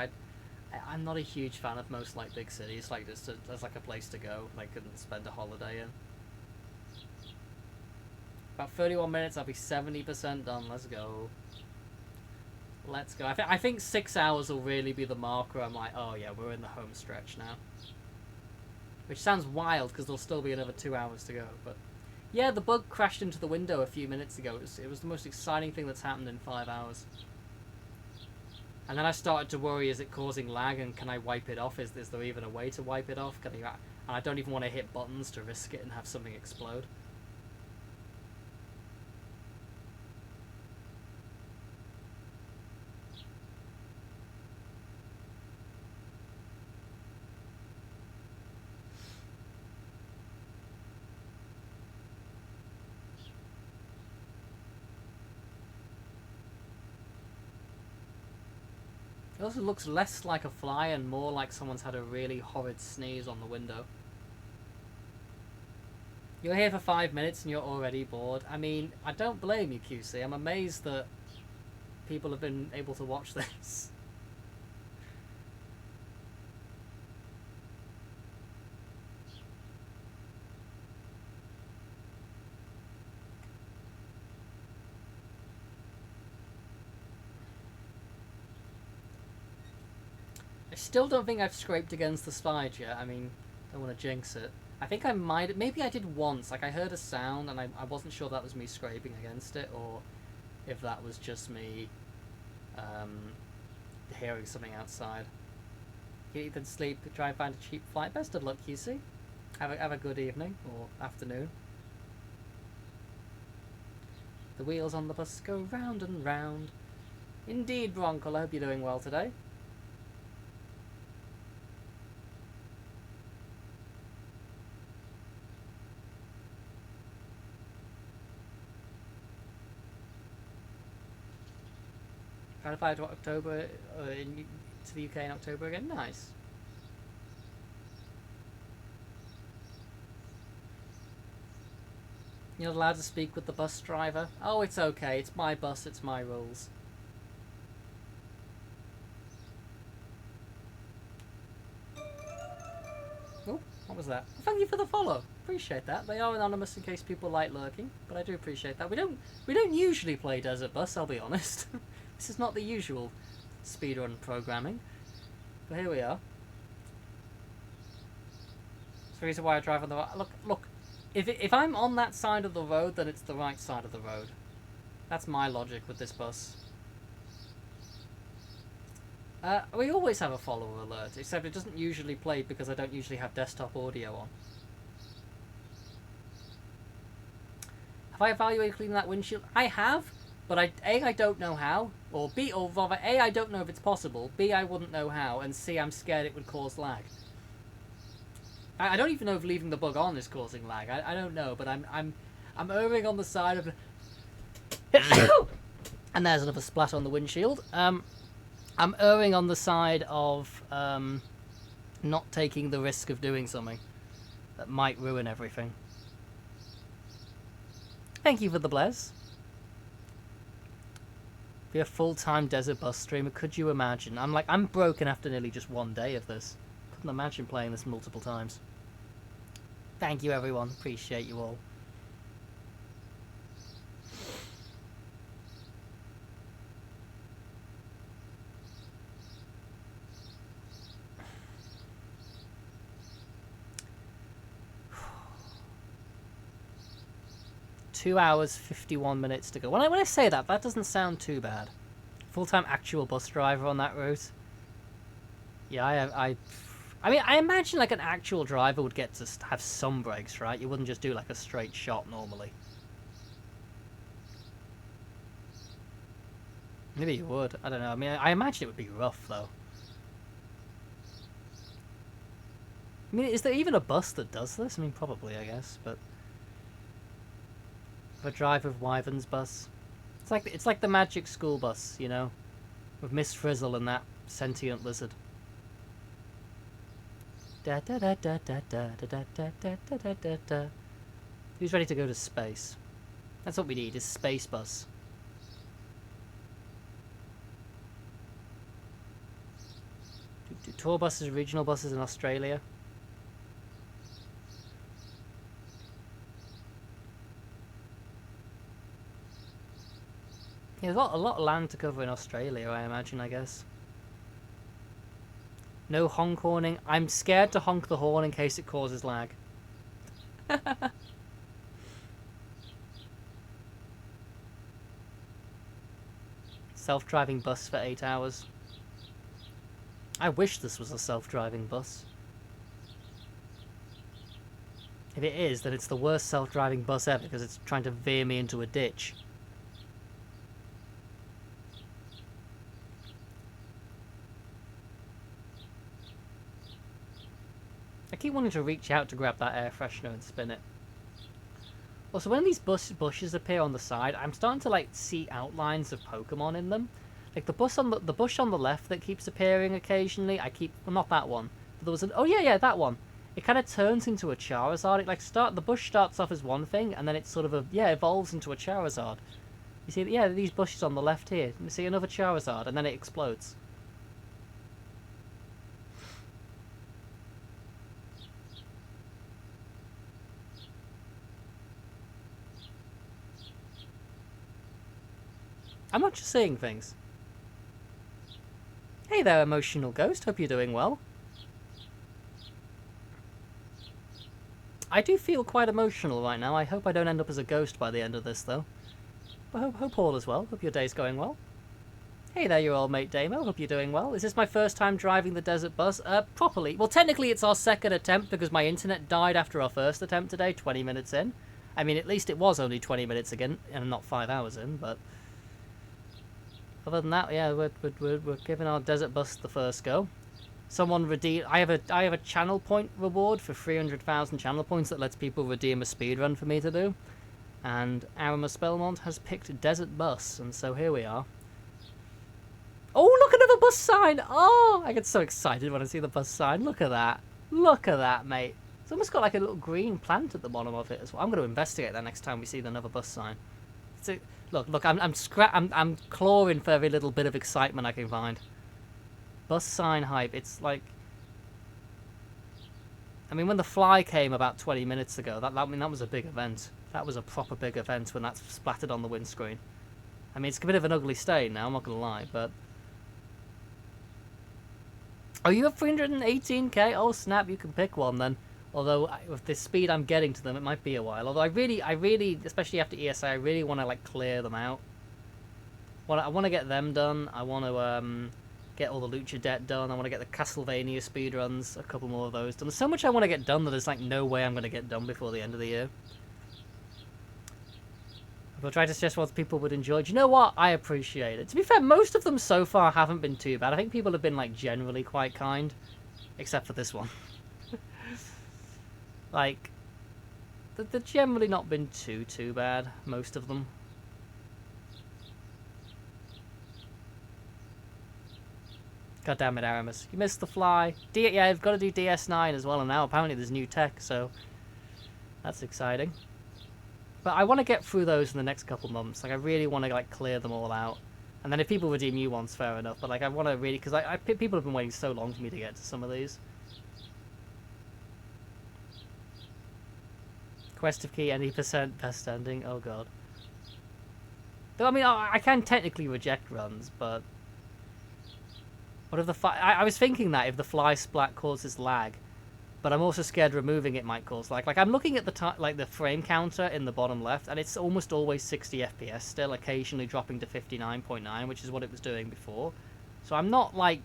Speaker 1: I'm not a huge fan of most like big cities, like just as like a place to go, like and spend a holiday in. About 31 minutes, I'll be 70% done. Let's go. Let's go. I think 6 hours will really be the marker. I'm like, oh yeah, we're in the home stretch now. Which sounds wild because there'll still be another 2 hours to go. But yeah, the bug crashed into the window a few minutes ago. It was the most exciting thing that's happened in 5 hours. And then I started to worry, is it causing lag and can I wipe it off? Is there even a way to wipe it off? And I don't even want to hit buttons to risk it and have something explode. It also looks less like a fly and more like someone's had a really horrid sneeze on the window. You're here for 5 minutes and you're already bored. I mean, I don't blame you, QC. I'm amazed that people have been able to watch this. I still don't think I've scraped against the slide yet. I mean, don't want to jinx it. I think I might... Maybe I did once. Like, I heard a sound and I wasn't sure that was me scraping against it or if that was just me hearing something outside. You eat and sleep, try and find a cheap flight. Best of luck, QC. Have a good evening or afternoon. The wheels on the bus go round and round. Indeed, Bronco. I hope you're doing well today. Trying to fly to October, to the UK in October again. Nice. You're not allowed to speak with the bus driver. Oh, it's okay. It's my bus. It's my rules. Oh, what was that? Thank you for the follow. Appreciate that. They are anonymous in case people like lurking, but I do appreciate that. We don't usually play Desert Bus. I'll be honest. This is not the usual speedrun programming, but here we are. It's the reason why I drive on the right. Look. If I'm on that side of the road, then it's the right side of the road. That's my logic with this bus. We always have a follower alert, except it doesn't usually play because I don't usually have desktop audio on. Have I evaluated cleaning that windshield? I have, but I don't know how, or rather, A, I don't know if it's possible, B, I wouldn't know how, and C, I'm scared it would cause lag. I don't even know if leaving the bug on is causing lag. I don't know, but I'm erring on the side of... And there's another splat on the windshield. I'm erring on the side of not taking the risk of doing something that might ruin everything. Thank you for the bless. Be a full-time desert bus streamer, could you imagine? I'm broken after nearly just one day of this. Couldn't imagine playing this multiple times. Thank you, everyone. Appreciate you all. Two hours, 51 minutes to go. When I say that, that doesn't sound too bad. Full-time actual bus driver on that route. Yeah, I mean, I imagine like an actual driver would get to have some brakes, right? You wouldn't just do like a straight shot normally. Maybe you would. I don't know. I mean, I imagine it would be rough, though. I mean, is there even a bus that does this? I mean, probably, I guess, but... A drive with Wyvern's bus. It's like the Magic School Bus, you know? With Miss Frizzle and that sentient lizard. Da da da da da da da da da da da da da. Who's ready to go to space? That's what we need, is Space Bus. tour buses, regional buses in Australia. Yeah, there's a lot of land to cover in Australia, I imagine, I guess. No honk horning. I'm scared to honk the horn in case it causes lag. Self-driving bus for 8 hours. I wish this was a self-driving bus. If it is, then it's the worst self-driving bus ever because it's trying to veer me into a ditch. I keep wanting to reach out to grab that air freshener and spin it. Also, when these bushes appear on the side, I'm starting to like see outlines of Pokemon in them. Like the bush on the left that keeps appearing occasionally. Well, not that one. But there was that one. It kind of turns into a Charizard. The bush starts off as one thing, and then it sort of evolves into a Charizard. You see, these bushes on the left here. You see another Charizard, and then it explodes. I'm not just seeing things. Hey there, emotional ghost. Hope you're doing well. I do feel quite emotional right now. I hope I don't end up as a ghost by the end of this, though. But hope all is well. Hope your day's going well. Hey there, your old mate Damo. Hope you're doing well. Is this my first time driving the desert bus? Properly. Well, technically it's our second attempt because my internet died after our first attempt today, 20 minutes in. I mean, at least it was only 20 minutes again, and not 5 hours in, but... Other than that, yeah, we're giving our desert bus the first go. Someone redeem. I have a channel point reward for 300,000 channel points that lets people redeem a speedrun for me to do. And Aramis Belmont has picked desert bus, and so here we are. Oh, look, another bus sign! Oh, I get so excited when I see the bus sign. Look at that. Look at that, mate. It's almost got like a little green plant at the bottom of it as well. I'm going to investigate that next time we see another bus sign. Look, I'm clawing for every little bit of excitement I can find. Bus sign hype, it's like... I mean, when the fly came about 20 minutes ago, that was a big event. That was a proper big event when that splattered on the windscreen. I mean, it's a bit of an ugly stain now, I'm not going to lie, but... Oh, you have 318k? Oh, snap, you can pick one then. Although, with the speed I'm getting to them, it might be a while. Although I really, especially after ESA, I really want to, like, clear them out. I want to get them done. I want to, get all the Lucha Debt done. I want to get the Castlevania speedruns, a couple more of those done. There's so much I want to get done that there's, like, no way I'm going to get done before the end of the year. I'll try to suggest what people would enjoy. Do you know what? I appreciate it. To be fair, most of them so far haven't been too bad. I think people have been, like, generally quite kind. Except for this one. Like, they've generally not been too bad, most of them. God damn it, Aramis. You missed the fly. Yeah, I've got to do DS9 as well, and now apparently there's new tech, so that's exciting. But I want to get through those in the next couple months. Like, I really want to, like, clear them all out. And then if people redeem new ones, fair enough. But, like, I want to really... Because people have been waiting so long for me to get to some of these. Quest of key, any % best ending. Oh god. Though I mean, I can technically reject runs, but what if the I was thinking that if the fly splat causes lag, but I'm also scared removing it might cause lag. Like I'm looking at the frame counter in the bottom left, and it's almost always 60 FPS still, occasionally dropping to 59.9, which is what it was doing before. So I'm not like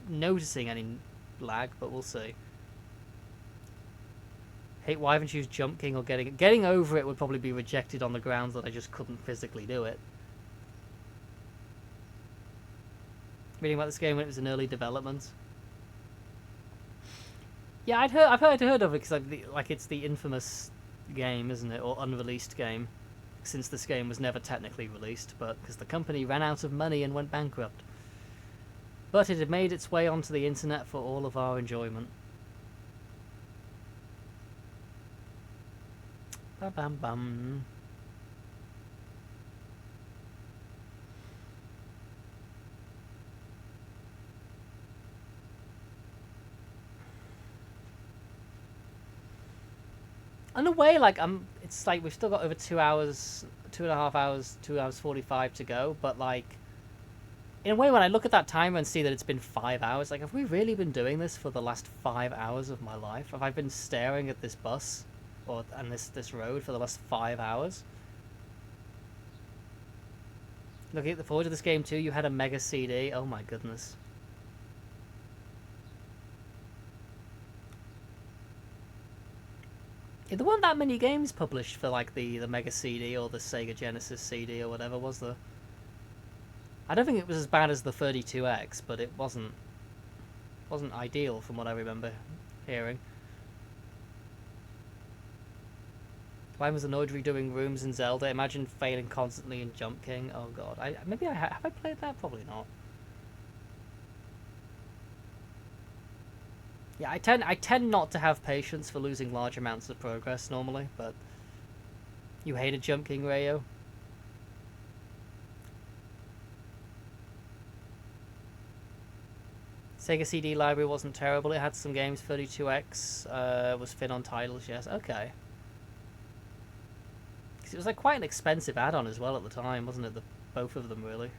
Speaker 1: noticing any lag, but we'll see. Hate why haven't you used Jump King or getting over it would probably be rejected on the grounds that I just couldn't physically do it. Reading about this game when it was in early development. Yeah, I've heard of it because like it's the infamous game, isn't it, or unreleased game, since this game was never technically released, but because the company ran out of money and went bankrupt. But it had made its way onto the internet for all of our enjoyment. Ba bam bam. in a way, like it's like we've still got over 2 hours, 2.5 hours, 2 hours 45 to go. But like, in a way, when I look at that timer and see that it's been 5 hours, like, have we really been doing this for the last 5 hours of my life? Have I been staring at this bus, and this road for the last 5 hours? Looking at the forward of this game too, you had a mega CD. Oh my goodness. Yeah, there weren't that many games published for like the Mega CD or the Sega Genesis CD or whatever, was there? I don't think it was as bad as the 32X, but it wasn't ideal from what I remember hearing. Why was annoyed redoing rooms in Zelda? Imagine failing constantly in Jump King. Oh god, have I played that? Probably not. Yeah, I tend not to have patience for losing large amounts of progress normally, but you hated Jump King, Rayo. Sega CD library wasn't terrible. It had some games. 32X was thin on titles. Yes, okay. Because it was like quite an expensive add-on as well at the time, wasn't it? Both of them really.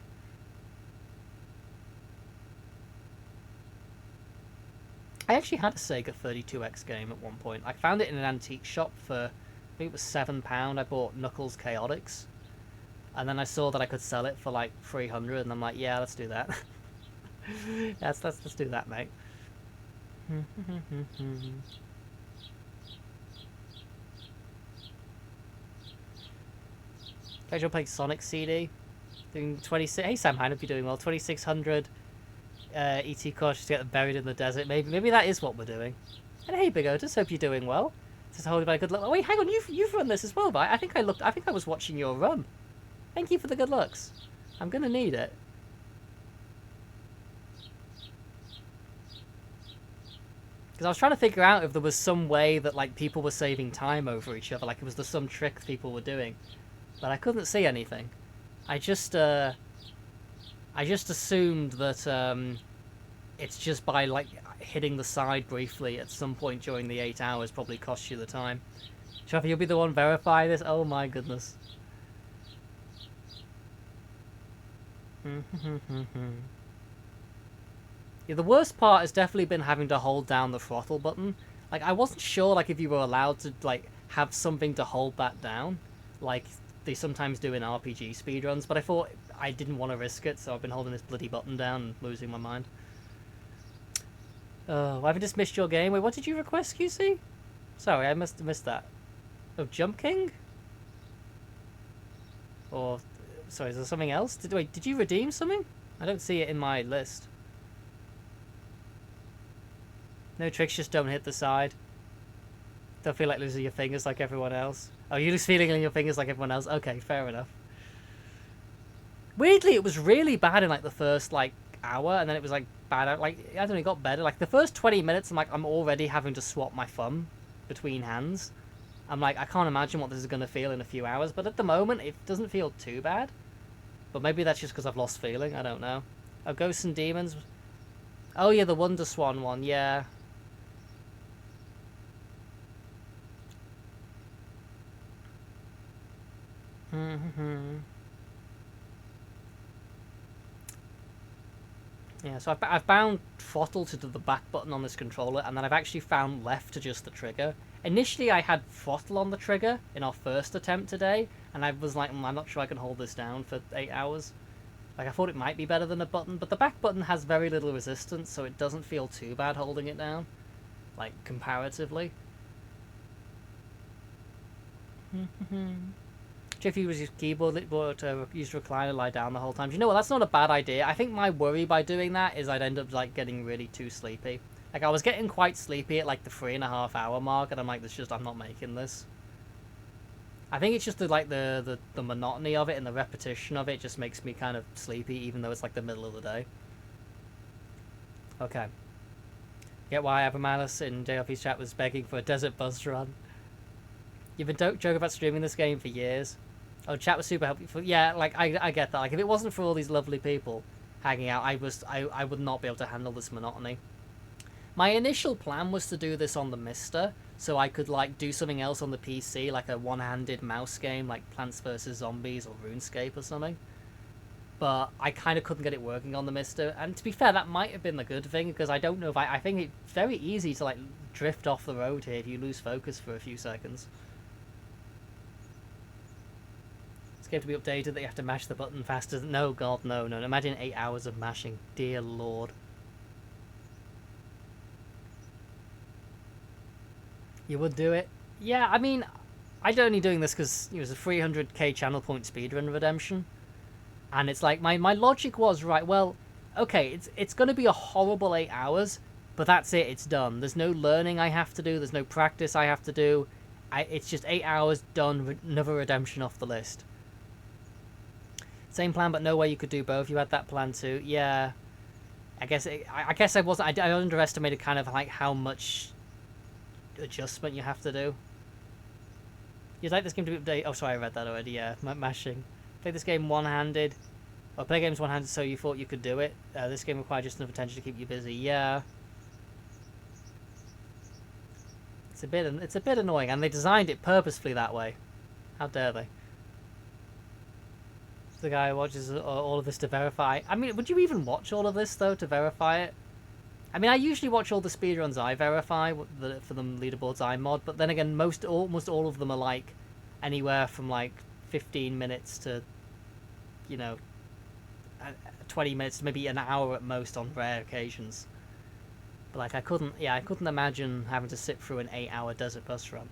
Speaker 1: I actually had a Sega 32X game at one point. I found it in an antique shop for, I think it was £7. I bought Knuckles Chaotix. And then I saw that I could sell it for like 300, and I'm like, yeah, let's do that. let's do that, mate. Casual playing Sonic CD. Doing 26. Hey Sam, I hope you're doing well. 2600 ET course to get buried in the desert. Maybe that is what we're doing. And hey Big Otis, hope you're doing well. Just holding by good luck. Oh wait, hang on, you've run this as well, but I think I was watching your run. Thank you for the good looks. I'm gonna need it. Because I was trying to figure out if there was some way that like people were saving time over each other, like it was there some trick people were doing, but I couldn't see anything. I just assumed that it's just by like hitting the side briefly at some point during the 8 hours probably costs you the time. Trevor, you'll be the one verify this. Oh my goodness. Yeah, the worst part has definitely been having to hold down the throttle button. Like, I wasn't sure, like, if you were allowed to, like, have something to hold that down, like they sometimes do in RPG speedruns, but I thought I didn't want to risk it, so I've been holding this bloody button down and losing my mind. Oh, I haven't dismissed your game. Wait, what did you request, QC? Sorry, I must have missed that. Oh, Jump King? Or, sorry, is there something else? Did you redeem something? I don't see it in my list. No tricks, just don't hit the side. Don't feel like losing your fingers like everyone else. Oh, you lose feeling in your fingers like everyone else? Okay, fair enough. Weirdly, it was really bad in like the first like hour, and then it was like bad. Like, I don't know, it got better. Like the first 20 minutes, I'm already having to swap my thumb between hands. I'm like, I can't imagine what this is going to feel in a few hours, but at the moment, it doesn't feel too bad. But maybe that's just because I've lost feeling, I don't know. Oh, Ghosts and Demons. Oh yeah, the Wonder Swan one, yeah. Yeah, so I've bound throttle to the back button on this controller, and then I've actually found left to just the trigger. Initially, I had throttle on the trigger in our first attempt today, and I was like, I'm not sure I can hold this down for 8 hours. Like, I thought it might be better than a button, but the back button has very little resistance, so it doesn't feel too bad holding it down, like, comparatively. If you use your keyboard, use recliner, lie down the whole time. Do you know what? That's not a bad idea. I think my worry by doing that is I'd end up like getting really too sleepy. Like I was getting quite sleepy at like the 3.5 hour mark, and I'm like, I'm not making this. I think it's just the monotony of it and the repetition of it just makes me kind of sleepy, even though it's like the middle of the day. Okay. Get why Abramalis in JRP's chat was begging for a desert bus run. You've been joking about streaming this game for years. Oh, chat was super helpful. Yeah, like I get that. Like if it wasn't for all these lovely people hanging out, I would not be able to handle this monotony. My initial plan was to do this on the Mister, so I could like do something else on the PC, like a one-handed mouse game, like Plants vs Zombies or RuneScape or something. But I kind of couldn't get it working on the Mister, and to be fair, that might have been the good thing, because I don't know if I think it's very easy to like drift off the road here if you lose focus for a few seconds. It's going to be updated that you have to mash the button faster. No, God, no. Imagine 8 hours of mashing. Dear Lord. You would do it? Yeah, I mean, I'm only doing this because it was a 300k channel point speedrun redemption. And it's like, my logic was, right, well, okay, it's going to be a horrible 8 hours, but that's it, it's done. There's no learning I have to do, there's no practice I have to do. It's just 8 hours, done, another redemption off the list. Same plan, but no way you could do both. You had that plan too. Yeah. I guess I wasn't, I underestimated kind of like how much adjustment you have to do. You'd like this game to be updated. Oh, sorry, I read that already. Yeah, mashing. Play this game one-handed. Well, play games one-handed, so you thought you could do it. This game required just enough attention to keep you busy. Yeah. It's a bit annoying, and they designed it purposefully that way. How dare they? The guy who watches all of this to verify. I mean, would you even watch all of this though to verify it? I mean, I usually watch all the speedruns I verify for the leaderboards I mod, but then again, almost all of them are like anywhere from like 15 minutes to, you know, 20 minutes, maybe an hour at most on rare occasions. But like I couldn't imagine having to sit through an 8-hour desert bus run.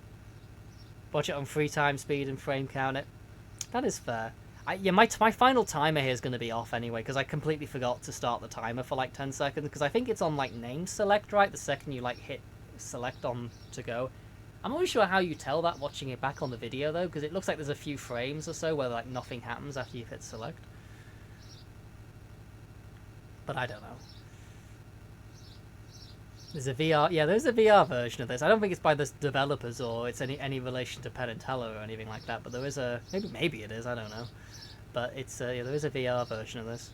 Speaker 1: Watch it on 3 times speed and frame count it. That is fair. Yeah, my final timer here is going to be off anyway, because I completely forgot to start the timer for like 10 seconds, because I think it's on like name select, right? The second you like hit select on to go. I'm not really sure how you tell that watching it back on the video though, because it looks like there's a few frames or so where like nothing happens after you've hit select. But I don't know. There's a VR, yeah, there's a VR version of this. I don't think it's by the developers or it's any relation to Penn and Teller or anything like that, but there is a, maybe it is, I don't know. But it's, yeah, there is a VR version of this.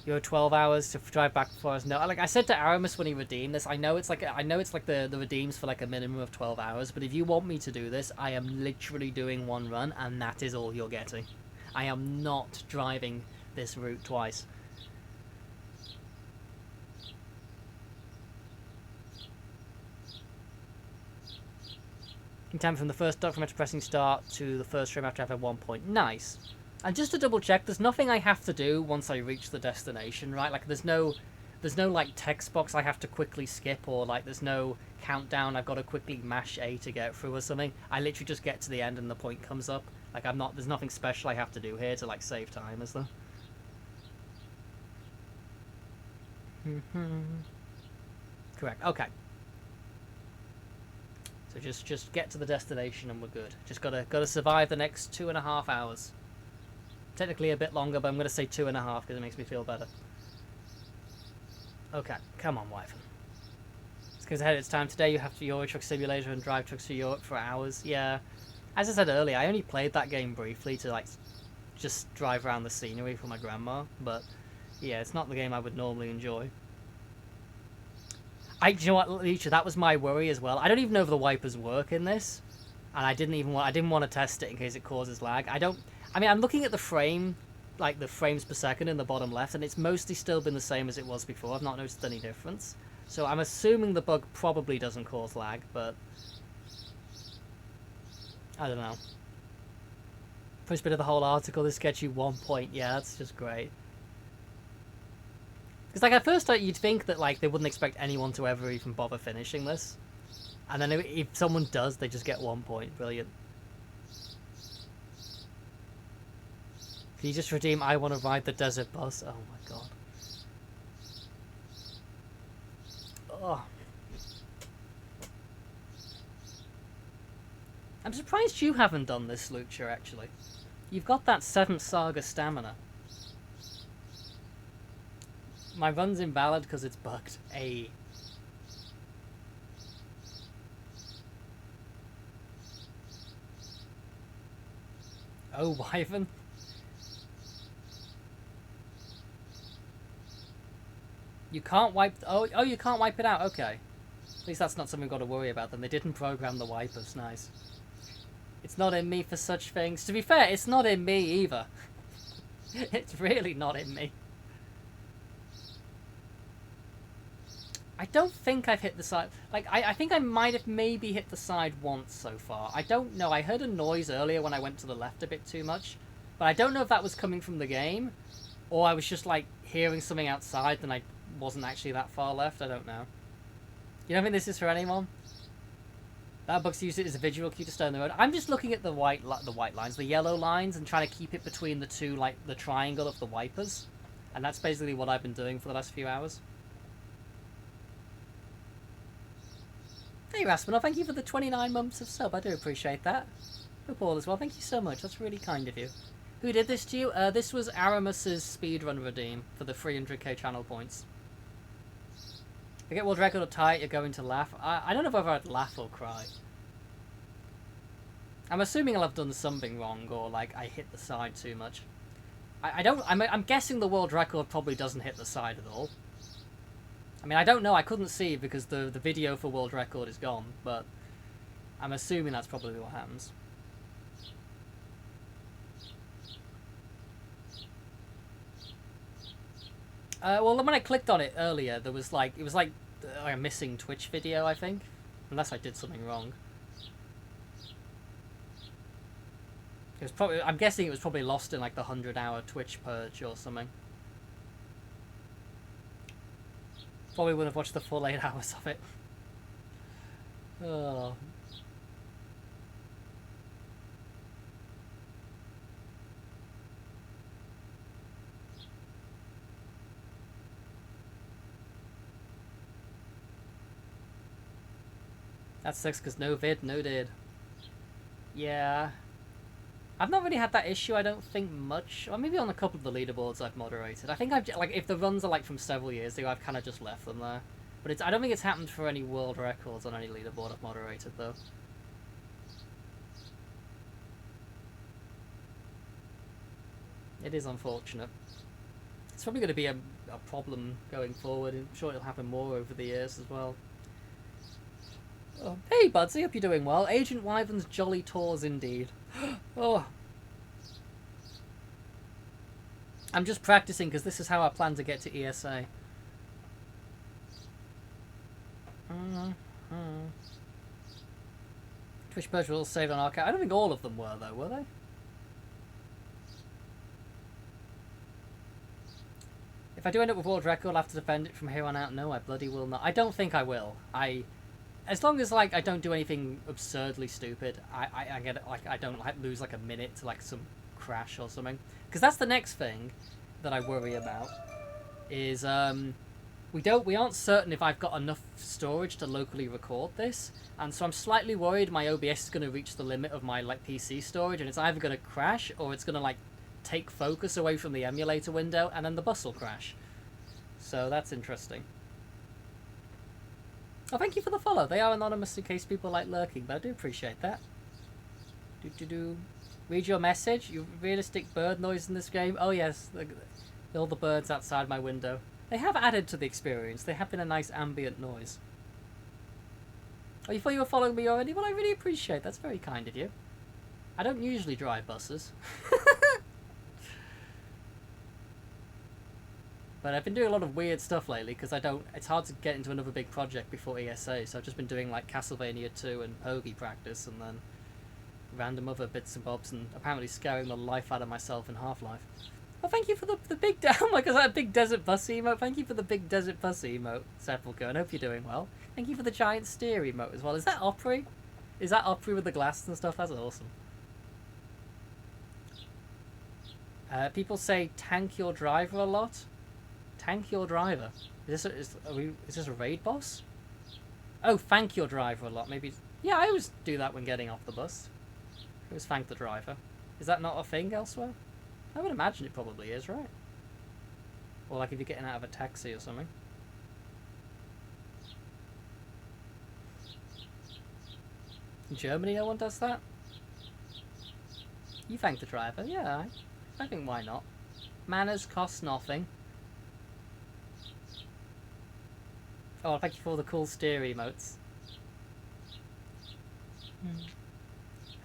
Speaker 1: You're 12 hours to drive back before us. No, like I said to Aramis when he redeemed this, I know it's like the redeems for like a minimum of 12 hours, but if you want me to do this, I am literally doing one run, and that is all you're getting. I am not driving this route twice. Time from the first document pressing start to the first frame after I've had 1 point. Nice. And just to double check, there's nothing I have to do once I reach the destination, right? Like there's no like text box I have to quickly skip, or like there's no countdown I've got to quickly mash A to get through or something. I literally just get to the end and the point comes up. Like there's nothing special I have to do here to like save time, is there? Correct. Okay. So just get to the destination and we're good. Just gotta survive the next 2.5 hours. Technically a bit longer, but I'm gonna say 2.5 because it makes me feel better. Okay, come on, Wyvern. Let's go ahead. It's time. Today you have to Euro Truck Simulator and drive trucks through Europe for hours. Yeah, as I said earlier, I only played that game briefly to like just drive around the scenery for my grandma. But yeah, it's not the game I would normally enjoy. You know what, Leecher, that was my worry as well. I don't even know if the wipers work in this, and I didn't want to test it in case it causes lag. I mean, I'm looking at the frame, like the frames per second in the bottom left, and it's mostly still been the same as it was before. I've not noticed any difference. So I'm assuming the bug probably doesn't cause lag, but I don't know. First bit of the whole article, this gets you 1 point. Yeah, that's just great. Because like at first you'd think that like they wouldn't expect anyone to ever even bother finishing this, and then if someone does, they just get 1 point. Brilliant. Can you just redeem I want to ride the desert bus? Oh my god. Oh. I'm surprised you haven't done this, Lucha, actually. You've got that 7th Saga stamina. My run's invalid because it's bugged. A. Oh, Wyvern. You can't wipe... Oh, you can't wipe it out. Okay. At least that's not something we've got to worry about. Then they didn't program the wipers. Nice. It's not in me for such things. To be fair, it's not in me either. It's really not in me. I don't think I've hit the side... Like, I think I might have maybe hit the side once so far. I don't know. I heard a noise earlier when I went to the left a bit too much. But I don't know if that was coming from the game, or I was just, like, hearing something outside and I wasn't actually that far left. I don't know. You don't think this is for anyone? That book's used it as a visual cue to stay on the road. I'm just looking at the white lines, the yellow lines, and trying to keep it between the two, like, the triangle of the wipers. And that's basically what I've been doing for the last few hours. Hey, Rasmus, thank you for the 29 months of sub. I do appreciate that. Hope all as well. Thank you so much. That's really kind of you. Who did this to you? This was Aramus's speedrun redeem for the 300k channel points. If you get world record or tie it, you're going to laugh. I don't know whether I'd laugh or cry. I'm assuming I'll have done something wrong, or like I hit the side too much. I'm guessing the world record probably doesn't hit the side at all. I mean, I don't know. I couldn't see because the video for world record is gone, but I'm assuming that's probably what happens. Well, when I clicked on it earlier, there was like, it was like a missing Twitch video, I think. Unless I did something wrong. It was probably, I'm guessing it was probably lost in like the 100-hour Twitch purge or something. Probably wouldn't have watched the full 8 hours of it. Oh. That sucks because no vid, no did. Yeah. I've not really had that issue, I don't think, much. Or maybe on a couple of the leaderboards I've moderated. I think I've, like, if the runs are, like, from several years ago, I've kind of just left them there. But it's, I don't think it's happened for any world records on any leaderboard I've moderated, though. It is unfortunate. It's probably going to be a problem going forward. I'm sure it'll happen more over the years as well. Oh, hey, Budsy, hope you're doing well. Agent Wyvern's jolly tours indeed. Oh. I'm just practicing because this is how I plan to get to ESA. Twitch purge rules saved on archive. I don't think all of them were, though, were they? If I do end up with world record, I'll have to defend it from here on out. No, I bloody will not. I don't think I will. As long as, like, I don't do anything absurdly stupid, I get it, like, I don't like lose like a minute to like some crash or something. Because that's the next thing that I worry about. Is we aren't certain if I've got enough storage to locally record this, and so I'm slightly worried my OBS is going to reach the limit of my like PC storage, and it's either going to crash or it's going to like take focus away from the emulator window, and then the bus will crash. So that's interesting. Oh, thank you for the follow. They are anonymous in case people like lurking, but I do appreciate that. Read your message. You realistic bird noise in this game. Oh yes, all the birds outside my window. They have added to the experience. They have been a nice ambient noise. Oh, you thought you were following me already? Well, I really appreciate. That's very kind of you. I don't usually drive buses. But I've been doing a lot of weird stuff lately because it's hard to get into another big project before ESA, so I've just been doing like Castlevania 2 and Pogi practice and then random other bits and bobs, and apparently scaring the life out of myself in Half-Life. Well, thank you for the big oh my god, is that a big desert bus emote? Thank you for the big desert bus emote, Sepulchre, and I hope you're doing well. Thank you for the giant steer emote as well. Is that Opry? Is that Opry with the glass and stuff? That's awesome. People say tank your driver a lot. Tank your driver. Is this a raid boss? Oh, thank your driver a lot. Maybe. Yeah, I always do that when getting off the bus. I always thank the driver. Is that not a thing elsewhere? I would imagine it probably is, right? Or like if you're getting out of a taxi or something. In Germany, no one does that. You thank the driver. Yeah, I think why not? Manners cost nothing. Oh, thank you for all the cool steer emotes.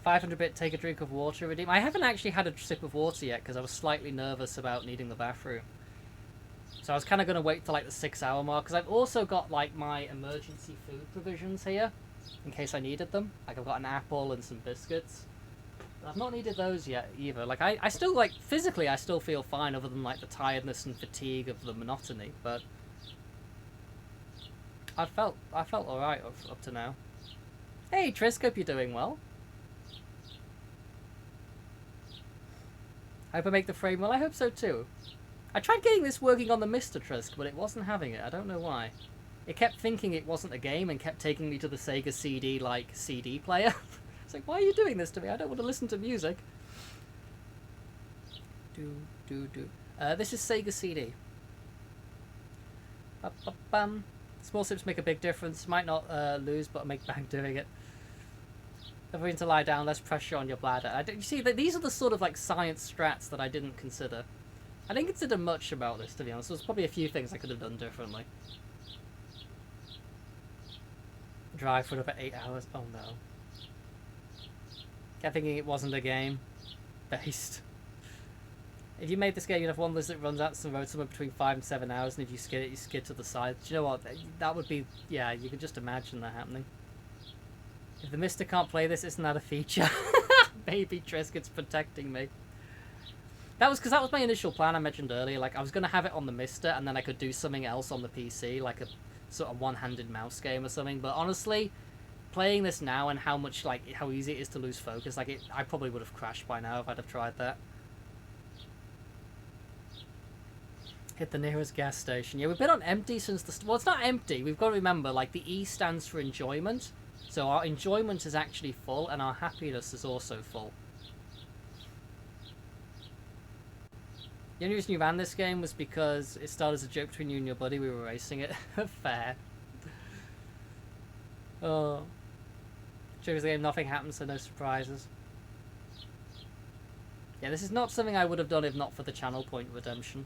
Speaker 1: 500-bit take a drink of water redeem. I haven't actually had a sip of water yet because I was slightly nervous about needing the bathroom. So I was kind of going to wait till like the 6-hour mark because I've also got like my emergency food provisions here in case I needed them. Like I've got an apple and some biscuits. I've not needed those yet either. Like I still like physically I still feel fine other than like the tiredness and fatigue of the monotony, but I felt alright up to now. Hey Trisk, hope you're doing well. I hope I make the frame well. I hope so too. I tried getting this working on the Mr. Trisk, but it wasn't having it. I don't know why. It kept thinking it wasn't a game and kept taking me to the Sega CD like CD player. It's like, why are you doing this to me? I don't want to listen to music. This is Sega CD. Ba-ba-bum. Small sips make a big difference. Might not lose, but make bank doing it. Avoiding to lie down, less pressure on your bladder. You see, these are the sort of like science strats that I didn't consider. I didn't consider much about this, to be honest. There's probably a few things I could have done differently. Drive for over 8 hours. Oh no. Kept thinking it wasn't a game. Based. If you made this game, you'd have one list that runs out some road somewhere between 5 and 7 hours, and if you skid it, you skid to the side. Do you know what? That would be... Yeah, you can just imagine that happening. If the Mister can't play this, isn't that a feature? Baby Trisk, it's protecting me. That was because that was my initial plan I mentioned earlier. Like, I was going to have it on the Mister, and then I could do something else on the PC, like a sort of one-handed mouse game or something. But honestly, playing this now and how much, like, how easy it is to lose focus, like, I probably would have crashed by now if I'd have tried that. Hit the nearest gas station. Yeah, we've been on empty since the... Well, it's not empty. We've got to remember, like, the E stands for enjoyment. So our enjoyment is actually full, and our happiness is also full. The only reason you ran this game was because it started as a joke between you and your buddy. We were racing it. Fair. Oh. Triggers the game, nothing happens, so no surprises. Yeah, this is not something I would have done if not for the channel point redemption.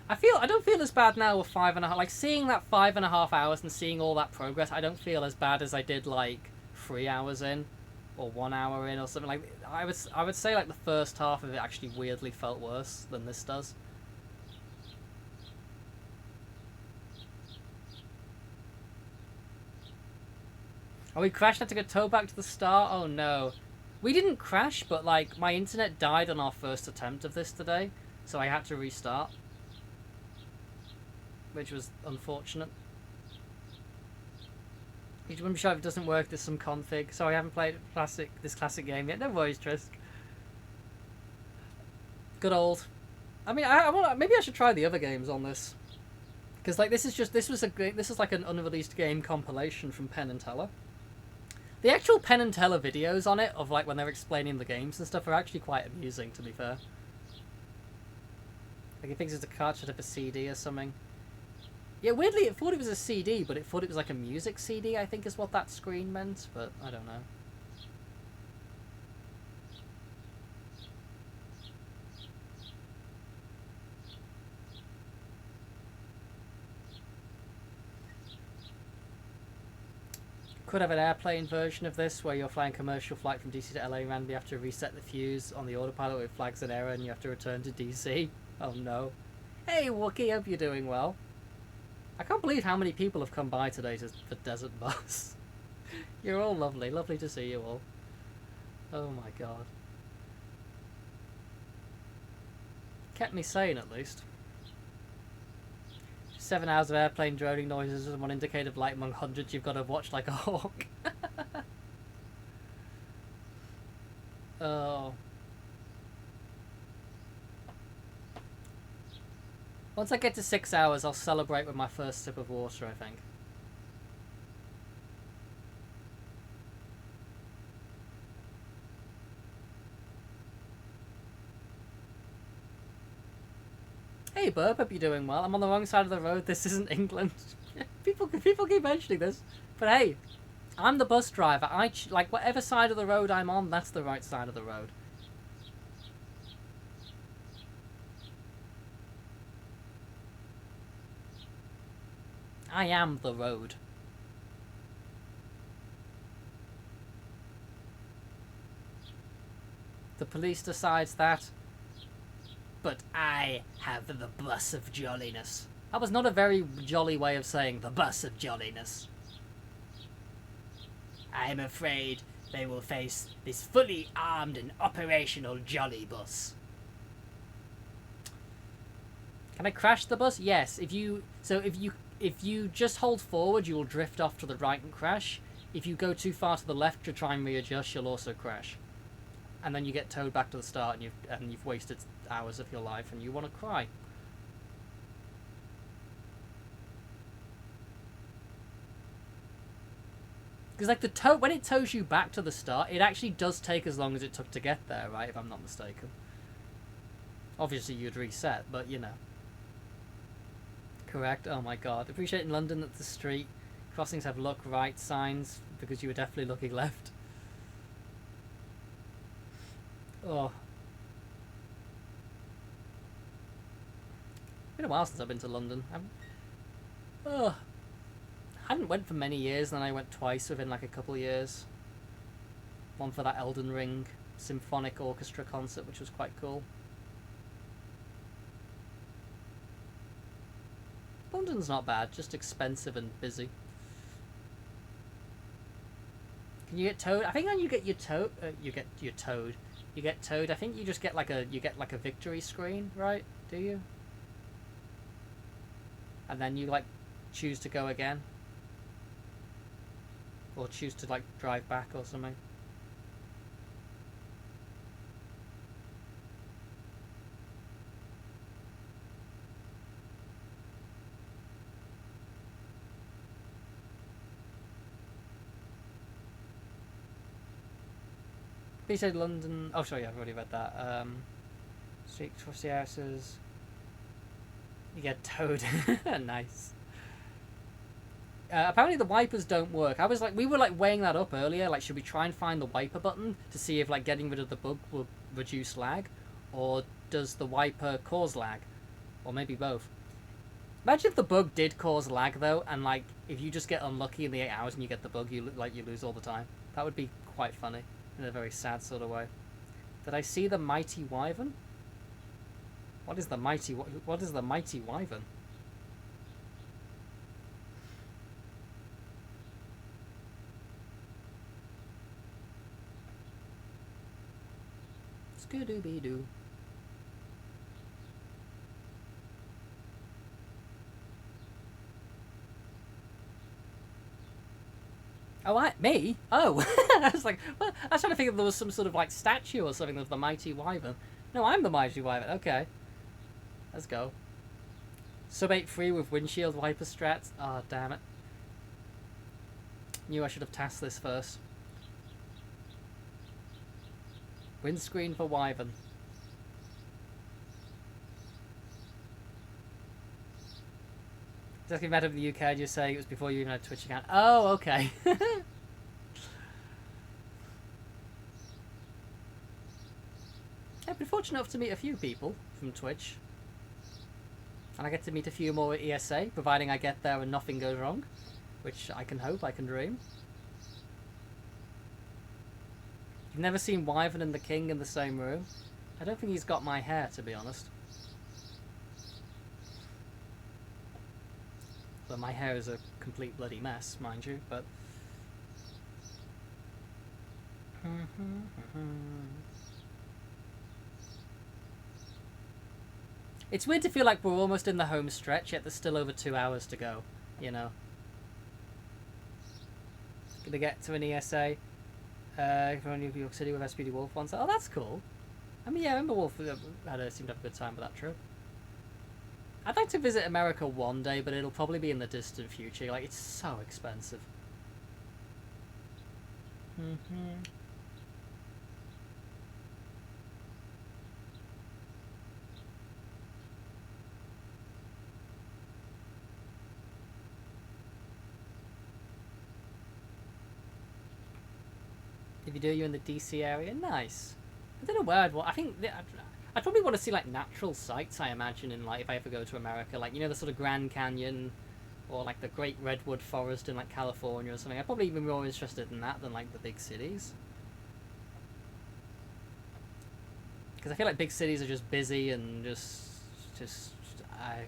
Speaker 1: I don't feel as bad now with 5.5, like seeing that 5.5 hours and seeing all that progress, I don't feel as bad as I did like 3 hours in, or 1 hour in or something. Like, I would say like the first half of it actually weirdly felt worse than this does. Oh, we crashed, had to go tow back to the start? Oh no. We didn't crash, but like my internet died on our first attempt of this today, so I had to restart. Which was unfortunate. You want to be sure if it doesn't work, there's some config. So I haven't played this classic game yet. No worries, Trisk. Good old. I mean, maybe I should try the other games on this, because like this is like an unreleased game compilation from Penn and Teller. The actual Penn and Teller videos on it of like when they're explaining the games and stuff are actually quite amusing, to be fair. Like he thinks it's a cartridge of a CD or something. Yeah, weirdly, it thought it was a CD, but it thought it was like a music CD, I think is what that screen meant, but I don't know. Could have an airplane version of this, where you're flying commercial flight from DC to LA and you have to reset the fuse on the autopilot where it flags an error and you have to return to DC. Oh no. Hey Wookie, hope you're doing well. I can't believe how many people have come by today for Desert Bus. You're all lovely. Lovely to see you all. Oh my god. Kept me sane, at least. 7 hours of airplane droning noises and one indicator of light among hundreds you've got to watch like a hawk. Oh. Once I get to 6 hours, I'll celebrate with my first sip of water, I think. Hey Burp, hope you're doing well. I'm on the wrong side of the road. This isn't England. people keep mentioning this. But hey, I'm the bus driver. Like whatever side of the road I'm on, that's the right side of the road. I am the road. The police decides that, but I have the bus of jolliness. That was not a very jolly way of saying the bus of jolliness. I'm afraid they will face this fully armed and operational jolly bus. Can I crash the bus? Yes. If you just hold forward, you will drift off to the right and crash. If you go too far to the left to try and readjust, you'll also crash. And then you get towed back to the start, and you've wasted hours of your life, and you want to cry. Because like when it tows you back to the start, it actually does take as long as it took to get there, right? If I'm not mistaken. Obviously, you'd reset, but you know. Correct. Oh my god. Appreciate in London that the street crossings have look right signs because you were definitely looking left. Oh. Been a while since I've been to London. I hadn't went for many years, then I went twice within like a couple of years. One for that Elden Ring symphonic orchestra concert, which was quite cool. London's not bad, just expensive and busy. Can you get towed? I think when you get your towed, you get towed. I think you just get like a victory screen, right? Do you? And then you like choose to go again, or choose to like drive back or something. He said London. Oh, sorry, I've already read that. Street across the houses. You get towed. Nice. Apparently the wipers don't work. We were like weighing that up earlier. Like, should we try and find the wiper button to see if like getting rid of the bug will reduce lag, or does the wiper cause lag, or maybe both? Imagine if the bug did cause lag though, and like if you just get unlucky in the 8 hours and you get the bug, you lose all the time. That would be quite funny. In a very sad sort of way. Did I see the mighty wyvern? What is the mighty wyvern? Skidooby-doo. Oh, me? Oh, I was like, what? I was trying to think if there was some sort of like statue or something of the mighty wyvern. No, I'm the mighty wyvern. Okay, let's go. Sub 8-free with windshield wiper strats. Oh, damn it! Knew I should have tasked this first. Windscreen for wyvern. Just getting mad in the UK, just saying it was before you even had a Twitch account. Oh, okay. I've been fortunate enough to meet a few people from Twitch. And I get to meet a few more at ESA, providing I get there and nothing goes wrong. Which I can hope, I can dream. You've never seen Wyvern and the King in the same room? I don't think he's got my hair, to be honest. But my hair is a complete bloody mess, mind you, but... It's weird to feel like we're almost in the home stretch, yet there's still over 2 hours to go, you know. Gonna get to an ESA. If only New York City with SPD Wolf once. Oh, that's cool. I mean, yeah, I remember Wolf seemed to have a good time with that trip. I'd like to visit America one day, but it'll probably be in the distant future. Like, it's so expensive. If you do, you're in the DC area. Nice. I don't know where I'd want. I think I'd probably want to see like natural sights. I imagine in like if I ever go to America, like you know the sort of Grand Canyon, or like the Great Redwood Forest in like California or something. I'd probably be more interested in that than like the big cities. Because I feel like big cities are just busy and just I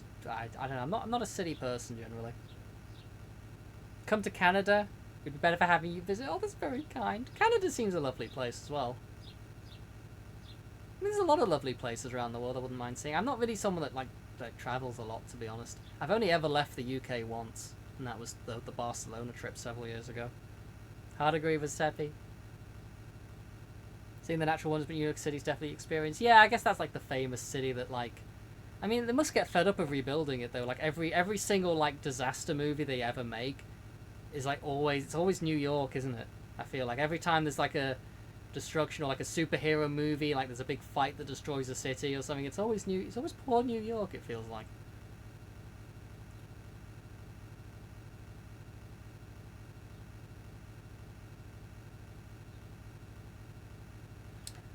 Speaker 1: don't know. I'm not a city person generally. Come to Canada. It'd be better for having you visit. Oh, that's very kind. Canada seems a lovely place as well. I mean, there's a lot of lovely places around the world I wouldn't mind seeing. I'm not really someone that travels a lot, to be honest. I've only ever left the UK once, and that was the Barcelona trip several years ago. Hard agree with Seppi. Seeing the natural wonders of New York City's definitely experience. Yeah, I guess that's like the famous city that like... I mean, they must get fed up of rebuilding it though. Like every single like disaster movie they ever make is like it's always New York, isn't it? I feel like every time there's like a destruction or like a superhero movie, like there's a big fight that destroys a city or something, it's always poor New York, it feels like.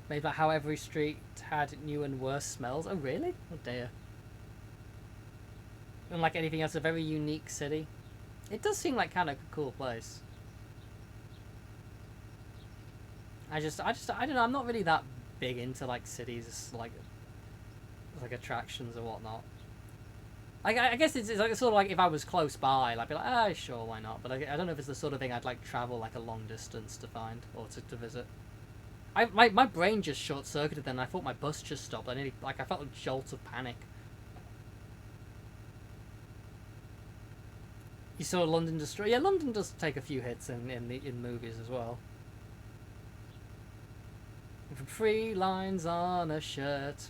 Speaker 1: Maybe about how every street had new and worse smells. Oh really? Oh dear. Unlike anything else, a very unique city. It does seem like kind of a cool place. I don't know. I'm not really that big into like cities, like attractions or whatnot. I guess it's like sort of like if I was close by, I'd be like, ah, sure, why not? But I don't know if it's the sort of thing I'd like travel like a long distance to find or to visit. My brain just short circuited then. I thought my bus just stopped. I felt a jolt of panic. You saw London destroy. Yeah, London does take a few hits in movies as well. From 3 lines on a shirt.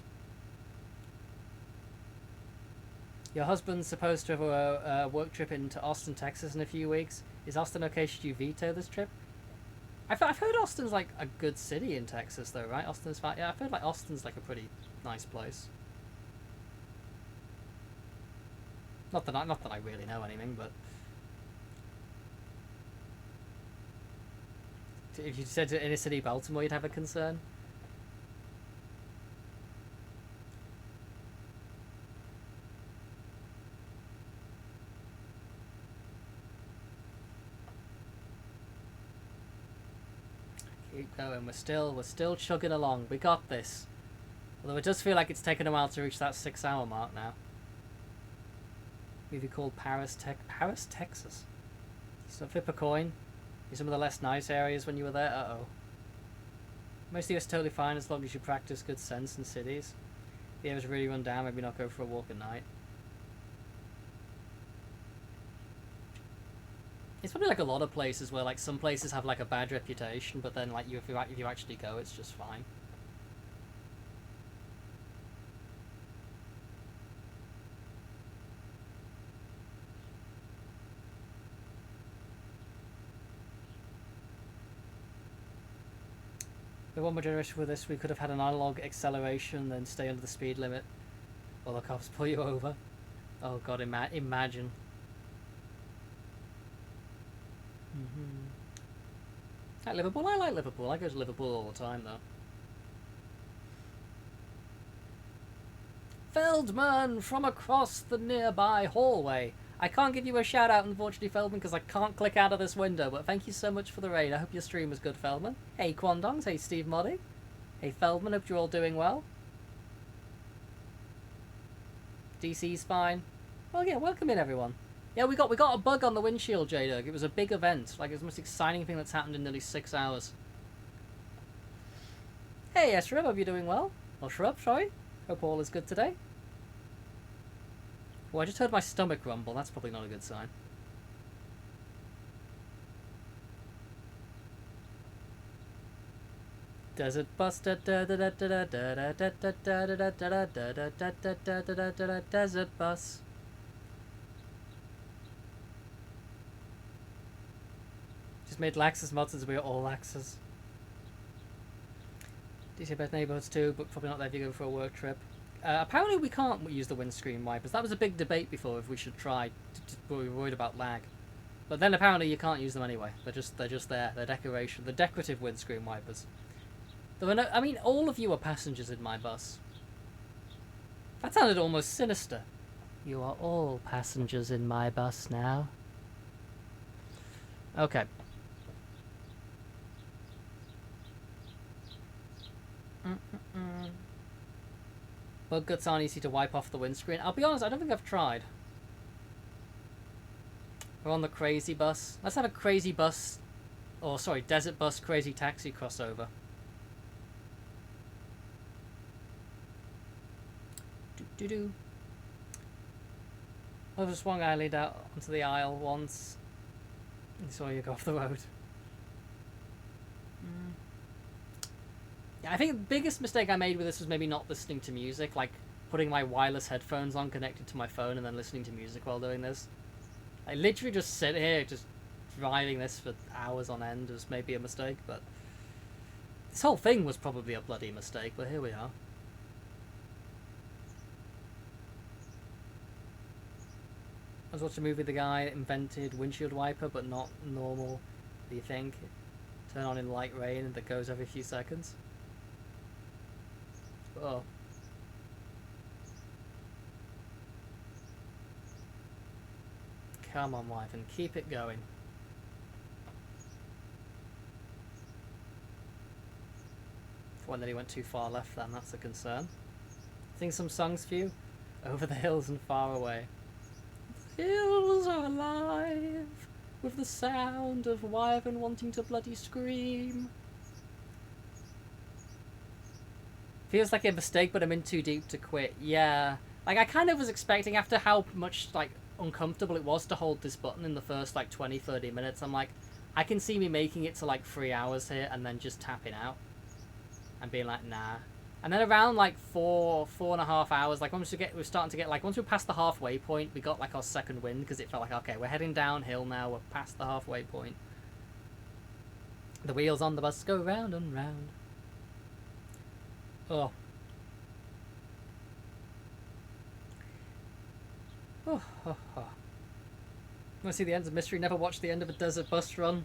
Speaker 1: Your husband's supposed to have a work trip into Austin, Texas in a few weeks. Is Austin okay? Should you veto this trip? I've heard Austin's like a good city in Texas though, right? Austin's fine. Yeah, I've heard like Austin's like a pretty nice place. Not that I really know anything, but if you said to inner city Baltimore, you'd have a concern. Keep going. We're still chugging along. We got this. Although it does feel like it's taken a while to reach that 6-hour mark now. Movie called Paris, Texas. So flip a coin. In some of the less nice areas when you were there. Uh-oh. Most of it's totally fine as long as you practice good sense in cities. The area's really run down. Maybe not go for a walk at night. It's probably like a lot of places where like some places have like a bad reputation, but then like if you actually go, it's just fine. But one more generation with this, we could have had an analog acceleration, then stay under the speed limit, while the cops pull you over. Oh god, imagine. At Liverpool, I like Liverpool. I go to Liverpool all the time, though. Feldman from across the nearby hallway. I can't give you a shout out, unfortunately, Feldman, because I can't click out of this window, but thank you so much for the raid. I hope your stream was good, Feldman. Hey, Quandongs. Hey, Steve Moddy. Hey, Feldman. Hope you're all doing well. DC's fine. Well, yeah, welcome in, everyone. Yeah, we got a bug on the windshield, J-Dug. It was a big event. Like, it was the most exciting thing that's happened in nearly 6 hours. Hey, Shrub, hope you're doing well. Or Shrub, sorry. Hope all is good today. Oh, I just heard my stomach rumble. That's probably not a good sign. Desert bus. Desert bus. Just made Laxus mods as we are all Laxus. DC best neighborhoods too, but probably not there if you go for a work trip. Apparently we can't use the windscreen wipers. That was a big debate before if we should try, but we were worried about lag. But then apparently you can't use them anyway. They're just there. They're decoration. The decorative windscreen wipers. There were no, I mean, all of you are passengers in my bus. That sounded almost sinister. You are all passengers in my bus now. Okay. Bug guts aren't easy to wipe off the windscreen. I'll be honest, I don't think I've tried. We're on the crazy bus. Let's have a crazy bus, or sorry, desert bus crazy taxi crossover. Do. Oh, just one guy leaned out onto the aisle once. He saw you go off the road. Yeah, I think the biggest mistake I made with this was maybe not listening to music, like putting my wireless headphones on connected to my phone and then listening to music while doing this. I literally just sit here, just driving this for hours on end was maybe a mistake, but this whole thing was probably a bloody mistake, but here we are. I was watching a movie, the guy invented windshield wiper, but not normal, do you think? Turn on in light rain and that goes every few seconds. Oh. Come on, wife, and keep it going. One that he went too far left then, that's a concern. Sing some songs for you? Over the hills and far away. The hills are alive with the sound of wyvern wanting to bloody scream. Feels like a mistake, but I'm in too deep to quit. Yeah. Like, I kind of was expecting, after how much, like, uncomfortable it was to hold this button in the first, like, 20-30 minutes, I'm like, I can see me making it to, like, 3 hours here and then just tapping out. And being like, nah. And then around, like, 4.5 hours, like, once we're starting to get, like, once we're past the halfway point, we got, like, our second wind, because it felt like, okay, we're heading downhill now, we're past the halfway point. The wheels on the bus go round and round. Oh. Oh. Want to see the end of mystery? Never watched the end of a desert bus run.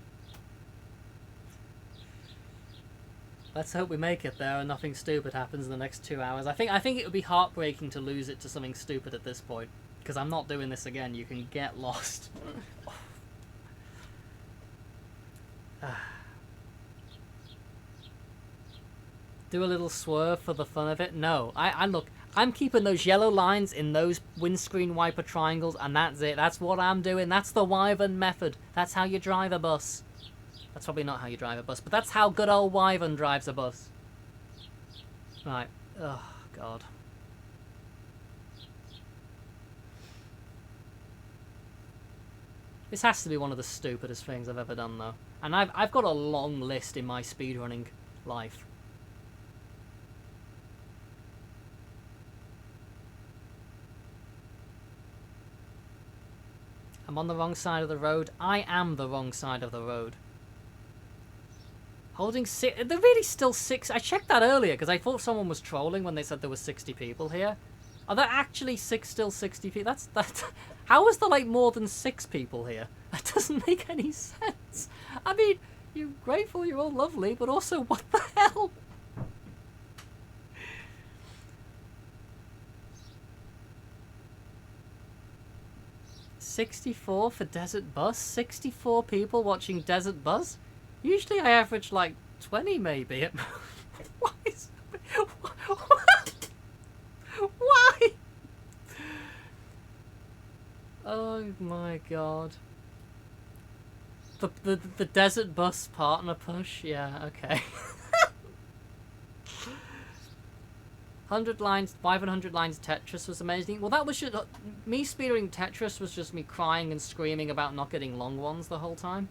Speaker 1: Let's hope we make it there and nothing stupid happens in the next 2 hours. I think it would be heartbreaking to lose it to something stupid at this point, because I'm not doing this again. You can get lost. Do a little swerve for the fun of it? No. I'm keeping those yellow lines in those windscreen wiper triangles, and that's it. That's what I'm doing. That's the wyvern method. That's how you drive a bus. That's probably not how you drive a bus, but that's how good old wyvern drives a bus. Right. Oh, God. This has to be one of the stupidest things I've ever done, though. And I've got a long list in my speedrunning life. I'm on the wrong side of the road. I am the wrong side of the road. Holding six. They're really still six. I checked that earlier because I thought someone was trolling when they said there were 60 people here. Are there actually still 60 people? That's. How is there like more than 6 people here? That doesn't make any sense. I mean, you're grateful, you're all lovely, but also what the hell? $64 for Desert Bus? 64 people watching Desert Bus? Usually I average like 20 maybe. Why is... Why? Oh my god. The Desert Bus partner push? Yeah, okay. 100 lines, 500 lines Tetris was amazing. Well, that was just... me speedrunning Tetris was just me crying and screaming about not getting long ones the whole time.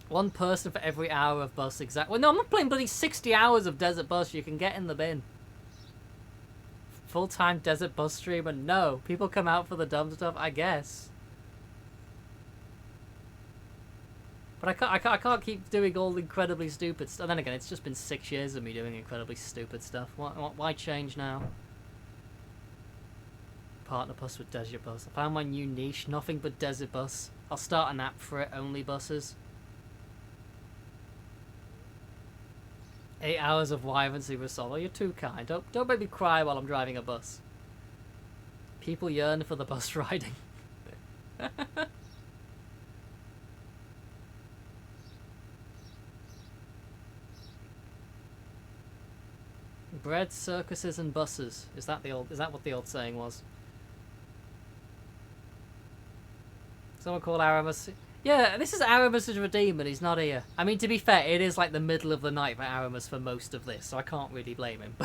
Speaker 1: 1 person for every hour of bus, exactly. Well, no, I'm not playing bloody 60 hours of Desert Bus. You can get in the bin. Full-time Desert Bus streamer? No. People come out for the dumb stuff, I guess. But I can't keep doing all incredibly stupid stuff. Then again, it's just been 6 years of me doing incredibly stupid stuff. Why change now? Partner bus with Desert Bus. I found my new niche. Nothing but Desert Bus. I'll start an app for it. Only buses. 8 hours of wyvern super solo. You're too kind. Don't make me cry while I'm driving a bus. People yearn for the bus riding. Bread, circuses, and buses. Is that what the old saying was? Someone call Aramis. Yeah, this is Aramis' redeem, and he's not here. I mean, to be fair, it is like the middle of the night for Aramis for most of this, so I can't really blame him.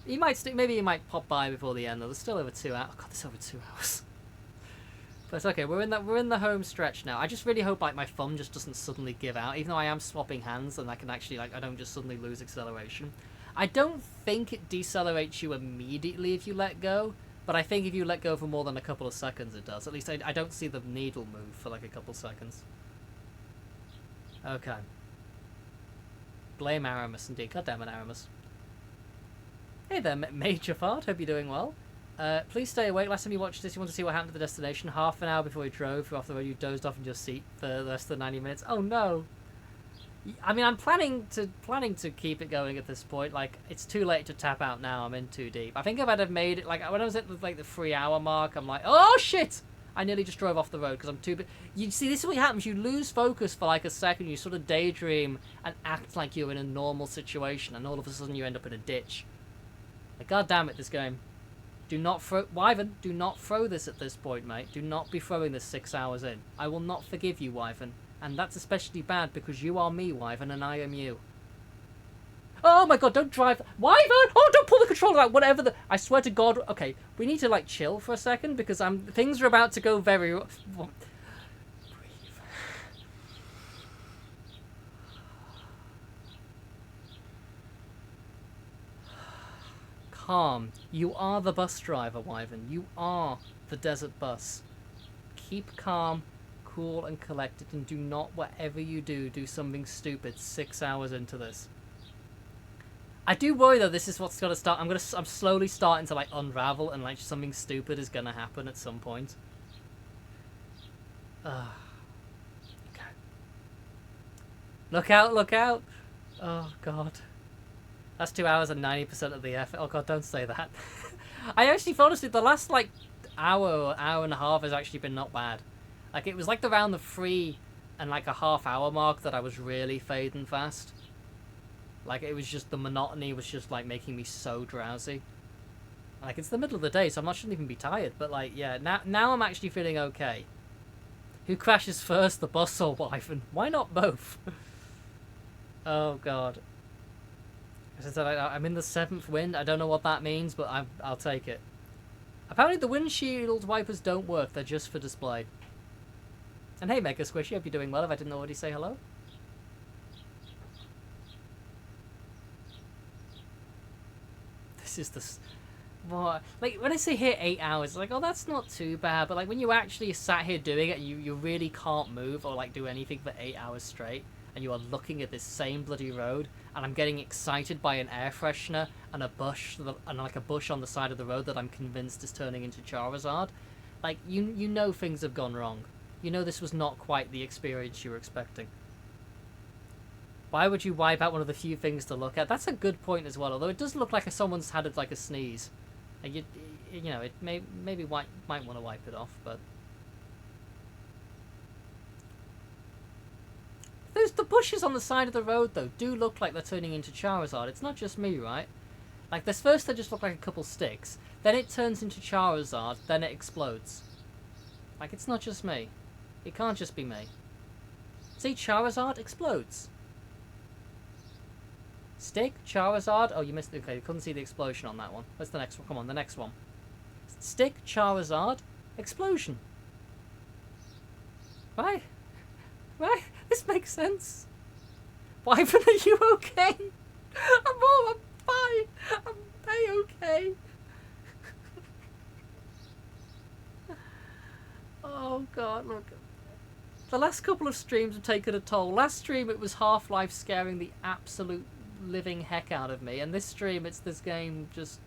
Speaker 1: He might maybe he might pop by before the end. Though. There's still over 2 hours. Oh god, there's over 2 hours. But it's okay. We're in the home stretch now. I just really hope like my thumb just doesn't suddenly give out, even though I am swapping hands and I can actually like I don't just suddenly lose acceleration. I don't think it decelerates you immediately if you let go, but I think if you let go for more than a couple of seconds, it does. At least I don't see the needle move for like a couple seconds. Okay. Blame Aramis indeed. God damn it, Aramis. Hey there, Major Fart. Hope you're doing well. Please stay awake. Last time you watched this, you want to see what happened to the destination. Half an hour before you drove, you're off the road, you dozed off in your seat for the rest of the 90 minutes. Oh no! I mean, I'm planning to keep it going at this point. Like, it's too late to tap out now. I'm in too deep. I think if I'd have made it, like, when I was at like the 3 hour mark, I'm like, oh shit! I nearly just drove off the road because I'm too. You see, this is what happens. You lose focus for like a second. You sort of daydream and act like you're in a normal situation, and all of a sudden you end up in a ditch. Like, god damn it, this game. Do not throw... Wyvern, do not throw this at this point, mate. Do not be throwing this 6 hours in. I will not forgive you, Wyvern. And that's especially bad because you are me, Wyvern, and I am you. Oh my god, don't drive... Wyvern! Oh, don't pull the controller out, whatever the... I swear to god... Okay, we need to, like, chill for a second because things are about to go very... Breathe. Calm. You are the bus driver, Wyvern. You are the desert bus. Keep calm, cool, and collected, and do not, whatever you do something stupid 6 hours into this. I do worry though. This is what's gonna start. I'm slowly starting to like unravel, and like something stupid is gonna happen at some point. Okay. Look out! Look out! Oh god. That's 2 hours and 90% of the effort. Oh god, don't say that. I actually, honestly, the last like hour or hour and a half has actually been not bad. Like it was like around the 3 and like a half hour mark that I was really fading fast. Like it was just the monotony was just like making me so drowsy. Like it's the middle of the day, so I shouldn't even be tired. But like yeah, now I'm actually feeling okay. Who crashes first, the bus or Wyvern? Why not both? Oh god. I'm in the 7th wind. I don't know what that means, but I'll take it. Apparently the windshield wipers don't work. They're just for display. And hey, Mega Squishy, hope you're doing well. If I didn't already say hello. This is the... What? Like, when I say here 8 hours, it's like, oh, that's not too bad. But like, when you actually sat here doing it, you really can't move or like do anything for 8 hours straight. And you are looking at this same bloody road, and I'm getting excited by an air freshener and a bush, and like a bush on the side of the road that I'm convinced is turning into Charizard. Like, you know things have gone wrong. You know this was not quite the experience you were expecting. Why would you wipe out one of the few things to look at? That's a good point as well, although it does look like someone's had like a sneeze. Like you know, it maybe might want to wipe it off, but... The bushes on the side of the road, though, do look like they're turning into Charizard. It's not just me, right? Like, this first they just look like a couple sticks. Then it turns into Charizard. Then it explodes. Like, it's not just me. It can't just be me. See, Charizard explodes. Stick, Charizard. Oh, you missed it. Okay, you couldn't see the explosion on that one. What's the next one? Come on, the next one. Stick, Charizard, explosion. Right? Right? This makes sense. Wyvern, are you okay? I'm fine. I'm okay. Oh god, look. The last couple of streams have taken a toll. Last stream it was Half-Life scaring the absolute living heck out of me, and this stream it's this game just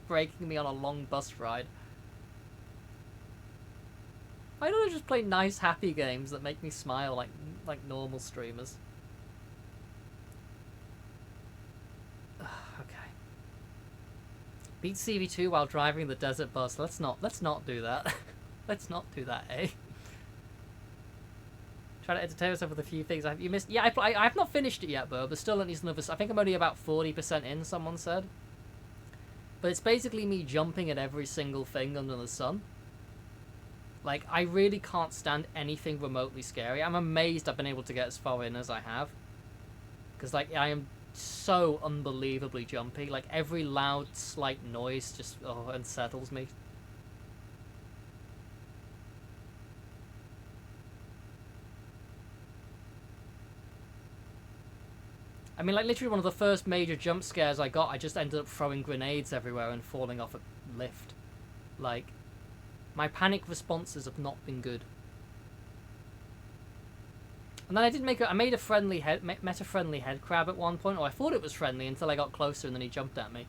Speaker 1: breaking me on a long bus ride. Why don't I just play nice, happy games that make me smile like normal streamers? Okay.
Speaker 2: Beat CV2 while driving the desert bus. Let's not do that. Let's not do that, eh? Try to entertain yourself with a few things. You missed. Yeah, I've not finished it yet, but there's still at least another. I think I'm only about 40% in. Someone said. But it's basically me jumping at every single thing under the sun. Like, I really can't stand anything remotely scary. I'm amazed I've been able to get as far in as I have. Because, like, I am so unbelievably jumpy. Like, every loud, slight noise just unsettles me. I mean, like, literally one of the first major jump scares I got, I just ended up throwing grenades everywhere and falling off a lift. Like, my panic responses have not been good. And then I made a friendly met a friendly head crab at one point, or I thought it was friendly until I got closer and then he jumped at me.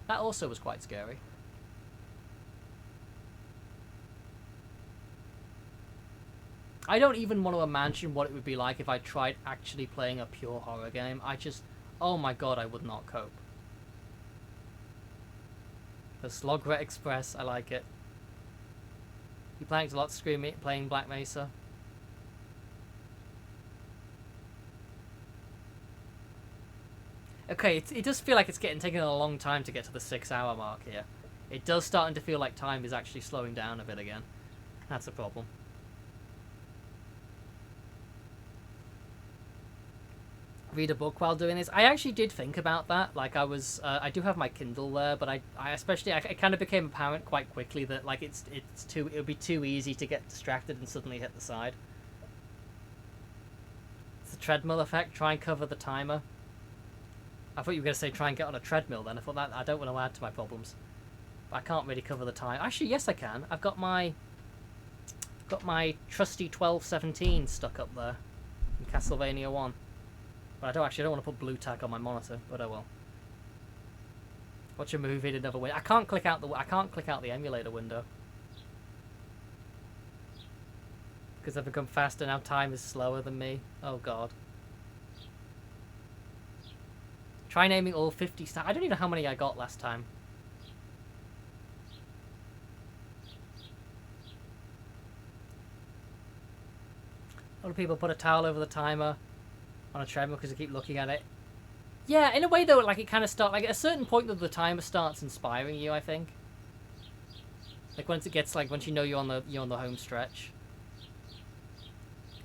Speaker 2: That also was quite scary. I don't even want to imagine what it would be like if I tried actually playing a pure horror game. Oh my god, I would not cope. The Slogret Express, I like it. You playing a lot playing Black Mesa? Okay, it does feel like it's taking a long time to get to the 6-hour mark here. It does starting to feel like time is actually slowing down a bit again. That's a problem. Read a book while doing this. I actually did think about that. Like, I do have my Kindle there, but I kind of became apparent quite quickly that, like, it would be too easy to get distracted and suddenly hit the side. It's the treadmill effect. Try and cover the timer. I thought you were going to say try and get on a treadmill then. I thought that I don't want to add to my problems. But I can't really cover the time. Actually, yes I can. I've got my trusty 1217 stuck up there in Castlevania 1. But I don't want to put blue tack on my monitor, but I will. Watch a movie in another window. I can't click out the emulator window. Because I've become faster now, time is slower than me. Oh god. Try naming all 50 stars. I don't even know how many I got last time. A lot of people put a towel over the timer on a treadmill because they keep looking at it. Yeah, in a way though, like it kind of starts, like at a certain point that the timer starts inspiring you, I think. Like once it gets, like once you know you're on the home stretch.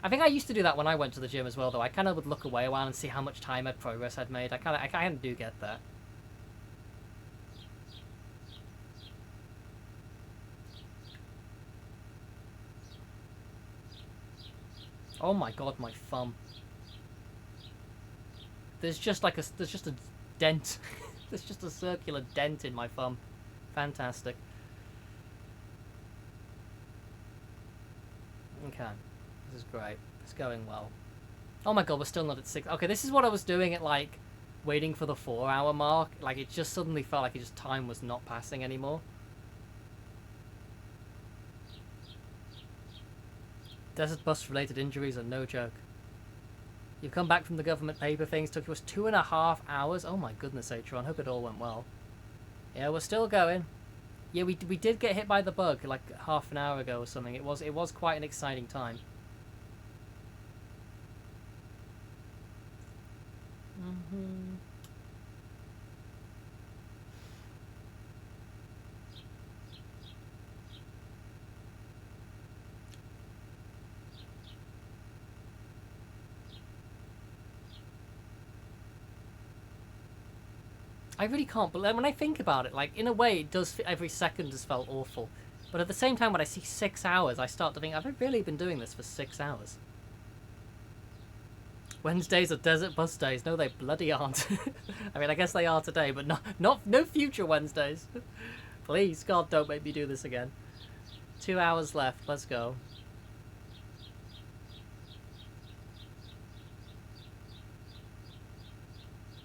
Speaker 2: I think I used to do that when I went to the gym as well, though. I kind of would look away a while and see how much progress I'd made. I kind of do get that. Oh my god, my thumb. There's just a dent. There's just a circular dent in my thumb. Fantastic. Okay. This is great. It's going well. Oh my god, we're still not at 6. Okay, this is what I was doing at, like, waiting for the 4-hour mark. Like, it just suddenly felt like time was not passing anymore. Desert bus-related injuries are no joke. You've come back from the government paper things. Took us 2.5 hours. Oh my goodness, Atron. Hope it all went well. Yeah, we're still going. Yeah, we did get hit by the bug, like, half an hour ago or something. It was quite an exciting time. I really can't believe, when I think about it, like, in a way, it does, every second has felt awful. But at the same time, when I see 6 hours, I start to think, have I really been doing this for 6 hours? Wednesdays are desert bus days. No, they bloody aren't. I mean, I guess they are today, but no future Wednesdays. Please, God, don't make me do this again. 2 hours left. Let's go.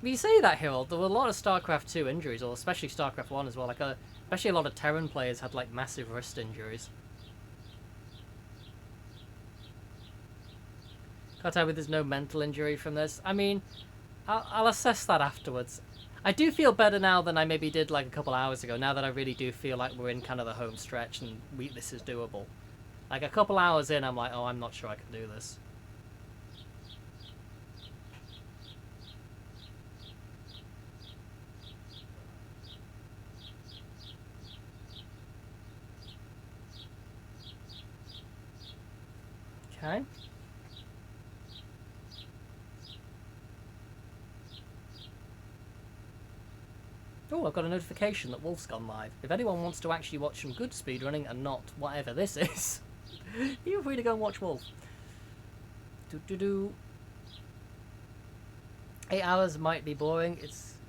Speaker 2: You say that, Harold. There were a lot of StarCraft 2 injuries, or especially StarCraft 1 as well. Like, especially a lot of Terran players had, like, massive wrist injuries. Can't tell me there's no mental injury from this. I mean, I'll assess that afterwards. I do feel better now than I maybe did like a couple hours ago, now that I really do feel like we're in kind of the home stretch and this is doable. Like a couple hours in, I'm like, oh, I'm not sure I can do this. Okay. Oh, I've got a notification that Wolf's gone live. If anyone wants to actually watch some good speedrunning and not whatever this is, you're free to go and watch Wolf. 8 hours might be boring,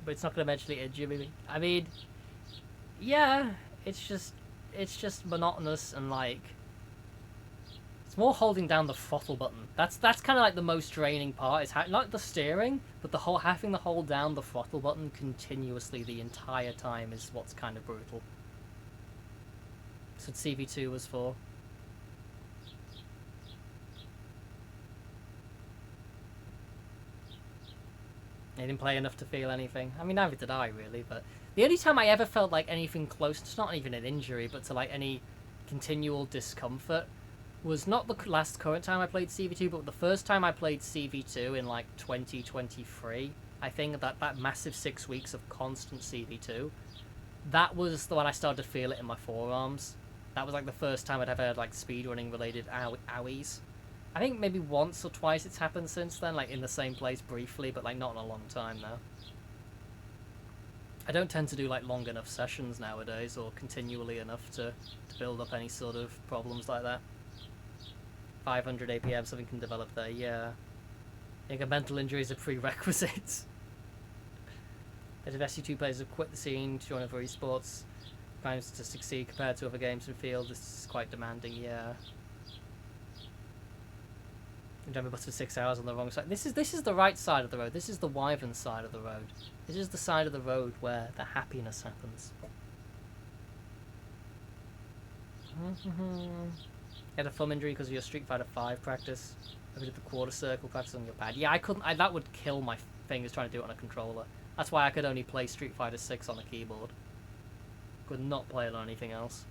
Speaker 2: but it's not going to eventually injure me. I mean, yeah, it's just monotonous and like... It's more holding down the throttle button. That's kind of like the most draining part. Is not the steering, but the whole having to hold down the throttle button continuously the entire time is what's kind of brutal. That's what CV2 was for. I didn't play enough to feel anything. I mean, neither did I really. But the only time I ever felt like anything close, it's not even an injury, but to like any continual discomfort, was not the current time I played CV2, but the first time I played CV2 in like 2023. I think that massive 6 weeks of constant CV2, that was the one I started to feel it in my forearms. That was like the first time I'd ever had like speedrunning related owies. I think maybe once or twice it's happened since then, like in the same place briefly, but like not in a long time now. I don't tend to do like long enough sessions nowadays, or continually enough to build up any sort of problems like that. 500 APM, something can develop there, yeah. I think a mental injury is a prerequisite. As if SC2 players have quit the scene to join other esports, times to succeed compared to other games in the field, this is quite demanding, yeah. I'm driving a bus for 6 hours on the wrong side. This is the right side of the road. This is the Wyvern side of the road. This is the side of the road where the happiness happens. You had a thumb injury because of your Street Fighter 5 practice. I did the quarter circle practice on your pad. Yeah, I couldn't. That would kill my fingers trying to do it on a controller. That's why I could only play Street Fighter 6 on a keyboard. Could not play it on anything else.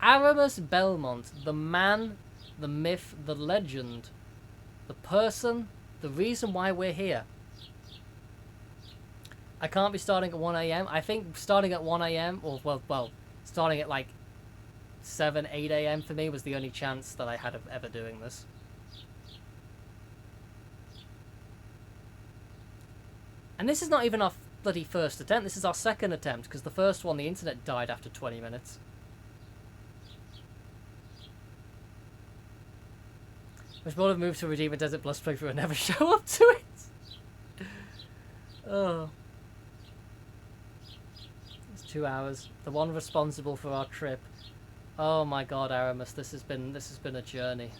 Speaker 2: Aramis Belmont, the man, the myth, the legend, the person, the reason why we're here. I can't be starting at 1 AM. I think starting at 1 AM, or well, starting at like 7, 8 AM for me was the only chance that I had of ever doing this. And this is not even our bloody first attempt, this is our second attempt, because the first one, the internet died after 20 minutes. Which would have moved to Redeemer Desert Plus playthrough and never show up to it. Oh. It's 2 hours. The one responsible for our trip. Oh my god, Aramis, this has been a journey.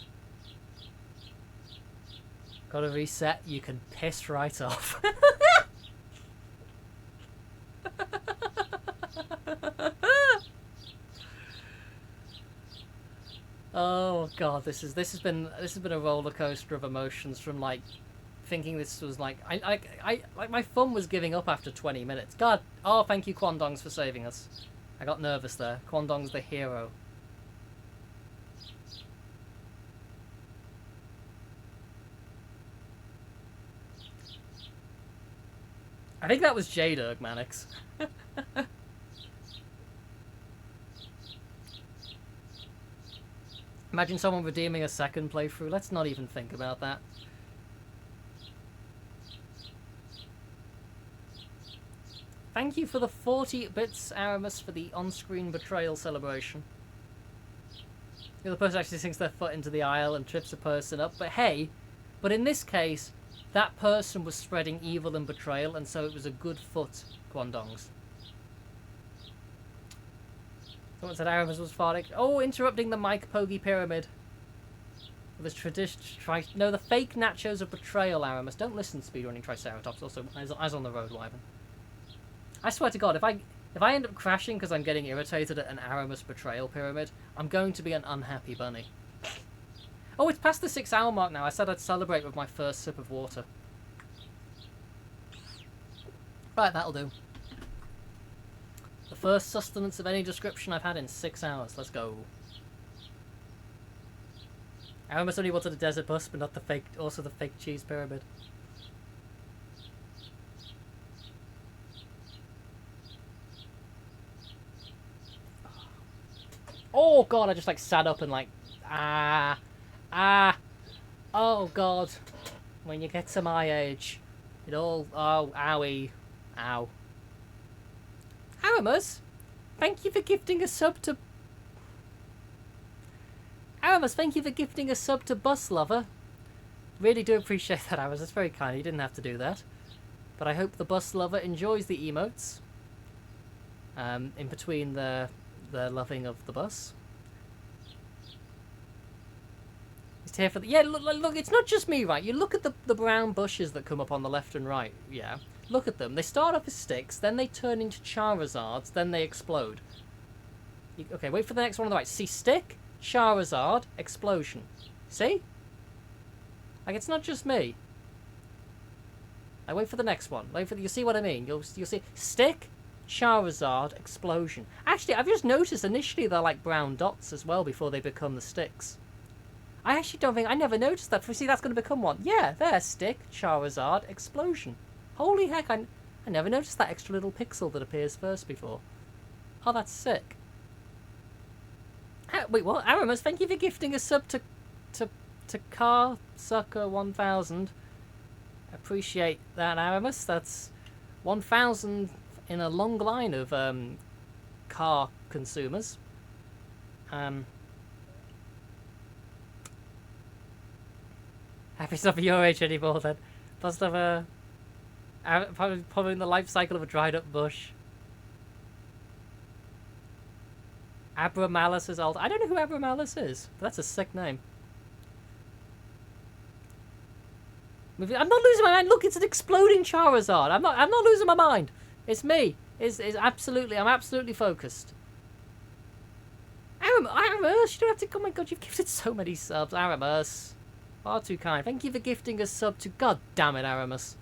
Speaker 2: Gotta reset, you can piss right off. Oh god, this has been a roller coaster of emotions, from like thinking this was like I like my fun was giving up after 20 minutes. God, oh thank you Quandongs for saving us. I got nervous there. Quandong's the hero. I think that was J-Derg, Manix. Imagine someone redeeming a second playthrough. Let's not even think about that. Thank you for the 40 bits, Aramis, for the on-screen betrayal celebration. The other person actually sinks their foot into the aisle and trips a person up. But hey, but in this case, that person was spreading evil and betrayal, and so it was a good foot, Quandongs. Someone said Aramis was farting. Oh, interrupting the Mike Poggy Pyramid. This tradition. No, the fake nachos of betrayal, Aramis. Don't listen to Speedrunning Triceratops. Also, eyes on the road, Wyvern. I swear to God, if I end up crashing because I'm getting irritated at an Aramis betrayal pyramid, I'm going to be an unhappy bunny. Oh, it's past the 6 hour mark now. I said I'd celebrate with my first sip of water. Right, that'll do. The first sustenance of any description I've had in 6 hours. Let's go. I almost only wanted a desert bus, but not the fake, also the fake cheese pyramid. Oh god, I just like sat up and like, oh god. When you get to my age, it all, oh, owie, ow. Aramus, thank you for gifting a sub to... Aramus, thank you for gifting a sub to Bus Lover. Really do appreciate that, Aramus. That's very kind. You didn't have to do that. But I hope the Bus Lover enjoys the emotes. In between the loving of the bus. He's here for the... Yeah, look, it's not just me, right? You look at the brown bushes that come up on the left and right, yeah? Look at them. They start off as sticks, then they turn into Charizards, then they explode. Okay, wait for the next one on the right. See, stick, Charizard, explosion. See? Like, it's not just me. I wait for the next one. Wait for you see what I mean? You'll see stick, Charizard, explosion. Actually, I've just noticed initially they're like brown dots as well before they become the sticks. I actually don't think I never noticed that. See, that's going to become one. Yeah, there, stick, Charizard, explosion. Holy heck! I never noticed that extra little pixel that appears first before. Oh, that's sick. Wait, what? Aramus, thank you for gifting a sub to Car Sucker 1000. Appreciate that, Aramus. That's 1000 in a long line of car consumers. Happy it's not for your age anymore then. Must have probably in the life cycle of a dried up bush. Abramalis is old. I don't know who Abramalis is, but that's a sick name. I'm not losing my mind. Look, it's an exploding Charizard. I'm not losing my mind. It's me. It's absolutely. I'm absolutely focused. Aramus, you don't have to. Oh my god, you've gifted so many subs, Aramus. Far too kind. Thank you for gifting a sub to. God damn it, Aramus.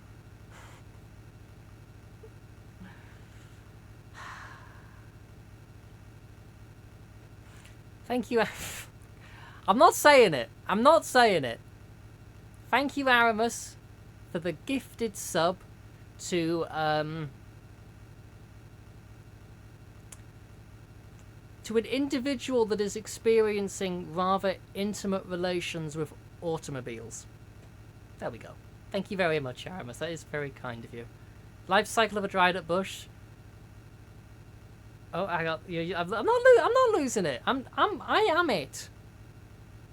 Speaker 2: Thank you. I'm not saying it. I'm not saying it. Thank you, Aramus, for the gifted sub to an individual that is experiencing rather intimate relations with automobiles. There we go. Thank you very much, Aramus. That is very kind of you. Life cycle of a dried up bush. Oh, I got you. I'm not losing it. I am it.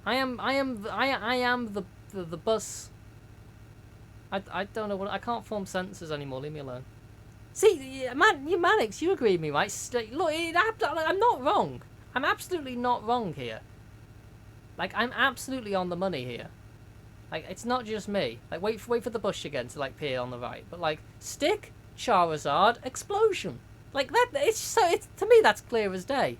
Speaker 2: I am the bus. I don't know what. I can't form sentences anymore. Leave me alone. See, man, you Manix, you agree with me, right? Look, I'm not wrong. I'm absolutely not wrong here. Like, I'm absolutely on the money here. Like, it's not just me. Like, wait for the bush again to like appear on the right. But like, stick, Charizard, explosion. Like that. It's to me that's clear as day.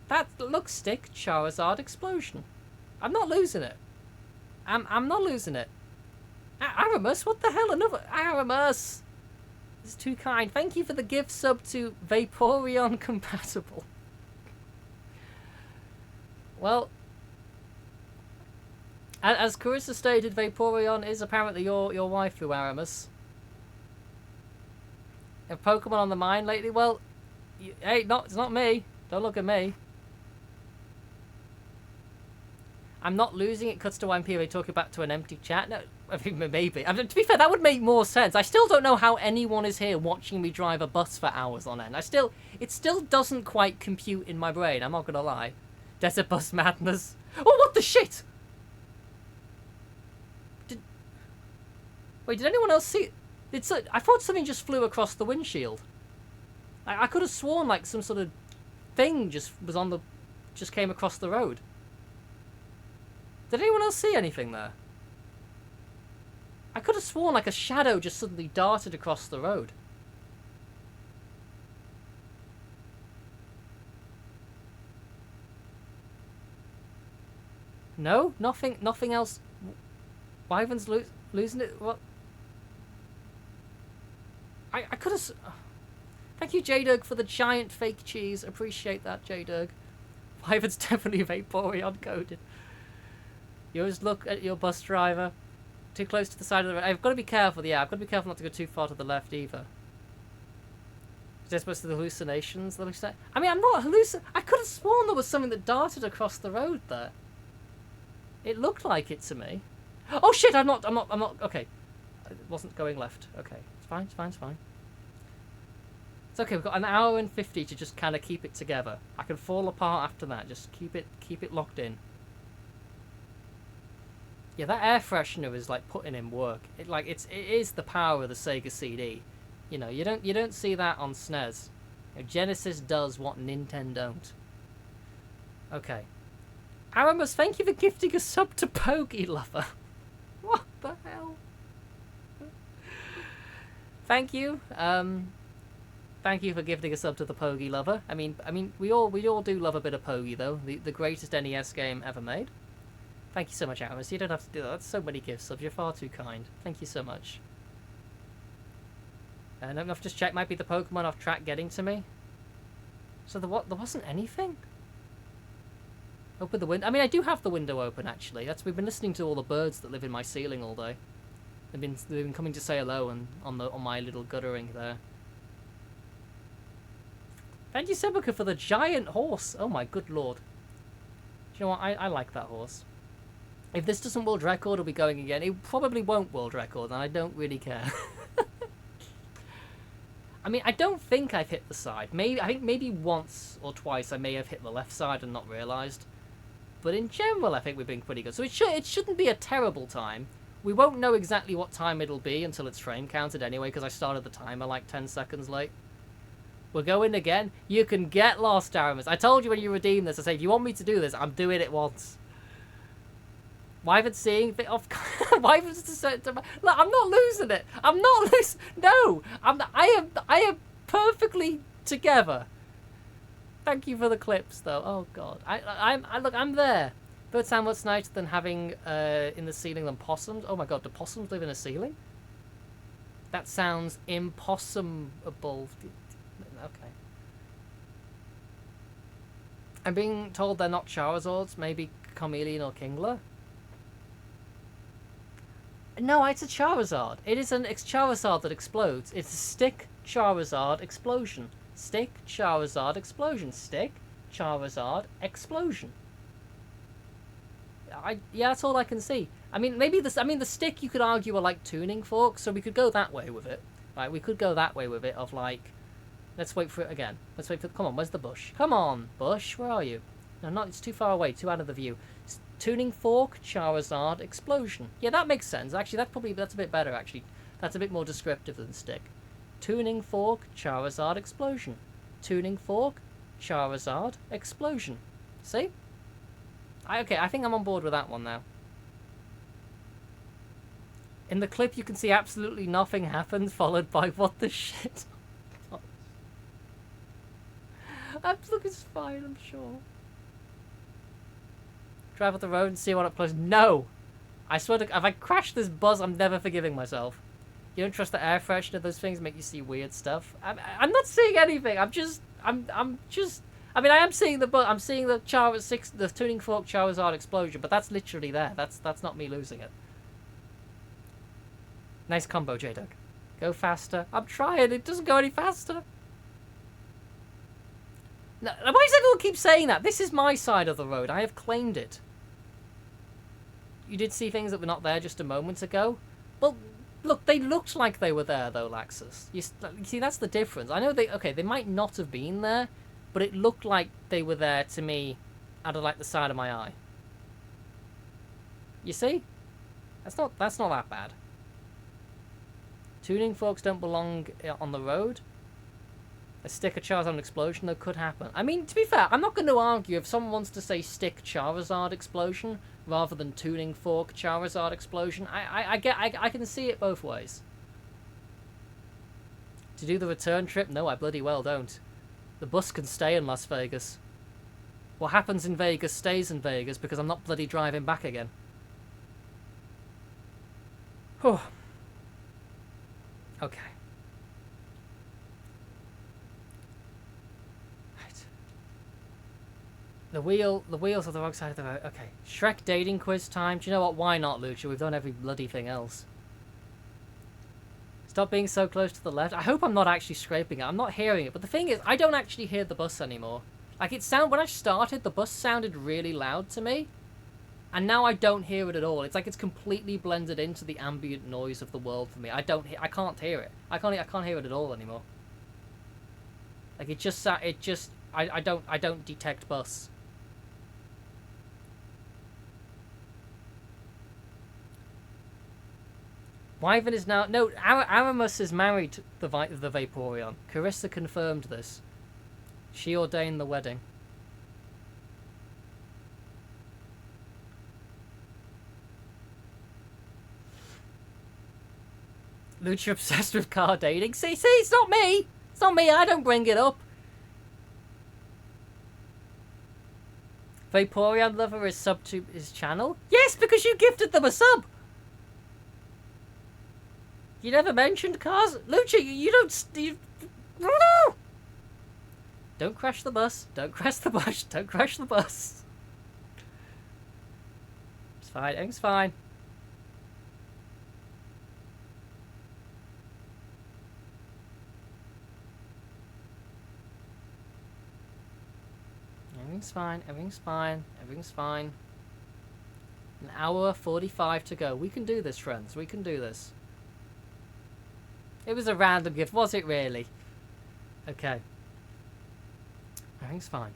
Speaker 2: That looks stick, Charizard, explosion. I'm not losing it. I'm not losing it. Aramus, what the hell? Another Aramus. This is too kind. Thank you for the gift sub to Vaporeon compatible. Well, as Carissa stated, Vaporeon is apparently your waifu, Aramus. Have Pokemon on the mind lately? Well, hey, it's not me. Don't look at me. I'm not losing it. Cuts to YMPA talking back to an empty chat. No, I think maybe. I mean, to be fair, that would make more sense. I still don't know how anyone is here watching me drive a bus for hours on end. It still doesn't quite compute in my brain. I'm not gonna lie. Desert bus madness. Oh, what the shit? Wait, did anyone else see it? I thought something just flew across the windshield. I could have sworn like some sort of thing just came across the road. Did anyone else see anything there? I could have sworn like a shadow just suddenly darted across the road. No? Nothing else? Wyvern's losing it? What? I could have... Thank you, J-Dug, for the giant fake cheese. Appreciate that, J-Dug. Wyvern's definitely Vaporeon coded. You always look at your bus driver. Too close to the side of the road. I've got to be careful, yeah. I've got to be careful not to go too far to the left either. Is that supposed to be the hallucinations? I mean, I'm not hallucinating. I could have sworn there was something that darted across the road there. It looked like it to me. Oh shit, I'm not, okay. It wasn't going left. Okay, it's fine, it's fine, it's fine. It's okay, we've got an hour and 50 to just kind of keep it together. I can fall apart after that, just keep it locked in. Yeah, that air freshener is like putting in work. It is the power of the Sega CD. You know, you don't see that on SNES. You know, Genesis does what Nintendo don't. Okay. Aramus, thank you for gifting a sub to Pogi Lover. What the hell? Thank you. Thank you for gifting a sub to the Pogi Lover. I mean, we all do love a bit of Pogi though. The greatest NES game ever made. Thank you so much, Aramus. You don't have to do that. That's so many gift subs. You're far too kind. Thank you so much. And I've just checked. Might be the Pokemon off track getting to me. So there wasn't anything. Open the window. I mean, I do have the window open actually. We've been listening to all the birds that live in my ceiling all day. They've been coming to say hello and on my little guttering there. Thank you, Sebuka, for the giant horse. Oh my good lord. Do you know what? I like that horse. If this doesn't world record, it'll be going again. It probably won't world record, and I don't really care. I mean, I don't think I've hit the side. I think maybe once or twice I may have hit the left side and not realised. But in general, I think we've been pretty good. So it shouldn't be a terrible time. We won't know exactly what time it'll be until it's frame counted anyway, because I started the timer like 10 seconds late. We're going again. You can get lost, Aramis. I told you when you redeem this, I said, if you want me to do this, I'm doing it once. Wyvern's seeing bit off. Wyvern's to look, I'm not losing it. I'm not losing. No, I am perfectly together. Thank you for the clips, though. Oh God, I'm there. Birds sound much nicer than having in the ceiling than possums. Oh my God, do possums live in a ceiling? That sounds impossible. Okay. I'm being told they're not Charizards. Maybe Charmeleon or Kingler. No, it's a Charizard. It is an Charizard that explodes. It's a Stick Charizard explosion. Stick Charizard explosion. Stick Charizard explosion. Yeah, that's all I can see. I mean, maybe the stick you could argue are like tuning forks, so we could go that way with it. Right, we could go that way with it of like, let's wait for it again. Let's wait for, come on, where's the bush? Come on, bush, where are you? No, not, it's too far away, too out of the view. Tuning fork, Charizard, explosion. Yeah, that makes sense. Actually, that's a bit better, actually. That's a bit more descriptive than stick. Tuning fork, Charizard, explosion. Tuning fork, Charizard, explosion. See? Okay, I think I'm on board with that one now. In the clip, you can see absolutely nothing happens, followed by what the shit. Look, it's fine, I'm sure. Drive up the road and see one up close. No! I swear to, if I crash this buzz, I'm never forgiving myself. You don't trust the air freshener, those things make you see weird stuff. I'm not seeing anything, I'm just, I mean, I am seeing the buzz, I'm seeing the the tuning fork Charizard explosion, but that's literally there. That's not me losing it. Nice combo, J-Dug. Go faster. I'm trying, it doesn't go any faster. No, why does everyone keep saying that? This is my side of the road. I have claimed it. You did see things that were not there just a moment ago? Well, look, they looked like they were there, though, Laxus. You see, that's the difference. I know they might not have been there, but it looked like they were there to me out of, like, the side of my eye. You see? That's not that bad. Tuning forks don't belong on the road. A stick of Charizard explosion, though, could happen. I mean, to be fair, I'm not going to argue if someone wants to say stick Charizard explosion rather than tuning fork Charizard explosion. I can see it both ways. To do the return trip? No, I bloody well don't. The bus can stay in Las Vegas. What happens in Vegas stays in Vegas because I'm not bloody driving back again. Whew. Okay. The wheels are the wrong side of the road. Okay. Shrek dating quiz time. Do you know what? Why not, Lucia? We've done every bloody thing else. Stop being so close to the left. I hope I'm not actually scraping it. I'm not hearing it. But the thing is, I don't actually hear the bus anymore. Like, when I started, the bus sounded really loud to me. And now I don't hear it at all. It's like it's completely blended into the ambient noise of the world for me. I can't hear it. I can't hear it at all anymore. Like, I don't detect bus. Wyvern is now... No, Aramus is married to the Vaporeon. Carissa confirmed this. She ordained the wedding. Lucha obsessed with car dating. See, it's not me! It's not me, I don't bring it up. Vaporeon Lover is sub to his channel? Yes, because you gifted them a sub! You never mentioned cars? Lucha, you don't... No! Don't crash the bus. Don't crash the bus. Don't crash the bus. It's fine. Everything's fine. Everything's fine. Everything's fine. Everything's fine. An hour 45 to go. We can do this, friends. We can do this. It was a random gift, was it really? Okay. Everything's fine.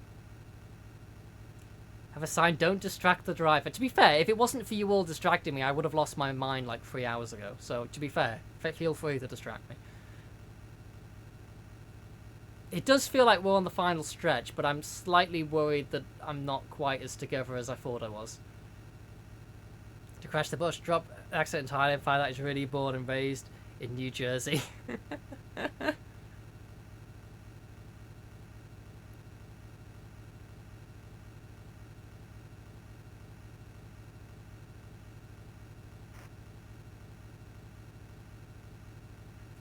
Speaker 2: Have a sign, don't distract the driver. To be fair, if it wasn't for you all distracting me, I would have lost my mind like 3 hours ago. So, to be fair, feel free to distract me. It does feel like we're on the final stretch, but I'm slightly worried that I'm not quite as together as I thought I was. To crash the bus, drop accident in Thailand, find out he's really born and raised in New Jersey.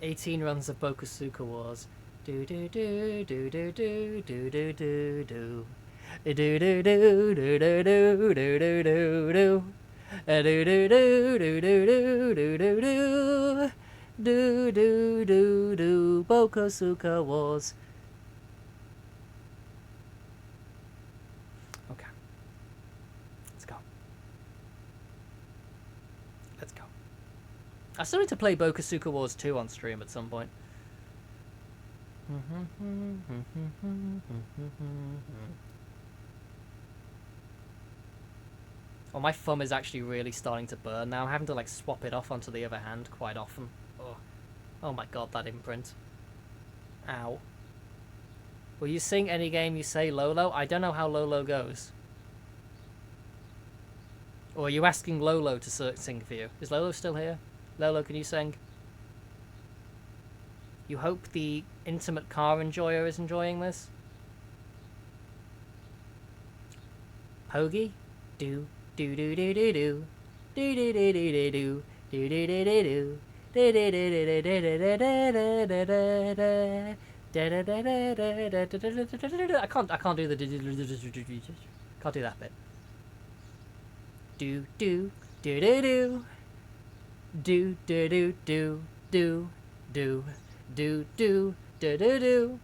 Speaker 2: 18 runs of Bokosuka Wars. Do do do do do do do do do do. Do do do do do do do do do do do. Do do do do do do do do do. Do do do do Bokosuka Wars. Okay. Let's go. Let's go. I still need to play Bokosuka Wars 2 on stream at some point. Oh, my thumb is actually really starting to burn now. I'm having to like swap it off onto the other hand quite often. Oh my god, that imprint. Ow. Will you sing any game you say Lolo? I don't know how Lolo goes. Or are you asking Lolo to sing for you? Is Lolo still here? Lolo, can you sing? You hope the intimate car enjoyer is enjoying this? Pogie? Do do do do do do do do do do do do do do do do. I can't do the can't do that bit. Do do do do do do do do do do do do do do do do.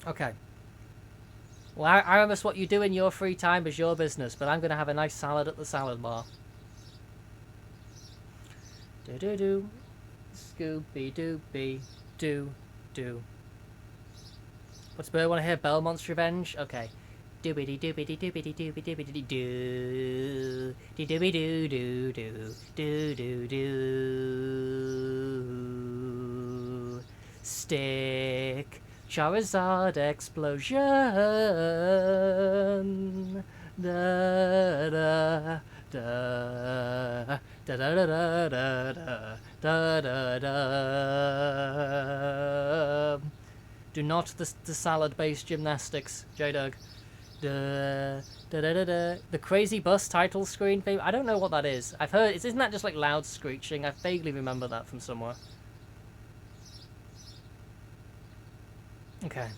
Speaker 2: Okay. Well, Aramis, what you do in your free time is your business, but I'm gonna have a nice salad at the salad bar. Do do do, Scooby Dooby, do do. What's Bird want to hear? Belmont's Revenge. Okay. Doobity doobity doobity doobity doobity doo, dee dooby doo doo doo doo doo doo. Stick Charizard explosion. Da da da da da da da da da da. Do not the salad-based gymnastics, J-Dug. Da da da da da. The crazy bus title screen thing. I don't know what that is. I've heard. Isn't that just like loud screeching? I vaguely remember that from somewhere. Okay.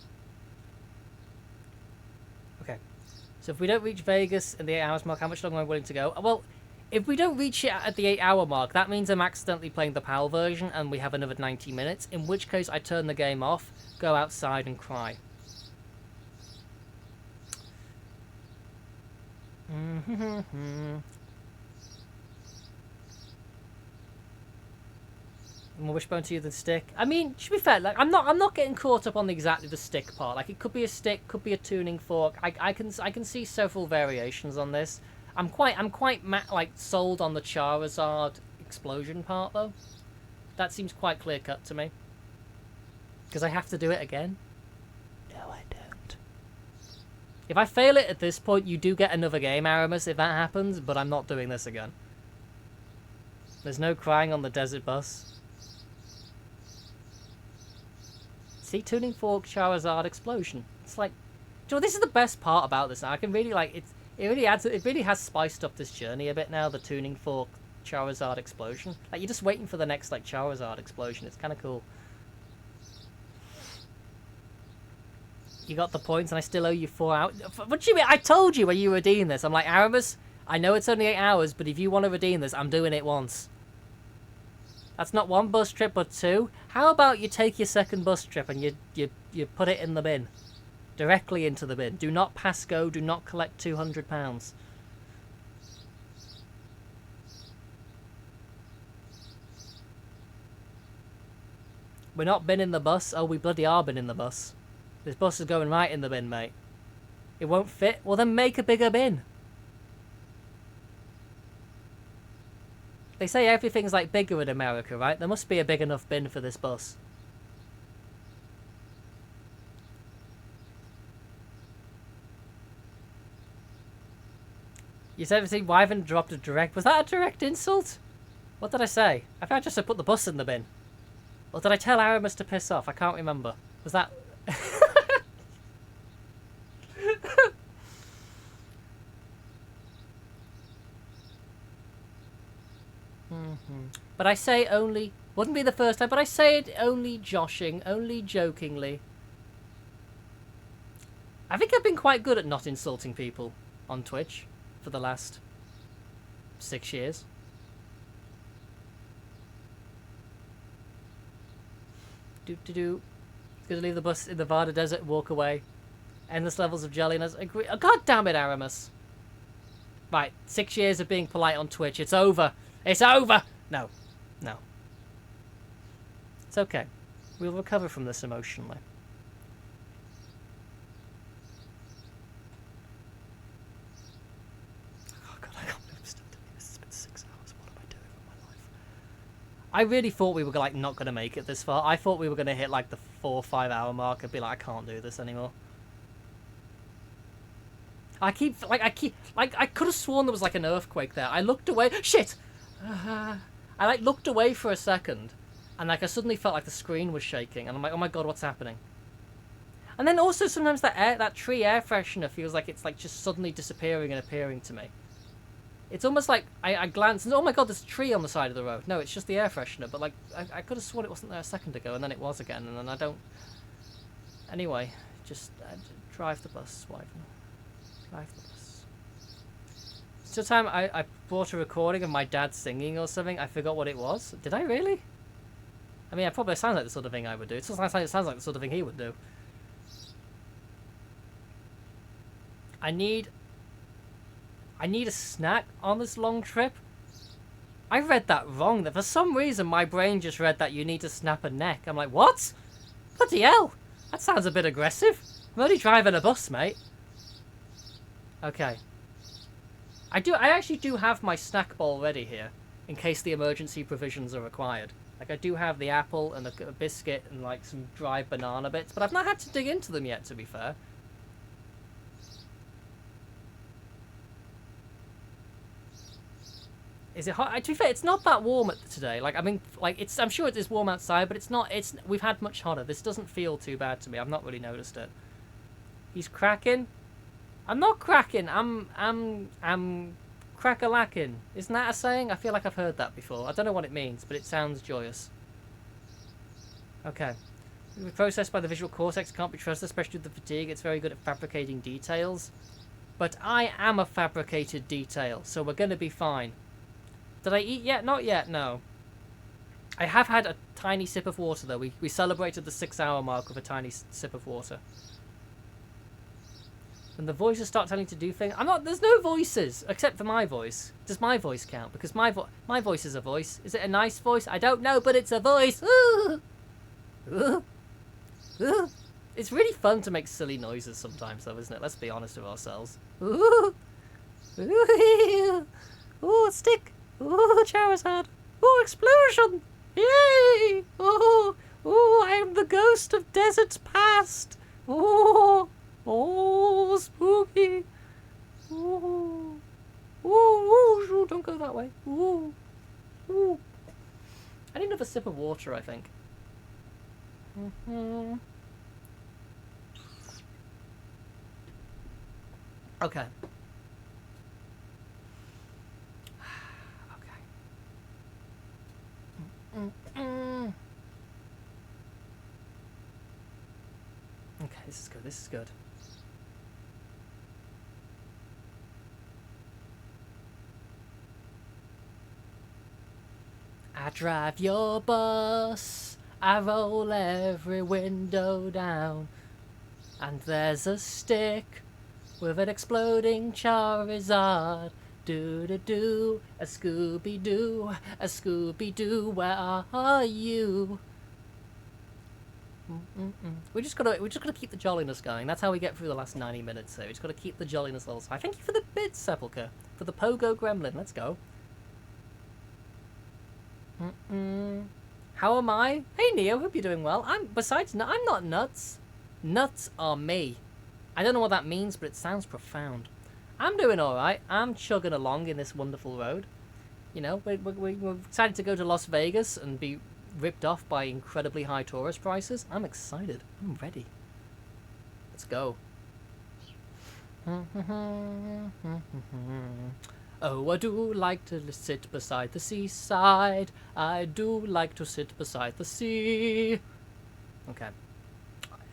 Speaker 1: So if we don't reach Vegas in the 8 hours mark, how much longer am I willing to go? Well, if we don't reach it at the 8 hour mark, that means I'm accidentally playing the PAL version and we have another 90 minutes, in which case I turn the game off, go outside and cry. More wishbone to you than stick. I mean, to be fair, like I'm not getting caught up on exactly the stick part. Like it could be a stick, could be a tuning fork. I can see several variations on this. I'm quite like sold on the Charizard explosion part though. That seems quite clear cut to me. Because I have to do it again. No, I don't. If I fail it at this point, you do get another game, Aramis, if that happens. But I'm not doing this again. There's no crying on the desert bus. See, tuning fork Charizard explosion. It's like, you know, this is the best part about this. Now I can really like it. It really has spiced up this journey a bit now. The tuning fork Charizard explosion. Like you're just waiting for the next like Charizard explosion. It's kind of cool. You got the points, and I still owe you 4 hours. What do you mean? I told you when you redeem this. I'm like, Aramis, I know it's only 8 hours, but if you want to redeem this, I'm doing it once. That's not 1 bus trip, but 2. How about you take your second bus trip and you put it in the bin? Directly into the bin. Do not pass go, do not collect £200. We're not binning the bus. Oh, we bloody are binning the bus. This bus is going right in the bin, mate. It won't fit? Well, then make a bigger bin. They say everything's like bigger in America, right? There must be a big enough bin for this bus. You said everything Wyvern dropped a direct. Was that a direct insult? What did I say? I think I just said put the bus in the bin. Or did I tell Aramis to piss off? I can't remember. Was that... But I say only... Wouldn't be the first time, but I say it only joshing, only jokingly. I think I've been quite good at not insulting people on Twitch for the last 6 years. Do. Gonna leave the bus in the Vada Desert and walk away. Endless levels of jelliness. Agree. Oh, God damn it, Aramis. Right, 6 years of being polite on Twitch. It's over. It's over! No. No. It's okay. We'll recover from this emotionally. Oh God, I can't believe I'm still doing this. It's been 6 hours. What am I doing with my life? I really thought we were like not going to make it this far. I thought we were going to hit like the 4 or 5 hour mark and be like, I can't do this anymore. I could have sworn there was like an earthquake there. I looked away. Shit! I like looked away for a second, and like I suddenly felt like the screen was shaking, and I'm like, oh my God, what's happening? And then also sometimes that tree air freshener feels like it's like just suddenly disappearing and appearing to me. It's almost like I glance and oh my God, there's a tree on the side of the road. No, it's just the air freshener, but like I could have sworn it wasn't there a second ago, and then it was again, and then I don't. Anyway, just drive the bus, Wyvern. Drive the bus. So time I bought a recording of my dad singing or something. I forgot what it was. Did I really? I mean, it probably sounds like the sort of thing I would do. It sounds like the sort of thing he would do. I need a snack on this long trip. I read that wrong. For some reason, my brain just read that you need to snap a neck. I'm like, what? Bloody hell. That sounds a bit aggressive. I'm only driving a bus, mate. Okay. I actually do have my snack bowl ready here, in case the emergency provisions are required. Like, I do have the apple and a biscuit and, like, some dried banana bits, but I've not had to dig into them yet, to be fair. Is it hot? To be fair, it's not that warm today. Like, I mean, like, I'm sure it is warm outside, but it's not, we've had much hotter. This doesn't feel too bad to me. I've not really noticed it. He's cracking. I'm not cracking. I'm crack-a-lacking. Isn't that a saying? I feel like I've heard that before. I don't know what it means, but it sounds joyous. Okay. Processed by the visual cortex can't be trusted, especially with the fatigue. It's very good at fabricating details.
Speaker 2: But I am a fabricated detail, so we're gonna be fine. Did I eat yet? Not yet, no. I have had a tiny sip of water, though. We celebrated the 6-hour mark with a tiny sip of water. When the voices start telling you to do things... There's no voices, except for my voice. Does my voice count? Because my voice is a voice. Is it a nice voice? I don't know, but it's a voice. Ooh. Ooh. Ooh. It's really fun to make silly noises sometimes, though, isn't it? Let's be honest with ourselves. Ooh. Ooh. Ooh, stick. Ooh, Charizard. Ooh, explosion. Yay. Ooh. Ooh, I am the ghost of deserts past. Ooh. Oh, spooky. Ooh. Ooh, ooh, don't go that way. Ooh. Ooh. I need another sip of water, I think. Okay. Okay, this is good, this is good. I drive your bus, I roll every window down, and there's a stick with an exploding Charizard. Do-do-do, a Scooby-Doo, where are you? We just gotta keep the jolliness going. That's how we get through the last 90 minutes here. We just gotta keep the jolliness levels high. Thank you for the bid, Sepulchre. For the Pogo Gremlin. Let's go. How am I? Hey Neo, hope you're doing well. I'm not nuts. Nuts are me. I don't know what that means, but it sounds profound. I'm doing alright. I'm chugging along in this wonderful road. You know, we're excited to go to Las Vegas and be ripped off by incredibly high tourist prices. I'm excited. I'm ready. Let's go. Oh, I do like to sit beside the seaside. I do like to sit beside the sea. Okay.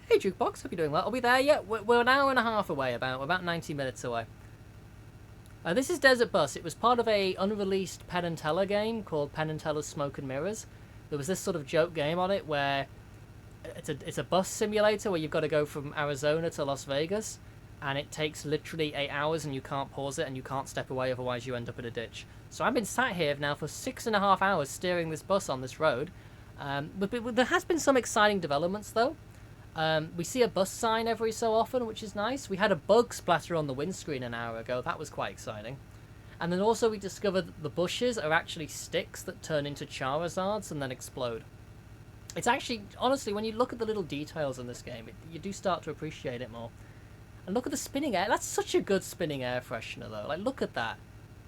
Speaker 2: Hey, Jukebox, hope you're doing well. Are we there yet? We're an hour and a half away, about 90 minutes away. This is Desert Bus. It was part of a unreleased Penn and Teller game called Penn and Teller's Smoke and Mirrors. There was this sort of joke game on it where it's a bus simulator where you've got to go from Arizona to Las Vegas. And it takes literally 8 hours and you can't pause it and you can't step away, otherwise you end up in a ditch. So I've been sat here now for 6.5 hours steering this bus on this road. But there has been some exciting developments though. We see a bus sign every so often, which is nice. We had a bug splatter on the windscreen an hour ago. That was quite exciting. And then also we discovered that the bushes are actually sticks that turn into Charizards and then explode. It's actually, honestly, when you look at the little details in this game, you do start to appreciate it more. And look at the spinning air. That's such a good spinning air freshener, though. Like, look at that.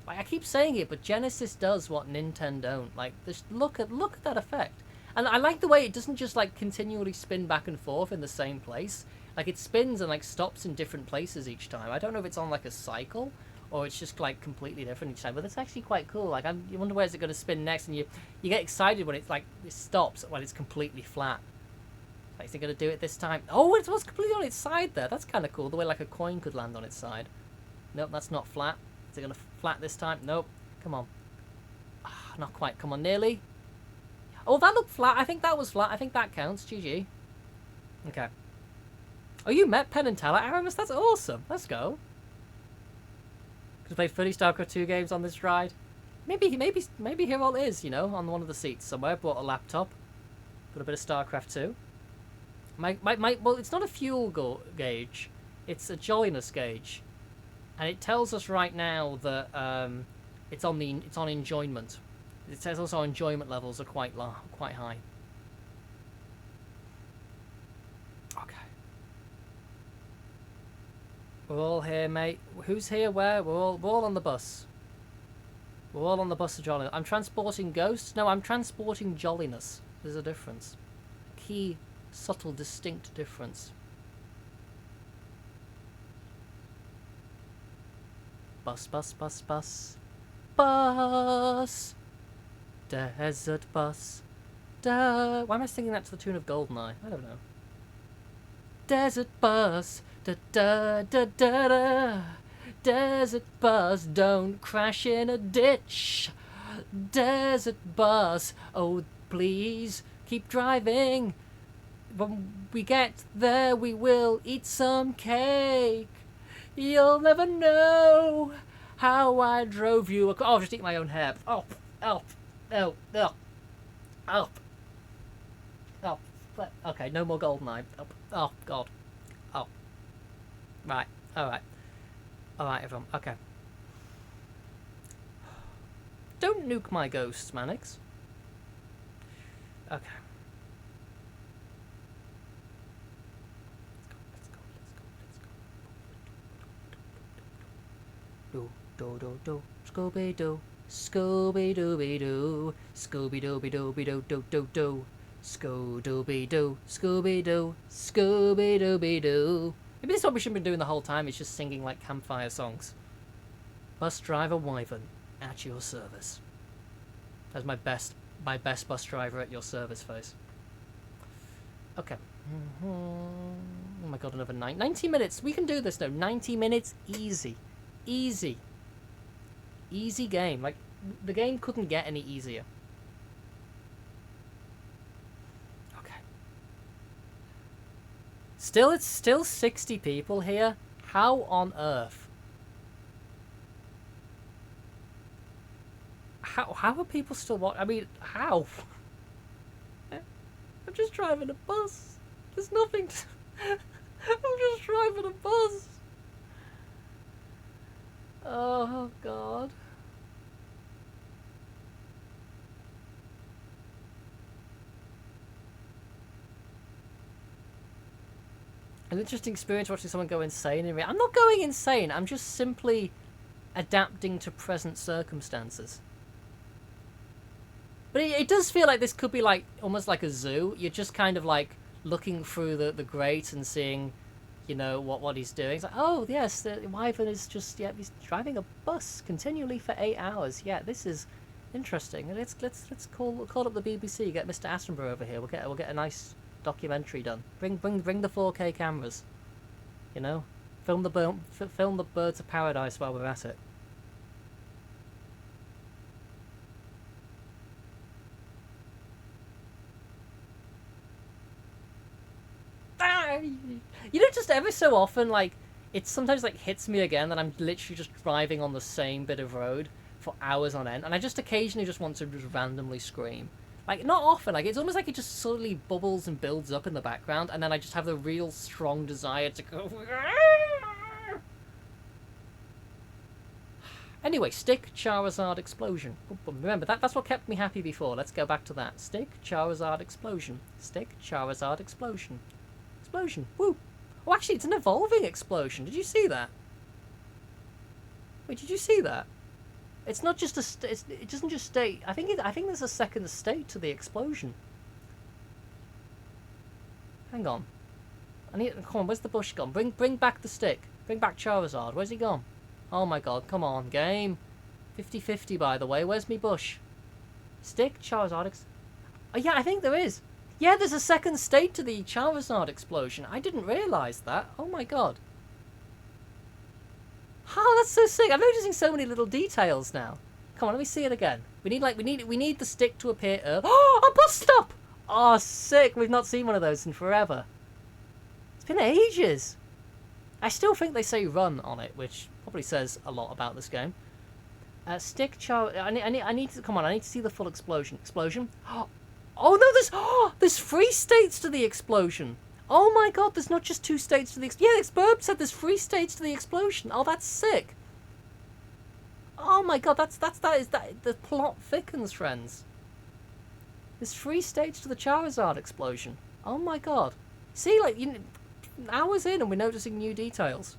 Speaker 2: Like, I keep saying it, but Genesis does what Nintendo don't. Like, just look at that effect. And I like the way it doesn't just, like, continually spin back and forth in the same place. Like, it spins and, like, stops in different places each time. I don't know if it's on, like, a cycle, or it's just, like, completely different each time. But it's actually quite cool. Like, you wonder where's it going to spin next, and you get excited when it's, like, it stops when it's completely flat. Is it going to do it this time? Oh, it was completely on its side there. That's kind of cool. The way like a coin could land on its side. Nope, that's not flat. Is it going to flat this time? Nope. Come on. Not quite. Come on, nearly. Oh, that looked flat. I think that was flat. I think that counts. GG. Okay. Oh, you met Penn and Teller, Aramis? That's awesome. Let's go. Could play 30 StarCraft 2 games on this ride. Maybe here all is, you know, on one of the seats somewhere. Brought a laptop. Got a bit of StarCraft 2. Well, it's not a fuel gauge, it's a jolliness gauge, and it tells us right now that it's on enjoyment. It says also our enjoyment levels are quite high. Okay, we're all here, mate. Who's here? Where? We're all on the bus. We're all on the bus of jolliness. I'm transporting ghosts. No, I'm transporting jolliness. There's a difference. Key. Subtle, distinct difference. Bus, bus, bus, bus. Bus. Desert bus. Why am I singing that to the tune of Goldeneye? I don't know. Desert bus. Da da da da da. Desert bus, don't crash in a ditch. Desert bus, oh please, keep driving. When we get there, we will eat some cake. You'll never know how I drove you. Oh, I'll just eat my own hair. Oh, oh, oh, oh, oh, oh. Okay, no more GoldenEye. Oh, God. Oh. Right, alright. Alright, everyone, okay. Don't nuke my ghosts, Mannix. Okay. Do do do do Scooby Doo, Scooby Dooby Doo, Scooby Dooby Dooby Doo Doo Doo Doo, Scooby Doo, Scooby Doo, Scooby Dooby Doo. Maybe this is what we should have been doing the whole time. It's just singing like campfire songs. Bus driver Wyvern, at your service. That's my best bus driver at your service face. Okay. Oh my god, another 90 minutes. We can do this now. 90 minutes, easy. Easy. Easy game. Like, the game couldn't get any easier. Okay. It's still 60 people here. How on earth? How are people still watching? I mean, how? I'm just driving a bus. There's nothing to... I'm just driving a bus. Oh, God. An interesting experience watching someone go insane. I'm not going insane. I'm just simply adapting to present circumstances. But it does feel like this could be like almost like a zoo. You're just kind of like looking through the grate and seeing, you know, what he's doing. It's like, oh yes, the Wyvern is just he's driving a bus continually for 8 hours. Yeah, this is interesting. Let's call up the BBC. Get Mr. Attenborough over here. We'll get a nice documentary done. Bring the 4K cameras. You know, film the birds of paradise while we're at it. You know, just ever so often, like, it sometimes, like, hits me again that I'm literally just driving on the same bit of road for hours on end, and I just occasionally just want to just randomly scream. Like, not often, like, it's almost like it just suddenly bubbles and builds up in the background, and then I just have the real strong desire to go... Anyway, Stick, Charizard, Explosion. Remember, that's what kept me happy before. Let's go back to that. Stick, Charizard, Explosion. Stick, Charizard, Explosion. Explosion. Woo! Oh, actually, it's an evolving explosion. Did you see that? Wait, did you see that? It's not just a... it doesn't just state... I think there's a second state to the explosion. Hang on. Come on, where's the bush gone? Bring back the stick. Bring back Charizard. Where's he gone? Oh my god, come on, game. 50-50, by the way. Where's me bush? Stick, Charizard... Oh, yeah, I think there is. Yeah, there's a second state to the Charizard explosion. I didn't realise that. Oh my god. Oh, that's so sick. I'm noticing so many little details now. Come on, let me see it again. We need the stick to appear. Oh, a bus stop! Oh, sick. We've not seen one of those in forever. It's been ages. I still think they say run on it, which probably says a lot about this game. Stick Char... I need to... Come on, I need to see the full explosion. Explosion? Oh no, there's 3 states to the explosion. Oh my god, there's not just 2 states to the explosion. Yeah, Burb said there's 3 states to the explosion. Oh, that's sick. Oh my god, the plot thickens, friends. There's 3 states to the Charizard explosion. Oh my god. See, like, hours in and we're noticing new details.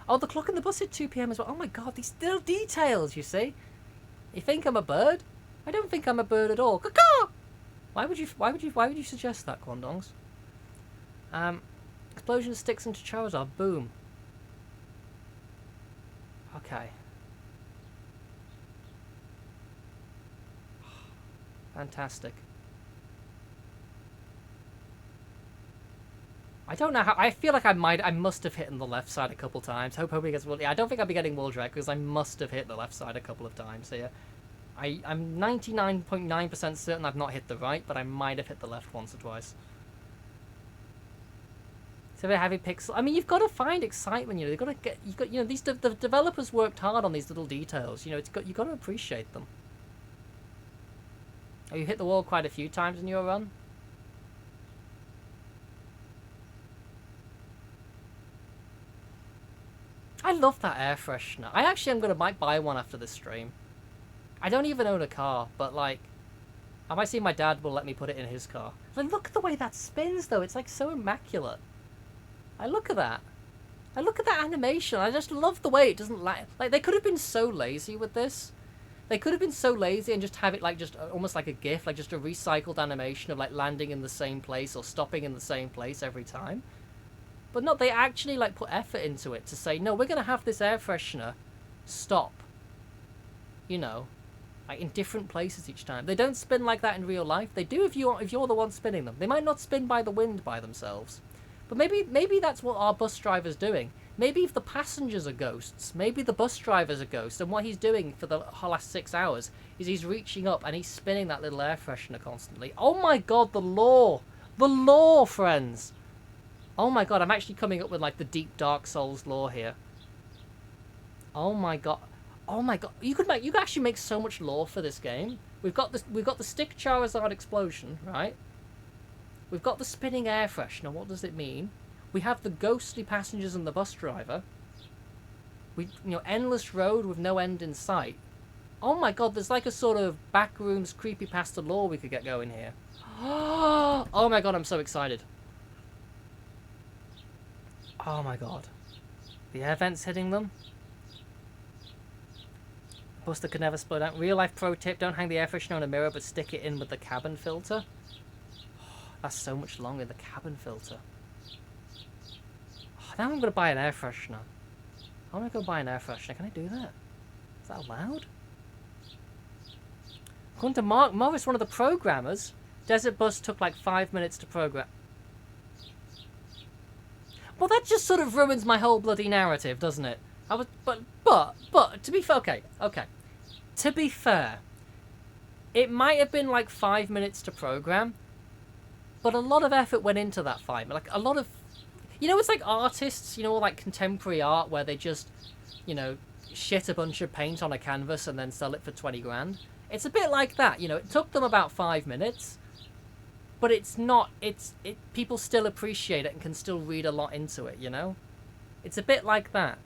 Speaker 2: Oh, the clock in the bus at 2 PM as well. Oh my god, these little details, you see. You think I'm a bird? I don't think I'm a bird at all. Caw-caw! Why would you suggest that, Quandongs? Explosion sticks into Charizard. Boom. Okay. Fantastic. I don't know how. I feel like I must have hit on the left side a couple times. Hoping he gets wall. Yeah, I don't think I'll be getting wall drag because I must have hit the left side a couple of times here. I'm 99.9% certain I've not hit the right, but I might have hit the left once or twice. So a heavy pixel. I mean, you've got to find excitement. You know, these the developers worked hard on these little details. You know, you've got to appreciate them. Oh, you hit the wall quite a few times in your run. I love that air freshener. I actually might buy one after this stream. I don't even own a car, but like, I might see my dad will let me put it in his car. Like, look at the way that spins, though. It's like so immaculate. I look at that. I look at that animation. I just love the way it doesn't like they could have been so lazy with this. They could have been so lazy and just have it like just almost like a GIF, like just a recycled animation of like landing in the same place or stopping in the same place every time. But no, they actually like put effort into it to say, no, we're gonna have this air freshener stop. You know, like in different places each time. They don't spin like that in real life. They do if you're the one spinning them. They might not spin by the wind by themselves. But maybe that's what our bus driver's doing. Maybe if the passengers are ghosts, maybe the bus driver's a ghost, and what he's doing for the last 6 hours is he's reaching up and he's spinning that little air freshener constantly. Oh my god, the lore! The lore, friends! Oh my god, I'm actually coming up with like the deep Dark Souls lore here. Oh my god. Oh my god. You could actually make so much lore for this game. We've got the stick Charizard explosion, right? We've got the spinning air freshener. What does it mean? We have the ghostly passengers and the bus driver. Endless road with no end in sight. Oh my god, there's like a sort of backrooms creepypasta lore we could get going here. Oh my god, I'm so excited. Oh my god. The air vents hitting them. Buster could never slow down. Real life pro tip, don't hang the air freshener on a mirror but stick it in with the cabin filter. That's so much longer, the cabin filter. Now I'm going to buy an air freshener. I want to go buy an air freshener. Can I do that? Is that allowed? According to Mark Morris, one of the programmers, Desert Bus took like 5 minutes to program. Well, that just sort of ruins my whole bloody narrative, doesn't it? But to be fair, okay. To be fair, it might have been like 5 minutes to program, but a lot of effort went into that 5 minutes. Like a lot of, it's like artists, like contemporary art where they just, shit a bunch of paint on a canvas and then sell it for 20 grand. It's a bit like that, it took them about 5 minutes, but it's not, people still appreciate it and can still read a lot into it, It's a bit like that.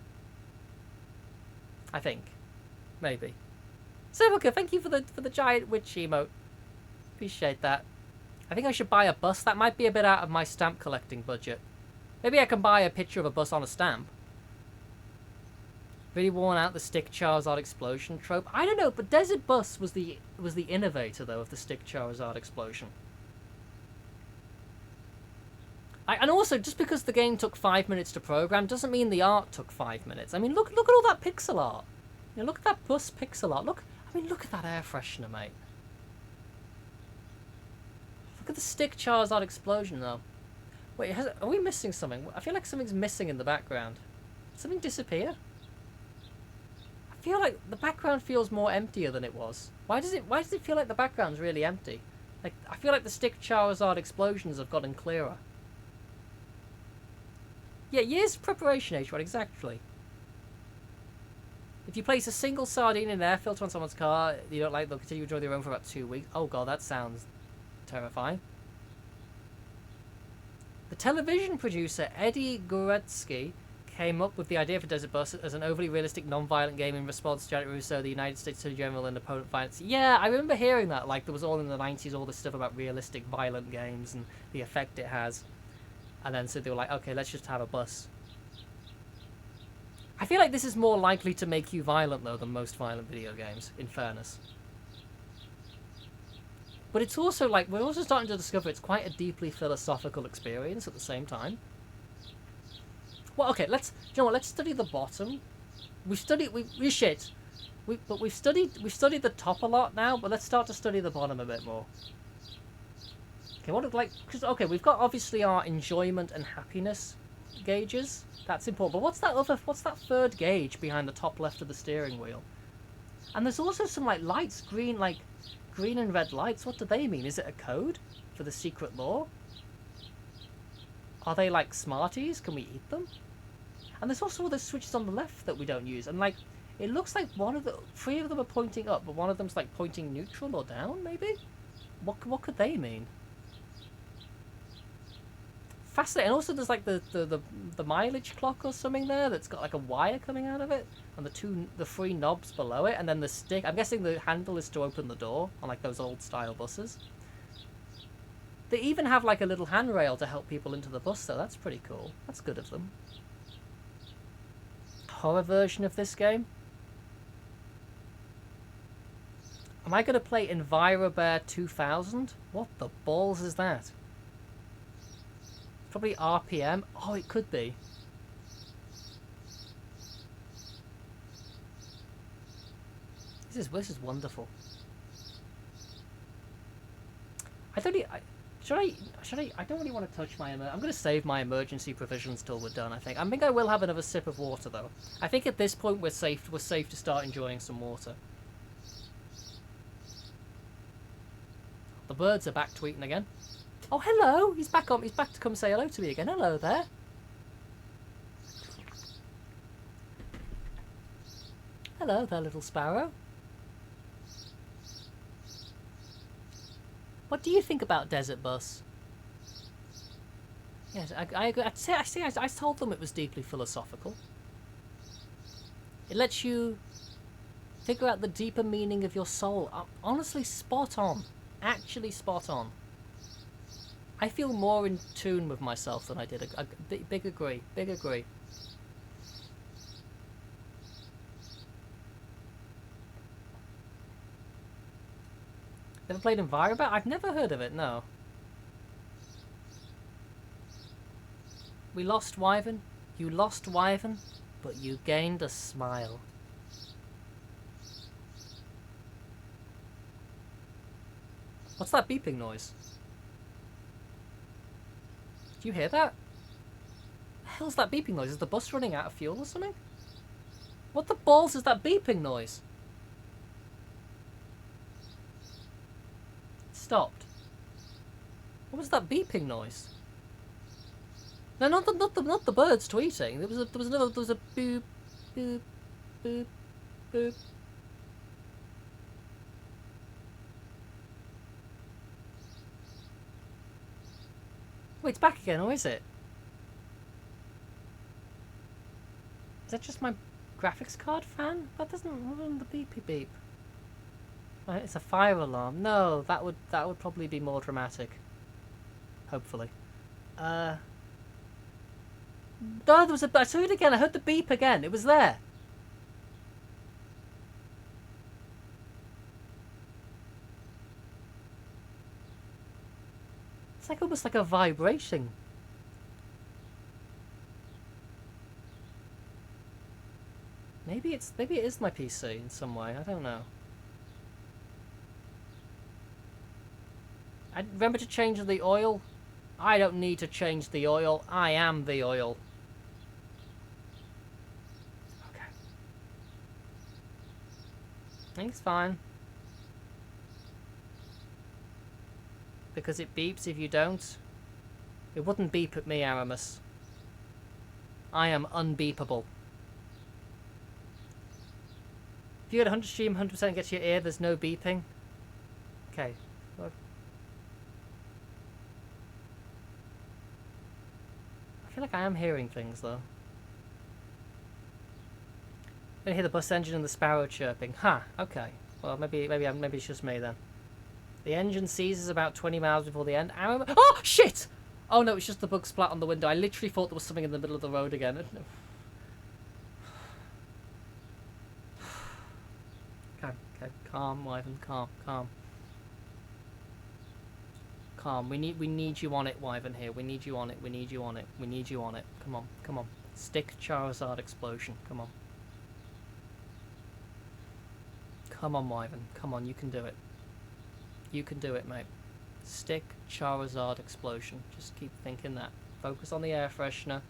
Speaker 2: I think. Maybe. Silverka, thank you for the giant witch emote. Appreciate that. I think I should buy a bus. That might be a bit out of my stamp collecting budget. Maybe I can buy a picture of a bus on a stamp. Really worn out the stick Charizard explosion trope. I don't know, but Desert Bus was the innovator though of the stick Charizard explosion. And also, just because the game took 5 minutes to program doesn't mean the art took 5 minutes. I mean, look at all that pixel art. Look at that bus pixel art. Look at that air freshener, mate. Look at the stick Charizard explosion, though. Wait, are we missing something? I feel like something's missing in the background. Did something disappear? I feel like the background feels more emptier than it was. Why does it feel like the background's really empty? Like, I feel like the stick Charizard explosions have gotten clearer. Yeah, years of preparation, H1, exactly. If you place a single sardine in an air filter on someone's car, you don't like, they'll continue to enjoy their own for about 2 weeks. Oh god, that sounds terrifying. The television producer Eddie Goretzky came up with the idea for Desert Bus as an overly realistic, non-violent game in response to Janet Russo, the United States Attorney General, and opponent violence. Yeah, I remember hearing that. Like, there was all in the 90s, all this stuff about realistic, violent games and the effect it has. And then so they were like, okay, let's just have a bus. I feel like this is more likely to make you violent, though, than most violent video games, in fairness. But it's also like, we're also starting to discover it's quite a deeply philosophical experience at the same time. Well, okay, let's study the bottom. We've studied we've studied the top a lot now, but let's start to study the bottom a bit more. Okay, what like? Cause, okay, we've got obviously our enjoyment and happiness gauges. That's important. But what's that other? What's that third gauge behind the top left of the steering wheel? And there's also some like lights, green and red lights. What do they mean? Is it a code for the secret law? Are they like Smarties? Can we eat them? And there's also other switches on the left that we don't use. And like, it looks like three of them are pointing up, but one of them's like pointing neutral or down, maybe? What could they mean? Fascinating. And also there's like the mileage clock or something there that's got like a wire coming out of it. And the three knobs below it, and then the stick. I'm guessing the handle is to open the door on like those old style buses. They even have like a little handrail to help people into the bus, though. That's pretty cool. That's good of them. Horror version of this game. Am I going to play EnviroBear 2000? What the balls is that? Probably RPM. Oh, it could be. This is wonderful. I don't really want to touch my... I'm going to save my emergency provisions till we're done, I think. I think I will have another sip of water, though. I think at this point we're safe to start enjoying some water. The birds are back tweeting again. Oh, hello! He's back to come say hello to me again. Hello there. Hello there, little sparrow. What do you think about Desert Bus? Yes, I told them it was deeply philosophical. It lets you figure out the deeper meaning of your soul. Honestly, spot on. Actually spot on. I feel more in tune with myself than I did. Big agree. Big agree. Never played EnviroBear? I've never heard of it, no. We lost Wyvern. You lost Wyvern, but you gained a smile. What's that beeping noise? Do you hear that? The hell's that beeping noise? Is the bus running out of fuel or something? What the balls is that beeping noise? Stopped. What was that beeping noise? No, not the birds tweeting. There was a boop, boop, boop, boop. Wait, it's back again, or is it? Is that just my graphics card fan? That doesn't the beepy beep. It's a fire alarm. No, that would probably be more dramatic. Hopefully. No, there was I saw it again. I heard the beep again. It was there. It's like almost like a vibration. Maybe it is my PC in some way. I don't know. I remember to change the oil. I don't need to change the oil. I am the oil. Okay. I think it's fine. Because it beeps if you don't. It wouldn't beep at me, Aramis. I am unbeepable. If you get 100 stream, 100% gets your ear, there's no beeping. Okay. Look. I feel like I am hearing things, though. I can hear the bus engine and the sparrow chirping. Huh, okay. Well, maybe it's just me, then. The engine seizes about 20 miles before the end. Oh, shit! Oh, no, it's just the bug splat on the window. I literally thought there was something in the middle of the road again. Okay, calm, Wyvern, calm. Calm. We need you on it, Wyvern, here. We need you on it. Come on. Stick Charizard explosion. Come on. Come on, Wyvern. Come on, you can do it. You can do it, mate. Stick Charizard explosion. Just keep thinking that. Focus on the air freshener.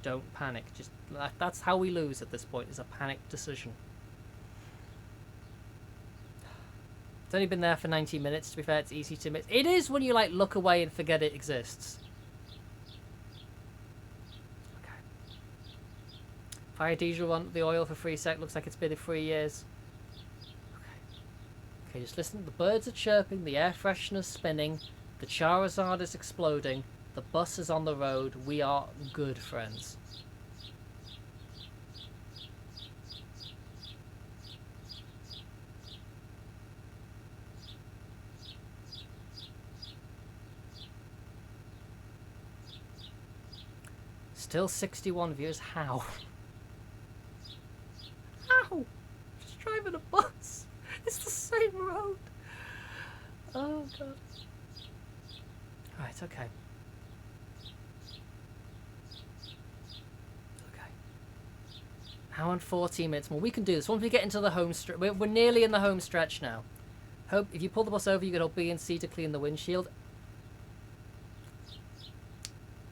Speaker 2: Don't panic. Just that's how we lose at this point, is a panic decision. It's only been there for 90 minutes, to be fair. It's easy to miss. It is when you like look away and forget it exists. Okay. Fire diesel on the oil for 3 sec. Looks like it's been in 3 years. Okay. Okay, just listen. The birds are chirping. The air freshener's spinning. The Charizard is exploding. The bus is on the road. We are good friends. Still 61 views. How? How? Just driving a bus. It's the same road. Oh god. Right, okay. Okay. Hour and 14 minutes more. We can do this. Once we get into the home stretch, we're nearly in the home stretch now. Hope if you pull the bus over, you can hold B and C to clean the windshield.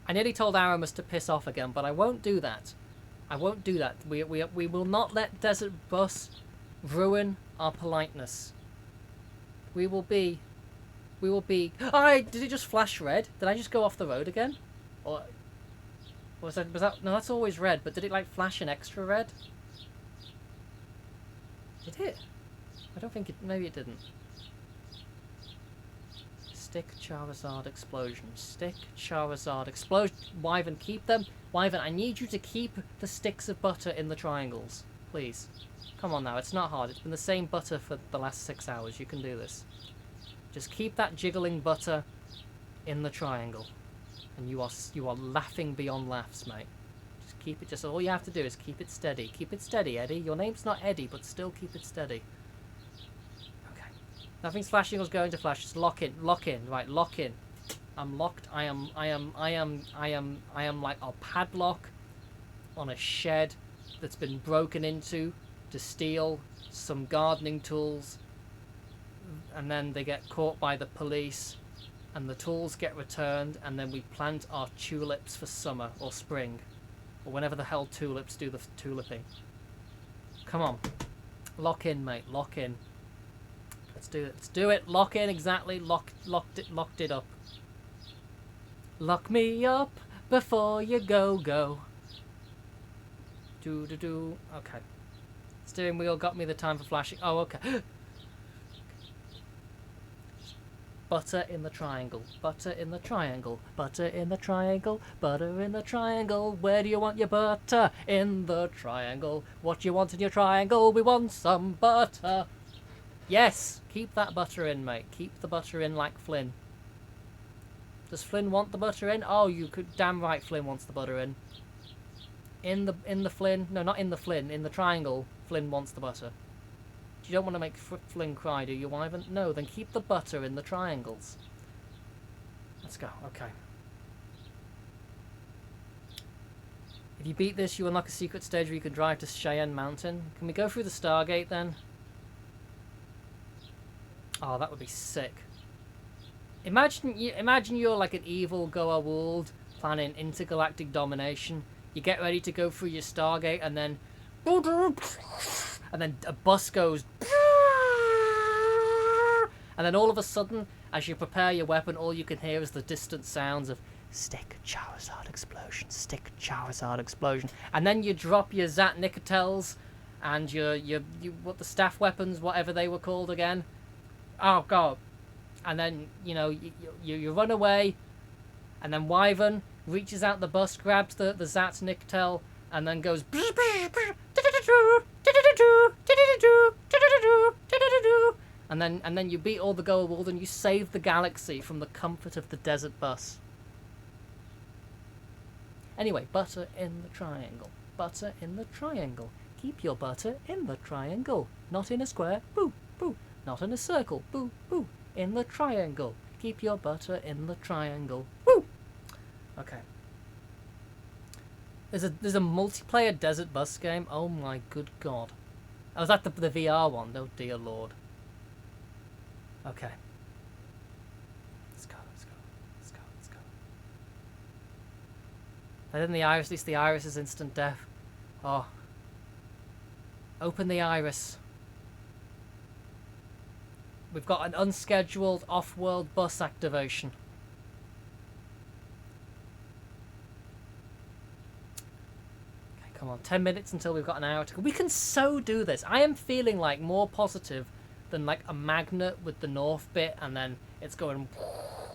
Speaker 2: I nearly told Aramis to piss off again, but I won't do that. I won't do that. We will not let Desert Bus ruin our politeness. We will be... Did it just flash red? Did I just go off the road again? Or was that... No, that's always red, but did it like flash an extra red? Did it? I don't think it... Maybe it didn't. Stick Charizard explosion. Stick Charizard explosion. Wyvern, keep them. Wyvern, I need you to keep the sticks of butter in the triangles. Please. Come on now, it's not hard. It's been the same butter for the last 6 hours. You can do this. Just keep that jiggling butter in the triangle. And you are laughing beyond laughs, mate. Just keep it, just all you have to do is keep it steady. Keep it steady, Eddie. Your name's not Eddie, but still keep it steady. Nothing's flashing or going to flash. Just lock in. Lock in. Right, lock in. I'm locked. I am like a padlock on a shed that's been broken into to steal some gardening tools, and then they get caught by the police, and the tools get returned, and then we plant our tulips for summer or spring, or whenever the hell tulips do the tuliping. Come on. Lock in, mate. Lock in. Let's do it. Let's do it. Lock in, exactly. Locked it up. Lock me up before you go. Do. Okay. Steering wheel got me the time for flashing. Oh, okay. Butter in the triangle. Butter in the triangle. Butter in the triangle. Butter in the triangle. Where do you want your butter? In the triangle. What do you want in your triangle? We want some butter. Yes, keep that butter in, mate. Keep the butter in like Flynn. Does Flynn want the butter in? Oh, you could. Damn right, Flynn wants the butter in. In the Flynn. No, not in the Flynn. In the triangle, Flynn wants the butter. You don't want to make Flynn cry, do you, Wyvern? No, then keep the butter in the triangles. Let's go. Okay. If you beat this, you unlock a secret stage where you can drive to Cheyenne Mountain. Can we go through the Stargate then? Oh, that would be sick. Imagine you're like an evil Goa'uld planning intergalactic domination. You get ready to go through your Stargate, and then a bus goes, and then all of a sudden, as you prepare your weapon, all you can hear is the distant sounds of stick Charizard explosion, stick Charizard explosion, and then you drop your Zat Nicotels and your what the staff weapons, whatever they were called again. Oh god. And then you run away, and then Wyvern reaches out the bus, grabs the Zat Nictel, and then goes and then you beat all the Goa'uld and you save the galaxy from the comfort of the desert bus. Anyway, butter in the triangle. Butter in the triangle. Keep your butter in the triangle. Not in a square. Boo, boo. Not in a circle. Boo, boo. In the triangle. Keep your butter in the triangle. Woo! Okay. There's a multiplayer desert bus game. Oh my good god. Oh, was that the VR one? Oh dear lord. Okay. If I did the iris, at least the iris is instant death. Oh. Open the iris. We've got an unscheduled off-world bus activation. Okay, come on. 10 minutes until we've got an hour to go. We can so do this. I am feeling like more positive than like a magnet with the north bit and then it's going,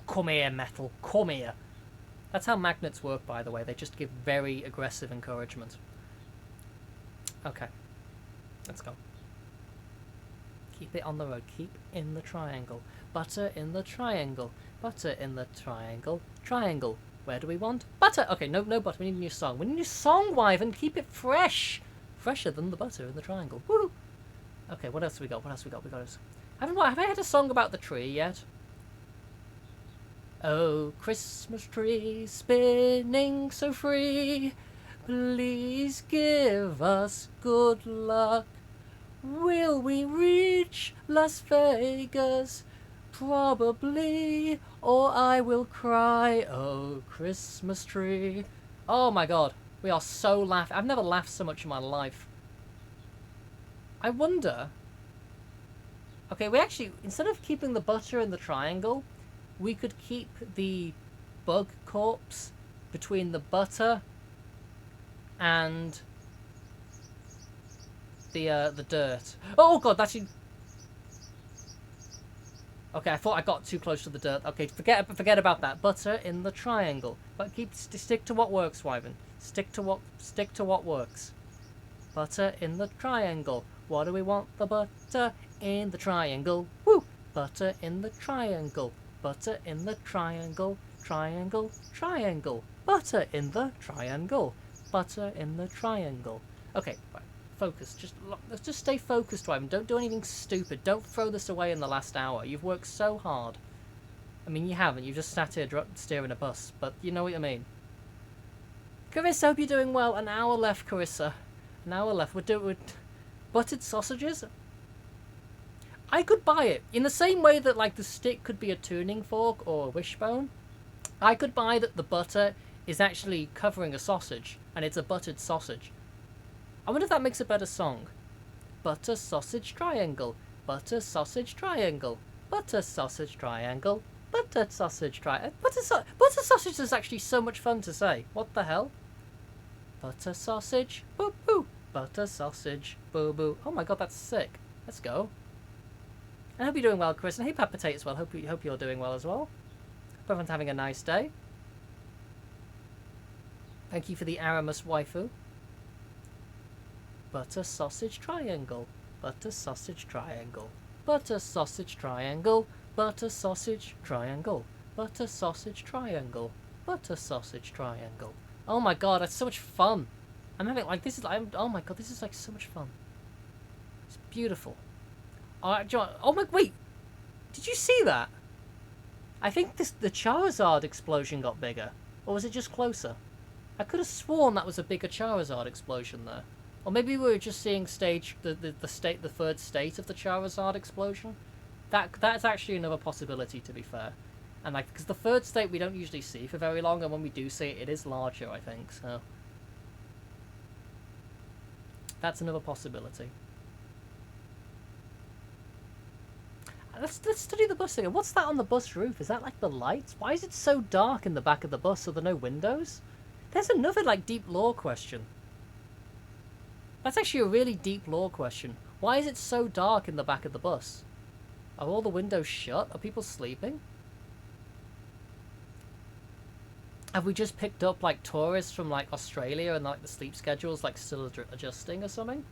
Speaker 2: come here, metal, come here. That's how magnets work, by the way. They just give very aggressive encouragement. Okay. Let's go. Keep it on the road. Keep in the triangle. Butter in the triangle. Butter in the triangle. Triangle. Where do we want? Butter! Okay, no butter. We need a new song. We need a new song, Wyvern. Keep it fresh. Fresher than the butter in the triangle. Woo! Okay, what else have we got? What else have we got? Have I had a song about the tree yet? Oh, Christmas tree spinning so free. Please give us good luck. Will we reach Las Vegas? Probably, or I will cry. Oh, Christmas tree. Oh my god, we are so laughing. I've never laughed so much in my life. I wonder... Okay, we actually, instead of keeping the butter in the triangle, we could keep the bug corpse between the butter and the dirt. Oh god, that's... Okay, I thought I got too close to the dirt. Okay, forget about that. Butter in the triangle. But stick to what works, Wyvern. Stick to what works. Butter in the triangle. What do we want? The butter in the triangle. Woo! Butter in the triangle. Butter in the triangle. Triangle, triangle. Butter in the triangle. Butter in the triangle. Okay, right. Focus. Let's just stay focused, Wyvern. Don't do anything stupid. Don't throw this away in the last hour. You've worked so hard. I mean, you haven't. You've just sat here steering a bus. But you know what I mean. Carissa, hope you're doing well. An hour left, Carissa. An hour left. We're doing buttered sausages. I could buy it in the same way that like the stick could be a tuning fork or a wishbone. I could buy that the butter is actually covering a sausage and it's a buttered sausage. I wonder if that makes a better song. Butter sausage triangle. Butter sausage triangle. Butter sausage triangle. Butter sausage triangle. Butter sausage is actually so much fun to say. What the hell? Butter sausage. Boo boo. Butter sausage. Boo boo. Oh my god, that's sick. Let's go. I hope you're doing well, Chris. And hey, Pat Potato as well. Hope you're doing well as well. Hope everyone's having a nice day. Thank you for the Aramis waifu. Butter sausage triangle. Butter sausage triangle. Butter sausage triangle. Butter sausage triangle. Butter sausage triangle. Butter sausage triangle. Oh my god, that's so much fun. I'm having like this is oh my god, this is like so much fun. It's beautiful. Alright, John. Oh my wait. Did you see that? I think the Charizard explosion got bigger. Or was it just closer? I could have sworn that was a bigger Charizard explosion there. Or maybe we were just seeing the third state of the Charizard explosion. That's actually another possibility, to be fair. And like, because the third state we don't usually see for very long, and when we do see it, it is larger, I think. So that's another possibility. Let's study the bus again. What's that on the bus roof? Is that like the lights? Why is it so dark in the back of the bus? Are there no windows? There's another like deep lore question. That's actually a really deep lore question. Why is it so dark in the back of the bus? Are all the windows shut? Are people sleeping? Have we just picked up like tourists from like Australia and like the sleep schedule's like still adjusting or something?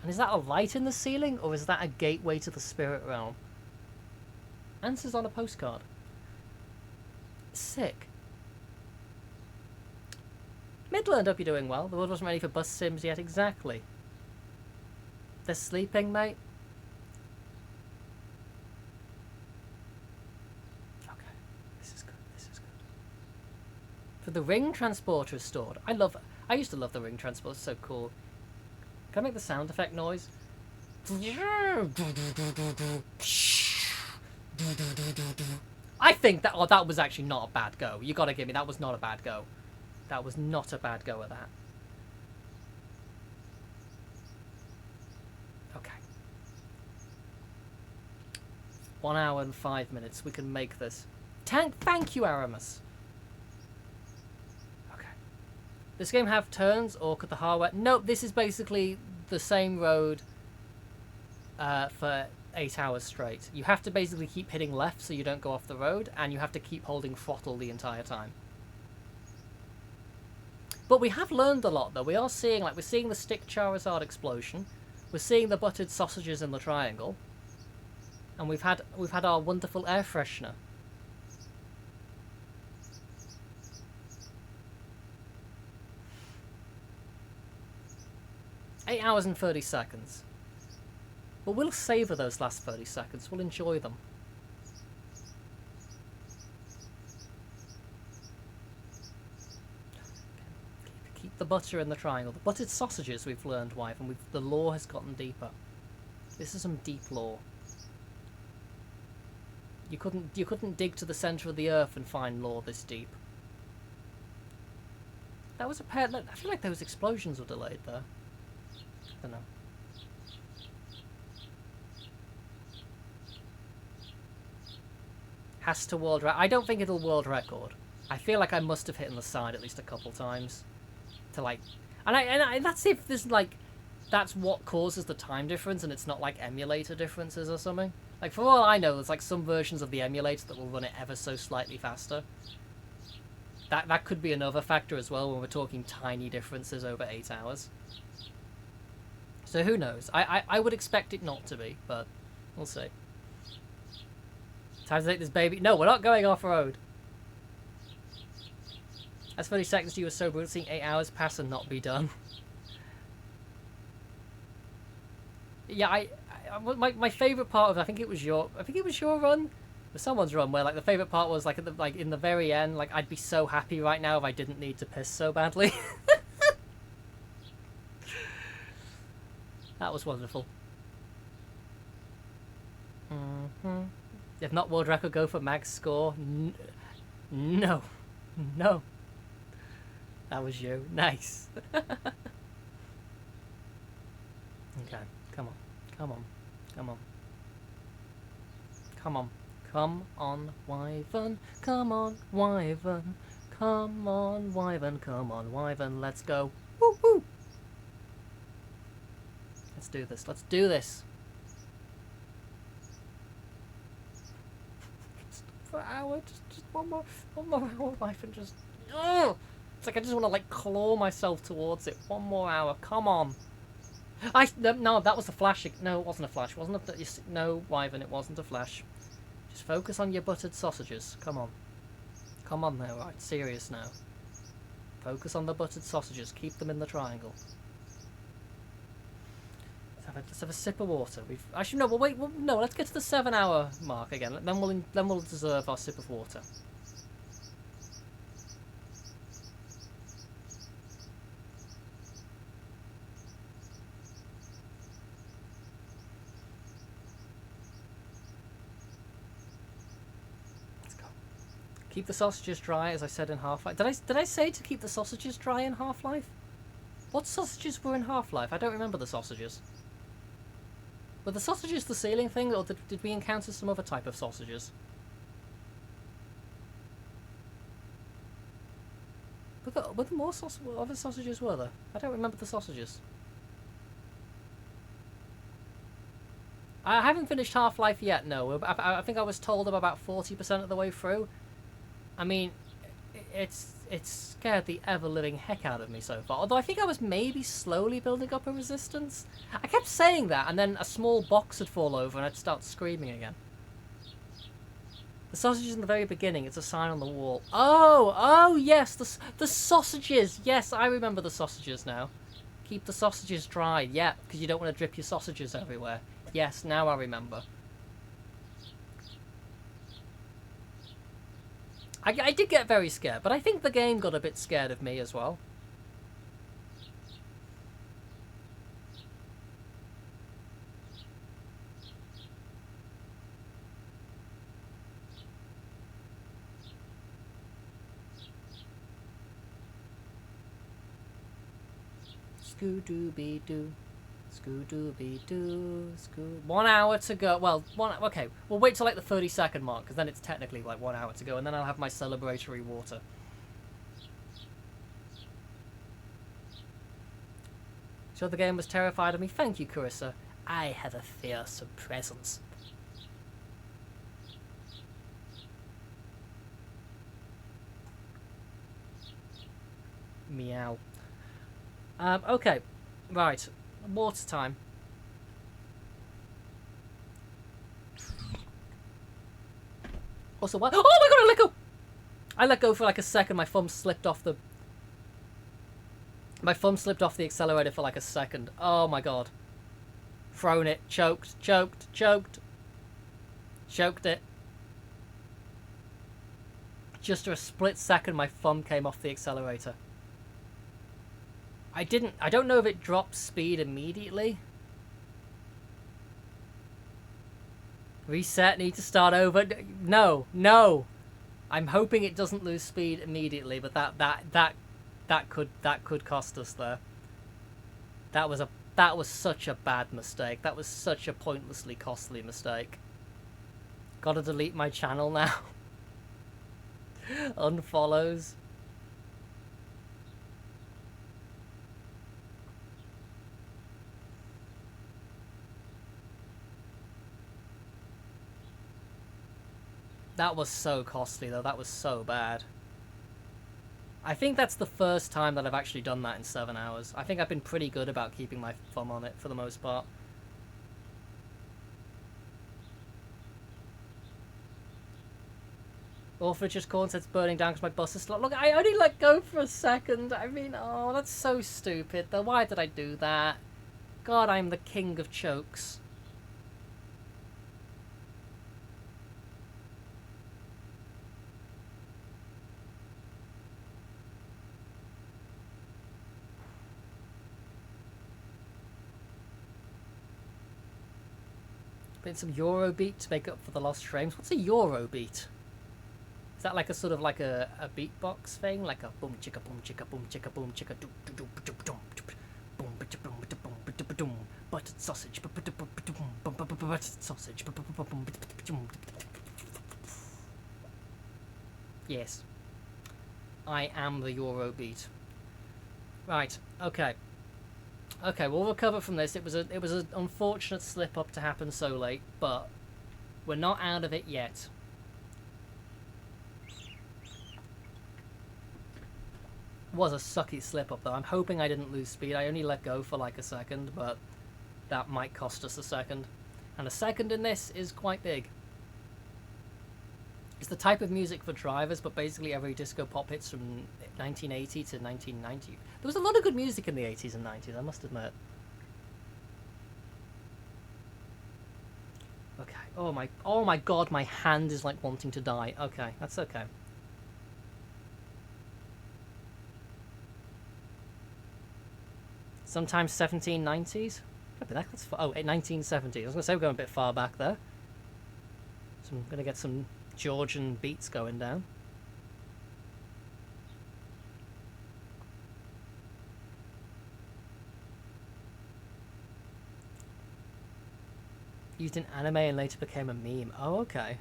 Speaker 2: And is that a light in the ceiling or is that a gateway to the spirit realm? Answers on a postcard. Sick. Midland, hope you're doing well. The world wasn't ready for bus sims yet. Exactly. They're sleeping, mate. Okay. This is good. This is good. For the ring transporter is stored. I used to love the ring transporter. It's so cool. Can I make the sound effect noise? I think that... Oh, that was actually not a bad go. You gotta give me... That was not a bad go. That was not a bad go at that. Okay. 1 hour and 5 minutes. We can make this. Thank you, Aramis. Okay. This game have turns, or could the hardware... Nope, this is basically the same road for 8 hours straight. You have to basically keep hitting left so you don't go off the road, and you have to keep holding throttle the entire time. But we have learned a lot, though. We are seeing, like, we're seeing the stick Charizard explosion. We're seeing the buttered sausages in the triangle. And we've had our wonderful air freshener. Eight hours and 30 seconds. But we'll savour those last 30 seconds. We'll enjoy them. Keep the butter in the triangle. The buttered sausages, we've learned why, and the lore has gotten deeper. This is some deep lore. You couldn't dig to the centre of the earth and find lore this deep. That was a pair. I feel like those explosions were delayed there. I don't know. Has to world record. I don't think it'll world record. I feel like I must have hit on the side at least a couple times. To like, and that's if there's like, that's what causes the time difference, and it's not like emulator differences or something. Like for all I know, there's like some versions of the emulator that will run it ever so slightly faster. That could be another factor as well when we're talking tiny differences over 8 hours. So who knows? I would expect it not to be, but we'll see. Time to take this baby. No, we're not going off road. That's 30 seconds to you were so brutal seeing 8 hours pass and not be done. Yeah, my favourite part of I think it was your run, or someone's run, where like the favourite part was like at the in the very end, like I'd be so happy right now if I didn't need to piss so badly. That was wonderful. If not world record, go for max score. No. No. That was you. Nice. Okay. Come on. Come on. Come on. Come on. Come on, Wyvern. Come on, Wyvern. Come on, Wyvern. Come on, Wyvern. Let's go. Woo woo. Let's do this. Let's do this. Just for an hour. Just one more hour of life and just. Ugh! It's like I just want to like claw myself towards it. One more hour. Come on. No, that was the flash. No, it wasn't a flash. Wasn't it? No, Wyvern, it wasn't a flash. Just focus on your buttered sausages. Come on. Come on now. Right, serious now. Focus on the buttered sausages. Keep them in the triangle. Let's have a sip of water. Actually no. Wait. No. Let's get to the 7 hour mark again. Then we'll deserve our sip of water. Keep the sausages dry, as I said in Half-Life. Did I say to keep the sausages dry in Half-Life? What sausages were in Half-Life? I don't remember the sausages. Were the sausages the ceiling thing, or did we encounter some other type of sausages? Were there more what other sausages were there? I don't remember the sausages. I haven't finished Half-Life yet, no. I think I was told I'm about 40% of the way through. I mean, it's scared the ever-living heck out of me so far. Although I think I was maybe slowly building up a resistance. I kept saying that, and then a small box would fall over and I'd start screaming again. The sausages in the very beginning, it's a sign on the wall. Oh, yes, the sausages. Yes, I remember the sausages now. Keep the sausages dry. Yeah, because you don't want to drip your sausages everywhere. Yes, now I remember. I did get very scared, but I think the game got a bit scared of me as well. Scoo-doo-be-doo. Scoo-doo-be-doo. 1 hour to go. Well, okay. We'll wait till like the 30-second mark, because then it's technically like 1 hour to go, and then I'll have my celebratory water. So the game was terrified of me. Thank you, Carissa. I have a fearsome presence. Meow. Okay. Right. Water time. Also, what? Oh my god, I let go! I let go for like a second. My thumb slipped off the accelerator for like a second. Oh my god. Thrown it. Choked. Choked. Choked. Choked it. Just for a split second, my thumb came off the accelerator. I don't know if it dropped speed immediately. Reset, need to start over. No, no. I'm hoping it doesn't lose speed immediately, but that could cost us there. That was such a bad mistake. That was such a pointlessly costly mistake. Gotta delete my channel now. Unfollows. That was so costly, though. That was so bad. I think that's the first time that I've actually done that in 7 hours. I think I've been pretty good about keeping my thumb on it for the most part. Orphanage's corn says burning down because my bus is slow. Look, I only let go for a second. I mean, oh, that's so stupid. Though, why did I do that? God, I'm the king of chokes. Put in some Eurobeat to make up for the lost frames. What's a Eurobeat? Is that like a sort of like a beatbox thing? Like a boom chicka boom chicka boom chicka boom chicka doo doo doo doo doo boom boom boom boom buttered sausage buttered sausage. Yes. I am the Eurobeat. Right, okay. Okay, we'll recover from this. It was an unfortunate slip up to happen so late, but we're not out of it yet. It was a sucky slip up though. I'm hoping I didn't lose speed. I only let go for like a second, but that might cost us a second. And a second in this is quite big. It's the type of music for drivers, but basically every disco pop hits from 1980 to 1990. There was a lot of good music in the 80s and 90s, I must admit. Okay. Oh my god, my hand is like wanting to die. Okay, that's okay. Sometimes 1790s? That's oh, 1970s. I was going to say we're going a bit far back there. So I'm going to get some Georgian beats going down. Used in anime and later became a meme. Oh, okay.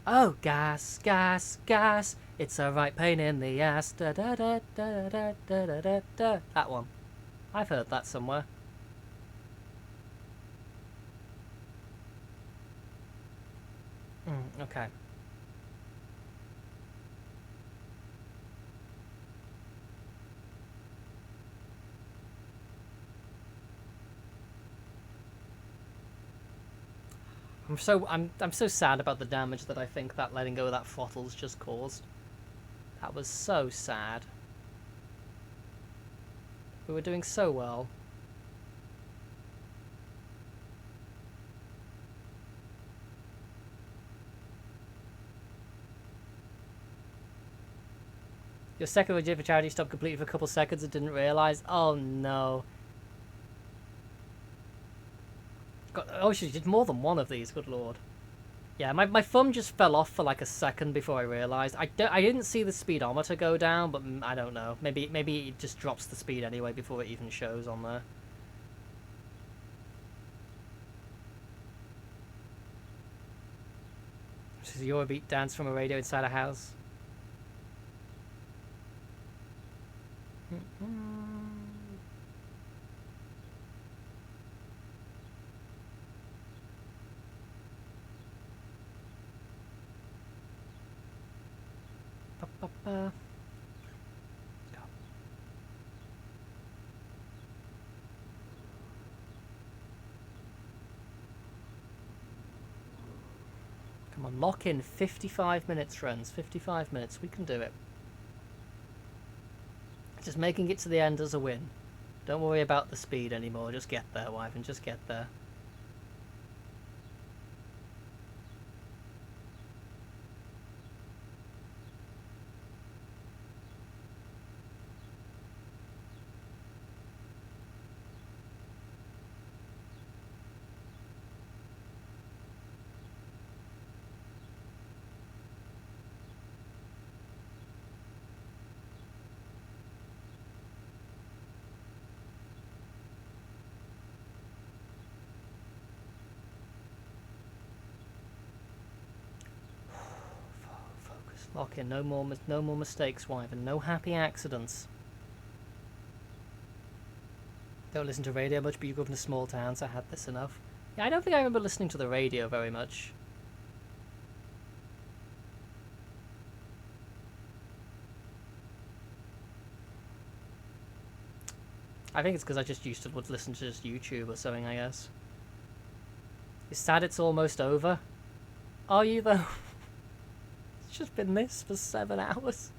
Speaker 2: Oh, gas, gas, gas. It's a right pain in the ass. Da da da da da da da da da. That one. I've heard that somewhere. Okay. I'm so sad about the damage that I think that letting go of that throttle's just caused. That was so sad. We were doing so well. Your second legit for charity stopped completely for a couple seconds and didn't realise. Oh no. God, oh, she did more than one of these, good lord. Yeah, my thumb just fell off for like a second before I realised. I didn't see the speedometer go down, but I don't know. Maybe it just drops the speed anyway before it even shows on there. This is your beat dance from a radio inside a house. Ba-ba-ba. Come on, lock in 55 minutes, friends. 55 minutes. We can do it. Just making it to the end as a win. Don't worry about the speed anymore. Just get there, Wyvern. Just get there. Lock in. No more mistakes, Wyvern. No happy accidents. Don't listen to radio much, but you grew up in a small town, so I had this enough. Yeah, I don't think I remember listening to the radio very much. I think it's because I just used to listen to just YouTube or something, I guess. It's sad it's almost over. Are you, though? It's just been this for 7 hours.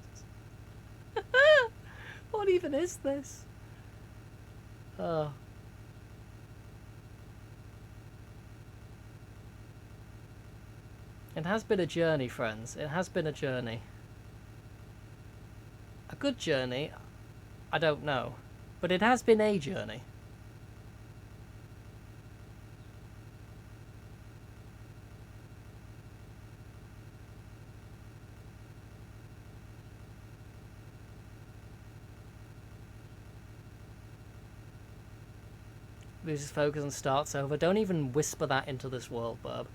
Speaker 2: What even is this? Oh. It has been a journey, friends. It has been a journey. A good journey? I don't know. But it has been a journey. Loses focus and starts over. Don't even whisper that into this world, Burb.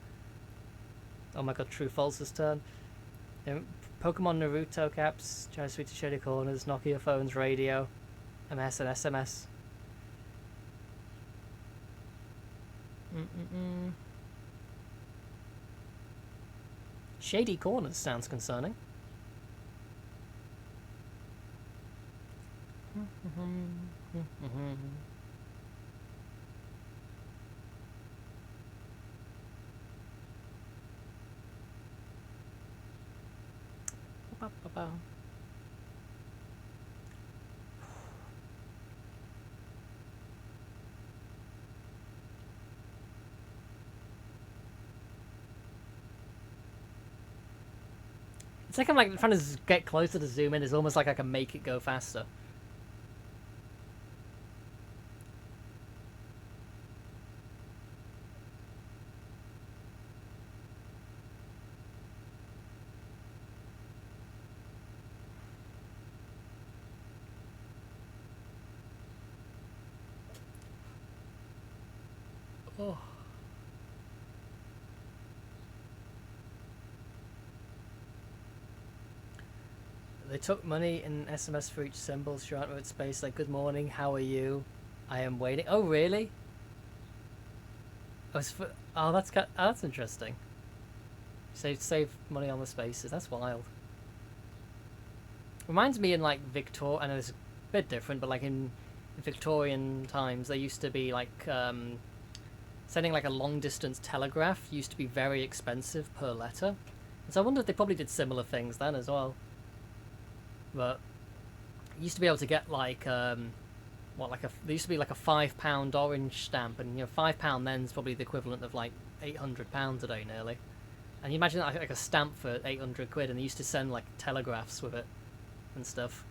Speaker 2: Oh my god, true false's turn. Pokemon Naruto caps, Chai Sweet to Shady Corners, Nokia phones, radio, MS and SMS. Shady Corners sounds concerning. It's like I'm like trying to get closer to zoom in. It's almost like I can make it go faster. Oh. They took money in SMS for each symbol. Short wrote space like "Good morning, how are you? I am waiting." Oh, really? Oh, that's interesting. Save money on the spaces. That's wild. Reminds me in like I know it's a bit different, but like in Victorian times, they used to be like sending like a long distance telegraph used to be very expensive per letter. And so I wonder if they probably did similar things then as well. But you used to be able to get like there used to be like a £5 orange stamp, and you know £5 then is probably the equivalent of like £800 today nearly. And you imagine that like a stamp for 800 quid, and they used to send like telegraphs with it and stuff.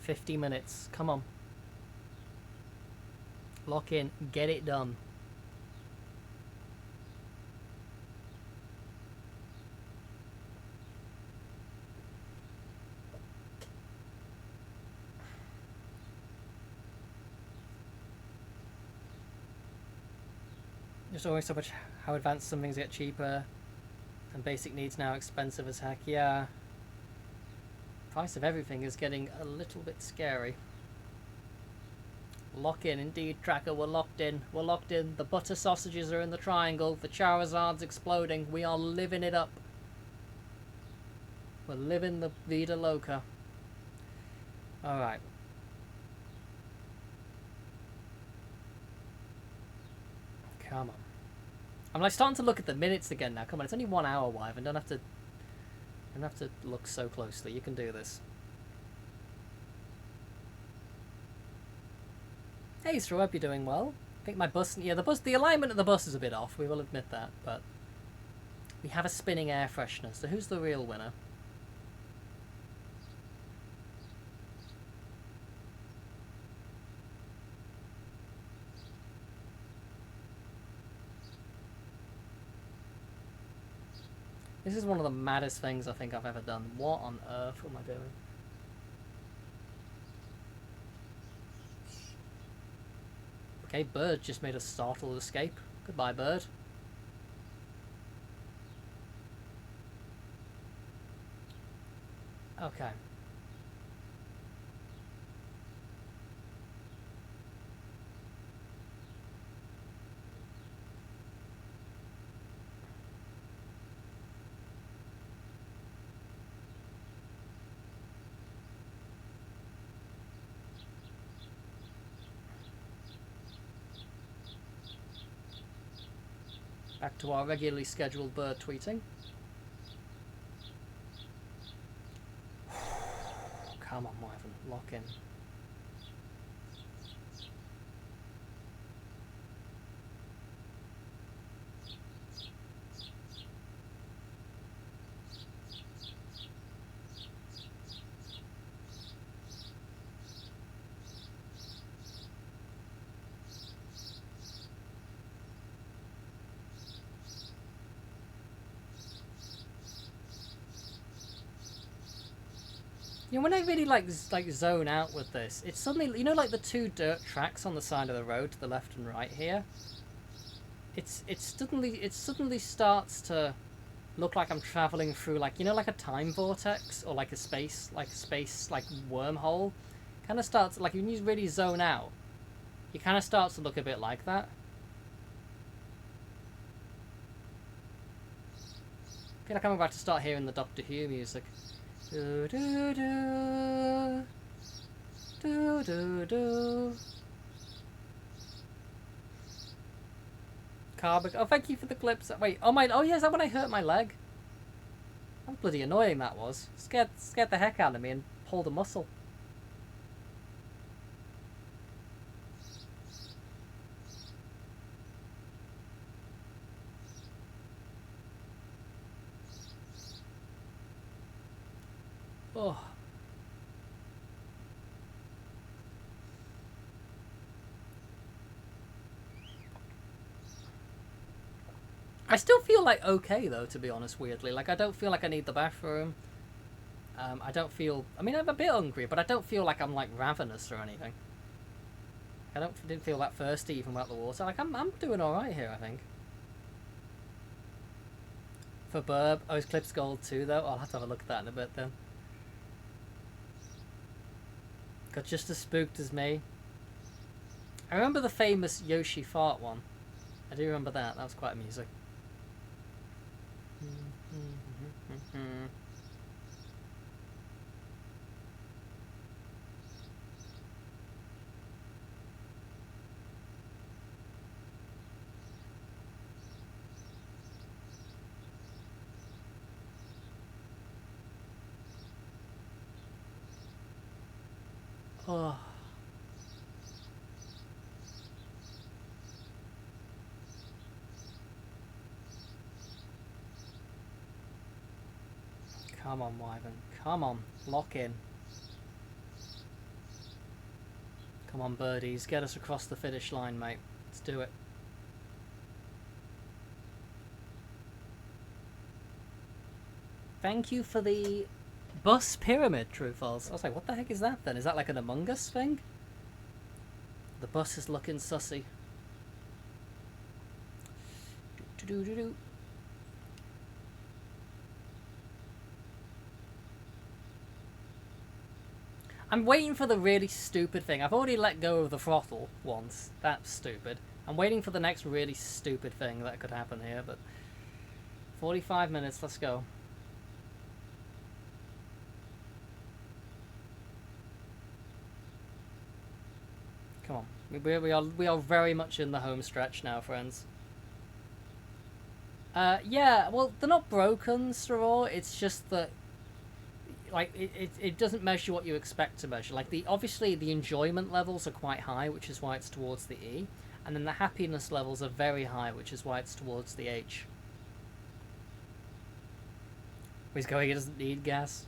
Speaker 1: 50 minutes. Come on. Lock in. Get it done. There's always so much how advanced some things get cheaper and basic needs now expensive as heck. Yeah. Price of everything is getting a little bit scary. Lock in, indeed, Tracker. We're locked in. We're locked in. The butter sausages are in the triangle. The Charizard's exploding. We are living it up. We're living the Vida Loca. Alright. Come on. I'm like starting to look at the minutes again now. Come on, it's only 1 hour, Wyvern. Don't have to look so closely. You can do this. Hey, Stro, hope you're doing well. I think my bus, yeah, the alignment of the bus is a bit off. We will admit that, but we have a spinning air freshener. So who's the real winner? This is one of the maddest things I think I've ever done. What on earth am I doing? Okay, Bird just made a startled escape. Goodbye, Bird. Okay. Back to our regularly scheduled Bird tweeting. Come on, Wyvern, lock in. You know, when I really like zone out with this, it's suddenly, you know, like the two dirt tracks on the side of the road to the left and right here. It suddenly starts to look like I'm traveling through, like, you know, like a time vortex or like a space wormhole. Kind of starts like when you really zone out, it kind of starts to look a bit like that. I feel like I'm about to start hearing the Doctor Who music. Do do do do do do. Carbon. Oh, thank you for the clips. Wait. Oh my. Oh yeah. Is that when I hurt my leg? How bloody annoying that was. Scared the heck out of me and pulled a muscle. Oh. I still feel like okay though, to be honest, weirdly. Like I don't feel like I need the bathroom. I don't feel, I mean, I'm a bit hungry, but I don't feel like I'm like ravenous or anything. Didn't feel that thirsty even without the water. Like I'm doing alright here, I think. For Burb, oh, his clip's gold too though. I'll have to have a look at that in a bit then. Got just as spooked as me. I remember the famous Yoshi fart one. I do remember that. That was quite amusing. Oh. Come on, Wyvern. Come on. Lock in. Come on, birdies. Get us across the finish line, mate. Let's do it. Thank you for the bus pyramid, true false. I was like, what the heck is that then? Is that like an Among Us thing? The bus is looking sussy. Do-do-do-do-do. I'm waiting for the really stupid thing. I've already let go of the throttle once. That's stupid. I'm waiting for the next really stupid thing that could happen here, but 45 minutes, let's go. Come on. We are very much in the home stretch now, friends. Yeah, well, they're not broken, Straw. It's just that, like, it doesn't measure what you expect to measure. Like, obviously the enjoyment levels are quite high, which is why it's towards the E, and then the happiness levels are very high, which is why it's towards the H. He's going, he doesn't need gas.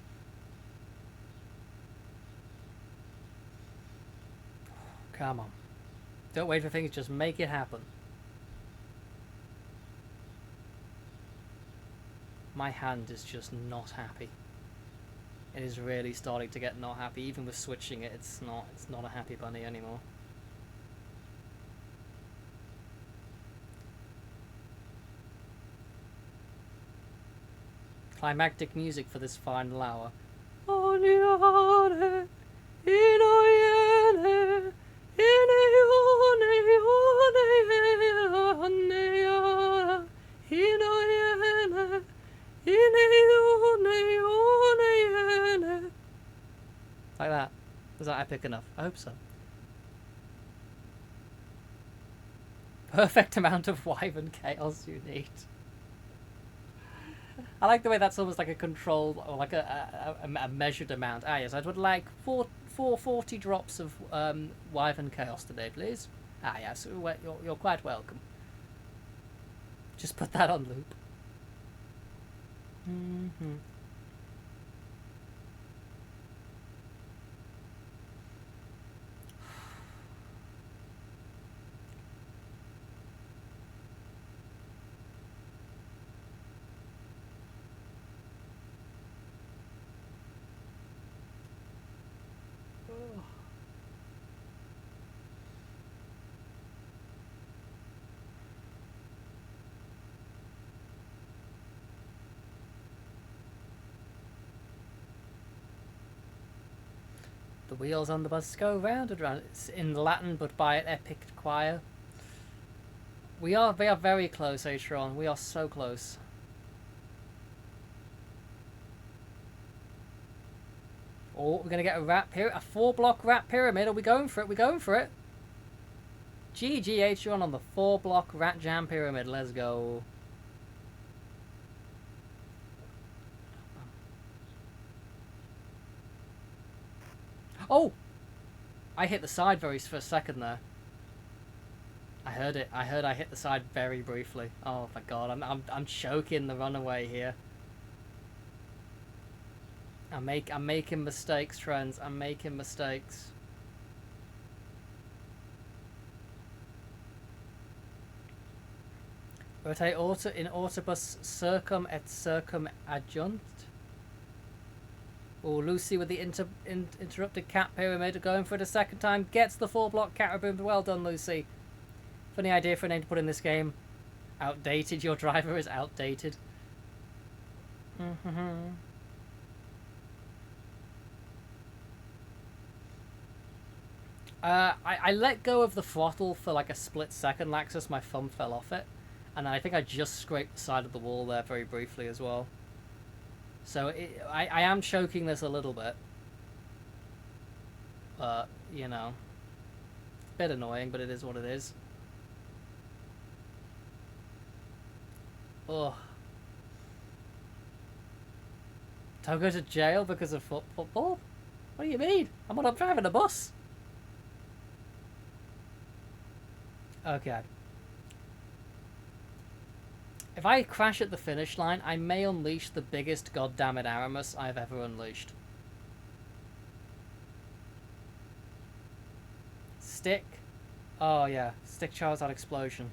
Speaker 1: Come on. Don't wait for things, just make it happen. My hand is just not happy. It is really starting to get not happy. Even with switching it, it's not a happy bunny anymore. Climactic music for this final hour. Like that. Is that epic enough? I hope so. Perfect amount of Wyvern chaos you need. I like the way that's almost like a controlled, or like a measured amount. Ah yes, I would like 40 drops of Wyvern chaos today, please. Ah yes, you're quite welcome. Just put that on loop. Mm-hmm. The wheels on the bus go round and round. It's in Latin, but by an epic choir. We are very close, Atron. We are so close. Oh, we're gonna get a 4-block rat pyramid. Are we going for it? We're going for it. GG Atron on the 4-block rat jam pyramid. Let's go. Oh! I hit the side for a second there. I heard it. I hit the side very briefly. Oh my god, I'm choking the runaway here. I'm making mistakes, friends. I'm making mistakes. Rotate in autobus circum et circum adjunt. Oh, Lucy with the interrupted cat pyramid going for it a second time. Gets the 4-block cat boom. Well done, Lucy. Funny idea for a name to put in this game. Outdated. Your driver is outdated. I let go of the throttle for like a split second, Laxus. My thumb fell off it. And I think I just scraped the side of the wall there very briefly as well. So I am choking this a little bit. But, you know. It's a bit annoying, but it is what it is. Ugh. Don't go to jail because of football? What do you mean? I'm driving a bus. Okay. If I crash at the finish line, I may unleash the biggest goddammit Aramis I've ever unleashed. Stick. Oh yeah, stick Charizard explosion.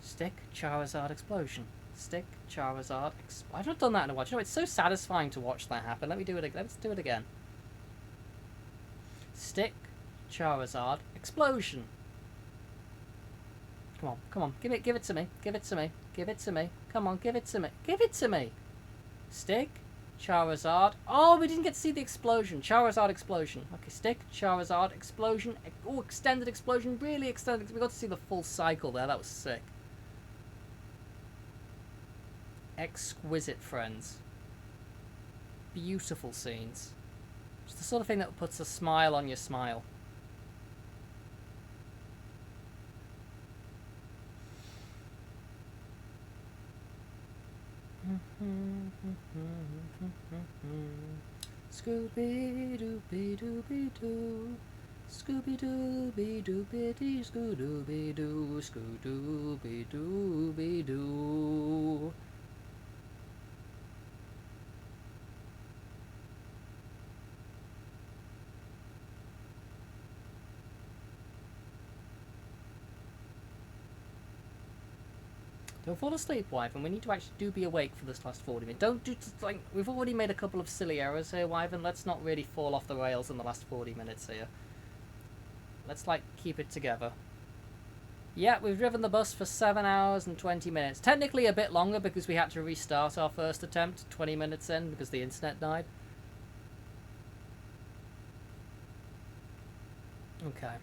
Speaker 1: Stick Charizard explosion. Stick Charizard. I've not done that in a while. You know, it's so satisfying to watch that happen. Let me do it. Let's do it again. Stick Charizard explosion. Come on, come on, give it to me, give it to me, give it to me. Come on, give it to me, give it to me. Stick Charizard. Oh, we didn't get to see the explosion. Charizard explosion. Okay, stick Charizard explosion. Oh, extended explosion, really extended. We got to see the full cycle there. That was sick. Exquisite, friends. Beautiful scenes. It's the sort of thing that puts a smile on your smile. Scooby Dooby Dooby Doo, Scooby Dooby Dooby Doo, Scooby Doo, Scooby Dooby Doo. Don't fall asleep, Wyvern. We need to actually be awake for this last 40 minutes. Don't do like we've already made a couple of silly errors here, Wyvern. Let's not really fall off the rails in the last 40 minutes here. Let's like keep it together. Yeah, we've driven the bus for 7 hours and 20 minutes. Technically a bit longer because we had to restart our first attempt 20 minutes in because the internet died. Okay.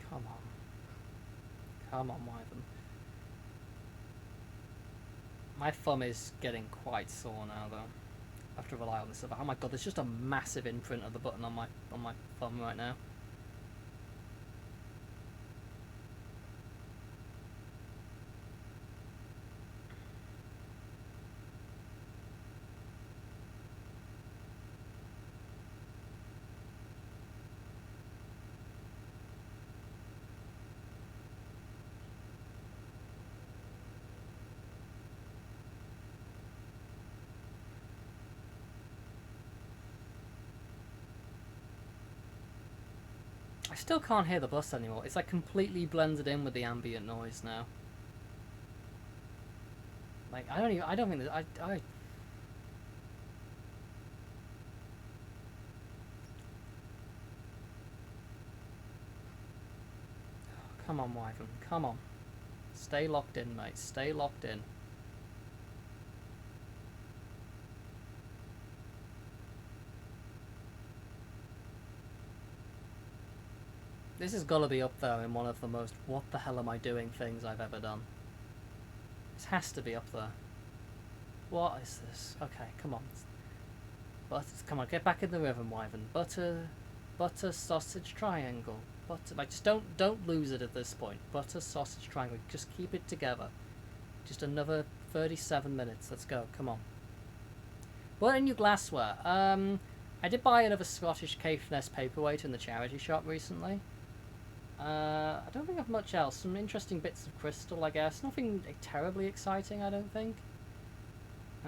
Speaker 1: Come on. Come on, Wyvern. My thumb is getting quite sore now, though. I have to rely on this. Oh my god, there's just a massive imprint of the button on my thumb right now. I still can't hear the bus anymore. It's like completely blended in with the ambient noise now. Like I don't think that I Come on, Wyvern, come on. Stay locked in, mate. Stay locked in. This is gonna be up there in one of the most what the hell am I doing things I've ever done. This has to be up there. What is this? Okay, come on. Come on, get back in the rhythm, Wyvern. Butter, sausage, triangle. Butter, like, just don't lose it at this point. Butter, sausage, triangle. Just keep it together. Just another 37 minutes. Let's go. Come on. What a new glassware. I did buy another Scottish Caithness paperweight in the charity shop recently. I don't think I have much else. Some interesting bits of crystal, I guess. Nothing terribly exciting, I don't think.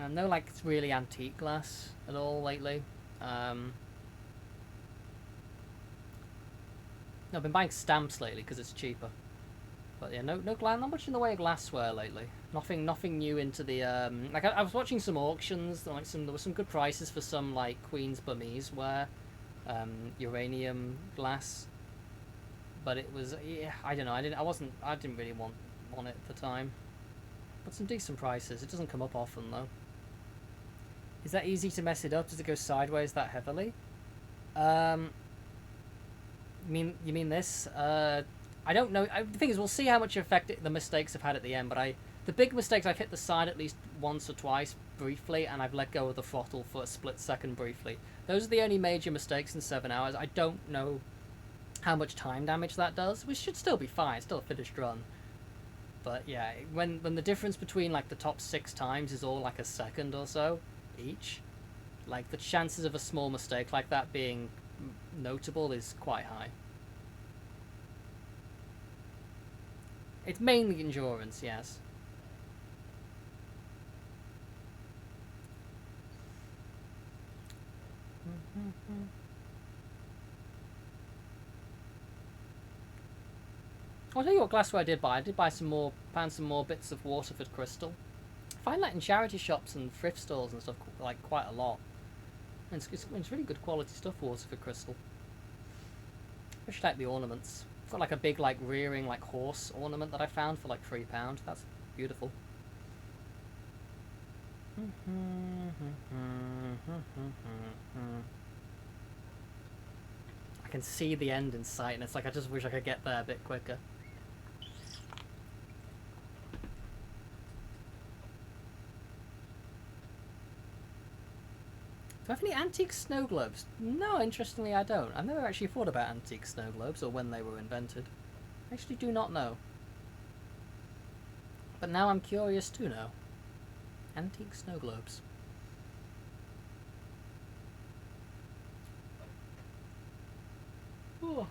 Speaker 1: No, like, really antique glass at all lately. No, I've been buying stamps lately because it's cheaper. But yeah, not much in the way of glassware lately. Nothing new into the like I was watching some auctions. Like there were some good prices for some like Queen's Burmese ware, uranium glass. But it was I don't know. I didn't really want it at the time. But some decent prices. It doesn't come up often though. Is that easy to mess it up? Does it go sideways that heavily? You mean this? I don't know. The thing is, we'll see how much effect the mistakes have had at the end. But the big mistakes, I've hit the side at least once or twice briefly, and I've let go of the throttle for a split second briefly. Those are the only major mistakes in 7 hours. I don't know how much time damage that does, which should still be fine, still a finished run. But yeah, when the difference between like the top 6 times is all like a second or so each, like the chances of a small mistake like that being notable is quite high. It's mainly endurance, yes. I'll tell you what glassware I did buy. I did buy found some more bits of Waterford crystal. I find that in charity shops and thrift stores and stuff, like, quite a lot. And it's really good quality stuff, Waterford crystal. I just like the ornaments. I've got like a big, like, rearing, like, horse ornament that I found for like £3. That's beautiful. I can see the end in sight, and it's like I just wish I could get there a bit quicker. Do I have any antique snow globes? No, interestingly I don't. I've never actually thought about antique snow globes or when they were invented. I actually do not know. But now I'm curious to know. Antique snow globes. Oh.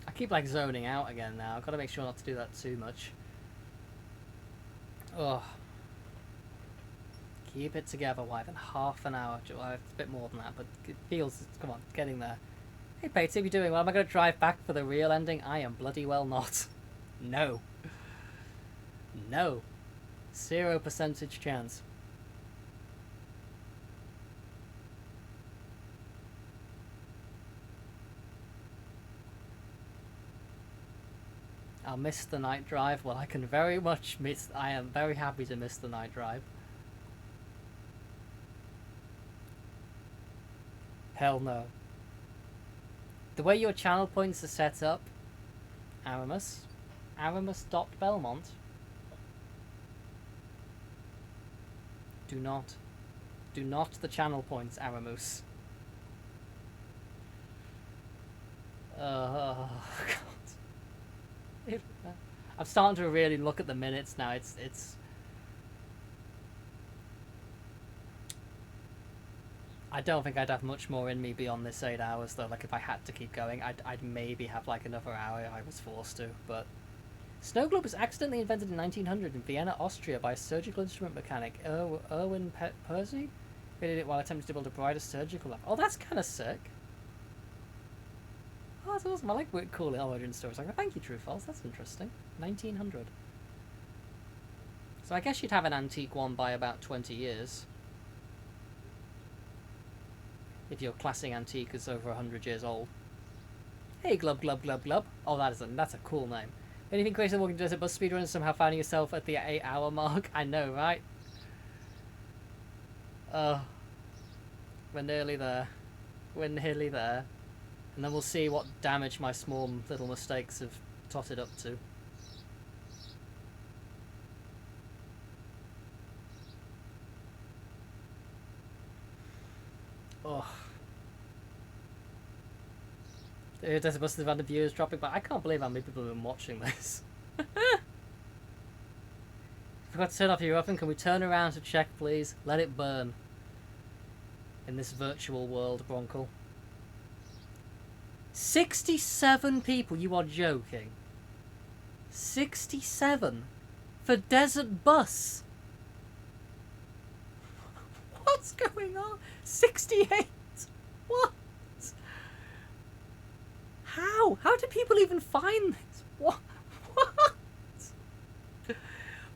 Speaker 1: I keep like zoning out again now. I've got to make sure not to do that too much. Oh. Keep it together, wife, in half an hour. Well, it's a bit more than that, but it feels, come on, getting there. Hey, Pete, how you doing? Well, am I going to drive back for the real ending? I am bloody well not. No. No. 0% chance. I'll miss the night drive. Well, I can very much miss... I am very happy to miss the night drive. Hell no. The way your channel points are set up, Aramus.Belmont, do not the channel points, Aramus. Oh, God. I'm starting to really look at the minutes now. It's I don't think I'd have much more in me beyond this 8 hours though. Like if I had to keep going, I'd maybe have like another hour if I was forced to. But snow globe was accidentally invented in 1900 in Vienna, Austria, by a surgical instrument mechanic Erwin Percy. He did it while attempting to build a brighter surgical lab. Oh, that's kind of sick. Oh, that's awesome. I like cool origin stories. Like, thank you, True False. That's interesting. 1900. So I guess you'd have an antique one by about 20 years. If you're classing antique as over 100 years old. Hey, Glub Glub Glub Glub. Oh, that's a cool name. Anything crazy than walking desert bus speedrun and somehow finding yourself at the 8-hour mark? I know, right? We're nearly there. We're nearly there. And then we'll see what damage my small little mistakes have totted up to. Oh. There's a bunch of random viewers dropping, but I can't believe how many people have been watching this. Forgot to turn off your oven. Can we turn around to check, please? Let it burn. In this virtual world, Broncle. 67 people, you are joking. 67 for Desert Bus. What's going on? 68. What? How? How do people even find this? What?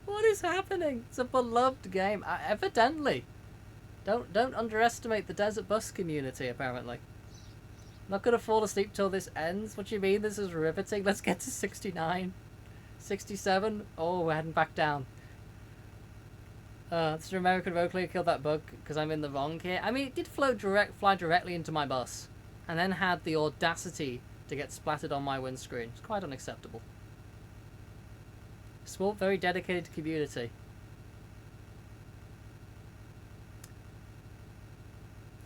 Speaker 1: What is happening? It's a beloved game. Evidently. Don't underestimate the Desert Bus community, apparently. Not gonna fall asleep till this ends. What do you mean? This is riveting. Let's get to 69. 67. Oh, we're heading back down. This American road clear killed that bug because I'm in the wrong here. I mean, it did fly directly into my bus, and then had the audacity to get splattered on my windscreen. It's quite unacceptable. Small, very dedicated community.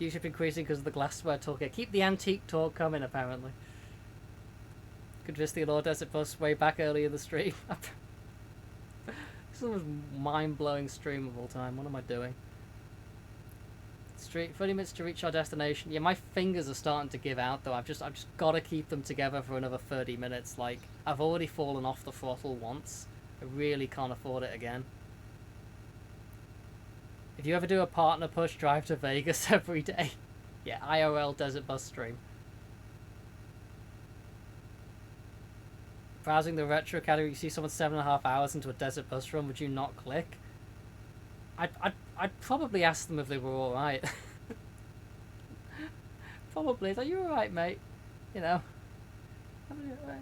Speaker 1: Viewership increasing because of the glassware talk here. Keep the antique talk coming, apparently. Could visit the Lord Desert Bus way back early in the stream. This is the most mind-blowing stream of all time. What am I doing? Street 30 minutes to reach our destination. Yeah, my fingers are starting to give out though. I've just got to keep them together for another 30 minutes. Like, I've already fallen off the throttle once. I really can't afford it again. If you ever do a partner push, drive to Vegas every day. Yeah, IRL Desert Bus stream. Browsing the retro category, you see someone 7.5 hours into a desert bus run, would you not click? I'd probably ask them if they were alright. Probably. Are you alright, mate? You know.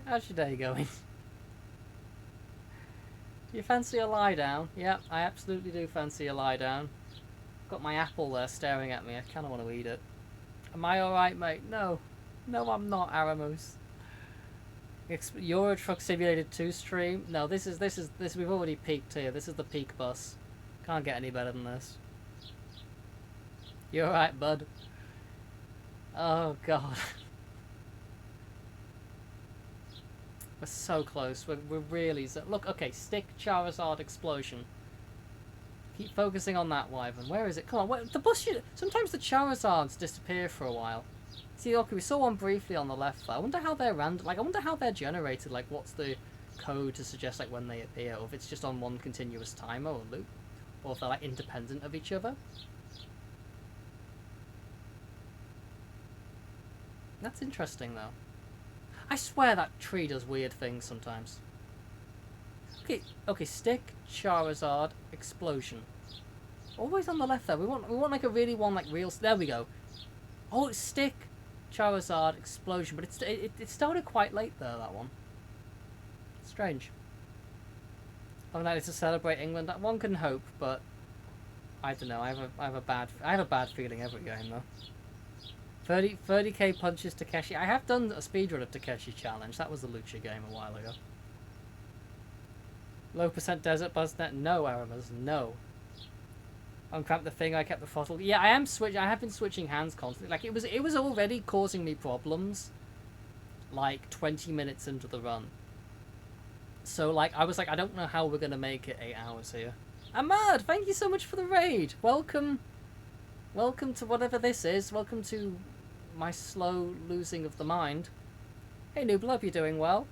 Speaker 1: How's your day going? Do you fancy a lie down? Yeah, I absolutely do fancy a lie down. Got my apple there staring at me. I kind of want to eat it. Am I alright, mate? No. No, I'm not, Aramus. Euro Truck Simulator 2 stream? No, this we've already peaked here. This is the peak bus. Can't get any better than this. You alright, bud? Oh, God. We're so close. We're really... Look, okay, stick Charizard explosion. Keep focusing on that, Wyvern. Where is it? Come on, the bus... Sometimes the Charizards disappear for a while. See, okay, we saw one briefly on the left there. I wonder how they're random. Like, I wonder how they're generated. Like, what's the code to suggest, like, when they appear? Or if it's just on one continuous timer or loop. Or if they're, like, independent of each other. That's interesting, though. I swear that tree does weird things sometimes. Okay, stick, Charizard, explosion. Always on the left there. We want like a really like real... There we go. Oh, it's stick, Charizard, explosion. But it started quite late there, that one. Strange. Oh, no, it's to celebrate England. One can hope, but... I don't know. I have a bad feeling every game, though. 30k punches Takeshi. I have done a speedrun of Takeshi Challenge. That was the Lucha game a while ago. Low percent desert buzz net. No, Aramas. No. Uncramped the thing. I kept the throttle. Yeah, I have been switching hands constantly. Like it was already causing me problems. Like 20 minutes into the run. So like I was like, I don't know how we're gonna make it 8 hours here. Ahmad, thank you so much for the raid. Welcome to whatever this is. Welcome to my slow losing of the mind. Hey Noob, hope you're doing well.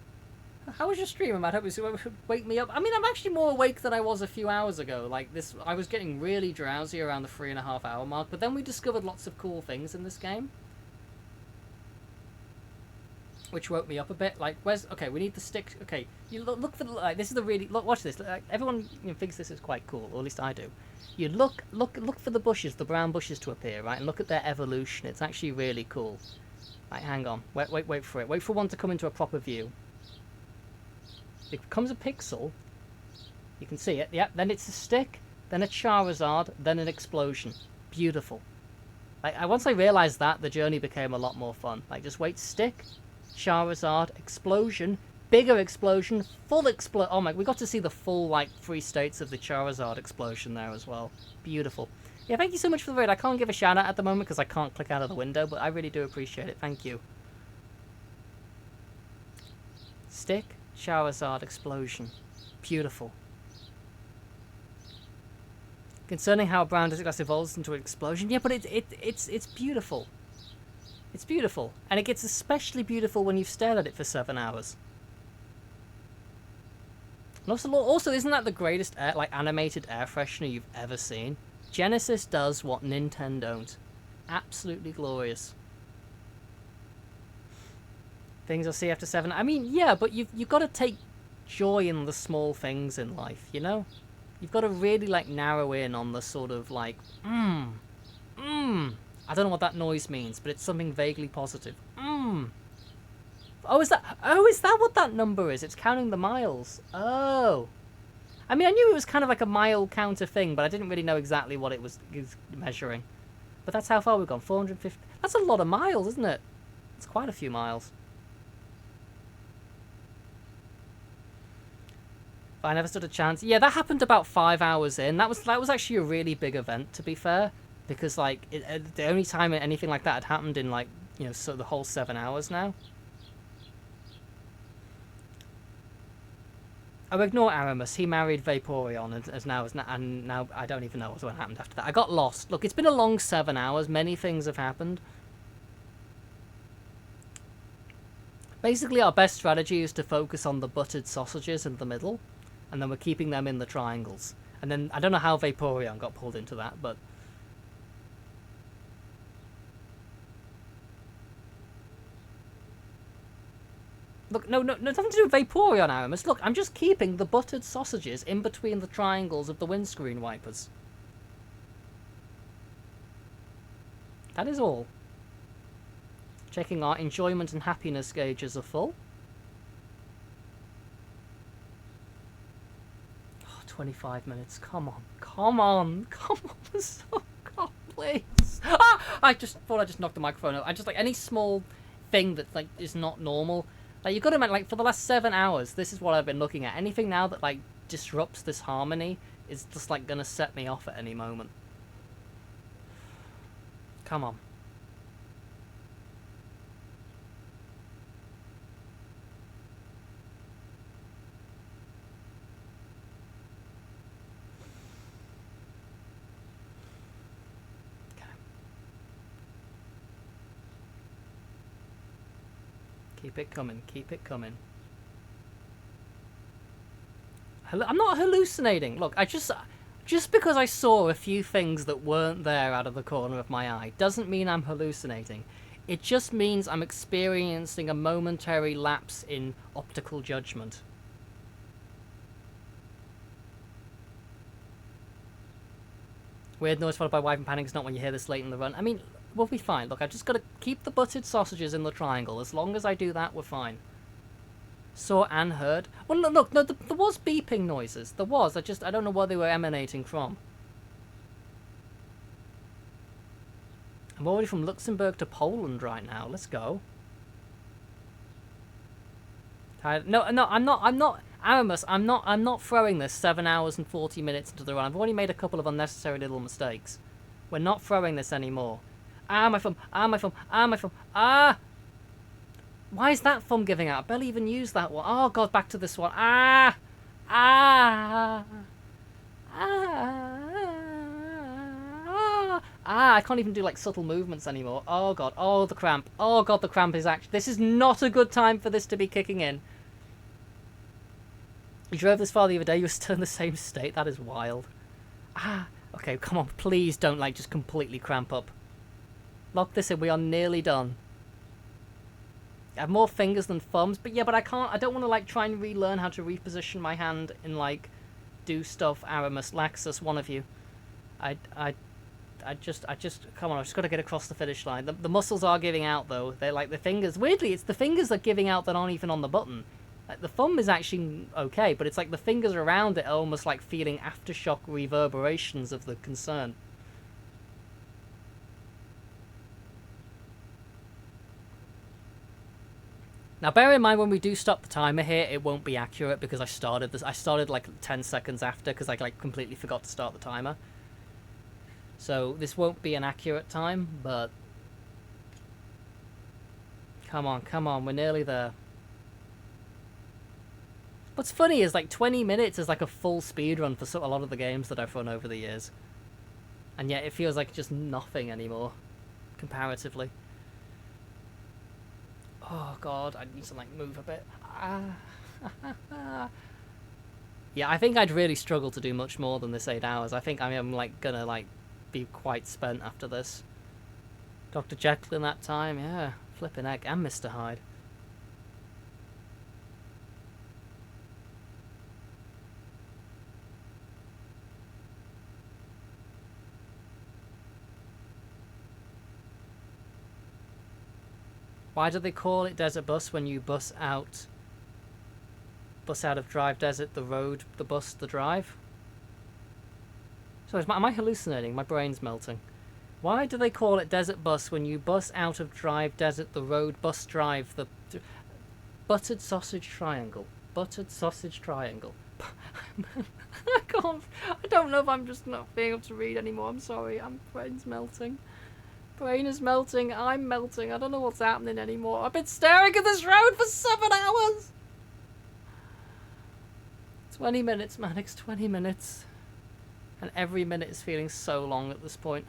Speaker 1: How was your stream, Ahmad? Hope you wake me up. I mean, I'm actually more awake than I was a few hours ago. Like this, I was getting really drowsy around the 3.5 hour mark. But then we discovered lots of cool things in this game, which woke me up a bit. Like, okay? We need the stick. Okay, you look for like this is the really watch this. Like, everyone thinks this is quite cool, or at least I do. You look for the bushes, the brown bushes to appear, right? And look at their evolution. It's actually really cool. Right, hang on. Wait for it. Wait for one to come into a proper view. It becomes a pixel. You can see it. Yep. Then it's a stick. Then a Charizard. Then an explosion. Beautiful. Like once I realised that, the journey became a lot more fun. Like just wait, stick, Charizard, explosion, bigger explosion, full explosion. Oh my! We got to see the full like 3 states of the Charizard explosion there as well. Beautiful. Yeah, thank you so much for the raid. I can't give a shout out at the moment because I can't click out of the window, but I really do appreciate it. Thank you. Stick, Charizard, explosion. Beautiful. Concerning how a brown desert glass evolves into an explosion. Yeah, but it's beautiful. It's beautiful. And it gets especially beautiful when you've stared at it for 7 hours. And also, isn't that the greatest animated air freshener you've ever seen? Genesis does what Nintendo don't. Absolutely glorious. Things I'll see after 7. I mean, yeah, but you've got to take joy in the small things in life, you know? You've got to really, like, narrow in on the sort of, like, I don't know what that noise means, but it's something vaguely positive. Oh, is that what that number is? It's counting the miles. Oh. I mean, I knew it was kind of like a mile counter thing, but I didn't really know exactly what it was measuring. But that's how far we've gone. 450. That's a lot of miles, isn't it? It's quite a few miles. If I never stood a chance. Yeah, that happened about 5 hours in. That was actually a really big event, to be fair, because like the only time anything like that had happened in like so the whole 7 hours now. Oh, ignore Aramis. He married Vaporeon, and now I don't even know what happened after that. I got lost. Look, it's been a long 7 hours. Many things have happened. Basically, our best strategy is to focus on the buttered sausages in the middle, and then we're keeping them in the triangles. And then I don't know how Vaporeon got pulled into that, but look, no, nothing to do with Vaporeon, Aramis. Look, I'm just keeping the buttered sausages in between the triangles of the windscreen wipers. That is all. Checking our enjoyment and happiness gauges are full. 25 minutes. Come on. So, God, please. I just thought I just knocked the microphone out. I just like any small thing that like is not normal. Like you've got to imagine, like for the last 7 hours, this is what I've been looking at. Anything now that like disrupts this harmony is just like gonna set me off at any moment. Come on. Keep it coming. Keep it coming. I'm not hallucinating. Look, just because I saw a few things that weren't there out of the corner of my eye doesn't mean I'm hallucinating. It just means I'm experiencing a momentary lapse in optical judgment. Weird noise followed by wiping panic is not when you hear this late in the run. I mean, we'll be fine. Look, I've just got to keep the buttered sausages in the triangle. As long as I do that, we're fine. Saw and heard. Well, look, no, there was beeping noises. There was. I don't know where they were emanating from. I'm already from Luxembourg to Poland right now. Let's go. No, I'm not. Aramis, I'm not throwing this 7 hours and 40 minutes into the run. I've already made a couple of unnecessary little mistakes. We're not throwing this anymore. My thumb. My thumb. Why is that thumb giving out? I barely even used that one. Oh, God, back to this one. I can't even do, like, subtle movements anymore. Oh, God. Oh, the cramp. Oh, God, the cramp is actually... This is not a good time for this to be kicking in. You drove this far the other day, you were still in the same state. That is wild. Okay, come on. Please don't, like, just completely cramp up. Lock this in. We are nearly done. I have more fingers than thumbs, but yeah, but I don't want to, like, try and relearn how to reposition my hand and, like, do stuff. Aramis, Laxus, one of you. I just, come on, I've just got to get across the finish line. The muscles are giving out, though. They're, like, the fingers. Weirdly, it's the fingers that are giving out that aren't even on the button. Like, the thumb is actually okay, but it's, like, the fingers around it are almost, like, feeling aftershock reverberations of the concern. Now, bear in mind, when we do stop the timer here, it won't be accurate because I started like 10 seconds after because I like completely forgot to start the timer. So this won't be an accurate time, but come on, we're nearly there. What's funny is like 20 minutes is like a full speedrun for a lot of the games that I've run over the years. And yet it feels like just nothing anymore, comparatively. Oh, God, I need to, like, move a bit. Yeah, I think I'd really struggle to do much more than this 8 hours. I think I am, like, gonna, like, be quite spent after this. Dr. Jekyll in that time, yeah. Flippin' heck, and Mr. Hyde. Why do they call it desert bus when you bus out of drive desert, the road, the bus, the drive? So am I hallucinating? My brain's melting. Why do they call it desert bus when you bus out of drive desert, the road, bus drive, the buttered sausage triangle? Buttered sausage triangle. I can't. I don't know if I'm just not being able to read anymore. I'm sorry. Brain's melting. Brain is melting. I'm melting. I don't know what's happening anymore. I've been staring at this road for 7 hours. 20 minutes, Maddox. 20 minutes. And every minute is feeling so long at this point.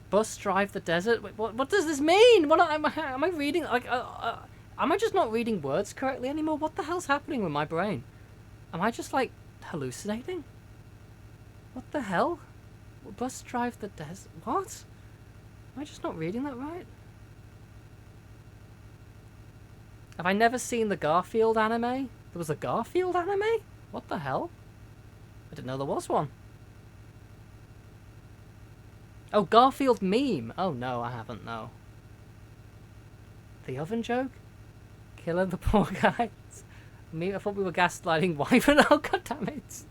Speaker 1: Bus drive the desert? Wait, what does this mean? What am I reading? Like, am I just not reading words correctly anymore? What the hell's happening with my brain? Am I just, like, hallucinating? What the hell? Bus drive the desert? What? Am I just not reading that right? Have I never seen the Garfield anime? There was a Garfield anime? What the hell? I didn't know there was one. Oh, Garfield meme. Oh, no, I haven't, no. The oven joke? Killing the poor guy? I thought we were gaslighting Wyvern. Oh, god damn it.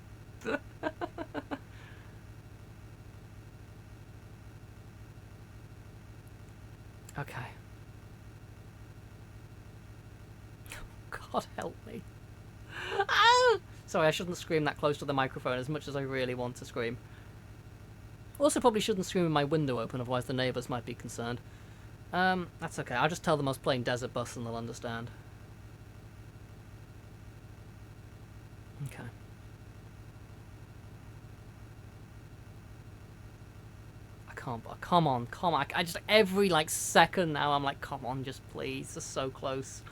Speaker 1: Okay. God help me. Ah! Sorry, I shouldn't scream that close to the microphone as much as I really want to scream. Also probably shouldn't scream with my window open, otherwise the neighbours might be concerned. That's okay. I'll just tell them I was playing Desert Bus and they'll understand. Okay. Come on. I just, every, like, second now, I'm like, come on, just please. We're so close.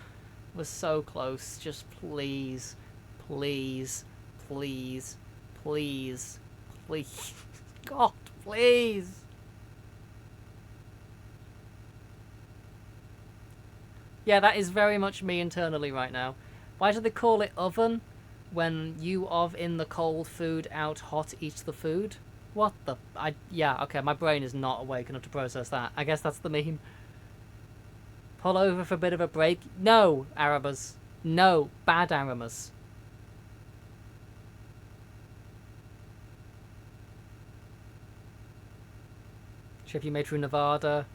Speaker 1: We're so close. Just please. Please. Please. Please. Please. God, please. Yeah, that is very much me internally right now. Why do they call it oven when you of in the cold food out hot eats the food? What the... yeah, okay, my brain is not awake enough to process that. I guess that's the meme. Pull over for a bit of a break. No, Arabas. No, bad Arabas. Trip you made through Nevada,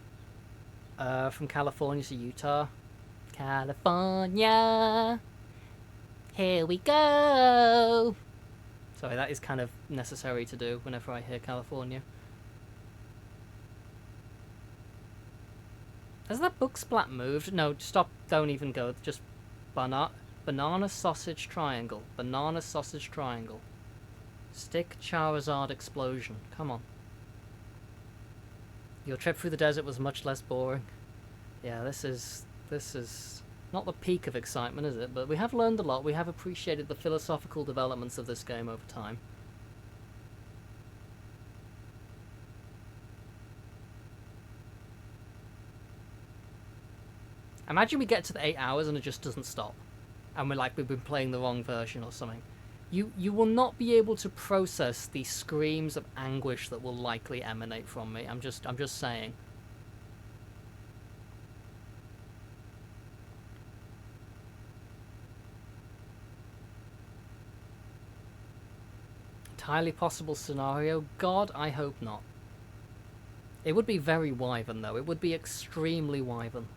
Speaker 1: from California to Utah. California, here we go. Sorry, that is kind of necessary to do whenever I hear California. Has that book splat moved? No, stop, don't even go. Just banana sausage triangle. Banana sausage triangle. Stick Charizard explosion. Come on. Your trip through the desert was much less boring. Yeah, this is not the peak of excitement, is it? But we have learned a lot. We have appreciated the philosophical developments of this game over time. Imagine we get to the 8 hours and it just doesn't stop. And we're like, we've been playing the wrong version or something. You will not be able to process the screams of anguish that will likely emanate from me. I'm just saying. Entirely possible scenario? God, I hope not. It would be very Wyvern, though. It would be extremely Wyvern.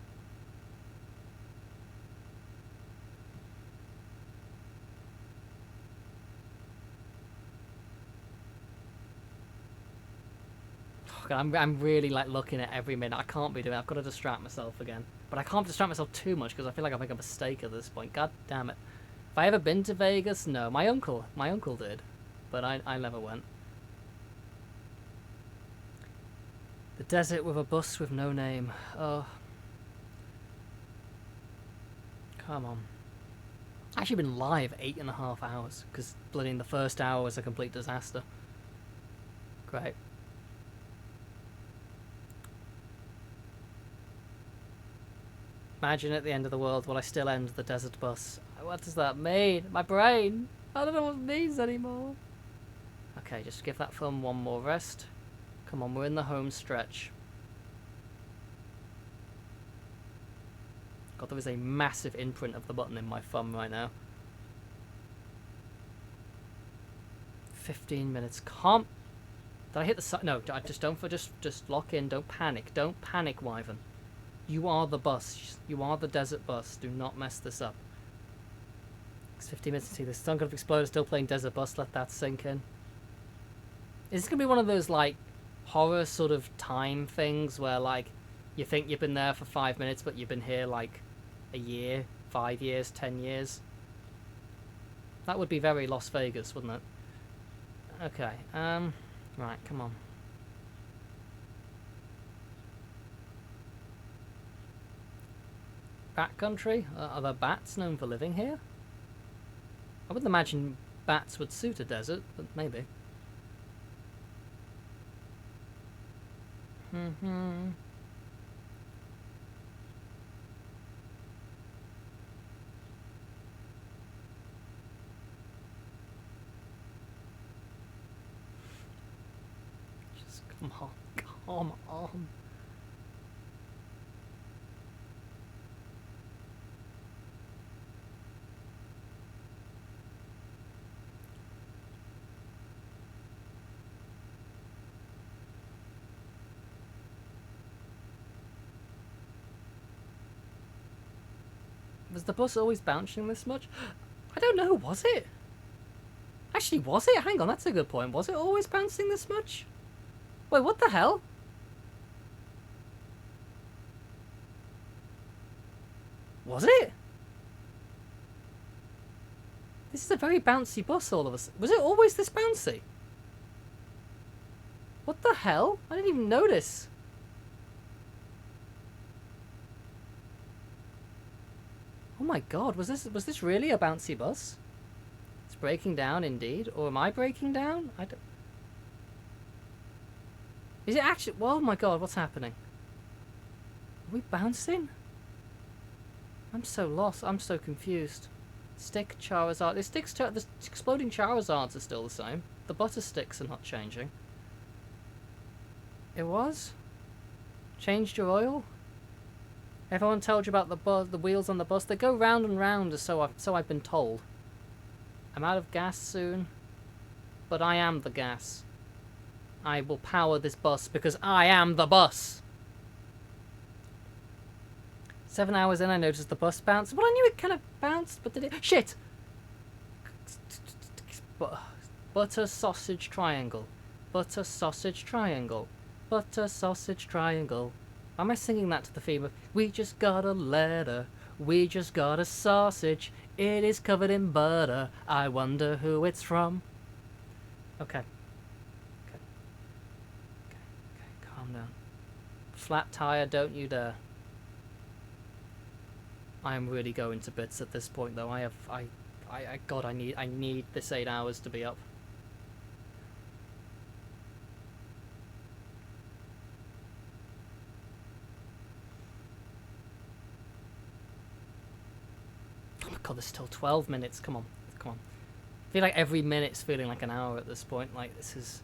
Speaker 1: I'm really, like, looking at every minute. I can't be doing it. I've got to distract myself again. But I can't distract myself too much because I feel like I make a mistake at this point. God damn it. Have I ever been to Vegas? No. My uncle did. But I never went. The desert with a bus with no name. Oh. Come on. I've actually been live 8.5 hours because bloody the first hour was a complete disaster. Great. Imagine at the end of the world, will I still end the desert bus? What does that mean? My brain! I don't know what it means anymore. Okay, just give that thumb one more rest. Come on, we're in the home stretch. god, there is a massive imprint of the button in my thumb right now. 15 minutes. Can't... Did I hit the side? No, I just don't... Just lock in. Don't panic. Don't panic, Wyvern. You are the bus. You are the desert bus. Do not mess this up. It's 15 minutes to see this. Sun going to explode. Still playing desert bus. Let that sink in. Is this going to be one of those, like, horror sort of time things where, like, you think you've been there for 5 minutes, but you've been here, like, a year, 5 years, 10 years? That would be very Las Vegas, wouldn't it? Okay, right, come on. Bat country? Are there bats known for living here? I wouldn't imagine bats would suit a desert, but maybe. Just come on, come on. Was the bus always bouncing this much? I don't know, was it? Actually, was it? Hang on, that's a good point. Was it always bouncing this much? Wait, what the hell? Was it? This is a very bouncy bus, all of us. Was it always this bouncy? What the hell? I didn't even notice. Oh my god, was this really a bouncy bus? It's breaking down indeed. Or am I breaking down? I don't... Is it actually... Oh my god, what's happening? Are we bouncing? I'm so lost. I'm so confused. Stick, Charizard... The exploding Charizards are still the same. The butter sticks are not changing. It was? Changed your oil? Everyone told you about the wheels on the bus? They go round and round, so I've been told. I'm out of gas soon, but I am the gas. I will power this bus because I am the bus. 7 hours in, I noticed the bus bounced. Well, I knew it kind of bounced, but did it? Shit! Butter sausage triangle. Butter sausage triangle. Butter sausage triangle. Why am I singing that to the theme of we just got a letter, we just got a sausage, it is covered in butter, I wonder who it's from. Okay. Okay, calm down. Flat tire, don't you dare. I am really going to bits at this point though. God, I need this 8 hours to be up. God, there's still 12 minutes. Come on, come on. I feel like every minute's feeling like an hour at this point. Like, this is...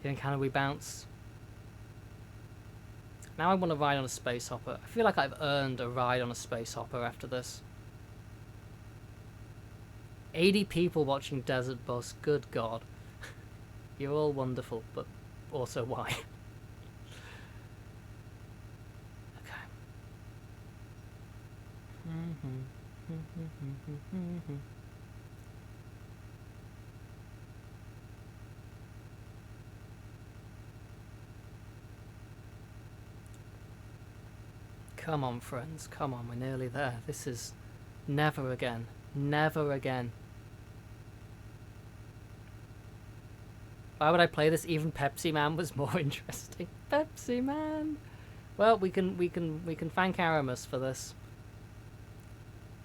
Speaker 1: Even can we bounce? Now I want to ride on a space hopper. I feel like I've earned a ride on a space hopper after this. 80 people watching Desert Bus. Good God. You're all wonderful, but also why? Okay. Come on, friends. Come on, we're nearly there. This is never again. Never again. Why would I play this? Even Pepsi Man was more interesting. Pepsi Man. Well, we can thank Aramis for this.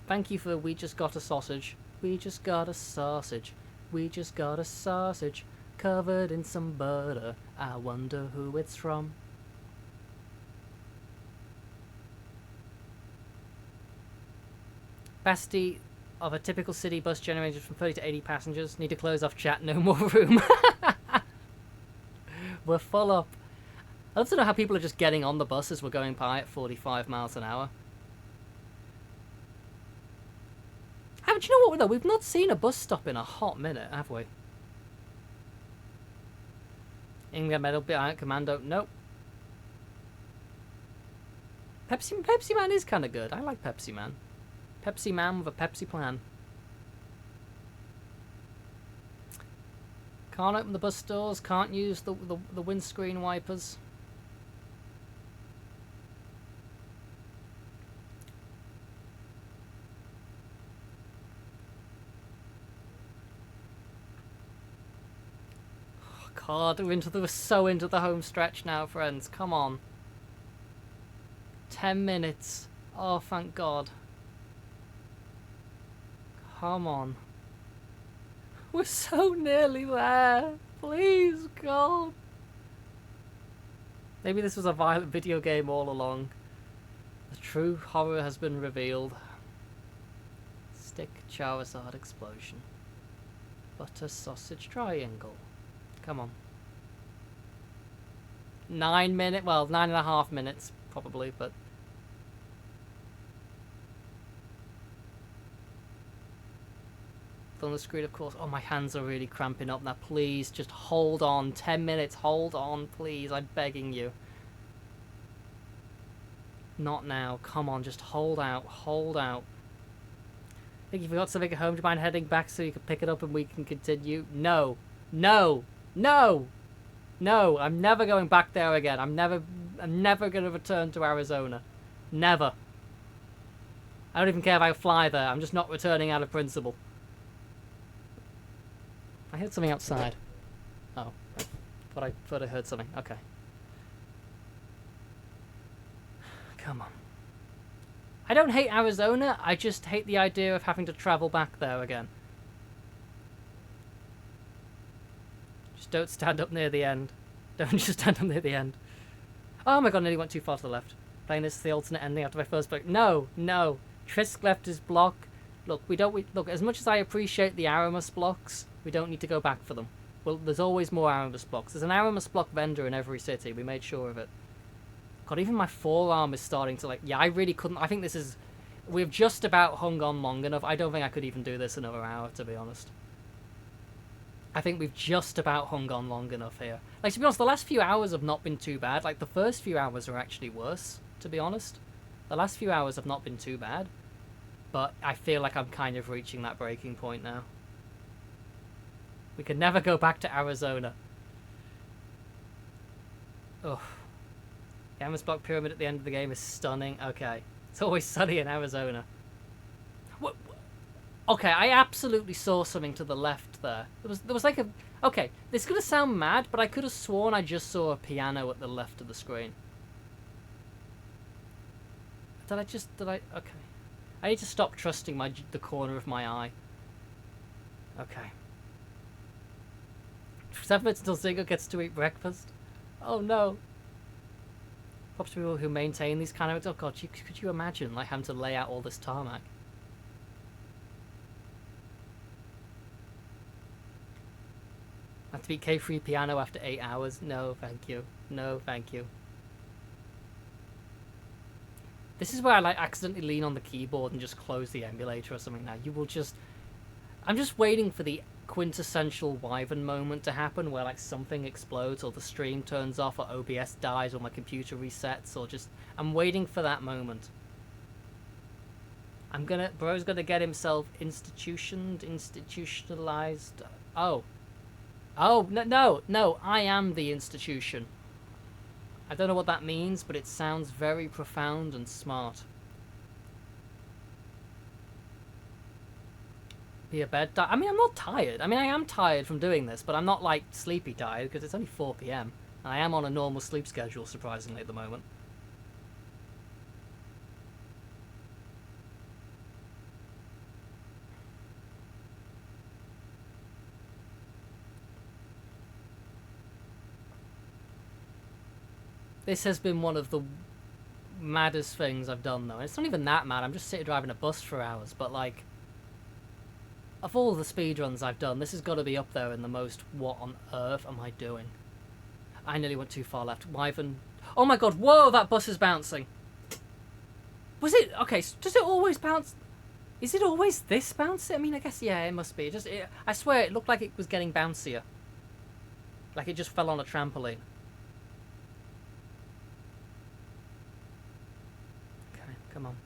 Speaker 1: Thank you for we just got a sausage. We just got a sausage. We just got a sausage covered in some butter. I wonder who it's from. Capacity of a typical city bus generated from 30 to 80 passengers. Need to close off chat, no more room. We're full up. I'd love to know how people are just getting on the bus as we're going by at 45 miles an hour.
Speaker 2: Do you know what, though? We've not seen a bus stop in a hot minute, have we? England medal, behind Commando. Nope. Pepsi Man is kind of good. I like Pepsi Man. Pepsi Man with a Pepsi plan. Can't open the bus doors. Can't use the windscreen wipers. Oh, God, we're so into the home stretch now, friends. Come on. 10 minutes. Oh, thank God. Come on. We're so nearly there. Please, God. Maybe this was a violent video game all along. The true horror has been revealed. Stick Charizard explosion. Butter sausage triangle. Come on. 9 minutes. Well, 9.5 minutes, probably, but... on the screen, of course. Oh, my hands are really cramping up now. Please, just hold on. 10 minutes. Hold on, please. I'm begging you. Not now. Come on, just hold out. Hold out. I think you forgot something at home. Do you mind heading back so you can pick it up and we can continue? No. No. No. No. I'm never going back there again. I'm never going to return to Arizona. Never. I don't even care if I fly there. I'm just not returning out of principle. I heard something outside. Oh, I thought I heard something. Okay. Come on. I don't hate Arizona. I just hate the idea of having to travel back there again. Just don't stand up near the end. Don't just stand up near the end. Oh my God, I nearly went too far to the left. Playing this is the alternate ending after my first block. No, no. Trisk left his block. Look, look, as much as I appreciate the Aramis blocks, we don't need to go back for them. Well, there's always more Aramis blocks. There's an Aramis block vendor in every city. We made sure of it. God, even my forearm is starting to, like... Yeah, I really couldn't... I think this is... We've just about hung on long enough. I don't think I could even do this another hour, to be honest. I think we've just about hung on long enough here. Like, to be honest, the last few hours have not been too bad. Like, the first few hours are actually worse, to be honest. The last few hours have not been too bad. But I feel like I'm kind of reaching that breaking point now. We can never go back to Arizona. Ugh. The Amos Block Pyramid at the end of the game is stunning. Okay. It's always sunny in Arizona. What? Okay, I absolutely saw something to the left there. There was like a... Okay, this is going to sound mad, but I could have sworn I just saw a piano at the left of the screen. Did I... Okay. I need to stop trusting the corner of my eye. Okay. 7 minutes until Zingo gets to eat breakfast. Oh no. Props to people who maintain these kind of... Oh God, could you imagine like having to lay out all this tarmac? I have to beat K3 piano after 8 hours. No, thank you. No, thank you. This is where I like accidentally lean on the keyboard and just close the emulator or something now. You will just... I'm just waiting for the quintessential Wyvern moment to happen where like something explodes or the stream turns off or OBS dies or my computer resets or just... I'm waiting for that moment. Bro's gonna get himself institutionalized. Oh. Oh, no, I am the institution. I don't know what that means, but it sounds very profound and smart. Be a bed. I mean, I'm not tired. I mean, I am tired from doing this, but I'm not, like, sleepy tired, because it's only 4 PM. And I am on a normal sleep schedule, surprisingly, at the moment. This has been one of the maddest things I've done, though. It's not even that mad. I'm just sitting driving a bus for hours, but, like... Of all the speedruns I've done, this has got to be up there in the most, what on earth am I doing? I nearly went too far left. Wyvern. Oh my God, whoa, that bus is bouncing. Was it? Okay, does it always bounce? Is it always this bouncy? I mean, I guess, yeah, it must be. I swear it looked like it was getting bouncier. Like it just fell on a trampoline. Okay, come on.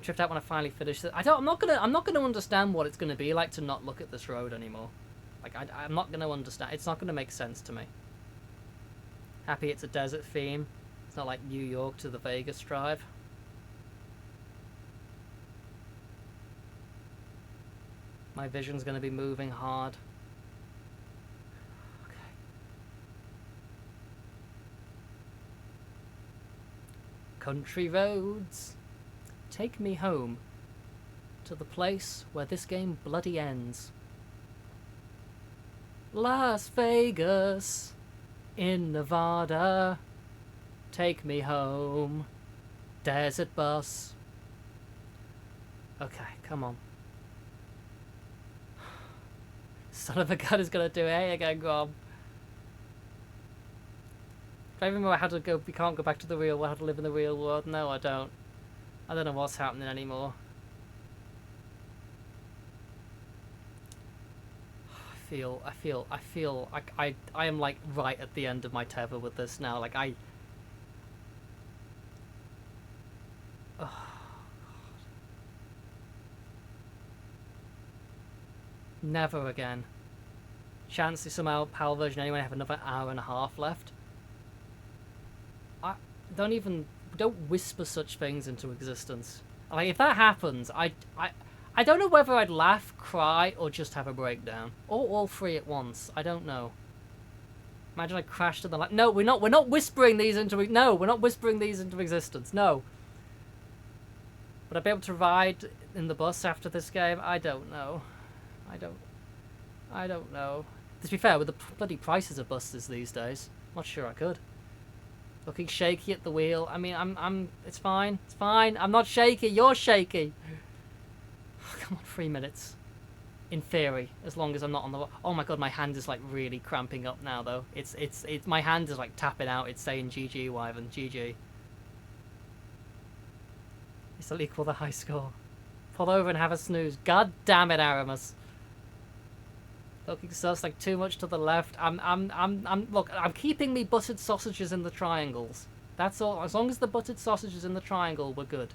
Speaker 2: Tripped out when I finally finished it. I'm not gonna understand what it's gonna be like to not look at this road anymore. Like I'm not gonna understand. It's not gonna make sense to me. Happy it's a desert theme. It's not like New York to the Vegas drive. My vision's gonna be moving hard. Okay. Country roads, take me home to the place where this game bloody ends. Las Vegas in Nevada, take me home. Desert bus. Okay, come on. Son of a gun is gonna do it again, Grom. Do I remember how to go? We can't go back to the real world. How to live in the real world? No, I don't. I don't know what's happening anymore. I feel like I am like right at the end of my tether with this now. Like oh, never again. Chance somehow PAL version anyway. I have another hour and a half left. Don't whisper such things into existence. Like if that happens, I don't know whether I'd laugh, cry, or just have a breakdown, or all three at once. I don't know. Imagine I crashed to the light. No, we're not whispering these into. No, we're not whispering these into existence. No. Would I be able to ride in the bus after this game? I don't know. I don't know. To be fair, with the bloody prices of buses these days, I'm not sure I could. Looking shaky at the wheel. I mean, it's fine. It's fine. I'm not shaky. You're shaky. Come on, 3 minutes. In theory, as long as I'm not on the. Oh my god, my hand is like really cramping up now, though. It's my hand is like tapping out. It's saying GG, Wyvern, GG. It's still equal the high score. Pull over and have a snooze. God damn it, Aramis. Looking sus, like too much to the left. Look, I'm keeping me buttered sausages in the triangles. That's all. As long as the buttered sausages in the triangle were good.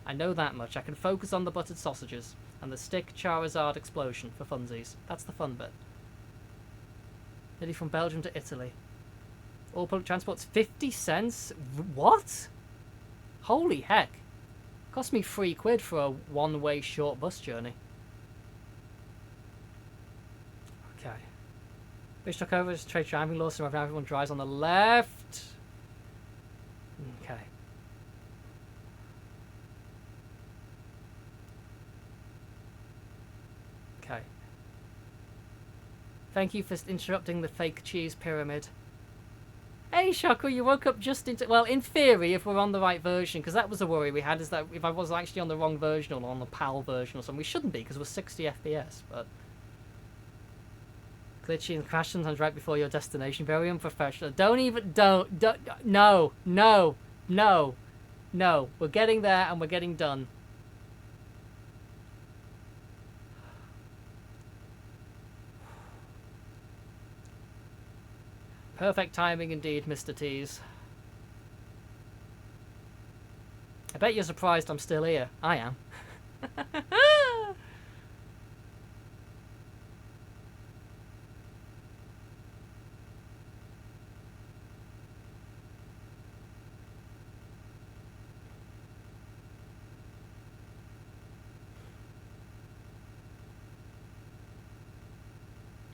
Speaker 2: I know that much. I can focus on the buttered sausages and the stick Charizard explosion for funsies. That's the fun bit. Nearly from Belgium to Italy. All public transport's 50 cents? What? Holy heck. Cost me £3 for a one-way short bus journey. Okay. Bitch took over his trade driving law, so everyone drives on the left. Okay. Okay. Thank you for interrupting the fake cheese pyramid. Hey, Shaku, you woke up just into... Well, in theory, if we're on the right version, because that was a worry we had, is that if I was actually on the wrong version or on the PAL version or something, we shouldn't be, because we're 60 FPS, but... Glitchy and crash sometimes right before your destination. Very unprofessional. No. We're getting there and we're getting done. Perfect timing indeed, Mr. Tease. I bet you're surprised I'm still here. I am.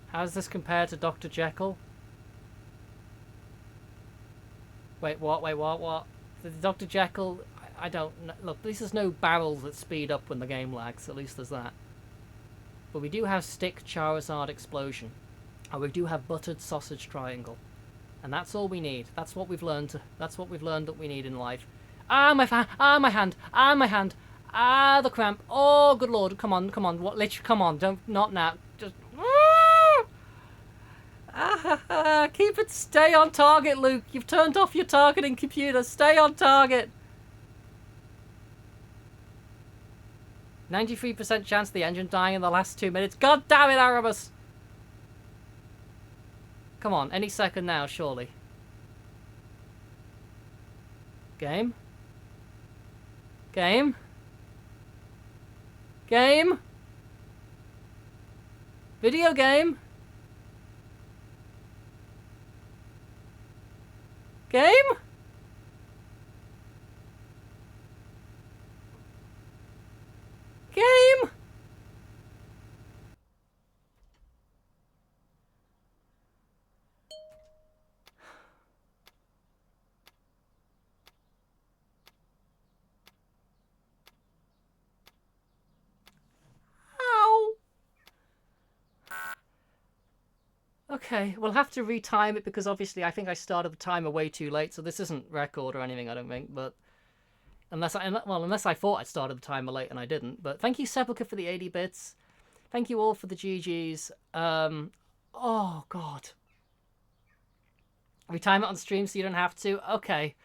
Speaker 2: How does this compare to Dr. Jekyll? Wait, what? The Dr. Jekyll, I don't know. Look, this is no barrels that speed up when the game lags. At least there's that. But we do have stick Charizard explosion. And we do have buttered sausage triangle. And that's all we need. That's what we've learned. That's what we've learned that we need in life. Ah, my hand. Ah, the cramp. Oh, good lord. Come on. What? Literally, come on. Not now. Just... keep it. Stay on target, Luke. You've turned off your targeting computer. Stay on target. 93% chance of the engine dying in the last 2 minutes. God damn it, Aramis! Come on, any second now, surely. Game? Game? Game? Video game? Game? Game? Ow. Okay, we'll have to retime it because obviously I think I started the timer way too late, so this isn't record or anything, I don't think, but unless I thought I'd started the timer late and I didn't. But thank you, Sepulchre, for the 80 bits. Thank you all for the GGs. Oh god. Retime it on stream so you don't have to? Okay.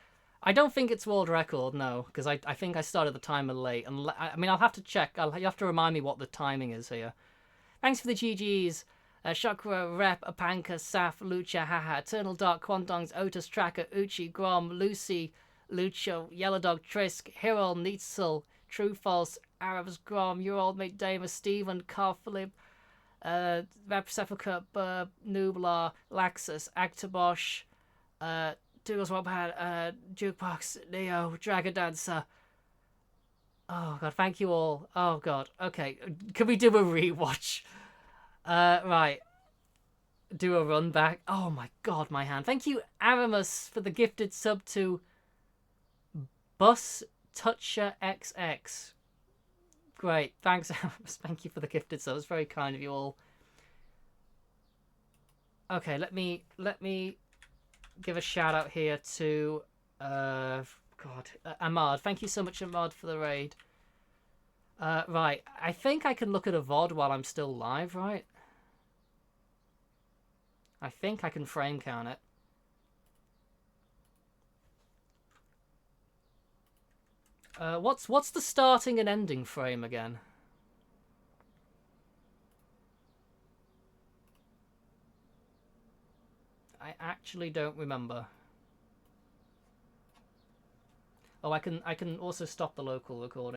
Speaker 2: I don't think it's world record, no, because I think I started the timer late. And I mean, I'll have to check. You have to remind me what the timing is here. Thanks for the GGs. Shokra, Rep, Apanka, Saf, Lucha, Haha, Eternal Dark, Quandongs, Otis, Tracker, Uchi, Grom, Lucy, Lucha, Yellow Dog, Trisk, Hero, Neitzel, True False, Arabs, Grom, Your Old Mate Damer, Stephen, Carl Philip, Rep, Sepulchre, Nublar, Laxus, Actobosh, Douglas Wobpad, Jukebox, Neo, Dragon Dancer. Oh god, thank you all. Oh god, okay. Can we do a rewatch? Right. Do a run back. Oh my god, my hand. Thank you, Aramus, for the gifted sub to Bus Toucher XX. Great. Thanks, Aramus. Thank you for the gifted sub. It's very kind of you all. Okay, let me give a shout out here to Ahmad. Thank you so much, Ahmad, for the raid. Right. I think I can look at a VOD while I'm still live, right? I think I can frame count it. What's the starting and ending frame again? I actually don't remember. Oh, I can also stop the local recording.